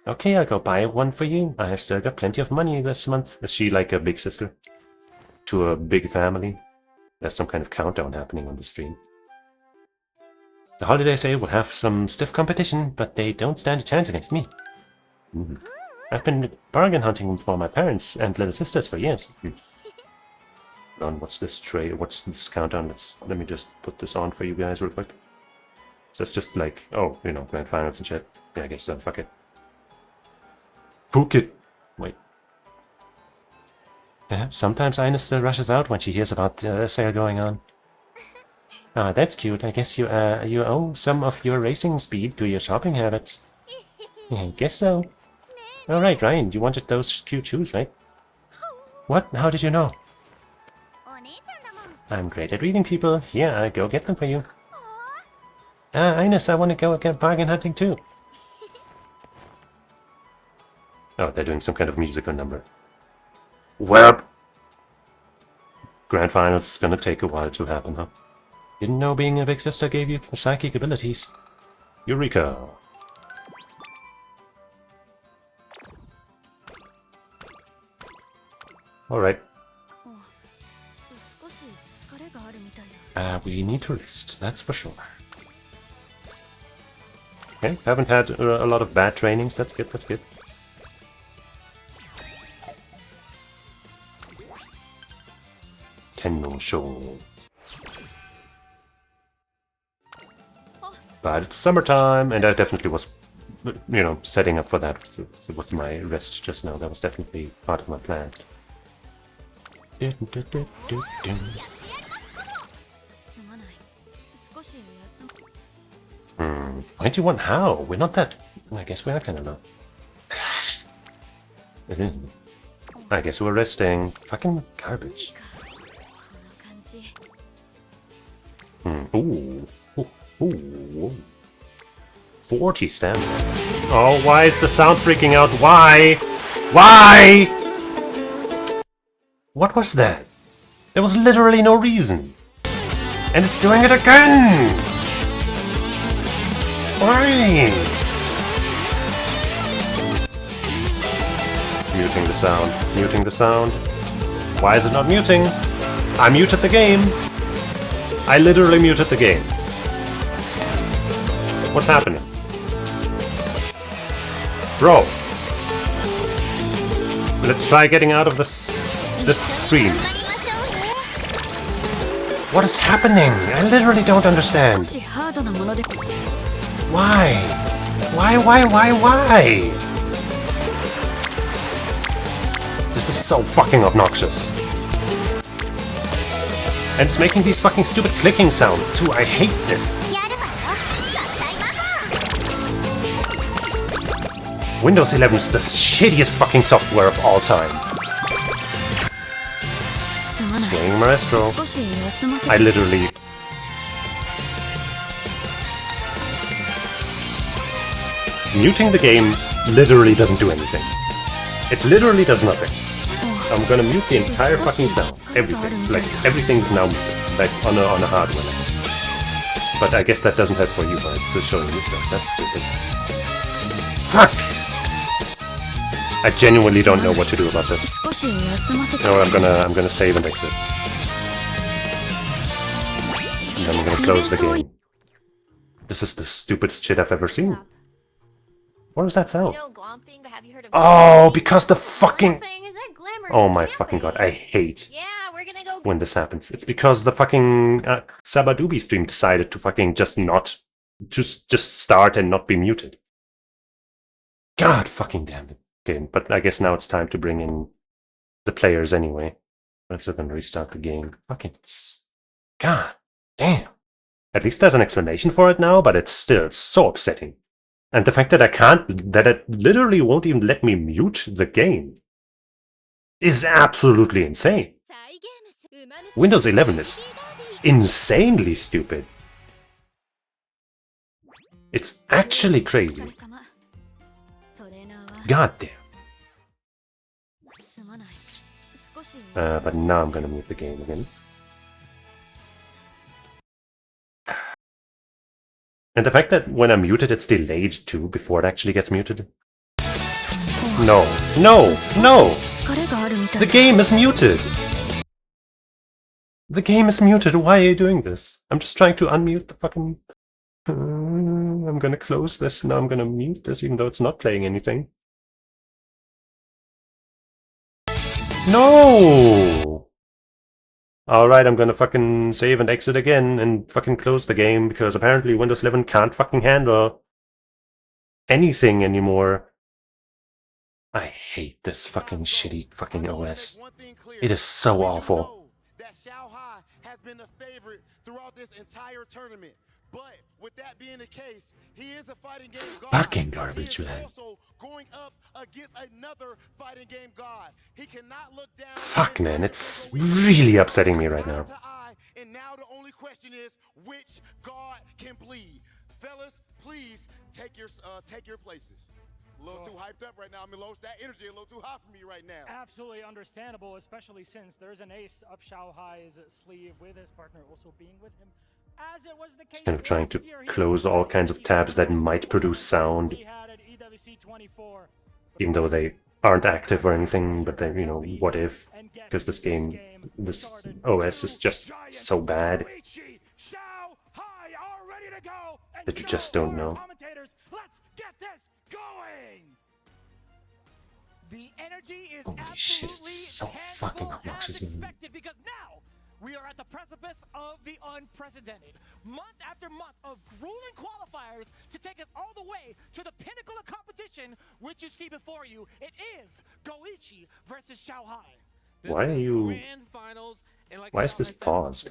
Okay, I'll go buy one for you. I have still got plenty of money this month. Is she like a big sister? To a big family? There's some kind of countdown happening on the stream. The holiday sale will have some stiff competition, but they don't stand a chance against me. I've been bargain hunting for my parents and little sisters for years. What's this tray? What's this countdown? Let me just put this on for you guys real quick. So it's just like, oh, grand finals and shit. Yeah, I guess so. Fuck it. Book it. Wait. Yeah, sometimes Ines still rushes out when she hears about the sale going on. Ah, that's cute. I guess you owe some of your racing speed to your shopping habits. Yeah, I guess so. Alright, Ryan, you wanted those cute shoes, right? What? How did you know? I'm great at reading people. Here, I'll go get them for you. Ines, I want to go get bargain hunting too. Oh, they're doing some kind of musical number. Well, Grand Finals is gonna take a while to happen, huh? Didn't know being a big sister gave you psychic abilities. Eureka! Alright. We need to rest, that's for sure. Okay, haven't had a lot of bad trainings, that's good, that's good. Tenno Show. But it's summertime, and I definitely was, setting up for that with my rest just now. That was definitely part of my plan. 21 how? We're not that... I guess we are kind of low. I guess we're resting. Fucking garbage. Ooh. Ooh. 40 stamina. Oh, why is the sound freaking out? Why? Why? What was that? There was literally no reason. And it's doing it again! Why? Muting the sound. Muting the sound. Why is it not muting? I muted the game. I literally muted the game. What's happening? Bro. Let's try getting out of this screen. What is happening? I literally don't understand. Why? Why? This is so fucking obnoxious. And it's making these fucking stupid clicking sounds too. I hate this. Windows 11 is the shittiest fucking software of all time. Swing Maestro. I literally... Muting the game literally doesn't do anything. It literally does nothing. I'm gonna mute the entire fucking sound. Everything. Like, everything's now muted. Like, on a hardware level. But I guess that doesn't help for you, but it's still showing me stuff. That's stupid. Fuck! I genuinely don't know what to do about this. No, I'm gonna save and exit. And then I'm gonna close the game. This is the stupidest shit I've ever seen. What was that sound? Oh, because the fucking... Oh my fucking god, I hate when this happens. It's because the fucking Sabadubi stream decided to fucking just start and not be muted. God fucking damn it. Okay, but I guess now it's time to bring in the players anyway. Let's then restart the game. Fucking... God damn. At least there's an explanation for it now, but it's still so upsetting. And the fact that that it literally won't even let me mute the game is absolutely insane. Windows 11 is insanely stupid. It's actually crazy. God damn. But now I'm gonna mute the game again. And the fact that when I'm muted it's delayed too before it actually gets muted. No, no, no! The game is muted! The game is muted, why are you doing this? I'm just trying to unmute the fucking... I'm gonna close this, now I'm gonna mute this even though it's not playing anything. No! Alright, I'm gonna fucking save and exit again and fucking close the game because apparently Windows 11 can't fucking handle anything anymore. I hate this fucking shitty fucking OS. It is so awful. That Xiaohai has been a favorite throughout this entire tournament. But with that being the case, he is a fighting game god. Fucking garbage, man. Also going up against another fighting game god. He cannot look down. Fuck, man, it's really upsetting me right now. And now the only question is which god can bleed. Fellas, please take your places. A little too hyped up right now, Milos. That energy a little too hot for me right now. Absolutely understandable, especially since there's an ace up Xiaohai's sleeve with his partner also being with him. As it was the case Kind of trying to close all kinds of tabs that might produce sound, even though they aren't active or anything, but then, you know, what if? Because this game, this OS is just so bad that you just don't know. Let's get this going. The energy is Holy shit, it's so fucking obnoxious. Because now we are at the precipice of the unprecedented. Month after month of grueling qualifiers to take us all the way to the pinnacle of competition, which you see before you. It is Goichi versus Xiaohai. Why are you... Why is this paused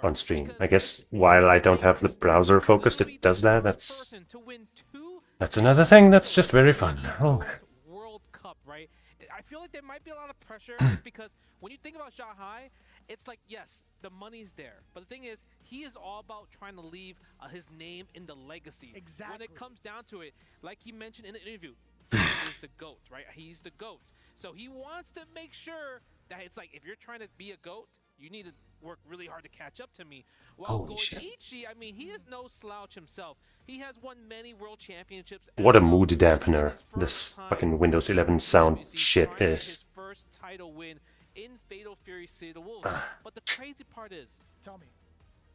on stream? I guess while I don't have the browser focused, it does that. That's another thing that's just very fun. Oh, man. World Cup, right? I feel like there might be a lot of pressure just because when you think about Xiaohai, it's like, yes, the money's there. But the thing is, he is all about trying to leave his name in the legacy. Exactly. When it comes down to it, like he mentioned in the interview, he is the GOAT, right? He's the GOAT. So he wants to make sure that it's like, if you're trying to be a GOAT, you need to work really hard to catch up to me. While Goichi, I mean, he is no slouch himself. He has won many world championships. What a mood dampener this fucking Windows 11 sound shit is. His first title win in Fatal Fury City of the Wolves. But the crazy part is, tell me,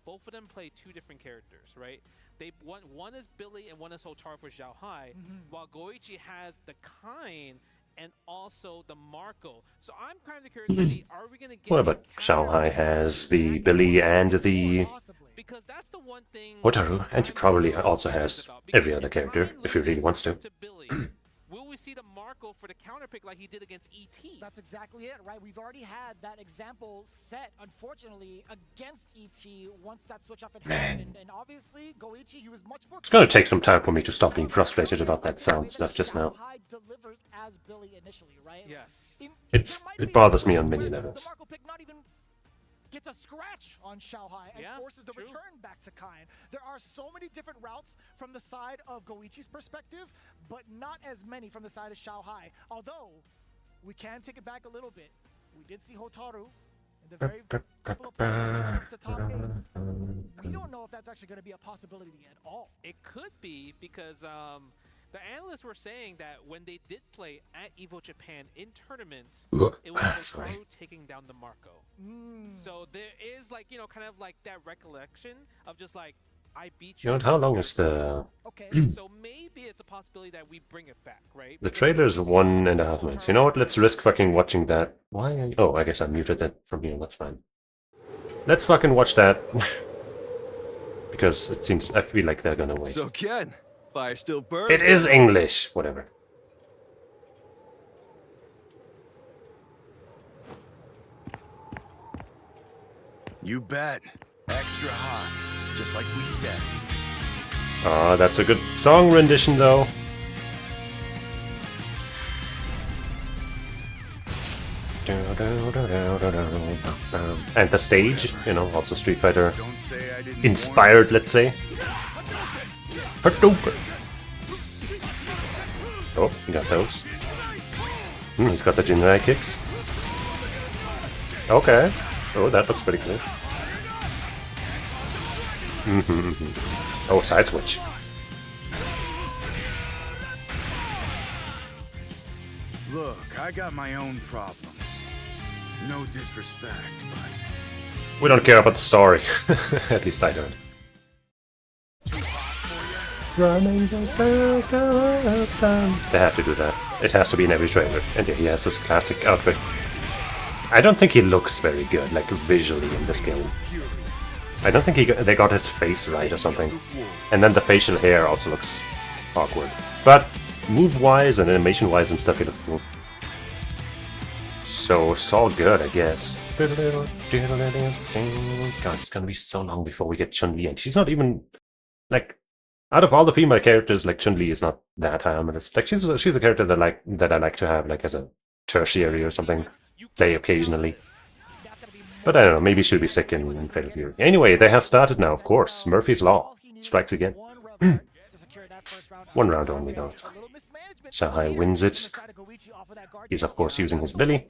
both of them play two different characters, right? They one is Billy and one is Hotaru for Xiaohai, while Goichi has the Kain and also the Marco. So I'm kind of curious to see, are we going to get... What about Xiaohai has the Billy and the Hotaru, and he probably also has every other character, if he really wants to. Will we see the Marco for the counterpick like he did against ET? That's exactly it, right? We've already had that example set, unfortunately, against ET once that switch off had happened. And obviously, Goichi, he was much more... It's gonna take some time for me to stop being frustrated about that sound stuff just now. Delivers as Billy initially, right? Yes. It bothers me on many levels. gets a scratch on Xiaohai and forces the return back to Kain. There are so many different routes from the side of Goichi's perspective, but not as many from the side of Xiaohai. Although, we can take it back a little bit. We did see Hotaru in the very couple of points to top 8. We don't know if that's actually going to be a possibility at all. It could be because the analysts were saying that when they did play at Evo Japan in tournaments, it was Hotaru taking down the Marco. So there is like, you know, kind of like that recollection of just like, I beat you. You know, how long is the... So maybe it's a possibility that we bring it back, right? The trailer's 1.5 minutes. You know what? Let's risk fucking watching that. Why are you... Oh, I guess I muted that from here. That's fine. Let's fucking watch that. Because it seems... I feel like they're gonna wait. So Ken, fire still burns. It is English. Whatever. You bet. Extra hot. Just like we said. Ah, that's a good song rendition, though. And the stage, you know, also Street Fighter inspired, let's say. Oh, he got those. He's got the Jinrai kicks. Okay. Oh, that looks pretty cool. Oh, side switch. Look, I got my own problems. No disrespect, but... We don't care about the story. At least I don't. Running the circle of time. They have to do that. It has to be in every trailer. And yeah, he has this classic outfit. I don't think he looks very good, like visually in this game. I don't think they got his face right or something. And then the facial hair also looks awkward. But move-wise and animation-wise and stuff, he looks cool. So, it's all good, I guess. God, it's gonna be so long before we get Chun-Li, and she's not even, like, out of all the female characters, like, Chun-Li is not that high on the list. Like, she's a character that I like to have, like, as a tertiary or something, play occasionally. But I don't know, maybe she'll be sick in Fatal Fury. Anyway, they have started now, of course. Murphy's Law strikes again. 1 round only, though. Xiaohai wins it. He's, of course, using his Billy.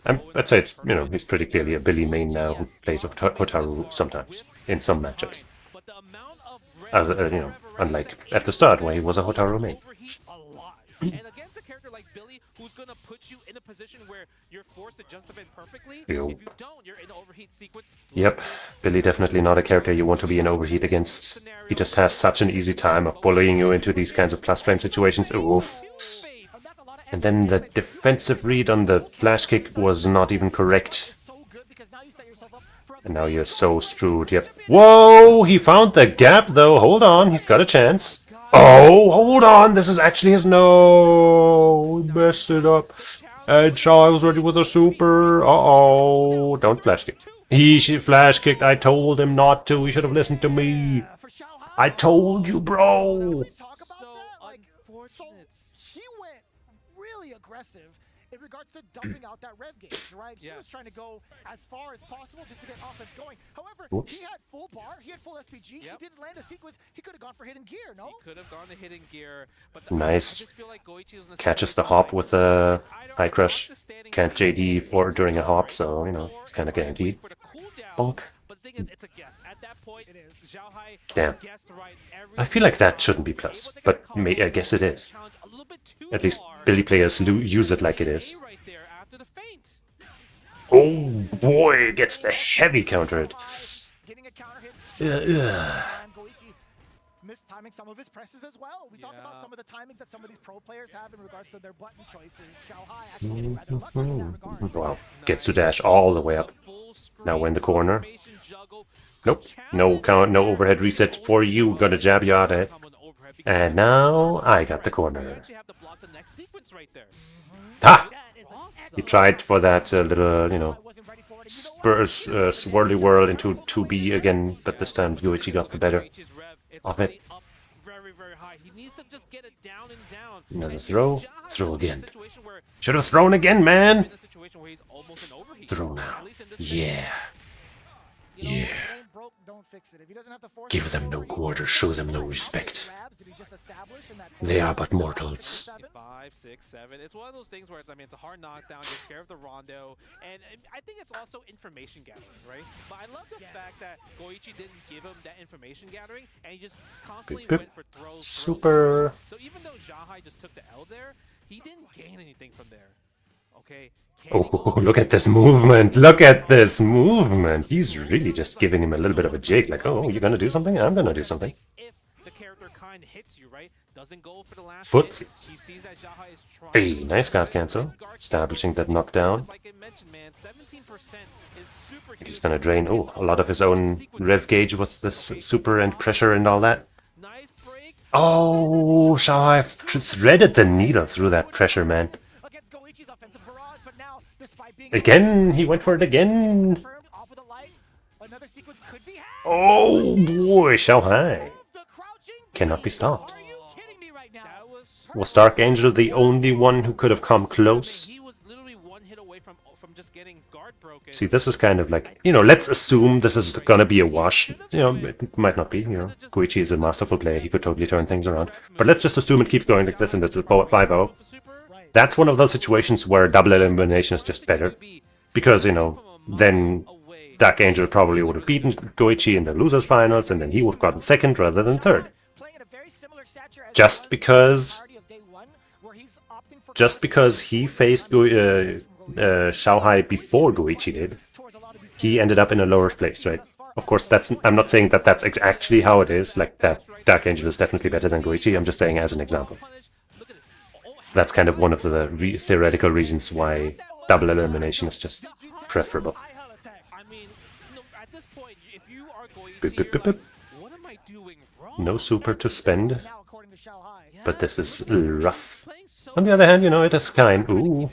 I'd say it's, you know, he's pretty clearly a Billy main now who plays with Hotaru sometimes, in some matchups. As, you know, unlike at the start where he was a Hotaru main. And against a character like Billy, who's gonna put you in a position where you're forced to just defend perfectly. Yo. If you don't, you're in an overheat sequence. Yep, Billy definitely not a character you want to be in overheat against. He just has such an easy time of bullying you into these kinds of plus frame situations. Oof. And then the defensive read on the flash kick was not even correct. And now you're so screwed. Yep. Whoa! He found the gap though. Hold on, he's got a chance. Oh, hold on! This is actually his no. He messed it up. And Charles ready with a super. Uh-oh. Don't flash kick. He flash kicked. I told him not to. He should have listened to me. I told you, bro. So he went really aggressive in regards to dumping out that rev gauge, right? He was trying to go as far as possible just to get offense going. However, he had full bar, he had full SPG, he didn't land a sequence, he could have gone for hidden gear, no? He could have gone to hidden gear, but nice. Catches the hop with a high crush. Can't JD for during a hop, so, you know, it's kind of guaranteed. Bonk. But the thing is, it's a guess. At that point, Xiaohai Damn. guessed right every I feel like that shouldn't be plus, but I guess it is. At least Billy players use it like it is. Oh boy, gets the heavy counter hit. Mistiming some of his presses as well. We talked about some of the timings that some of these pro players have in regards to their button choices. Xiaohai actually getting rather lucky in that regard. Wow, gets to dash all the way up. Now we're in the corner. Nope, no count, no overhead reset for you. Gonna jab you out of it. And now I got the corner. Ha! He tried for that little, you know, swirly whirl into 2B again, but this time Yoichi got the better of it. very, very high. He needs to just get it down and down. Another throw. Throw again. Should have thrown again, man. Throw now. Yeah. Yeah. Give them no quarter, show them no respect. They are but mortals. 5, 6, 7. It's one of those things where it's, I mean, it's a hard knockdown, you're scared of the rondo, and I think it's also information gathering, right? But I love the fact that Goichi didn't give him that information gathering, and he just constantly went for throws. Super. So even though Xiaohai just took the L there, he didn't gain anything from there. Okay. Oh, look at this movement. Look at this movement. He's really just giving him a little bit of a jig. Like, oh, you're going to do something? I'm going to do something. If the character kind of hits you, right? Doesn't go for the last Foot. hit, he sees that Xiaohai is trying. Hey, nice guard cancel. Establishing that knockdown. Like I mentioned, man, 17% is super huge. He's going to drain, oh, a lot of his own rev gauge with this super and pressure and all that. Oh, Xiaohai threaded the needle through that pressure, man. Again, he went for it again. Oh boy, Xiaohai cannot be stopped. Was Dark Angel the only one who could have come close? See, this is kind of like, you know, let's assume this is gonna be a wash. You know, it might not be, you know. Goichi is a masterful player, he could totally turn things around. But let's just assume it keeps going like this and it's a 5-0. That's one of those situations where double elimination is just better. Because, you know, then Dark Angel probably would have beaten Goichi in the losers finals, and then he would have gotten second rather than third. Just because he faced Xiaohai before Goichi did, he ended up in a lower place, right? Of course, I'm not saying that that's actually how it is, like that Dark Angel is definitely better than Goichi, I'm just saying as an example. That's kind of one of the theoretical reasons why double elimination is just preferable. No super to spend, but this is rough. On the other hand, you know, it is kind. Ooh.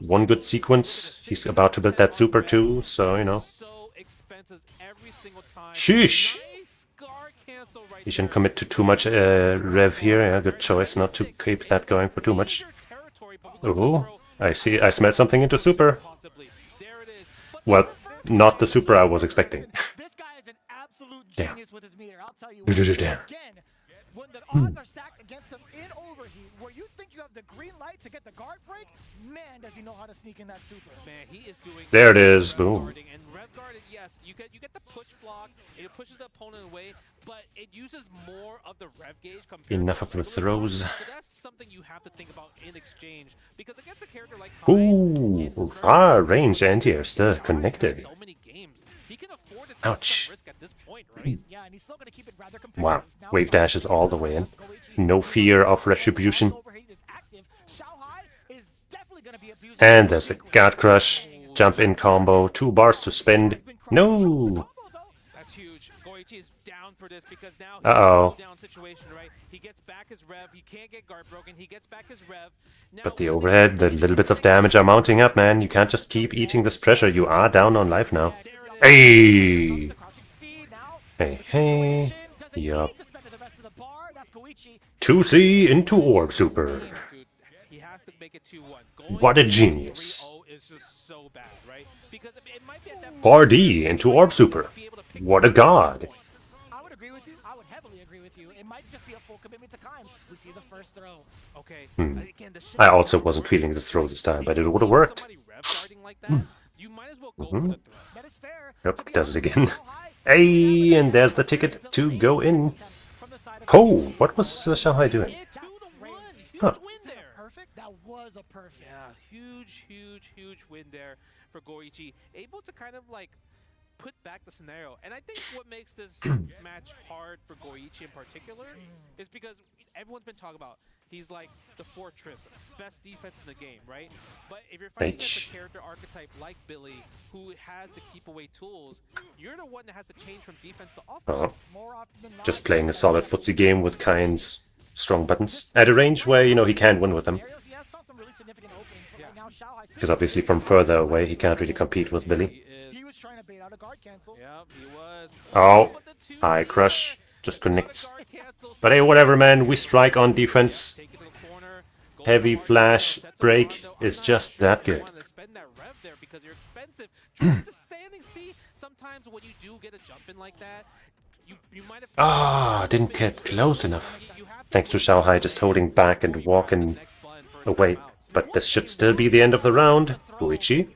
One good sequence. He's about to build that super too, so, you know. Sheesh! He shouldn't commit to too much rev here. Yeah, good choice not to keep that going for too much. Ooh, I smelled something into super. Well, not the super I was expecting. Damn. Damn. When the odds are stacked against him in overheat, where you think you have the green light to get the guard break, man, does he know how to sneak in that super. Man, he is doing there it is, boom. And rev guarded, yes, you get the push block, it pushes the opponent away, but it uses more of the rev gauge compared enough of the throws. So that's something you have to think about in exchange, because against a character like Ooh, far range anti-air still connected. So many games, he can afford to take ouch. some risk at this point, right? Yeah, and he's still going to keep it rather competitive. Wow, wave dashes all the way in. No fear of retribution. And there's a guard crush. Jump in combo. 2 bars to spend. No! That's huge. Goichi is down for this because now uh-oh. Down situation, right? He gets back his rev. He can't get guard broken. He gets back his rev. Now, but the overhead, the little bits of damage are mounting up, man. You can't just keep eating this pressure. You are down on life now. Hey! Hey, hey. Yup. 2C into orb super. What a genius. 4D into orb super. What a god. I would agree with you. I would heavily agree with you. It might just be a full commitment to Kaim. We see the first throw. Okay. I also wasn't feeling the throw this time, but it would have worked. Yep, does it again. Hey, and there's the ticket to go in. Oh, what was Xiaohai doing? Huh. That was a perfect. Yeah, huge win there for Goichi. Able to kind of like put back the scenario. And I think what makes this match hard for Goichi in particular is because everyone's been talking about he's like the fortress, best defense in the game, right? But if you're fighting against a character archetype like Billy, who has the keep away tools, you're the one that has to change from defense to offense. Just playing a solid footsie game with Kain's strong buttons at a range where, you know, he can win with them. Because obviously from further away he can't really compete with Billy. He was trying to bait out a guard cancel. Yeah, he was. Oh, high crush just connects. But hey, whatever, man. We strike on defense. Heavy flash break is just that good. Didn't get close enough. Thanks to Xiaohai just holding back and walking away. But this should still be the end of the round. Goichi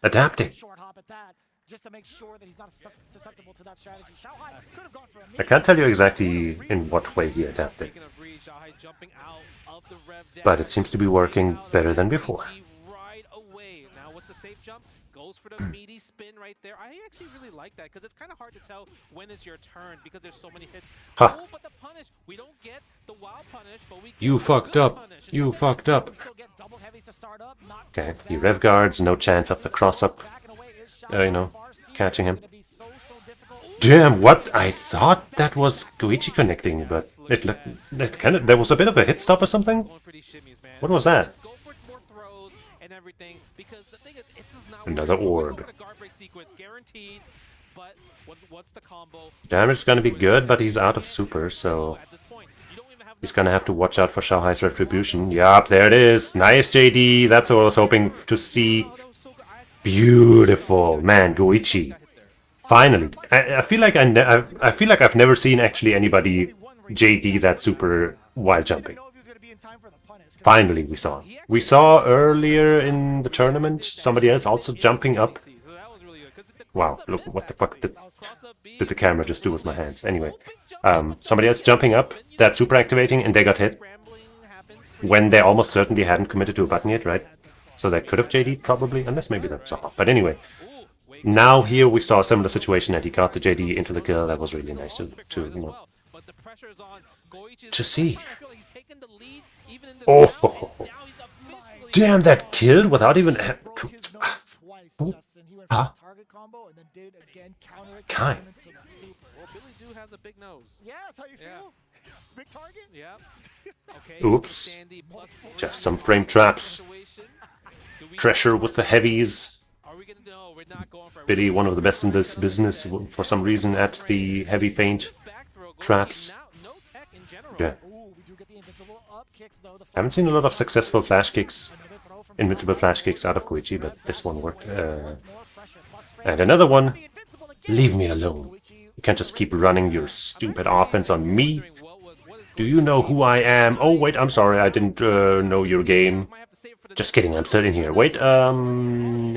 adapting. I can't tell you exactly in what way he adapted, but it seems to be working better than before. Goes for the meaty spin right there. I actually really like that because it's kind of hard to tell when it's your turn because there's so many hits. Huh. Oh, but the punish, we don't get the wild punish, but we get You fucked up. You fucked up. Okay, he rev guards, no chance of the cross up. You know, catching him. Damn, what? I thought that was Goichi connecting, but it kind of, there was a bit of a hit stop or something? What was that? Another orb. Damage is gonna be good, but he's out of super, so he's gonna have to watch out for Xiaohai's retribution. Yup, there it is. Nice, JD. That's what I was hoping to see. Beautiful, man, Goichi. Finally, I feel like I feel like I've never seen actually anybody JD that super while jumping. Finally, we saw him. We saw earlier in the tournament somebody else also jumping up. Wow, look, what the fuck did the camera just do with my hands? Anyway, somebody else jumping up, that super activating, and they got hit. When they almost certainly hadn't committed to a button yet, right? So they could have JD'd probably, unless maybe that's off. But anyway, now here we saw a similar situation and he got the JD into the kill. That was really nice to you know, to see. Oh, damn, that killed without even... Huh? Kind. Oops. Just some frame traps. Pressure with the heavies. Billy, one of the best in this business, for some reason at the heavy feint traps. Yeah. I haven't seen a lot of successful flash kicks, invincible flash kicks out of Goichi, but this one worked. And another one. Leave me alone. You can't just keep running your stupid offense on me. Do you know who I am? Oh, wait, I'm sorry, I didn't know your game. Just kidding, I'm still in here. Wait,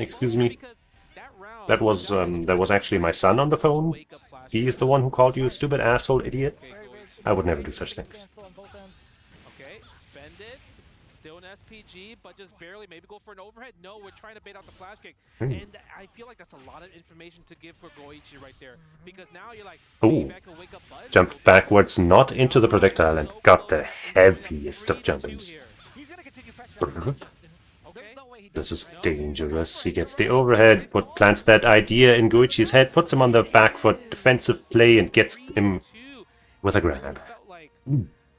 excuse me. That was actually my son on the phone. He's the one who called you a stupid asshole idiot. I would never do such things. Okay, spend it. Still an SPG, but just barely. Maybe go for an overhead. No, we're trying to bait out the flash kick. And I feel like that's a lot of information to give for Goichi right there. Because now you're like, ooh. Jumped backwards, not into the projectile, and got the heaviest of jumpings. This is dangerous. He gets the overhead, plants that idea in Goichi's head, puts him on the back foot, defensive play, and gets him with a grab.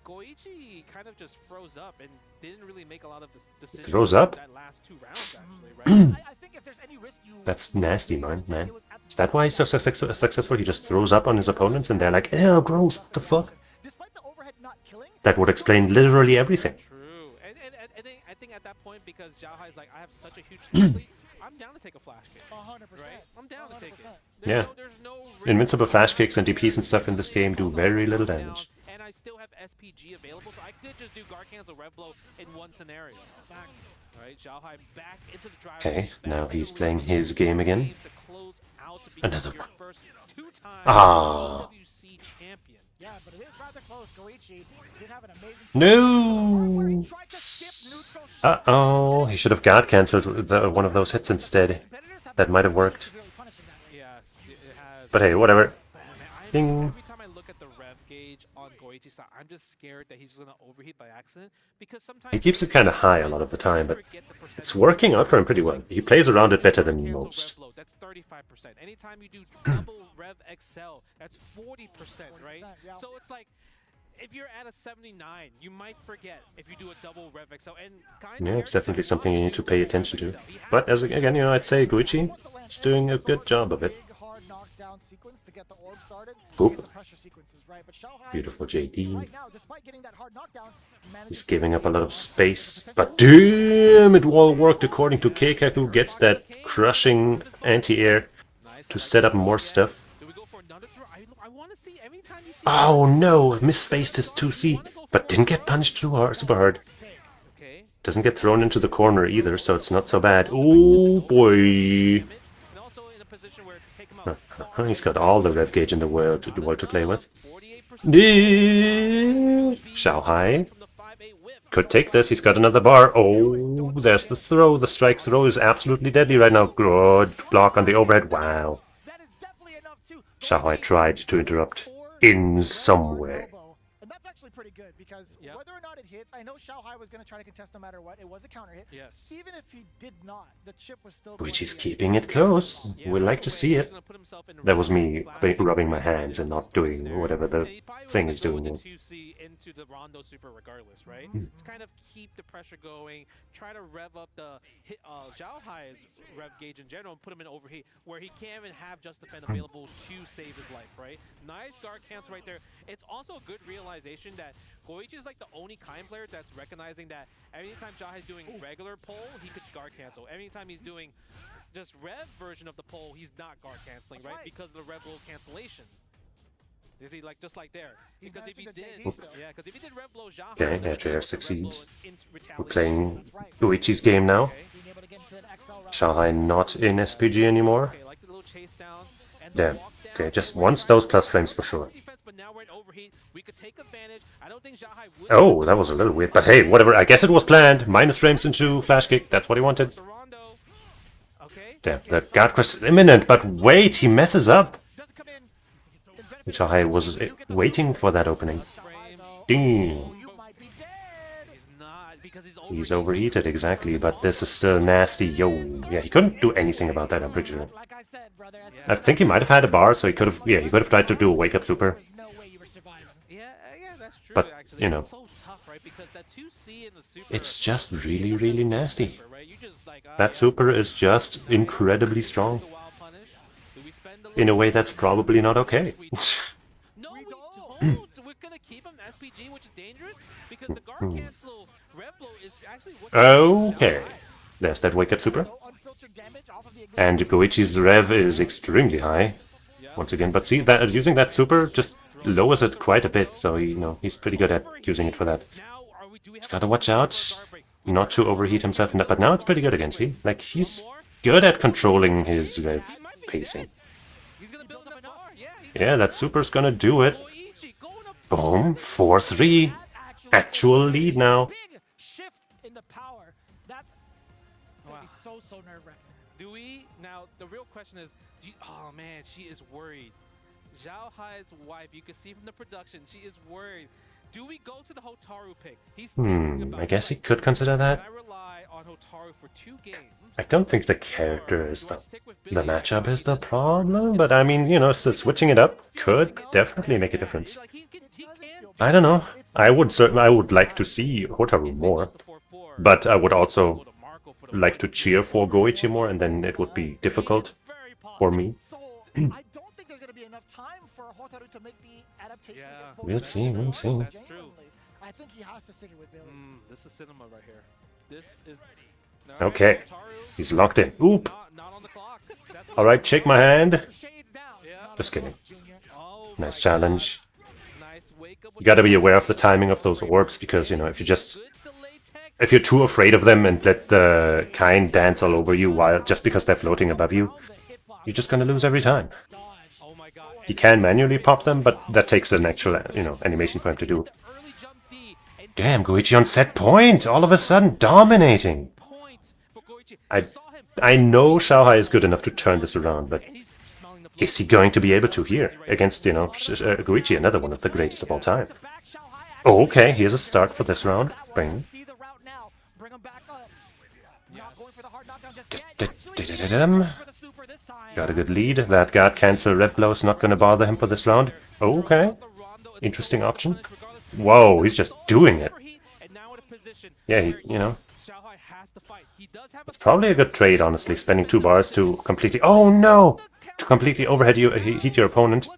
Goichi kind of just froze up and didn't really make a lot of decisions. Froze up? That last 2 rounds, actually, right? I think if there's any risk That's nasty, man. Is that why he's so successful? He just throws up on his opponents and they're like, ew, gross, what the fuck? That would explain literally everything. True. And I think at that point, because Xiaohai's like, I have such a huge lead, I'm down to take a flash kick. 100%. Right? I'm down to take it. Yeah. Invincible flash kicks and DPs and stuff in this game do very little damage. And I still have SPG available, so I could just do guard cancel rev blow in one scenario. Facts. Alright, Xiaohai back into the driver. Okay, now he's playing his game again. Another one. Ah. Yeah, but it is rather close. Goichi did have an amazing no. Uh-oh, he should have guard cancelled one of those hits instead. That might have worked. But hey, whatever. Ding. Every time I look at the rev gauge on Goichi's side, I'm just scared that he's going to overheat by accident, because sometimes he keeps it kind of high a lot of the time, but it's working out for him pretty well. He plays around it better than most. That's 35%. Anytime you do double rev XL, that's 40%, right? So it's like if you're at a 79, you might forget if you do a double Rev XL. And yeah, it's definitely something you need to pay attention to. But as again, you know, I'd say Goichi is doing a good job of it. Oop. Beautiful JD. He's giving up a lot of space, but damn, it all worked according to Keikaku, who gets that crushing anti-air to set up more stuff. Oh no, misspaced his 2C, but didn't get punished too hard, super hard. Doesn't get thrown into the corner either, so it's not so bad. Oh boy. He's got all the rev gauge in the world to play with. Xiaohai could take this. He's got another bar. Oh, there's the throw. The strike throw is absolutely deadly right now. Good block on the overhead. Wow. Xiaohai tried to interrupt in some way. Pretty good because whether or not it hits, I know Xiaohai was going to try to contest no matter what. It was a counter hit. Yes. Even if he did not, the chip was still. Which is keeping it close. We like to see it. That was me rubbing my hands and not doing whatever the thing is doing. Into the Rondo super regardless, right? It's kind of keep the pressure going, try to rev up the Xiaohai's rev gauge in general and put him in overheat where he can't even have Just Defend available to save his life, right? Nice guard cancel right there. It's also a good realization that Goichi is like the only kind player that's recognizing that anytime Xiaohai's doing regular pull, he could guard cancel. Anytime he's doing just rev version of the pull, he's not guard canceling, right? Because of the rev blow cancellation. Is he like just like there? Because if he did, yeah, because if he did rev blow Xiaohai, okay, JR succeeds. We're playing Goichi's game now. Xiaohai not in SPG anymore. Damn. Okay, just wants those plus frames for sure. Oh, that was a little weird, but hey, whatever. I guess it was planned. Minus frames into flash kick. That's what he wanted. Damn, the guard crush is imminent, but wait, he messes up. Xiaohai was waiting for that opening. Ding. He's overheated, exactly, but this is still nasty. Yo, yeah, he couldn't do anything about that, I'm pretty sure. I think he might have had a bar, so he could have, yeah, he could have tried to do a wake-up super. But, you know, it's just really, really nasty. That super is just incredibly strong. In a way that's probably not okay. No, we don't. We're gonna keep him SPG, which is dangerous because the guard cancel rev blow is actually what's okay. There's that wake up super. And Goichi's rev is extremely high. Once again, but see that using that super just lowers it quite a bit, so you know he's pretty good at using it for that. He's gotta watch out not to overheat himself, but now it's pretty good again, see? Like he's good at controlling his rev pacing. Yeah, that super's gonna do it. Boom, 4-3. Actual lead now. Shift in the power. That's gonna be so nerve-wracking. Do we now? The real question is, oh man, she is worried. Xiaohai's wife, you can see from the production, she is worried. Do we go to the Hotaru pick? He's I guess he could consider that. I rely on Hotaru for 2 games. I don't think the character is the matchup is the problem, but I mean, you know, so switching it up could definitely make a difference. I don't know. I would like to see Hotaru more, but I would also like to cheer for Goichi more, and then it would be difficult for me. I don't think there's gonna be enough time for Hotaru to make the adaptation. We'll see, we'll see. That's true. I think he has to stick it with Billy. This is cinema right here. This is okay. He's locked in. Oop. All right, shake my hand. Just kidding. Nice challenge. You gotta be aware of the timing of those orbs because, you know, if you're too afraid of them and let the kind dance all over you while just because they're floating above you, you're just gonna lose every time. You can manually pop them, but that takes an actual, you know, animation for him to do. Damn, Goichi on set point! All of a sudden, dominating! I know Xiaohai is good enough to turn this around, but is he going to be able to here against, you know, Goichi, another one of the greatest of all time? Oh, okay, here's a start for this round. Bang. Got a good lead. That guard cancel rev blow is not going to bother him for this round. Okay. Interesting option. Whoa, he's just doing it. Yeah, it's probably a good trade, honestly, spending 2 bars to completely... Oh no! To completely overhead you, heat your opponent.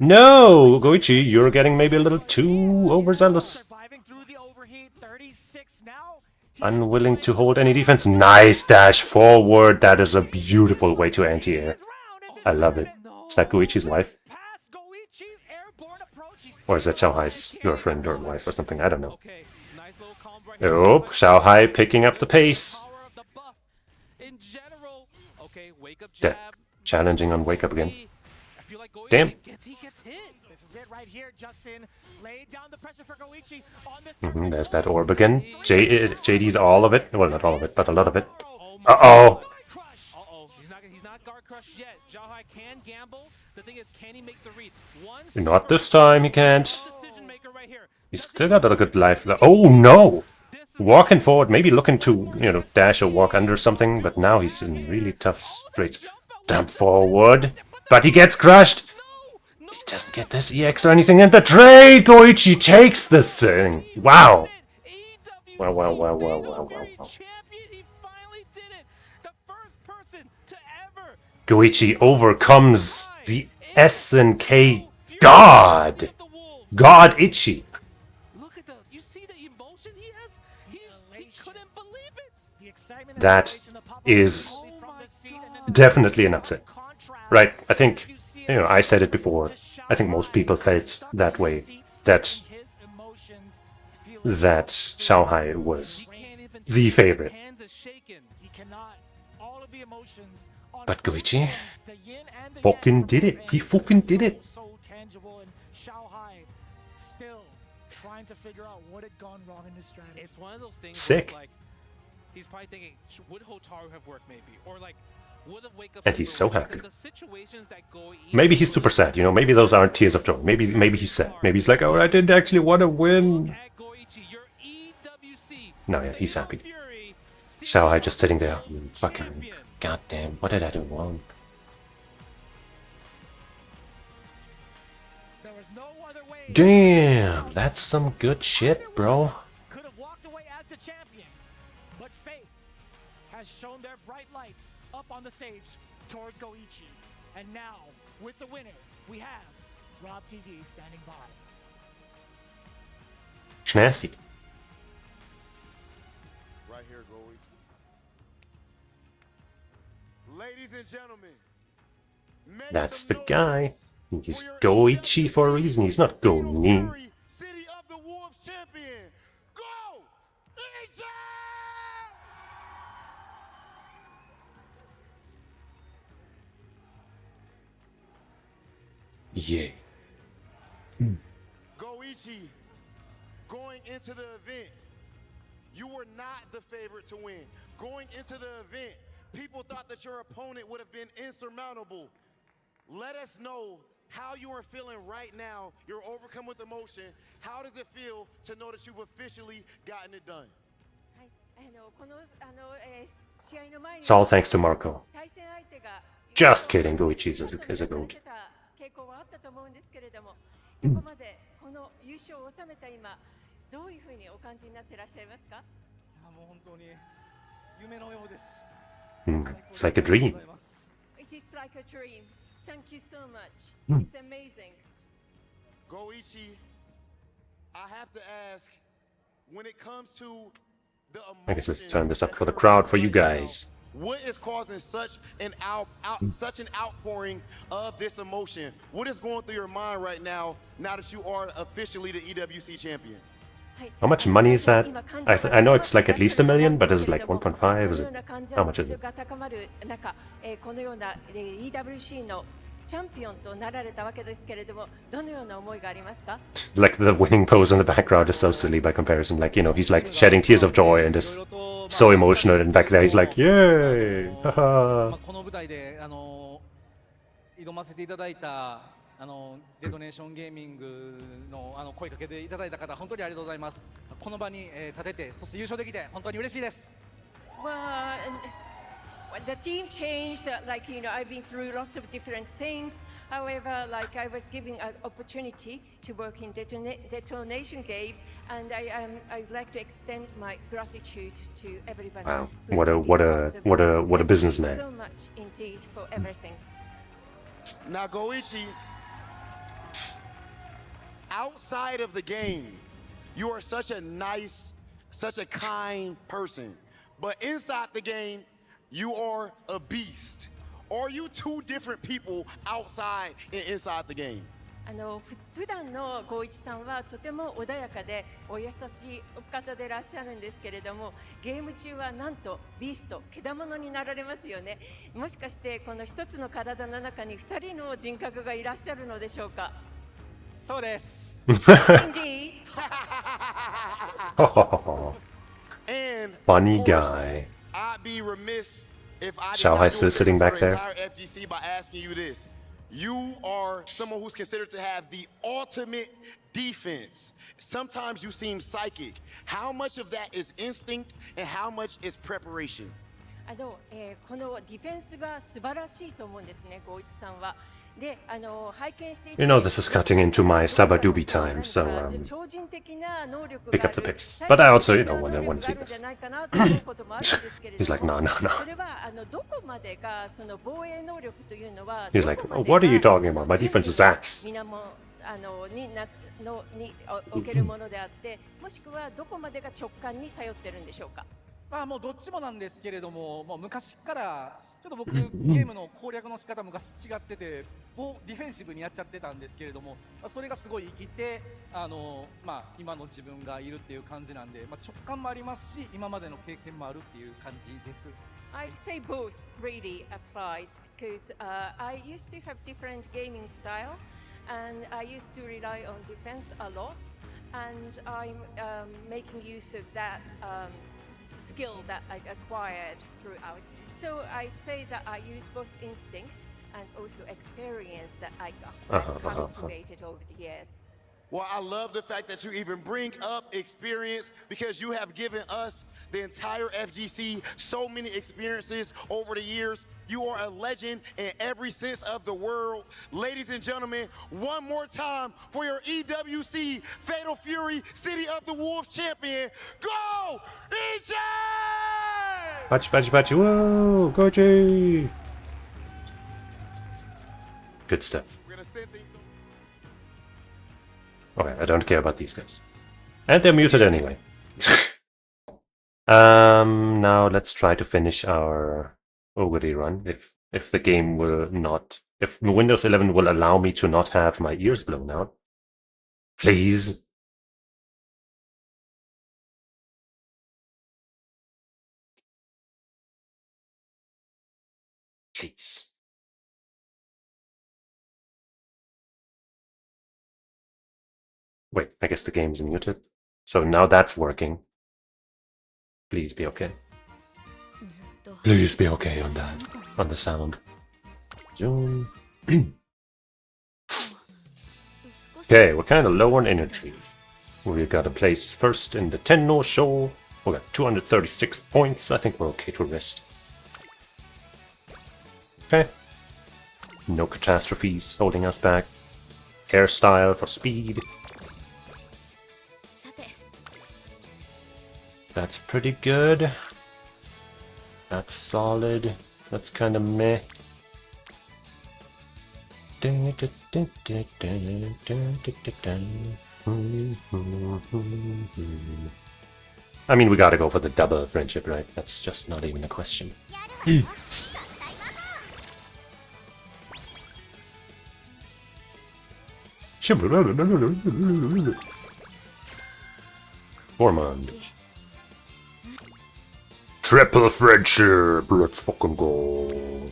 No! Goichi, you're getting maybe a little too overzealous. Unwilling to hold any defense. Nice dash forward. That is a beautiful way to anti-air. I love it. Is that Goichi's wife? Or is that Xiaohai's girlfriend or wife or something? I don't know. Oh, Xiaohai picking up the pace. Yeah, challenging on wake up again. Damn. There's that orb again. JD's all of it. Well, not all of it, but a lot of it. Uh-oh. Not this time, he can't. He's still got a good life. Oh no! Walking forward, maybe looking to, you know, dash or walk under something, but now he's in really tough straits. Dump forward, but he gets crushed! He doesn't get this EX or anything, and the trade! Goichi takes this thing! Wow! Wow. Goichi overcomes the SNK God! God Ichi! That is definitely an upset. Right, I think, you know, I said it before. I think most people felt that way. That Xiaohai was the favorite. But Goichi fucking did it. He fucking did it. It's one of those things. Sick. Like, he's probably thinking, would Hotaru have worked maybe? Or like, would have wake up. And he's so happy. The situations that go Maybe he's super sad, you know, maybe those aren't tears of joy. Maybe he's sad. Maybe he's like, oh, I didn't actually want to win. No, yeah, he's happy. Xiaohai just sitting there. Fucking goddamn, what did I do wrong? Damn, that's some good shit, bro. Could have walked away as the champion, but fate has shown their bright lights up on the stage towards Goichi. And now, with the winner, we have Rob TV standing by. Schnasty. Right here, Goichi. Ladies and gentlemen, That's the guy. He's Goichi for a reason. He's not Go-Ni. City of the Wolves champion, Goichi! Yeah. Goichi, going into the event, you were not the favorite to win. Going into the event, people thought that your opponent would have been insurmountable. Let us know how you are feeling right now. You're overcome with emotion. How does it feel to know that you've officially gotten it done? It's all thanks to Marco. Just kidding, Goichi is a goat. It's like a dream. It is like a dream. Thank you so much. It's amazing. Goichi, I have to ask, when it comes to the emotion, I guess let's turn this up for the crowd, for you guys. what is causing such an outpouring of this emotion? What is going through your mind right now that you are officially the EWC champion? How much money is that? I know it's like at least $1 million, but is it like 1.5? Is it? How much is it? Like the winning pose in the background is so silly by comparison. Like, you know, he's like shedding tears of joy and is so emotional, and back there he's like, yay! Haha. デトネーションゲーミングの声かけていただいた方、本当にありがとうございます。この場に立てて、そして優勝できて本当に嬉しいです。Well, the team changed. Like, you know, I've been through lots of different things. However, like, I was given an opportunity to work in Detonation Game, and I'd like to extend my gratitude to everybody. Wow, who what a made it what a possible. what a what a Thank businessman. you so much indeed for everything. Now, Goichi, outside of the game, you are such a nice, such a kind person. But inside the game, you are a beast. Are you two different people outside and inside the game? 普段の光一さんはとても穏やかでお優しいお方でいらっしゃるんですけれども、ゲーム中はなんとビースト、けだものになられますよね。もしかしてこの一つの体の中に2人の人格がいらっしゃるのでしょうか。そうです。Indeed. And Funny guy. I'd be remiss if I did Xiaohai not still do sitting for back the there. entire FGC by asking you this. You are someone who's considered to have the ultimate defense. Sometimes you seem psychic. How much of that is instinct and how much is preparation? このディフェンスが素晴らしいと思うんですね、光一さんは。で、拝見していて You know, this is cutting into my Sabadubi time, so 超人的な能力 pick が up あ the る pace. But I also, you know, want to see あるんじ this. ゃないかなということもあるんですけれども He's like, no, no, no. それはどこまでがその防衛能力というのは He's like, oh, what are you talking about? My defense is ass. におけるものであって、もしくはどこまでが直感に頼ってるんでしょうか。まあもうどっちもなんですけれども、もう昔からちょっと僕ゲームの攻略の仕方昔違ってて、ディフェンシブにやっちゃってたんですけれども、それがすごい生きて、まあ今の自分がいるっていう感じなんで、まあ直感もありますし、今までの経験もあるっていう感じです。I'd say both really applies because I used to have different gaming style and I used to rely on defense a lot and I'm making use of that skill that I acquired throughout. So I'd say that I use both instinct and also experience that I cultivated over the years. Well, I love the fact that you even bring up experience because you have given us, the entire FGC, so many experiences over the years. You are a legend in every sense of the word. Ladies and gentlemen, one more time for your EWC Fatal Fury City of the Wolves champion, Go EJ! Bachi, bachi, bachi. Whoa, Goji! Good stuff. Okay, I don't care about these guys. And they're muted anyway. Now let's try to finish our Oguri run. If the game will not... If Windows 11 will allow me to not have my ears blown out. Please. Please. Wait, I guess the game's muted. So now that's working. Please be okay. Please be okay on that. On the sound. Zoom. Okay, we're kind of low on energy. We gotta place first in the Tenno show. We got 236 points. I think we're okay to rest. Okay. No catastrophes holding us back. Hairstyle for speed. That's pretty good. That's solid. That's kind of meh. I mean, we gotta go for the double friendship, right? That's just not even a question. Ormond. Triple friendship! Let's fucking go!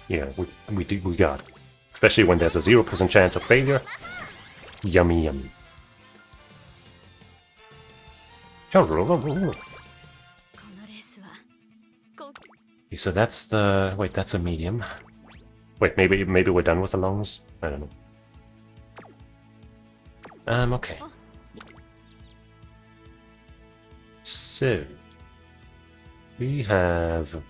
Yeah, we got it. Especially when there's a 0% chance of failure. Yummy, yummy. Okay, so that's the... Wait, that's a medium. Wait, maybe we're done with the longs? I don't know. Okay. So... We have...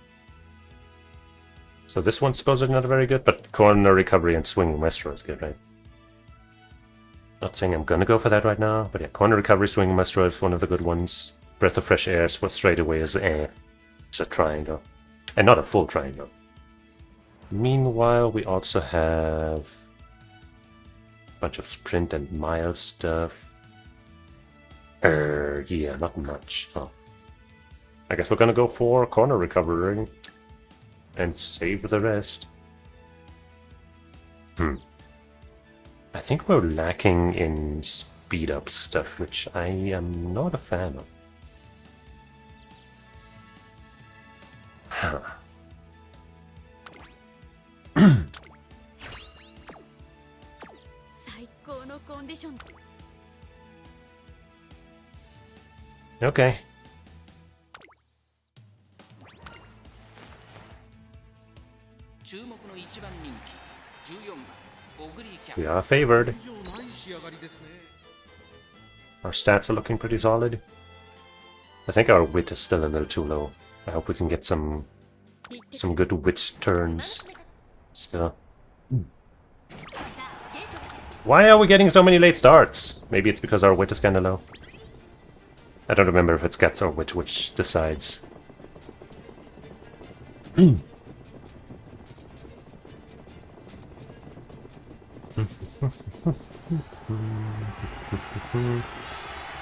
So this one's supposedly not very good, but corner recovery and swinging maestro is good, right? Not saying I'm gonna go for that right now, but yeah, corner recovery, swinging maestro is one of the good ones. Breath of fresh air for straight away is it's a triangle. And not a full triangle. Meanwhile, we also have a bunch of sprint and mile stuff. Yeah, not much. Oh. I guess we're gonna go for corner recovery and save the rest. I think we're lacking in speed up stuff, which I am not a fan of. Huh. Okay. We are favored. Our stats are looking pretty solid. I think our wit is still a little too low. I hope we can get some good wit turns still. Why are we getting so many late starts? Maybe it's because our wit is kinda low. I don't remember if it's Guts or Wit which decides.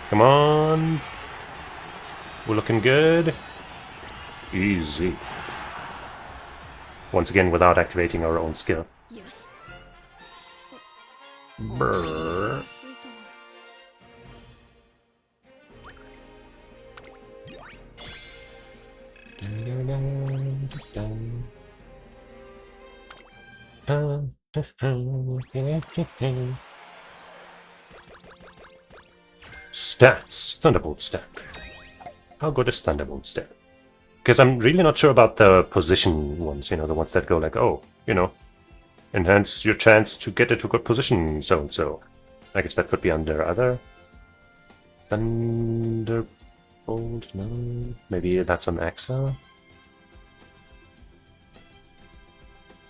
Come on. We're looking good. Easy. Once again, without activating our own skill. Brrr. Stats. Thunderbolt stat. How good is Thunderbolt stat? Because I'm really not sure about the position ones, you know, the ones that go like, oh, you know, enhance your chance to get into good position, so-and-so. I guess that could be under other. Thunderbolt, no? Maybe that's on Axa?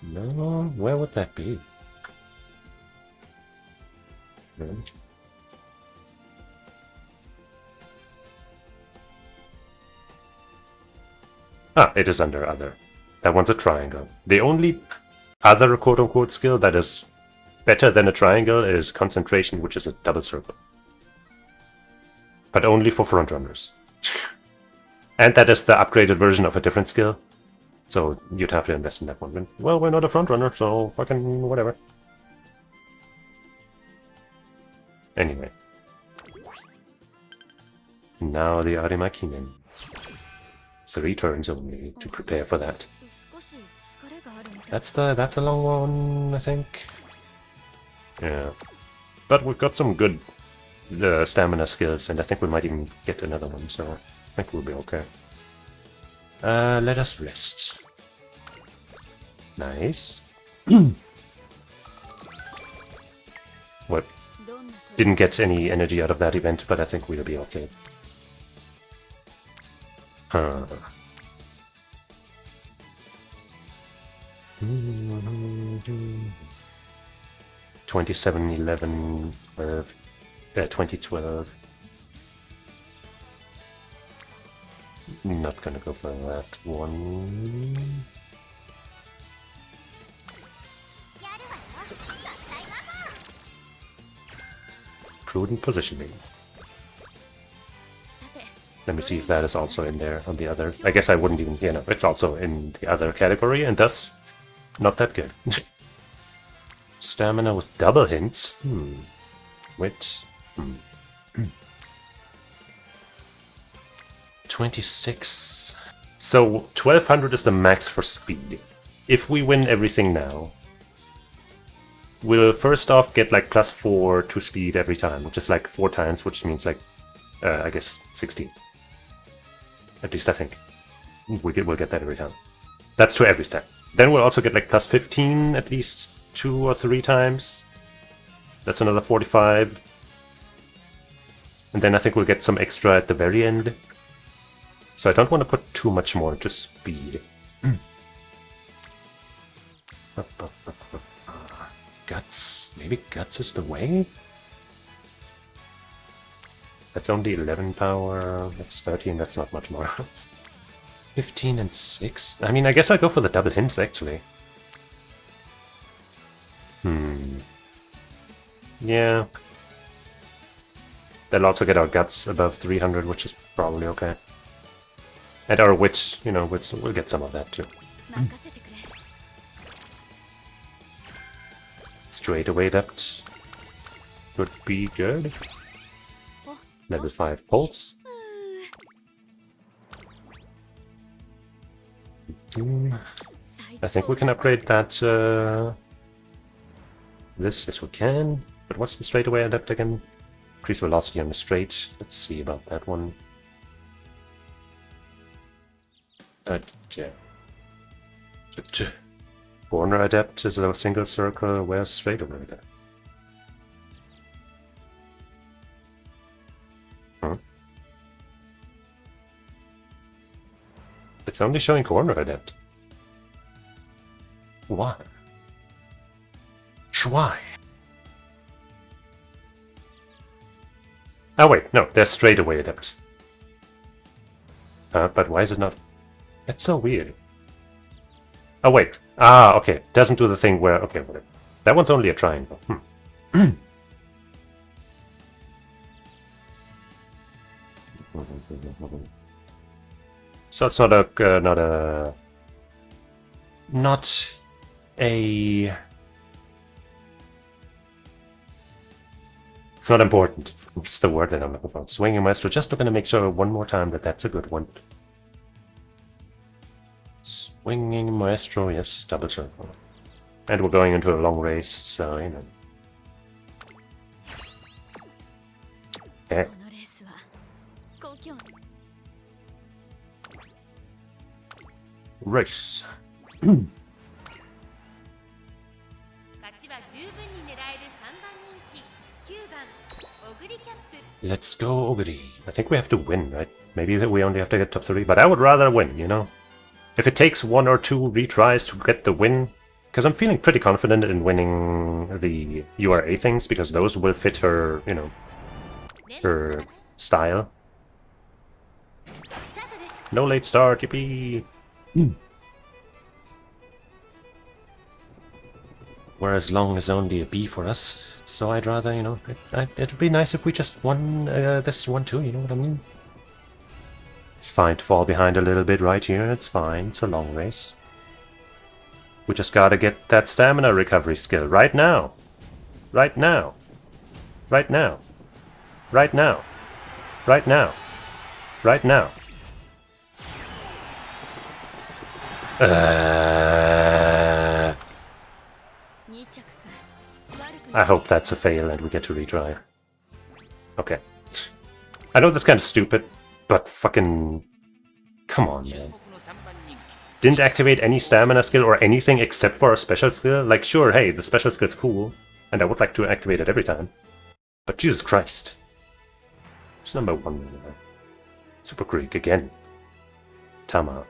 No, where would that be? No. Ah, it is under other. That one's a triangle. The only other quote-unquote skill that is better than a triangle is concentration, which is a double circle. But only for frontrunners. And that is the upgraded version of a different skill. So you'd have to invest in that one. Well, we're not a frontrunner, so fucking whatever. Anyway. Now the Arimakinen. 3 turns only to prepare for that. That's a long one, I think. Yeah. But we've got some good stamina skills, and I think we might even get another one, so I think we'll be okay. Let us rest. Nice. What? Didn't get any energy out of that event, but I think we'll be okay. Huh. 27-11 of 2012. Not gonna go for that one. Prudent positioning. Let me see if that is also in there on the other. I guess I wouldn't even, you know, it's also in the other category, and thus not that good. Stamina with double hints. Wit. 26. So 1200 is the max for speed. If we win everything now, we'll first off get like +4 to speed every time, which is like 4 times, which means like, I guess 16. At least I think. We'll get that every time. That's to every stat. Then we'll also get like +15 at least 2 or 3 times. That's another 45. And then I think we'll get some extra at the very end. So I don't want to put too much more into speed. Guts. Maybe Guts is the way? That's only 11 power. That's 13. That's not much more. 15 and 6. I mean, I guess I'll go for the double hints, actually. Yeah. They'll also get our Guts above 300, which is probably okay. And our Wit, you know, we'll get some of that too. Straight away Adept would be good. Level 5 Pulse. I think we can upgrade that. This, yes we can. But what's the straightaway Adept again? Increase velocity on the straight. Let's see about that one. Yeah. Corner Adept is a single circle. Where's straightaway Adept? It's only showing corner Adept. Why? Why? Oh wait, no, there's straightaway Adept. But why is it not? That's so weird. Oh wait. Ah, okay. Doesn't do the thing where... Okay, whatever. That one's only a triangle. So it's not a... It's not important. It's the word that I'm looking for. Swinging Maestro. Just looking to make sure one more time that that's a good one. Swinging Maestro, yes, double circle. And we're going into a long race, so, you know. Okay. Race. Let's go, Oguri. I think we have to win, right? Maybe we only have to get top 3, but I would rather win, you know? If it takes 1 or 2 retries to get the win, because I'm feeling pretty confident in winning the URA things, because those will fit her, you know, her style. No late start, yippee! Whereas long is only a B for us, so I'd rather, you know, it would be nice if we just won this one too, you know what I mean? It's fine to fall behind a little bit right here, it's fine, it's a long race. We just gotta get that stamina recovery skill right now. Right now. Right now. Right now. Right now. Right now. I hope that's a fail and we get to retry. Okay. I know that's kind of stupid, but fucking... Come on, man. Didn't activate any stamina skill or anything except for a special skill? Like, sure, hey, the special skill's cool, and I would like to activate it every time. But Jesus Christ. It's number 1. Super Greek again. Tama.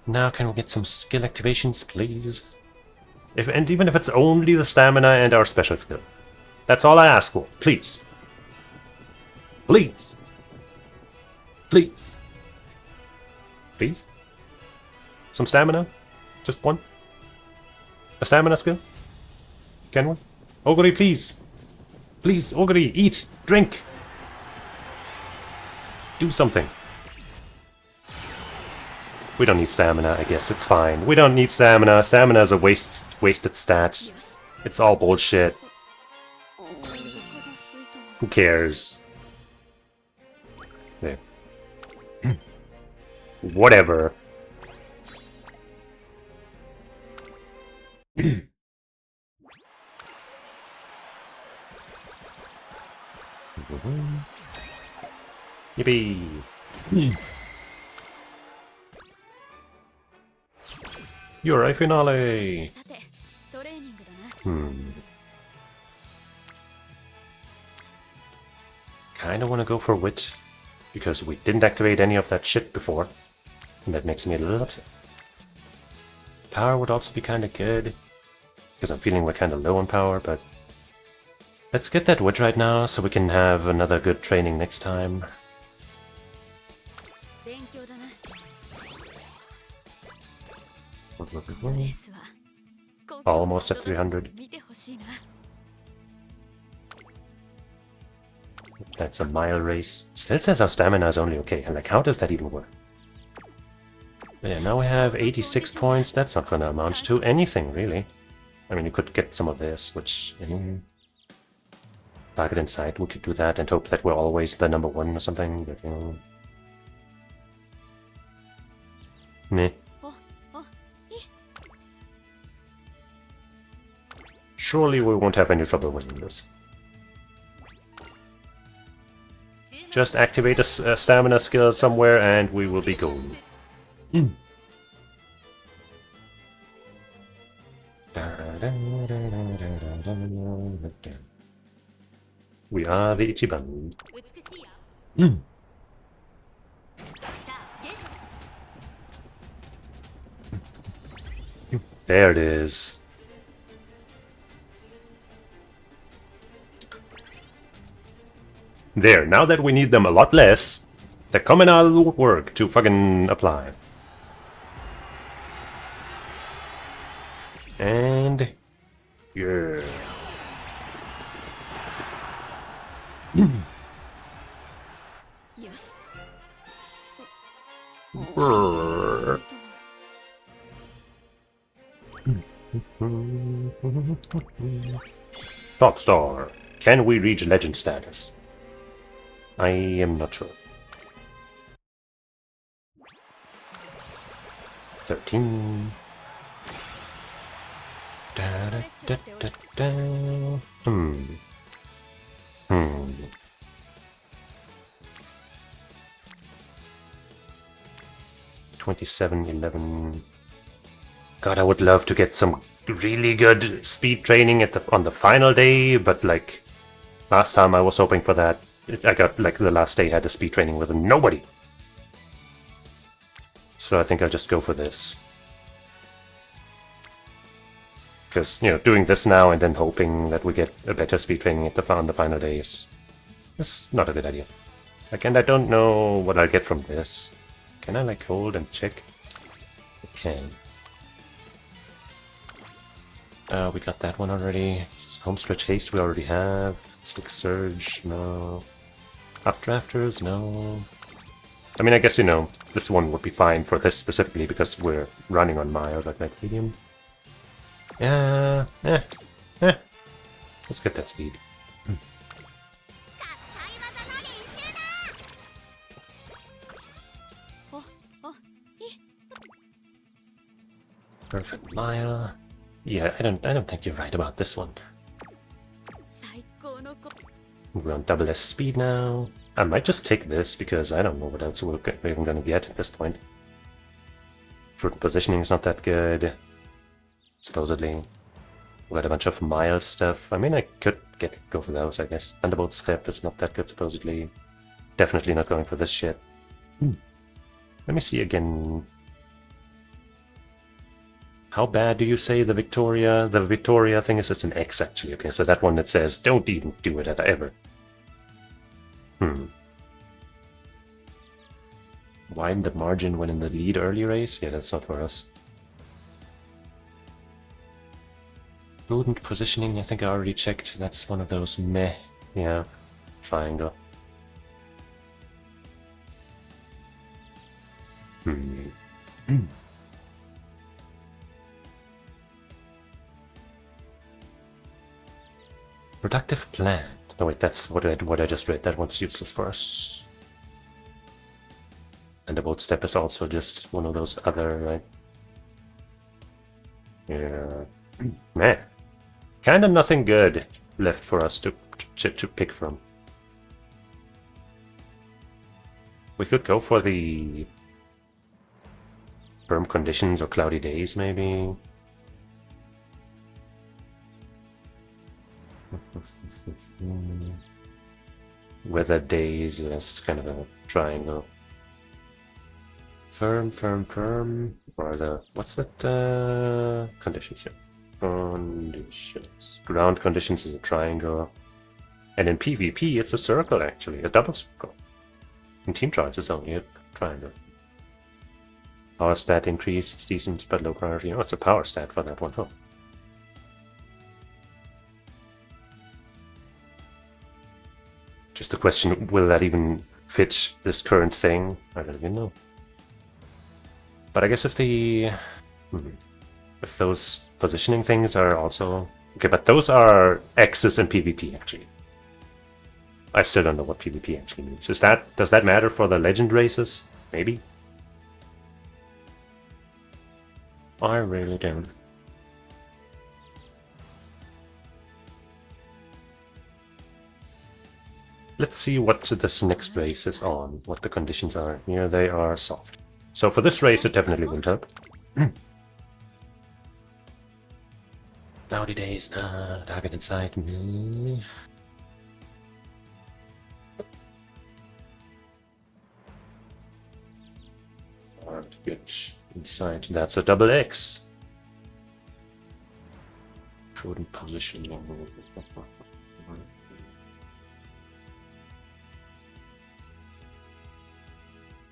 Now can we get some skill activations, please? And even if it's only the stamina and our special skill. That's all I ask for, please. Please. Please. Please? Some stamina? Just one? A stamina skill? Can one? Oguri, please. Please, Oguri, eat, drink. Do something. We don't need stamina, I guess. It's fine. We don't need stamina. Stamina is a wasted stat. It's all bullshit. Who cares? Yeah. Whatever. Yippee! URA finale! Kinda wanna go for Wit, because we didn't activate any of that shit before, and that makes me a little upset. Power would also be kinda good, because I'm feeling we're kinda low on power, but let's get that Wit right now so we can have another good training next time. Almost at 300. That's a mile race. Still says our stamina is only okay, and like how does that even work? Yeah, now we have 86 points. That's not gonna amount to anything, really. I mean, you could get some of this, which... target in sight, we could do that and hope that we're always the number one or something, but, you know... Meh. Surely we won't have any trouble winning this. Just activate a stamina skill somewhere and we will be golden. We are the Ichiban. There it is. There, now that we need them a lot less, they're coming out of the work to fucking apply. And... yeah. Top star. Can we reach legend status? I am not sure. 13. Da, da, da, da, da. 27-11. God, I would love to get some really good speed training at on the final day, but like last time I was hoping for that. I got like the last day had a speed training with nobody. So I think I'll just go for this. Because, you know, doing this now and then hoping that we get a better speed training at on the final day is not a good idea. Like, and I don't know what I'll get from this. Can I like hold and check? I can. We got that one already. Homestretch haste we already have. Stick surge, no. Updrafters, no. I mean, I guess, you know, this one would be fine for this specifically because we're running on mild, but like medium. Yeah, let's get that speed. Perfect mile. Yeah, I don't think you're right about this one. We're on double S speed now. I might just take this because I don't know what else we're even gonna get at this point. Short positioning is not that good. Supposedly. We got a bunch of mild stuff. I mean, I could go for those, I guess. Thunderbolt Step is not that good, supposedly. Definitely not going for this shit. Let me see again. How bad do you say the Victoria? The Victoria thing is it's an X, actually. Okay, so that one that says, don't even do it ever. Widen the margin when in the lead early race? Yeah, that's not for us. Prudent positioning, I think I already checked. That's one of those meh. Yeah, triangle. Productive plan. No wait, that's what I just read. That one's useless for us. And the boat step is also just one of those other, right? Yeah. Man. Kind of nothing good left for us to pick from. We could go for the firm conditions or cloudy days, maybe. weather days is kind of a triangle. Firm, firm, firm. Or the what's that? Conditions here. Conditions. Ground conditions is a triangle, and in PvP it's a circle actually, a double circle. In team trials it's only a triangle. Power stat increase, it's decent, but low priority. Oh, it's a power stat for that one, huh? Just a question, will that even fit this current thing? I don't even know. But I guess if the... if those positioning things are also... Okay, but those are X's in PvP, actually. I still don't know what PvP actually means. Does that matter for the legend races? Maybe? I really don't. Let's see what this next race is on, what the conditions are. Here they are soft. So for this race it definitely went up. Cloudy days, target inside me. Hard to get inside. That's a double X. Shouldn't position.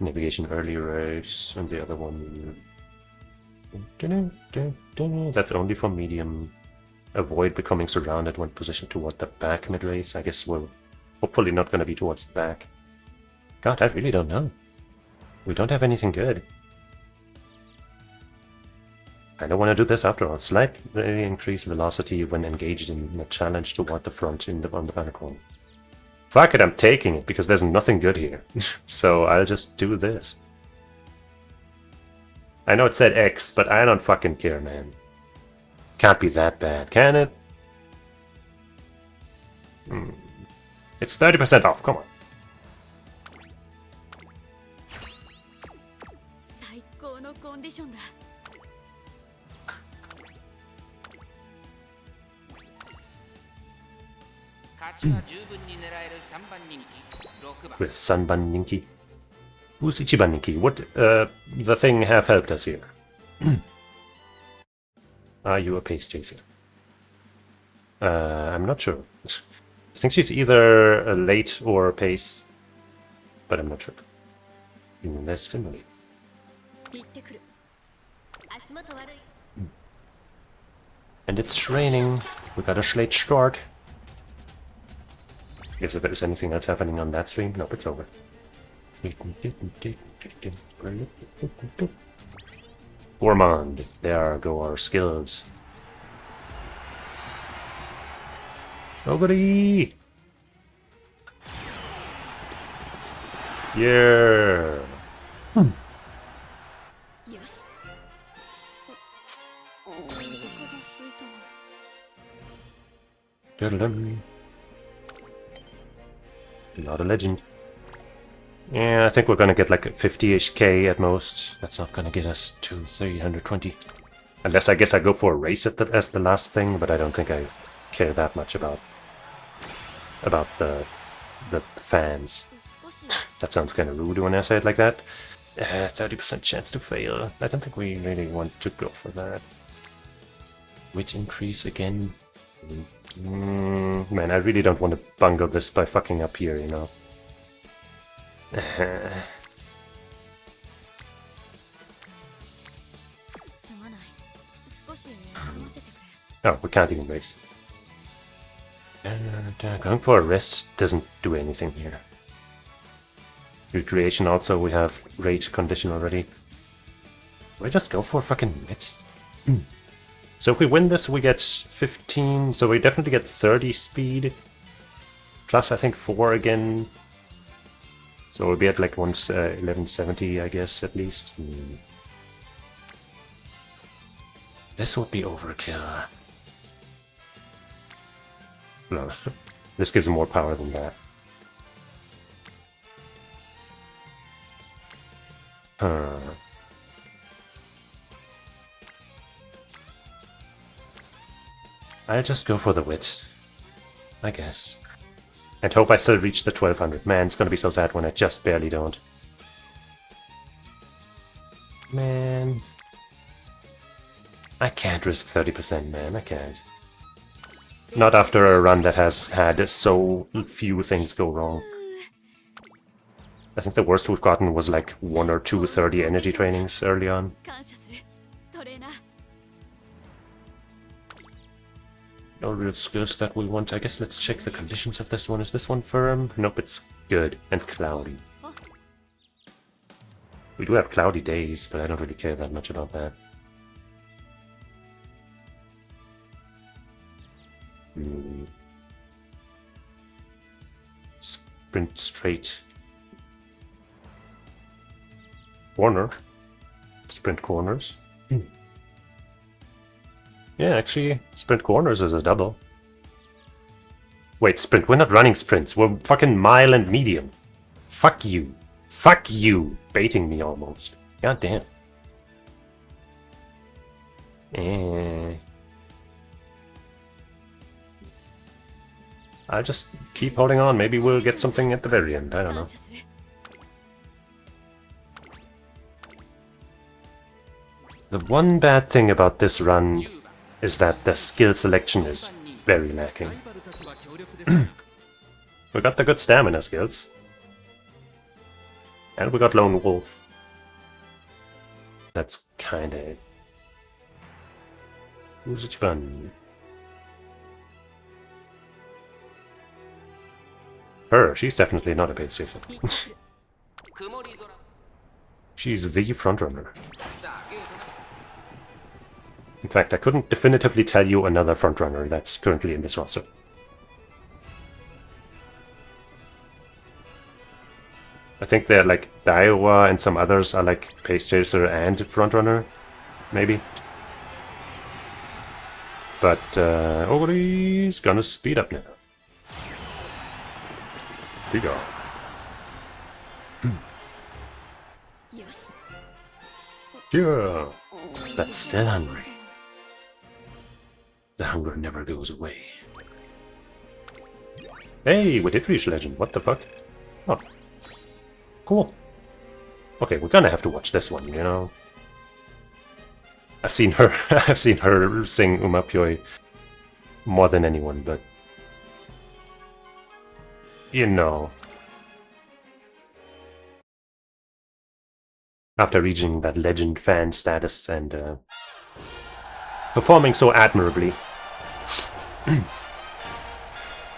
Navigation early race, and the other one. That's only for medium. Avoid becoming surrounded when positioned toward the back mid race. I guess we're hopefully not going to be towards the back. God, I really don't know. We don't have anything good. I don't want to do this after all. Slightly increase velocity when engaged in a challenge toward the front on the final corner. Fuck it, I'm taking it because there's nothing good here. So I'll just do this. I know it said X, but I don't fucking care, man. Can't be that bad, can it? It's 30% off, come on. With Sanban Ninki. Who's Ichiban Ninki? What, the thing have helped us here. Are you a pace chaser? I'm not sure. I think she's either a late or a pace, but I'm not sure. Let's simulate. And it's raining. We got a late start. Guess if there's anything else happening on that stream, nope, it's over. Gourmand, there go our skills. Oguri! Yeah! Yes. Not a legend. Yeah, I think we're gonna get like 50-ish K at most. That's not gonna get us to 320. Unless I guess I go for a race as the last thing, but I don't think I care that much about the fans. That sounds kind of rude when I say it like that. 30% chance to fail. I don't think we really want to go for that. Which increase again? Man, I really don't want to bungle this by fucking up here, you know. Oh, we can't even race. Going for a rest doesn't do anything here. Recreation also, we have rate condition already. We just go for fucking mid. So if we win this, we get 15, so we definitely get 30 speed. Plus, I think 4 again. So we'll be at like 1170, I guess, at least. This would be overkill. No, this gives him more power than that. I'll just go for the wit, I guess. And hope I still reach the 1200. Man, it's gonna be so sad when I just barely don't. Man. I can't risk 30%, man. I can't. Not after a run that has had so few things go wrong. I think the worst we've gotten was like 1 or 2 30 energy trainings early on. No real skills that we want. I guess let's check the conditions of this one. Is this one firm? Nope, it's good and cloudy. We do have cloudy days, but I don't really care that much about that. Sprint straight. Corner. Sprint corners. Yeah, actually, sprint corners is a double. Wait, sprint. We're not running sprints. We're fucking mile and medium. Fuck you. Fuck you. Baiting me almost. God damn. I'll just keep holding on. Maybe we'll get something at the very end. I don't know. The one bad thing about this run is that the skill selection is very lacking. We got the good stamina skills. And we got Lone Wolf. That's kinda it. Who's it fun? Her, she's definitely not a paid safety. She's the frontrunner. In fact, I couldn't definitively tell you another frontrunner that's currently in this roster. I think they're like Daiwa and some others are like Pace Chaser and frontrunner, maybe. But Oguri's gonna speed up now. Here we go. Yeah, that's still hungry. The hunger never goes away. Hey, we did reach legend. What the fuck? Oh, cool. Okay, we're gonna have to watch this one, you know. I've seen her. I've seen her sing Umamusume more than anyone, but you know, after reaching that legend fan status and performing so admirably,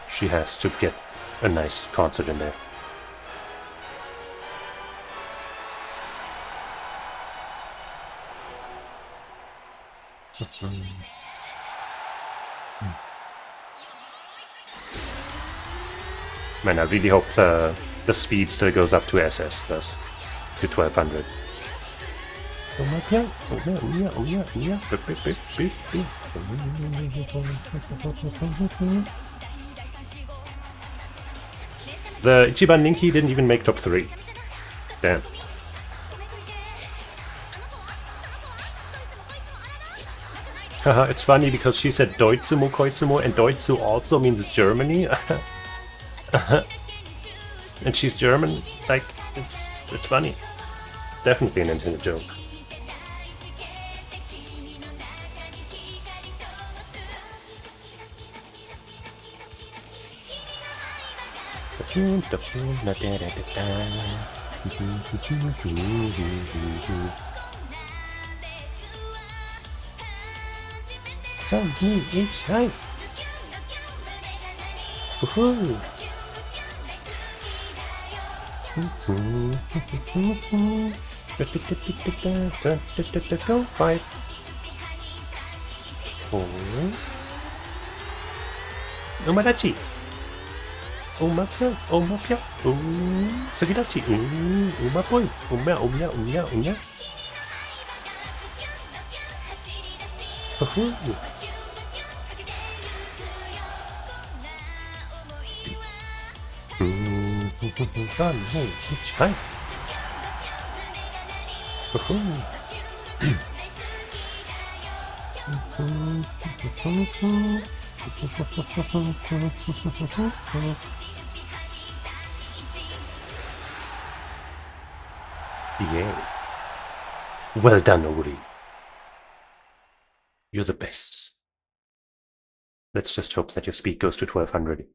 she has to get a nice concert in there. Man, I really hope the speed still goes up to SS plus to 1200. Oh my god! Oh yeah! Oh yeah! Oh yeah! Oh yeah! Beep, beep, beep, beep, beep. The Ichiban Ninki didn't even make top 3. Damn. Haha, it's funny because she said Deutsumo Koitsumo and Deutsu also means Germany. And she's German. Like, it's funny. Definitely an intended joke. Each time. Woohoo! Go fight. Umadachi. Umapyo. Umapyo. Sugidachi. Umapoy. Umya. Woohoo! Sun, hey, it's time. Yeah. Well done, Oguri. You're the best. Let's just hope that your speed goes to 1200.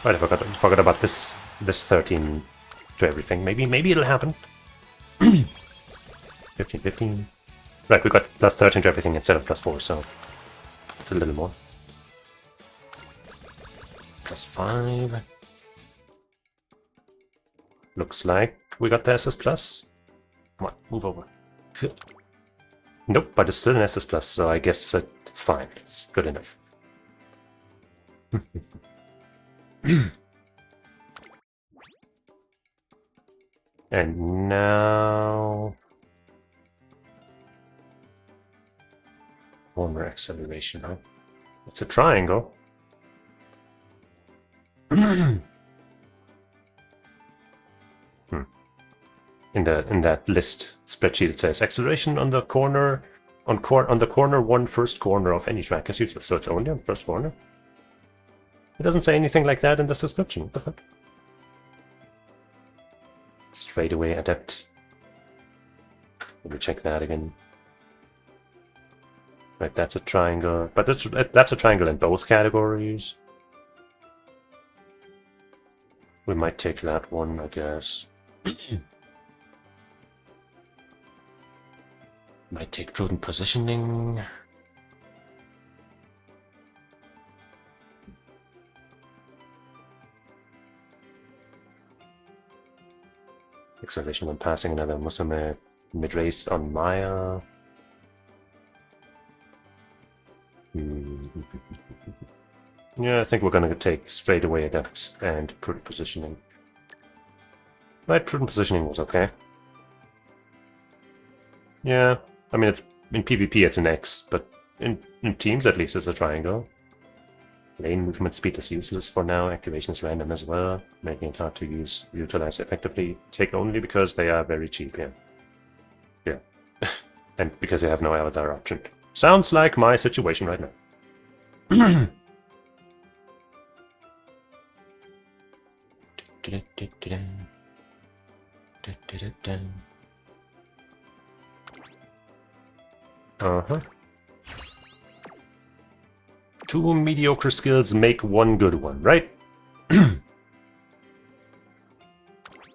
Right, I forgot about this 13 to everything. Maybe it'll happen. 15. Right, we got plus 13 to everything instead of plus 4, so it's a little more. Plus 5. Looks like we got the SS plus. Come on, move over. Nope, but it's still an SS plus, so I guess it's fine. It's good enough. And now... corner acceleration, huh? It's a triangle. In that list spreadsheet, it says acceleration on the corner on the corner 1 first corner of any track is useless. So it's only on first corner. It doesn't say anything like that in the description. What the fuck? Straightaway adept. Let me check that again. Right, that's a triangle, but that's a triangle in both categories. We might take that one, I guess. Might take prudent positioning. Acceleration when passing another Musume mid-race on Maya. Yeah, I think we're gonna take straightaway adept and prudent positioning. Right, prudent positioning was okay. Yeah, I mean, it's in PvP it's an X, but in teams at least it's a triangle. Lane movement speed is useless for now. Activation is random as well, making it hard to utilize effectively. Take only because they are very cheap, yeah. Yeah. And because they have no other option. Sounds like my situation right now. Uh-huh. 2 mediocre skills make 1 good one, right?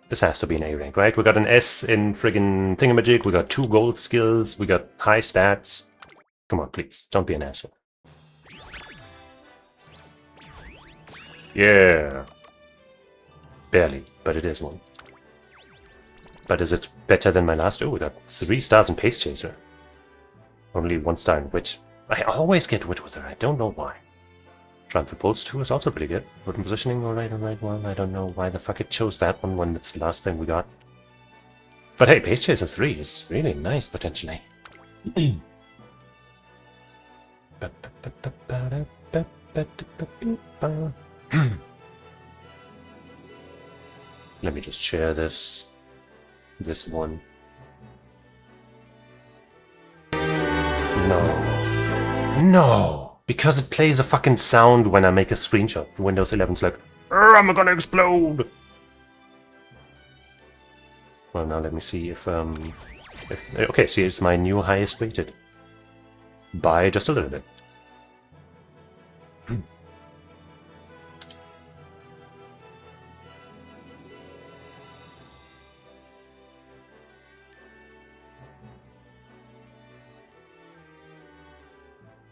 This has to be an A rank, right? We got an S in friggin' thingamajig, we got 2 gold skills, we got high stats. Come on, please, don't be an asshole. Yeah. Barely, but it is 1. But is it better than my last? Oh, we got 3 stars in Pace Chaser. Only 1 star in Wit. I always get Wit with her, I don't know why. Triumph for Pulse 2 is also pretty good. Wooden positioning, alright, well, I don't know why the fuck it chose that one when it's the last thing we got. But hey, Pace Chaser 3 is really nice, potentially. Let me just share this one. No! Because it plays a fucking sound when I make a screenshot. Windows 11's like, I'm gonna explode! Well, now let me see if okay, see, it's my new highest rated. By just a little bit.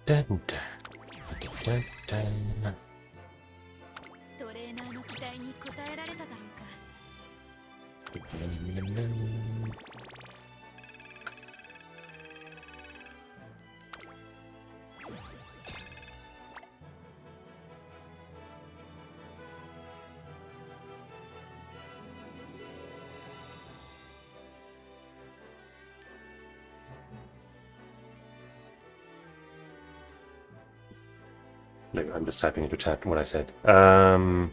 Dun, dun, dun, dun. I'm just typing into chat what I said. Yeah,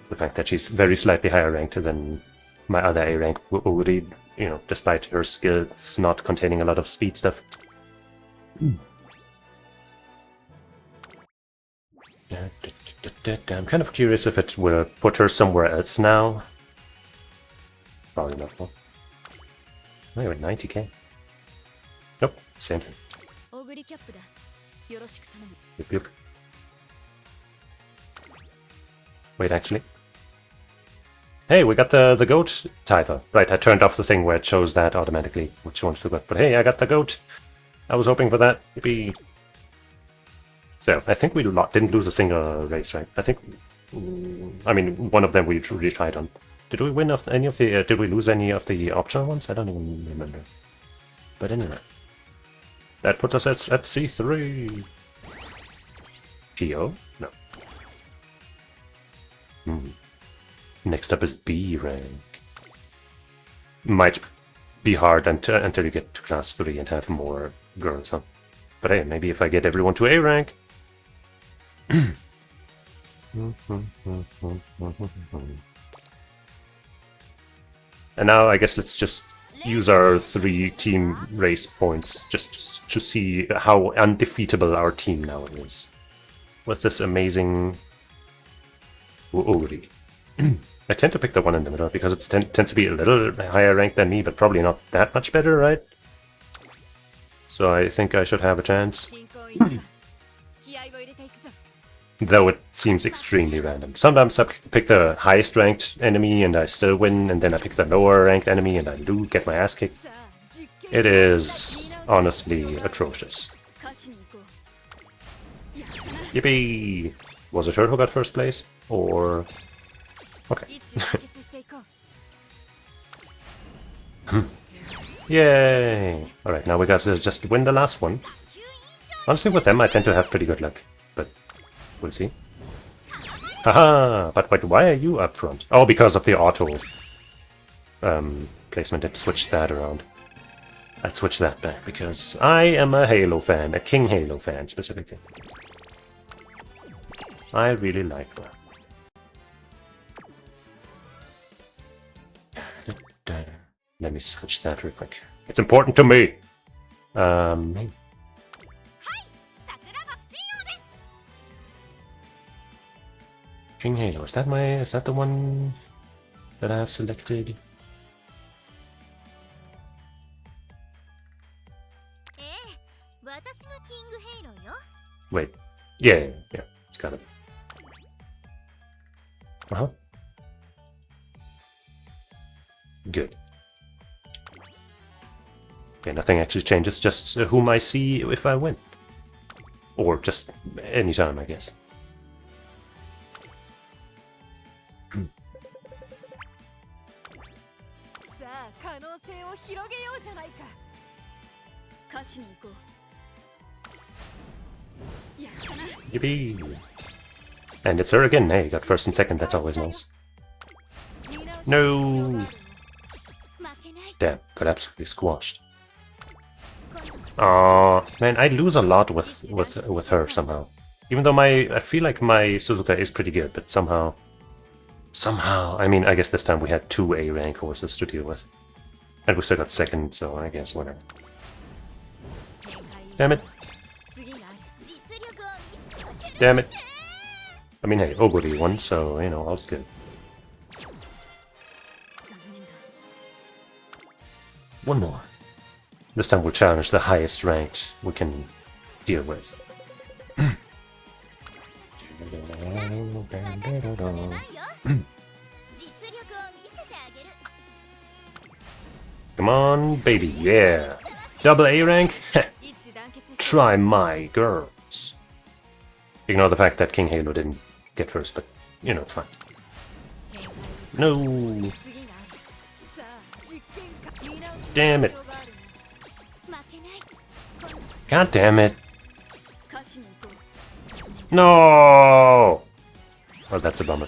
the fact that she's very slightly higher ranked than my other A rank Oguri, you know, despite her skills not containing a lot of speed stuff. I'm kind of curious if it will put her somewhere else now. Probably not. Huh? Oh, you're at 90k. Nope, same thing. Oguri Cap. Yep, yep. Wait, actually. Hey, we got the goat typer. Right, I turned off the thing where it shows that automatically, which one's the goat. But hey, I got the goat. I was hoping for that. Yippee. So, I think we didn't lose a single race, right? I think... I mean, one of them we retried on. Did we win any of the... did we lose any of the optional ones? I don't even remember. But anyway. That puts us at C3. PO? No. Next up is B rank. Might be hard until you get to class 3 and have more girls, huh? But hey, maybe if I get everyone to A rank. And now I guess let's just use our 3 team race points just to see how undefeatable our team now is. With this amazing Oguri. I tend to pick the one in the middle because it tends to be a little higher ranked than me, but probably not that much better, right? So I think I should have a chance. Though it seems extremely random. Sometimes I pick the highest ranked enemy and I still win, and then I pick the lower ranked enemy and I do get my ass kicked. It is honestly atrocious. Yippee! Was it her who got first place? Or... Okay. Yay! Alright, now we got to just win the last one. Honestly, with them I tend to have pretty good luck, but we'll see. Haha! But wait, why are you up front? Oh, because of the auto placement. It switched that around. I'd switch that back because I am a Halo fan, a King Halo fan specifically. I really like her. Let me switch that real quick. It's important to me! King Halo, is that the one that I have selected? Wait. Yeah, it's got it. Good. Okay, nothing actually changes, just whom I see if I win. Or just any time, I guess. Yippee! And it's her again. Hey, got first and second, that's always nice. No! Damn, got absolutely squashed. Aw, man, I lose a lot with her somehow. Even though I feel like my Suzuka is pretty good, but somehow, I mean, I guess this time we had 2 A rank horses to deal with. And we still got second, so I guess whatever. Damn it. Damn it. I mean, hey, Oguri won, so, you know, all's good. One more. This time we'll challenge the highest ranked we can deal with. Come on, baby, yeah! Double A rank? Try my girls. Ignore the fact that King Halo didn't get first, but, you know, it's fine. No! Damn it! God damn it! No! Oh, that's a bummer.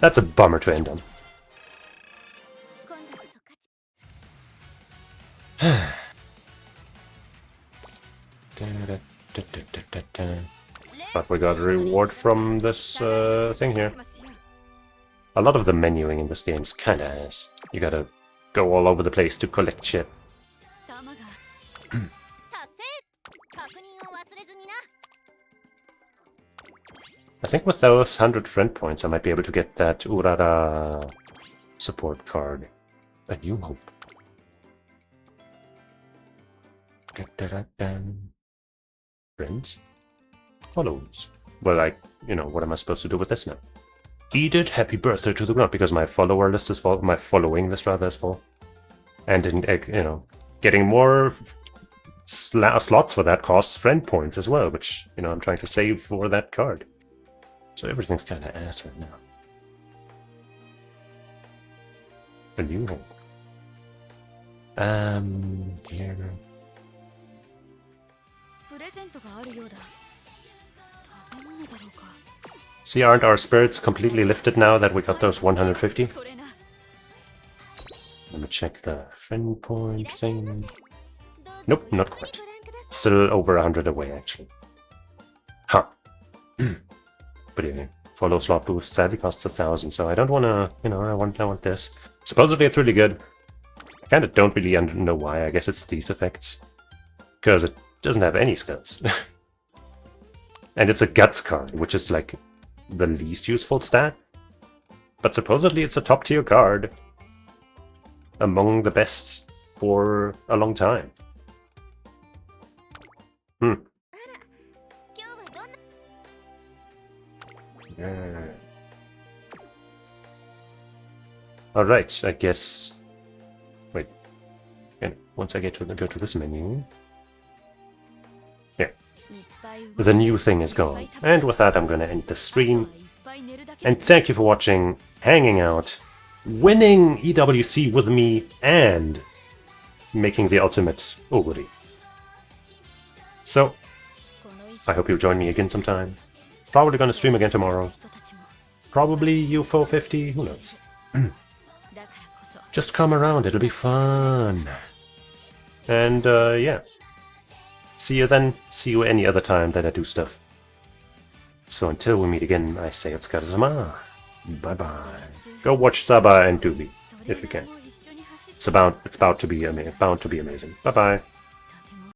That's a bummer to end on. But we got a reward from this thing here. A lot of the menuing in this game is kinda ass. You gotta go all over the place to collect shit. I think with those 100 friend points, I might be able to get that Urara support card. A new hope. Friends? Follows. Well, you know, what am I supposed to do with this now? Edith, happy birthday to the ground, because my follower list is full, my following list rather is full. And, you know, getting more slots for that costs friend points as well, which, you know, I'm trying to save for that card. So everything's kind of ass right now. A new hope. Here. See, aren't our spirits completely lifted now that we got those 150? Let me check the friend point thing. Nope, not quite. Still over 100 away, actually. Huh. But yeah, follow slot boost sadly costs 1,000, so I don't want to, you know, I want this. Supposedly it's really good. I kind of don't really know why. I guess it's these effects. Because it doesn't have any skills. And it's a guts card, which is like the least useful stat. But supposedly it's a top tier card. Among the best for a long time. Yeah. Alright, I guess... Wait. And once I go to this menu... Yeah. The new thing is gone. And with that I'm gonna end the stream. And thank you for watching, hanging out, winning EWC with me, and making the ultimate Oguri. So, I hope you'll join me again sometime. Probably gonna stream again tomorrow. Probably UFO 50, who knows. Just come around, it'll be fun. And yeah. See you then, see you any other time that I do stuff. So until we meet again, I say otsukaresama. Bye bye. Go watch Saba and Doobie if you can. It's bound to be amazing. Bye bye.